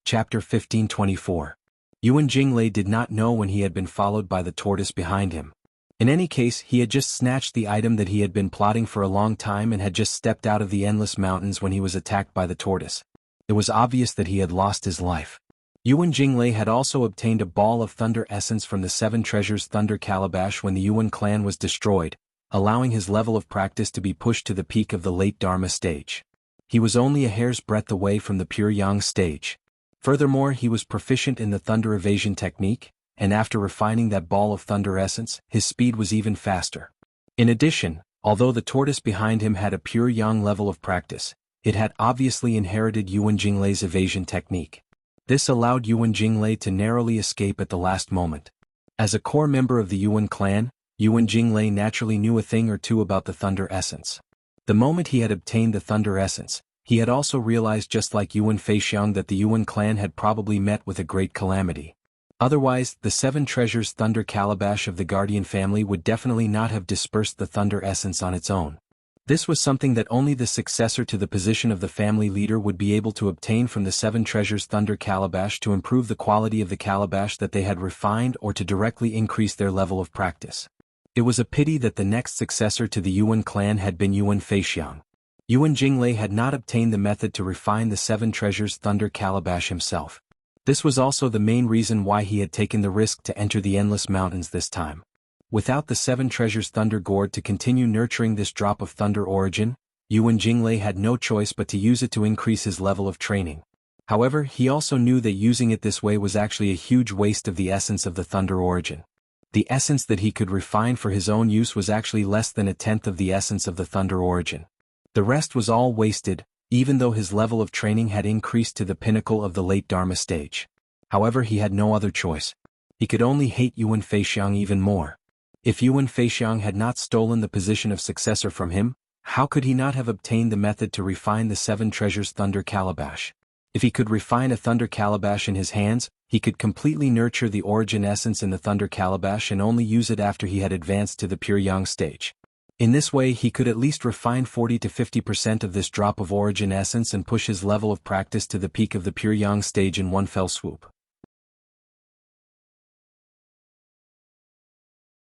Chapter 1524. Yuan Jinglei did not know when he had been followed by the tortoise behind him. In any case, he had just snatched the item that he had been plotting for a long time and had just stepped out of the endless mountains when he was attacked by the tortoise. It was obvious that he had lost his life. Yuan Jinglei had also obtained a ball of thunder essence from the Seven Treasures Thunder Calabash when the Yuan clan was destroyed, allowing his level of practice to be pushed to the peak of the late Dharma stage. He was only a hair's breadth away from the pure yang stage. Furthermore, he was proficient in the thunder evasion technique, and after refining that ball of thunder essence, his speed was even faster. In addition, although the tortoise behind him had a pure yang level of practice, it had obviously inherited Yuan Jinglei's evasion technique. This allowed Yuan Jinglei to narrowly escape at the last moment. As a core member of the Yuan clan, Yuan Jinglei naturally knew a thing or two about the thunder essence. The moment he had obtained the thunder essence, he had also realized, just like Yuan Feixiang, that the Yuan clan had probably met with a great calamity. Otherwise, the Seven Treasures Thunder Calabash of the Guardian family would definitely not have dispersed the thunder essence on its own. This was something that only the successor to the position of the family leader would be able to obtain from the Seven Treasures Thunder Calabash to improve the quality of the calabash that they had refined or to directly increase their level of practice. It was a pity that the next successor to the Yuan clan had been Yuan Feixiang. Yuan Jinglei had not obtained the method to refine the Seven Treasures Thunder Calabash himself. This was also the main reason why he had taken the risk to enter the Endless Mountains this time. Without the Seven Treasures Thunder Gourd to continue nurturing this drop of thunder origin, Yuan Jinglei had no choice but to use it to increase his level of training. However, he also knew that using it this way was actually a huge waste of the essence of the thunder origin. The essence that he could refine for his own use was actually less than a tenth of the essence of the thunder origin. The rest was all wasted, even though his level of training had increased to the pinnacle of the late Dharma stage. However, he had no other choice. He could only hate Yuan Feixiang even more. If Yuan Feixiang had not stolen the position of successor from him, how could he not have obtained the method to refine the Seven Treasures Thunder Calabash? If he could refine a thunder calabash in his hands, he could completely nurture the origin essence in the thunder calabash and only use it after he had advanced to the pure yang stage. In this way, he could at least refine 40 to 50% of this drop of origin essence and push his level of practice to the peak of the pure yang stage in one fell swoop.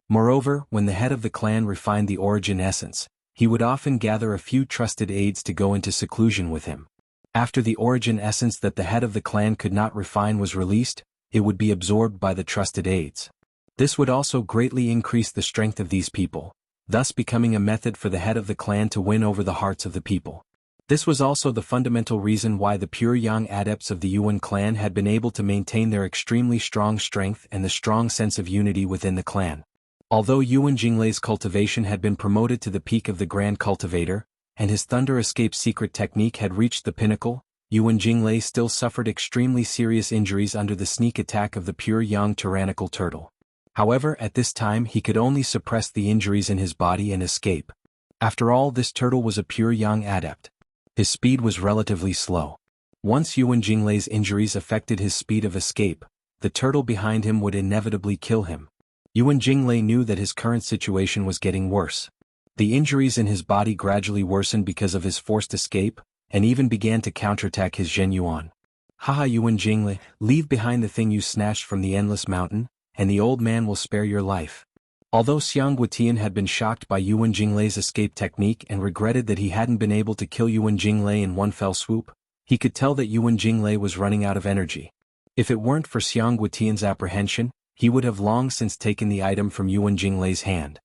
Moreover, when the head of the clan refined the origin essence, he would often gather a few trusted aides to go into seclusion with him. After the origin essence that the head of the clan could not refine was released, it would be absorbed by the trusted aides. This would also greatly increase the strength of these people, thus becoming a method for the head of the clan to win over the hearts of the people. This was also the fundamental reason why the pure young adepts of the Yuan clan had been able to maintain their extremely strong strength and the strong sense of unity within the clan. Although Yuan Jinglei's cultivation had been promoted to the peak of the Grand Cultivator, and his Thunder Escape secret technique had reached the pinnacle, Yuan Jinglei still suffered extremely serious injuries under the sneak attack of the pure young tyrannical turtle. However, at this time he could only suppress the injuries in his body and escape. After all, this turtle was a pure young adept. His speed was relatively slow. Once Yuan Jinglei's injuries affected his speed of escape, the turtle behind him would inevitably kill him. Yuan Jinglei knew that his current situation was getting worse. The injuries in his body gradually worsened because of his forced escape, and even began to counterattack his Zhen Yuan. Haha, Yuan Jinglei, leave behind the thing you snatched from the Endless Mountain, and the old man will spare your life. Although Jianghu Tian had been shocked by Yuan Jinglei's escape technique and regretted that he hadn't been able to kill Yuan Jinglei in one fell swoop, he could tell that Yuan Jinglei was running out of energy. If it weren't for Jianghu Tian's apprehension, he would have long since taken the item from Yuan Jinglei's hand.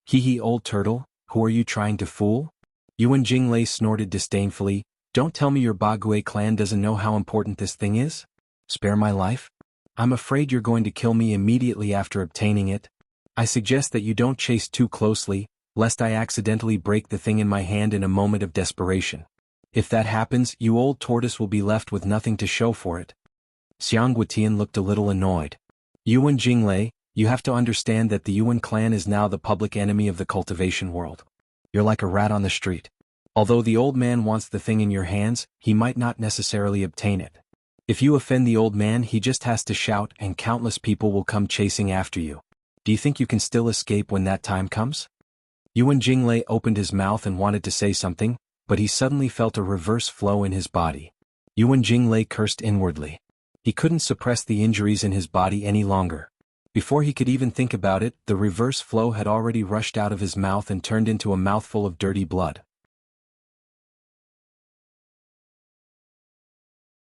Hee, old turtle, who are you trying to fool? Yuan Jinglei snorted disdainfully. Don't tell me your Bagui clan doesn't know how important this thing is? Spare my life? I'm afraid you're going to kill me immediately after obtaining it. I suggest that you don't chase too closely, lest I accidentally break the thing in my hand in a moment of desperation. If that happens, you old tortoise will be left with nothing to show for it. Jianghu Tian looked a little annoyed. Yuan Jinglei, you have to understand that the Yuan clan is now the public enemy of the cultivation world. You're like a rat on the street. Although the old man wants the thing in your hands, he might not necessarily obtain it. If you offend the old man, he just has to shout and countless people will come chasing after you. Do you think you can still escape when that time comes? Yuan Jinglei opened his mouth and wanted to say something, but he suddenly felt a reverse flow in his body. Yuan Jinglei cursed inwardly. He couldn't suppress the injuries in his body any longer. Before he could even think about it, the reverse flow had already rushed out of his mouth and turned into a mouthful of dirty blood.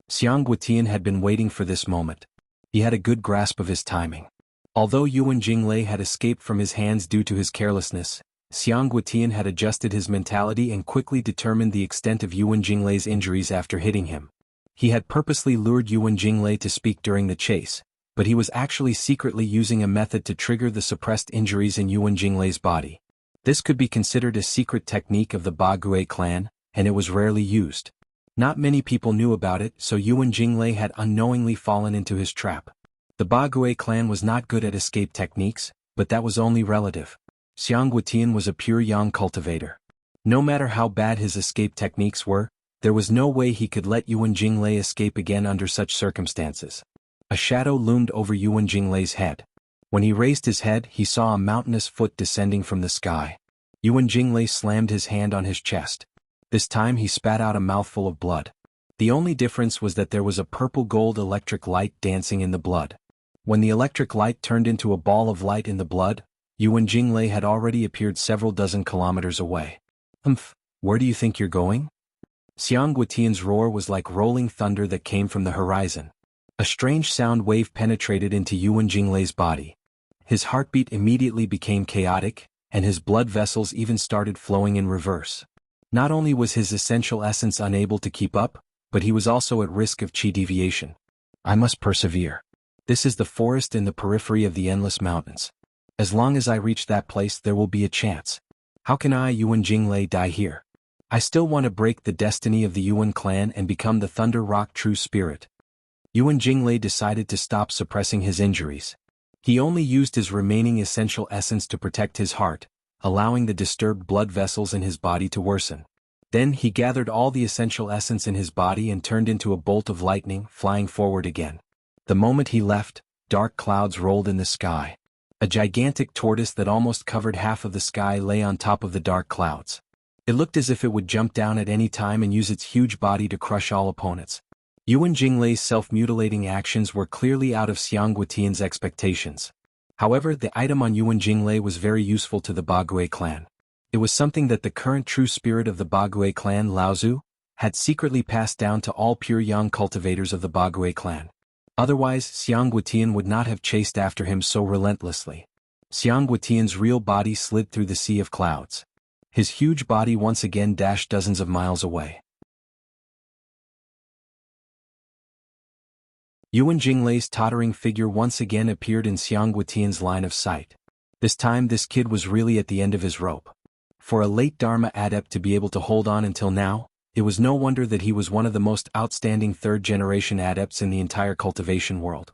Jianghu Tian had been waiting for this moment. He had a good grasp of his timing. Although Yuan Jinglei had escaped from his hands due to his carelessness, Jianghu Tian had adjusted his mentality and quickly determined the extent of Yuan Jinglei's injuries after hitting him. He had purposely lured Yuan Jinglei to speak during the chase, but he was actually secretly using a method to trigger the suppressed injuries in Yuan Jinglei's body. This could be considered a secret technique of the Bagui clan, and it was rarely used. Not many people knew about it, so Yuan Jinglei had unknowingly fallen into his trap. The Bagui clan was not good at escape techniques, but that was only relative. Jianghu Tian was a pure yang cultivator. No matter how bad his escape techniques were, there was no way he could let Yuan Jinglei escape again under such circumstances. A shadow loomed over Yuan Jinglei's head. When he raised his head, he saw a mountainous foot descending from the sky. Yuan Jinglei slammed his hand on his chest. This time he spat out a mouthful of blood. The only difference was that there was a purple-gold electric light dancing in the blood. When the electric light turned into a ball of light in the blood, Yuan Jinglei had already appeared several dozen kilometers away. Where do you think you're going? Jianghu Tian's roar was like rolling thunder that came from the horizon. A strange sound wave penetrated into Yuan Jinglei's body. His heartbeat immediately became chaotic, and his blood vessels even started flowing in reverse. Not only was his essential essence unable to keep up, but he was also at risk of chi deviation. I must persevere. This is the forest in the periphery of the Endless Mountains. As long as I reach that place, there will be a chance. How can I, Yuan Jinglei, die here? I still want to break the destiny of the Yuan clan and become the Thunder Rock True Spirit. Yuan Jinglei decided to stop suppressing his injuries. He only used his remaining essential essence to protect his heart, allowing the disturbed blood vessels in his body to worsen. Then he gathered all the essential essence in his body and turned into a bolt of lightning, flying forward again. The moment he left, dark clouds rolled in the sky. A gigantic tortoise that almost covered half of the sky lay on top of the dark clouds. It looked as if it would jump down at any time and use its huge body to crush all opponents. Yuan Jinglei's self-mutilating actions were clearly out of Jianghu Tian's expectations. However, the item on Yuan Jinglei was very useful to the Bagui clan. It was something that the current true spirit of the Bagui clan, Laozu, had secretly passed down to all pure young cultivators of the Bagui clan. Otherwise, Xiang Guotian would not have chased after him so relentlessly. Xiang Guotian's real body slid through the sea of clouds. His huge body once again dashed dozens of miles away. Yuan Jinglei's tottering figure once again appeared in Xiang Guotian's line of sight. This time this kid was really at the end of his rope. For a late Dharma adept to be able to hold on until now, it was no wonder that he was one of the most outstanding third-generation adepts in the entire cultivation world.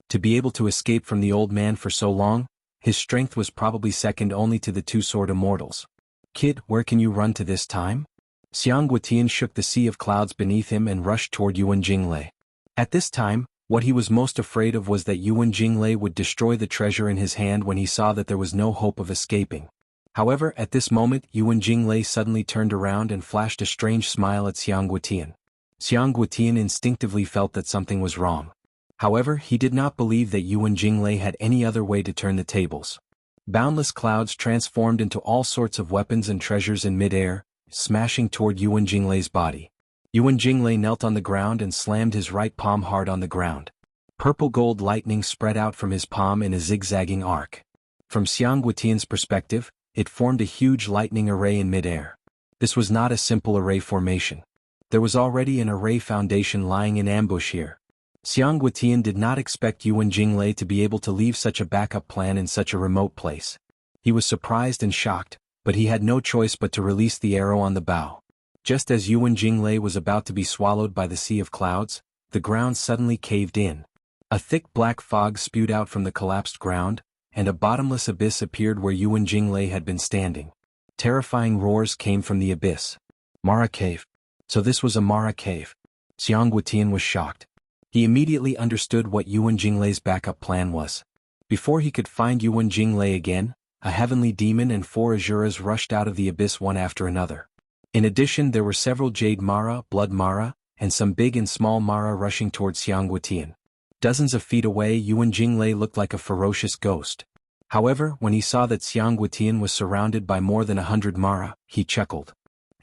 To be able to escape from the old man for so long, his strength was probably second only to the two-sword immortals. Kid, where can you run to this time? Xiang Guotian shook the sea of clouds beneath him and rushed toward Yuan Jinglei. At this time, what he was most afraid of was that Yuan Jinglei would destroy the treasure in his hand when he saw that there was no hope of escaping. However, at this moment Yuan Jinglei suddenly turned around and flashed a strange smile at Xiang Guotian. Xiang Guotian instinctively felt that something was wrong. However, he did not believe that Yuan Jinglei had any other way to turn the tables. Boundless clouds transformed into all sorts of weapons and treasures in mid-air, smashing toward Yuan Jinglei's body. Yuan Jinglei knelt on the ground and slammed his right palm hard on the ground. Purple gold lightning spread out from his palm in a zigzagging arc. From Xiang Guotian's perspective, it formed a huge lightning array in mid-air. This was not a simple array formation. There was already an array foundation lying in ambush here. Xiang Guotian did not expect Yuan Jinglei to be able to leave such a backup plan in such a remote place. He was surprised and shocked, but he had no choice but to release the arrow on the bow. Just as Yuan Jinglei was about to be swallowed by the sea of clouds, the ground suddenly caved in. A thick black fog spewed out from the collapsed ground, and a bottomless abyss appeared where Yuan Jinglei had been standing. Terrifying roars came from the abyss. Mara Cave. So this was a Mara Cave. Xiang Guotian was shocked. He immediately understood what Yuan Jinglei's backup plan was. Before he could find Yuan Jinglei again, a heavenly demon and 4 Asuras rushed out of the abyss one after another. In addition, there were several Jade Mara, Blood Mara, and some big and small Mara rushing towards Xiang Guotian. Dozens of feet away, Yuan Jinglei looked like a ferocious ghost. However, when he saw that Xiang Guotian was surrounded by more than 100 Mara, he chuckled.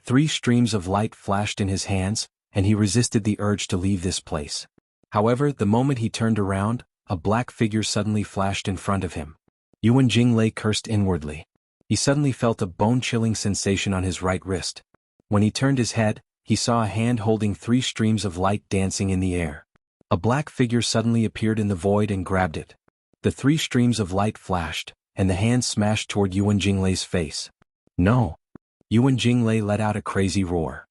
3 streams of light flashed in his hands, and he resisted the urge to leave this place. However, the moment he turned around, a black figure suddenly flashed in front of him. Yuan Jinglei cursed inwardly. He suddenly felt a bone-chilling sensation on his right wrist. When he turned his head, he saw a hand holding 3 streams of light dancing in the air. A black figure suddenly appeared in the void and grabbed it. The 3 streams of light flashed, and the hand smashed toward Yuan Jinglei's face. No! Yuan Jinglei let out a crazy roar.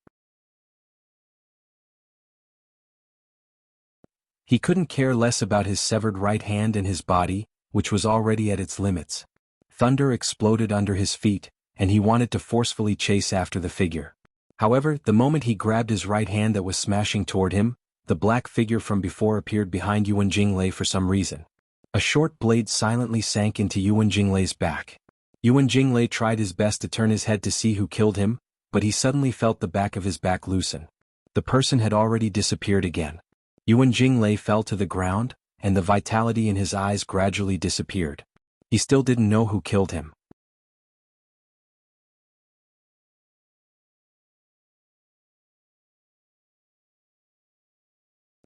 He couldn't care less about his severed right hand and his body, which was already at its limits. Thunder exploded under his feet, and he wanted to forcefully chase after the figure. However, the moment he grabbed his right hand that was smashing toward him, the black figure from before appeared behind Yuan Jinglei for some reason. A short blade silently sank into Yuan Jinglei's back. Yuan Jinglei tried his best to turn his head to see who killed him, but he suddenly felt the back of his back loosen. The person had already disappeared again. Yuan Jinglei fell to the ground, and the vitality in his eyes gradually disappeared. He still didn't know who killed him.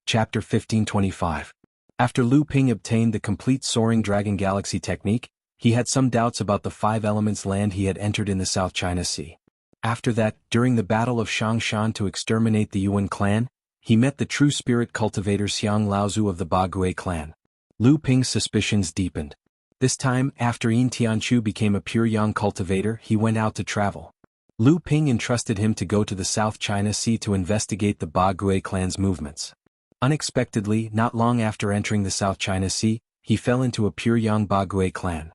Chapter 1525. After Lu Ping obtained the complete Soaring Dragon Galaxy technique, he had some doubts about the 5 elements land he had entered in the South China Sea. After that, during the Battle of Shangshan to exterminate the Yuan clan, he met the true spirit cultivator Xiang Laozu of the Bagui clan. Lu Ping's suspicions deepened. This time, after Yin Tianchu became a pure young cultivator, he went out to travel. Lu Ping entrusted him to go to the South China Sea to investigate the Bagui clan's movements. Unexpectedly, not long after entering the South China Sea, he fell into a pure young Bagui clan.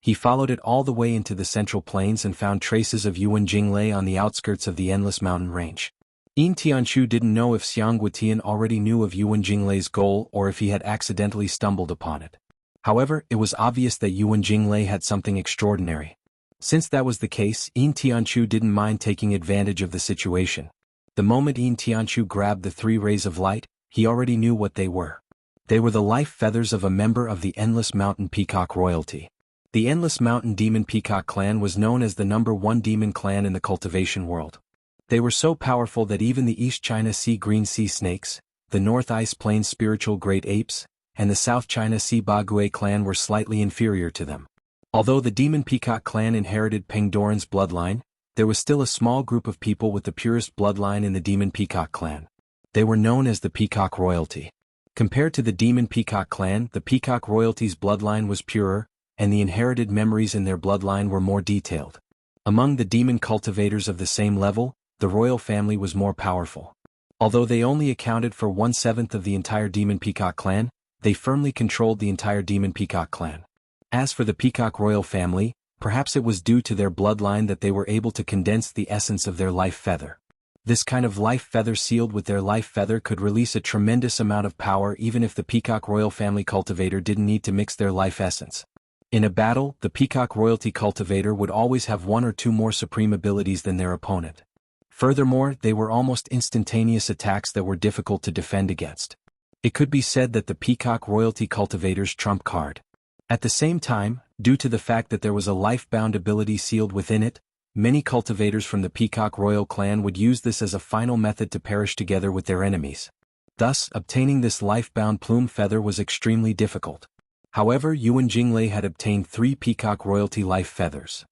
He followed it all the way into the Central Plains and found traces of Yuan Jinglei on the outskirts of the Endless Mountain Range. Yin Tianchu didn't know if Xiang Guotian already knew of Yuan Jinglei's goal or if he had accidentally stumbled upon it. However, it was obvious that Yuan Jinglei had something extraordinary. Since that was the case, Yin Tianchu didn't mind taking advantage of the situation. The moment Yin Tianchu grabbed the 3 rays of light, he already knew what they were. They were the life feathers of a member of the Endless Mountain Peacock royalty. The Endless Mountain Demon Peacock clan was known as the #1 demon clan in the cultivation world. They were so powerful that even the East China Sea green sea snakes, the North Ice Plains spiritual great apes, and the South China Sea Bagui clan were slightly inferior to them. Although the Demon Peacock clan inherited Peng Doran's bloodline, there was still a small group of people with the purest bloodline in the Demon Peacock clan. They were known as the Peacock Royalty. Compared to the Demon Peacock clan, the Peacock Royalty's bloodline was purer, and the inherited memories in their bloodline were more detailed. Among the demon cultivators of the same level, the royal family was more powerful. Although they only accounted for 1/7 of the entire Demon Peacock clan, they firmly controlled the entire Demon Peacock clan. As for the Peacock royal family, perhaps it was due to their bloodline that they were able to condense the essence of their life feather. This kind of life feather sealed with their life feather could release a tremendous amount of power even if the Peacock royal family cultivator didn't need to mix their life essence. In a battle, the Peacock royalty cultivator would always have one or two more supreme abilities than their opponent. Furthermore, they were almost instantaneous attacks that were difficult to defend against. It could be said that the Peacock royalty cultivator's trump card. At the same time, due to the fact that there was a life-bound ability sealed within it, many cultivators from the Peacock royal clan would use this as a final method to perish together with their enemies. Thus, obtaining this life-bound plume feather was extremely difficult. However, Yuan Jinglei had obtained 3 Peacock royalty life feathers.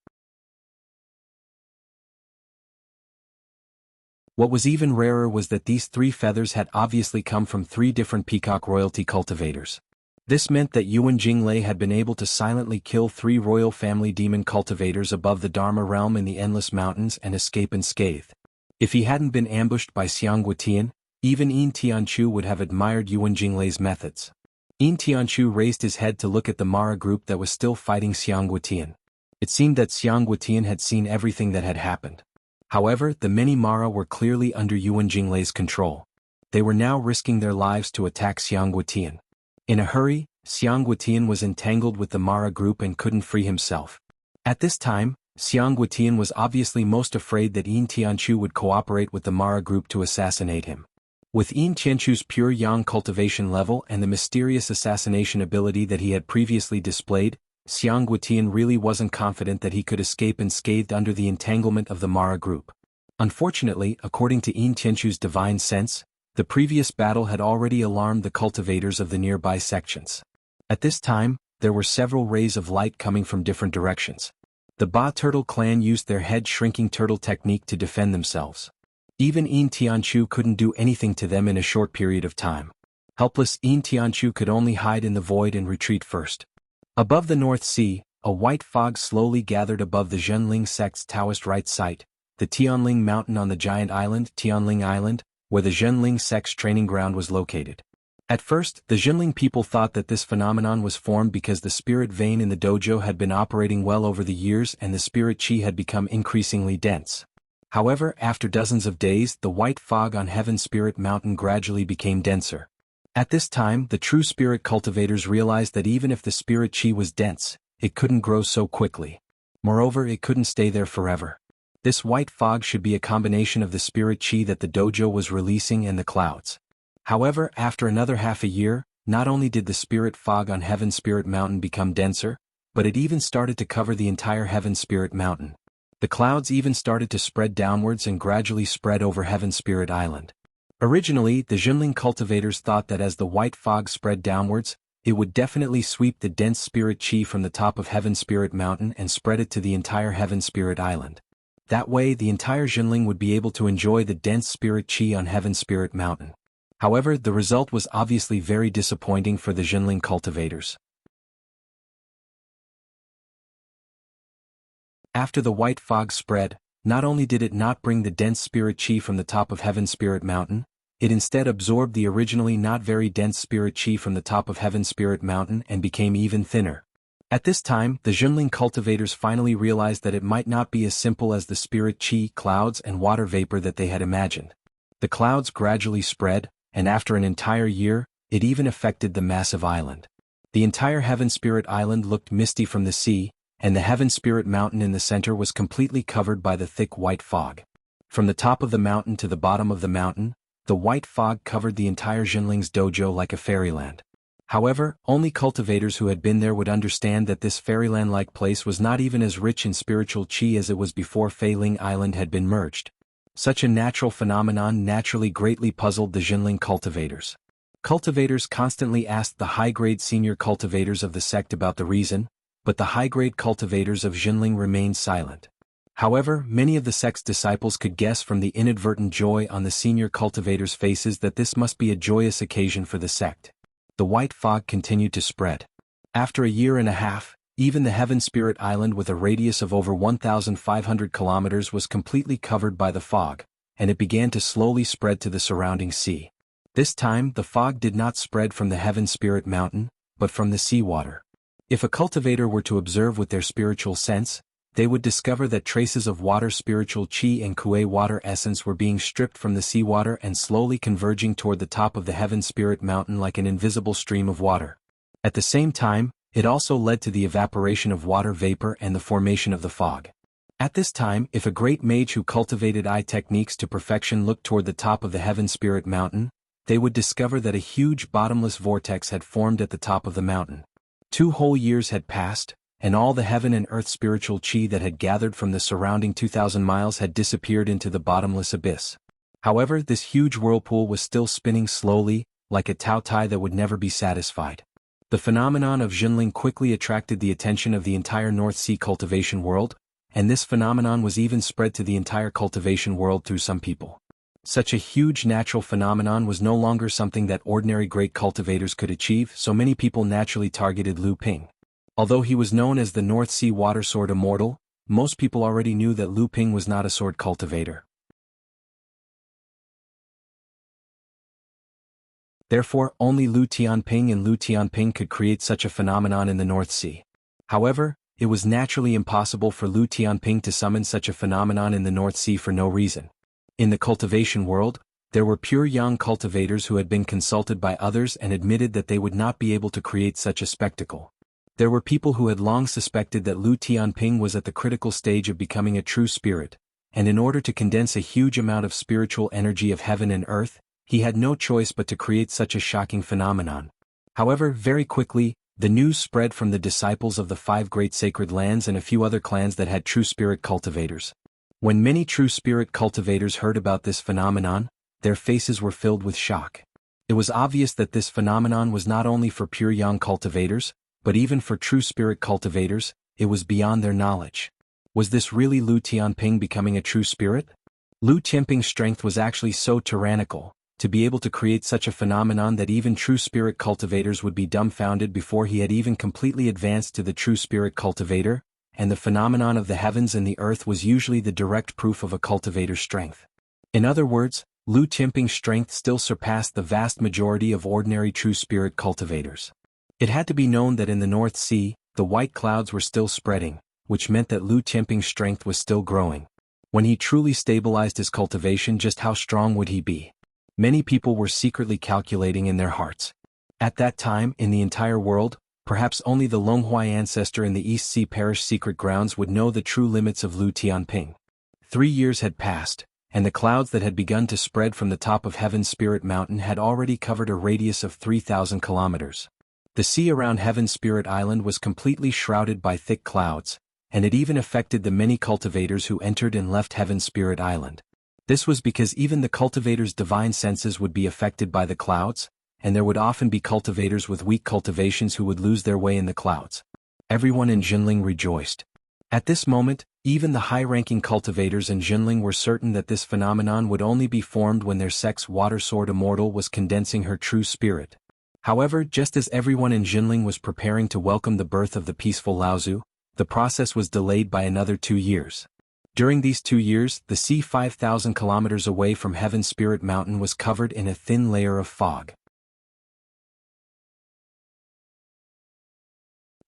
What was even rarer was that these 3 feathers had obviously come from 3 different Peacock royalty cultivators. This meant that Yuan Jinglei had been able to silently kill 3 royal family demon cultivators above the Dharma realm in the Endless Mountains and escape unscathed. If he hadn't been ambushed by Xianghu Tian, even Yin Tianchu would have admired Yuan Jinglei's methods. Yin Tianchu raised his head to look at the Mara group that was still fighting Xianghu Tian. It seemed that Xianghu Tian had seen everything that had happened. However, the many Mara were clearly under Yuan Jinglei's control. They were now risking their lives to attack Xianghu Tian. In a hurry, Xianghu Tian was entangled with the Mara group and couldn't free himself. At this time, Xianghu Tian was obviously most afraid that Yin Tianchu would cooperate with the Mara group to assassinate him. With Yin Tianchu's pure yang cultivation level and the mysterious assassination ability that he had previously displayed, Xianghu Tian really wasn't confident that he could escape unscathed under the entanglement of the Mara group. Unfortunately, according to Yin Tianchu's divine sense, the previous battle had already alarmed the cultivators of the nearby sections. At this time, there were several rays of light coming from different directions. The Ba Turtle clan used their head-shrinking turtle technique to defend themselves. Even Yin Tianchu couldn't do anything to them in a short period of time. Helpless Yin Tianchu could only hide in the void and retreat first. Above the North Sea, a white fog slowly gathered above the Zhenling sect's Taoist right site, the Tianling Mountain on the giant island, Tianling Island, where the Zhenling sect's training ground was located. At first, the Zhenling people thought that this phenomenon was formed because the spirit vein in the dojo had been operating well over the years and the spirit chi had become increasingly dense. However, after dozens of days, the white fog on Heaven Spirit Mountain gradually became denser. At this time, the true spirit cultivators realized that even if the spirit chi was dense, it couldn't grow so quickly. Moreover, it couldn't stay there forever. This white fog should be a combination of the spirit chi that the dojo was releasing and the clouds. However, after another half a year, not only did the spirit fog on Heaven Spirit Mountain become denser, but it even started to cover the entire Heaven Spirit Mountain. The clouds even started to spread downwards and gradually spread over Heaven Spirit Island. Originally, the Zhenling cultivators thought that as the white fog spread downwards, it would definitely sweep the dense spirit chi from the top of Heaven Spirit Mountain and spread it to the entire Heaven Spirit Island. That way, the entire Zhenling would be able to enjoy the dense spirit chi on Heaven Spirit Mountain. However, the result was obviously very disappointing for the Zhenling cultivators. After the white fog spread, not only did it not bring the dense spirit chi from the top of Heaven Spirit Mountain, it instead absorbed the originally not very dense spirit chi from the top of Heaven Spirit Mountain and became even thinner. At this time, the Zhenling cultivators finally realized that it might not be as simple as the spirit chi, clouds and water vapor that they had imagined. The clouds gradually spread, and after an entire year, it even affected the massive island. The entire Heaven Spirit Island looked misty from the sea, and the Heaven Spirit Mountain in the center was completely covered by the thick white fog. From the top of the mountain to the bottom of the mountain, the white fog covered the entire Zhenling's dojo like a fairyland. However, only cultivators who had been there would understand that this fairyland-like place was not even as rich in spiritual chi as it was before Fei Ling Island had been merged. Such a natural phenomenon naturally greatly puzzled the Jinling cultivators. Cultivators constantly asked the high-grade senior cultivators of the sect about the reason, but the high-grade cultivators of Jinling remained silent. However, many of the sect's disciples could guess from the inadvertent joy on the senior cultivators' faces that this must be a joyous occasion for the sect. The white fog continued to spread. After a year and a half, even the Heaven Spirit Island with a radius of over 1,500 kilometers was completely covered by the fog, and it began to slowly spread to the surrounding sea. This time, the fog did not spread from the Heaven Spirit Mountain, but from the seawater. If a cultivator were to observe with their spiritual sense, they would discover that traces of water spiritual chi and kuei water essence were being stripped from the seawater and slowly converging toward the top of the Heaven Spirit Mountain like an invisible stream of water. At the same time, it also led to the evaporation of water vapor and the formation of the fog. At this time, if a great mage who cultivated eye techniques to perfection looked toward the top of the Heaven Spirit Mountain, they would discover that a huge bottomless vortex had formed at the top of the mountain. 2 whole years had passed, and all the heaven and earth spiritual chi that had gathered from the surrounding 2,000 miles had disappeared into the bottomless abyss. However, this huge whirlpool was still spinning slowly, like a taotai that would never be satisfied. The phenomenon of Jinling quickly attracted the attention of the entire North Sea cultivation world, and this phenomenon was even spread to the entire cultivation world through some people. Such a huge natural phenomenon was no longer something that ordinary great cultivators could achieve, so many people naturally targeted Lu Ping. Although he was known as the North Sea Water Sword Immortal, most people already knew that Lu Ping was not a sword cultivator. Therefore, only Lu Tianping and Lu Tianping could create such a phenomenon in the North Sea. However, it was naturally impossible for Lu Tianping to summon such a phenomenon in the North Sea for no reason. In the cultivation world, there were pure yang cultivators who had been consulted by others and admitted that they would not be able to create such a spectacle. There were people who had long suspected that Lu Tianping was at the critical stage of becoming a true spirit, and in order to condense a huge amount of spiritual energy of heaven and earth, he had no choice but to create such a shocking phenomenon. However, very quickly, the news spread from the disciples of the 5 great sacred lands and a few other clans that had true spirit cultivators. When many true spirit cultivators heard about this phenomenon, their faces were filled with shock. It was obvious that this phenomenon was not only for pure yang cultivators, but even for true spirit cultivators, it was beyond their knowledge. Was this really Lu Tianping becoming a true spirit? Lu Tianping's strength was actually so tyrannical, to be able to create such a phenomenon that even true spirit cultivators would be dumbfounded before he had even completely advanced to the true spirit cultivator, and the phenomenon of the heavens and the earth was usually the direct proof of a cultivator's strength. In other words, Lu Tianping's strength still surpassed the vast majority of ordinary true spirit cultivators. It had to be known that in the North Sea, the white clouds were still spreading, which meant that Lu Tianping's strength was still growing. When he truly stabilized his cultivation, just how strong would he be? Many people were secretly calculating in their hearts. At that time, in the entire world, perhaps only the Longhua ancestor in the East Sea Parish secret grounds would know the true limits of Lu Tianping. 3 years had passed, and the clouds that had begun to spread from the top of Heaven's Spirit Mountain had already covered a radius of 3,000 kilometers. The sea around Heaven's Spirit Island was completely shrouded by thick clouds, and it even affected the many cultivators who entered and left Heaven's Spirit Island. This was because even the cultivators' divine senses would be affected by the clouds, and there would often be cultivators with weak cultivations who would lose their way in the clouds. Everyone in Jinling rejoiced. At this moment, even the high-ranking cultivators in Jinling were certain that this phenomenon would only be formed when their sect's water sword immortal was condensing her true spirit. However, just as everyone in Jinling was preparing to welcome the birth of the peaceful Laozu, the process was delayed by another 2 years. During these 2 years, the sea 5,000 kilometers away from Heaven's Spirit Mountain was covered in a thin layer of fog.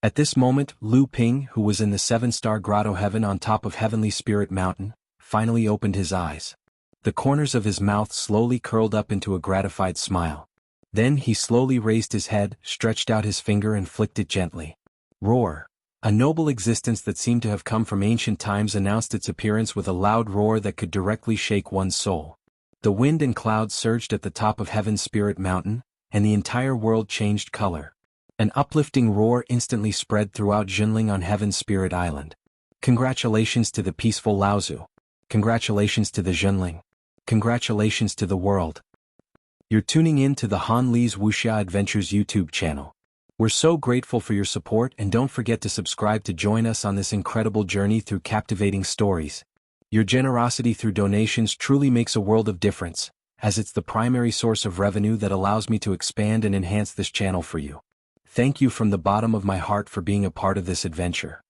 At this moment, Lu Ping, who was in the 7-star grotto heaven on top of Heavenly Spirit Mountain, finally opened his eyes. The corners of his mouth slowly curled up into a gratified smile. Then he slowly raised his head, stretched out his finger and flicked it gently. Roar! A noble existence that seemed to have come from ancient times announced its appearance with a loud roar that could directly shake one's soul. The wind and clouds surged at the top of Heaven's Spirit Mountain, and the entire world changed color. An uplifting roar instantly spread throughout Jinling on Heaven's Spirit Island. Congratulations to the peaceful Laozu. Congratulations to the Zhenling. Congratulations to the world. You're tuning in to the Han Li's Wuxia Adventures YouTube channel. We're so grateful for your support, and don't forget to subscribe to join us on this incredible journey through captivating stories. Your generosity through donations truly makes a world of difference, as it's the primary source of revenue that allows me to expand and enhance this channel for you. Thank you from the bottom of my heart for being a part of this adventure.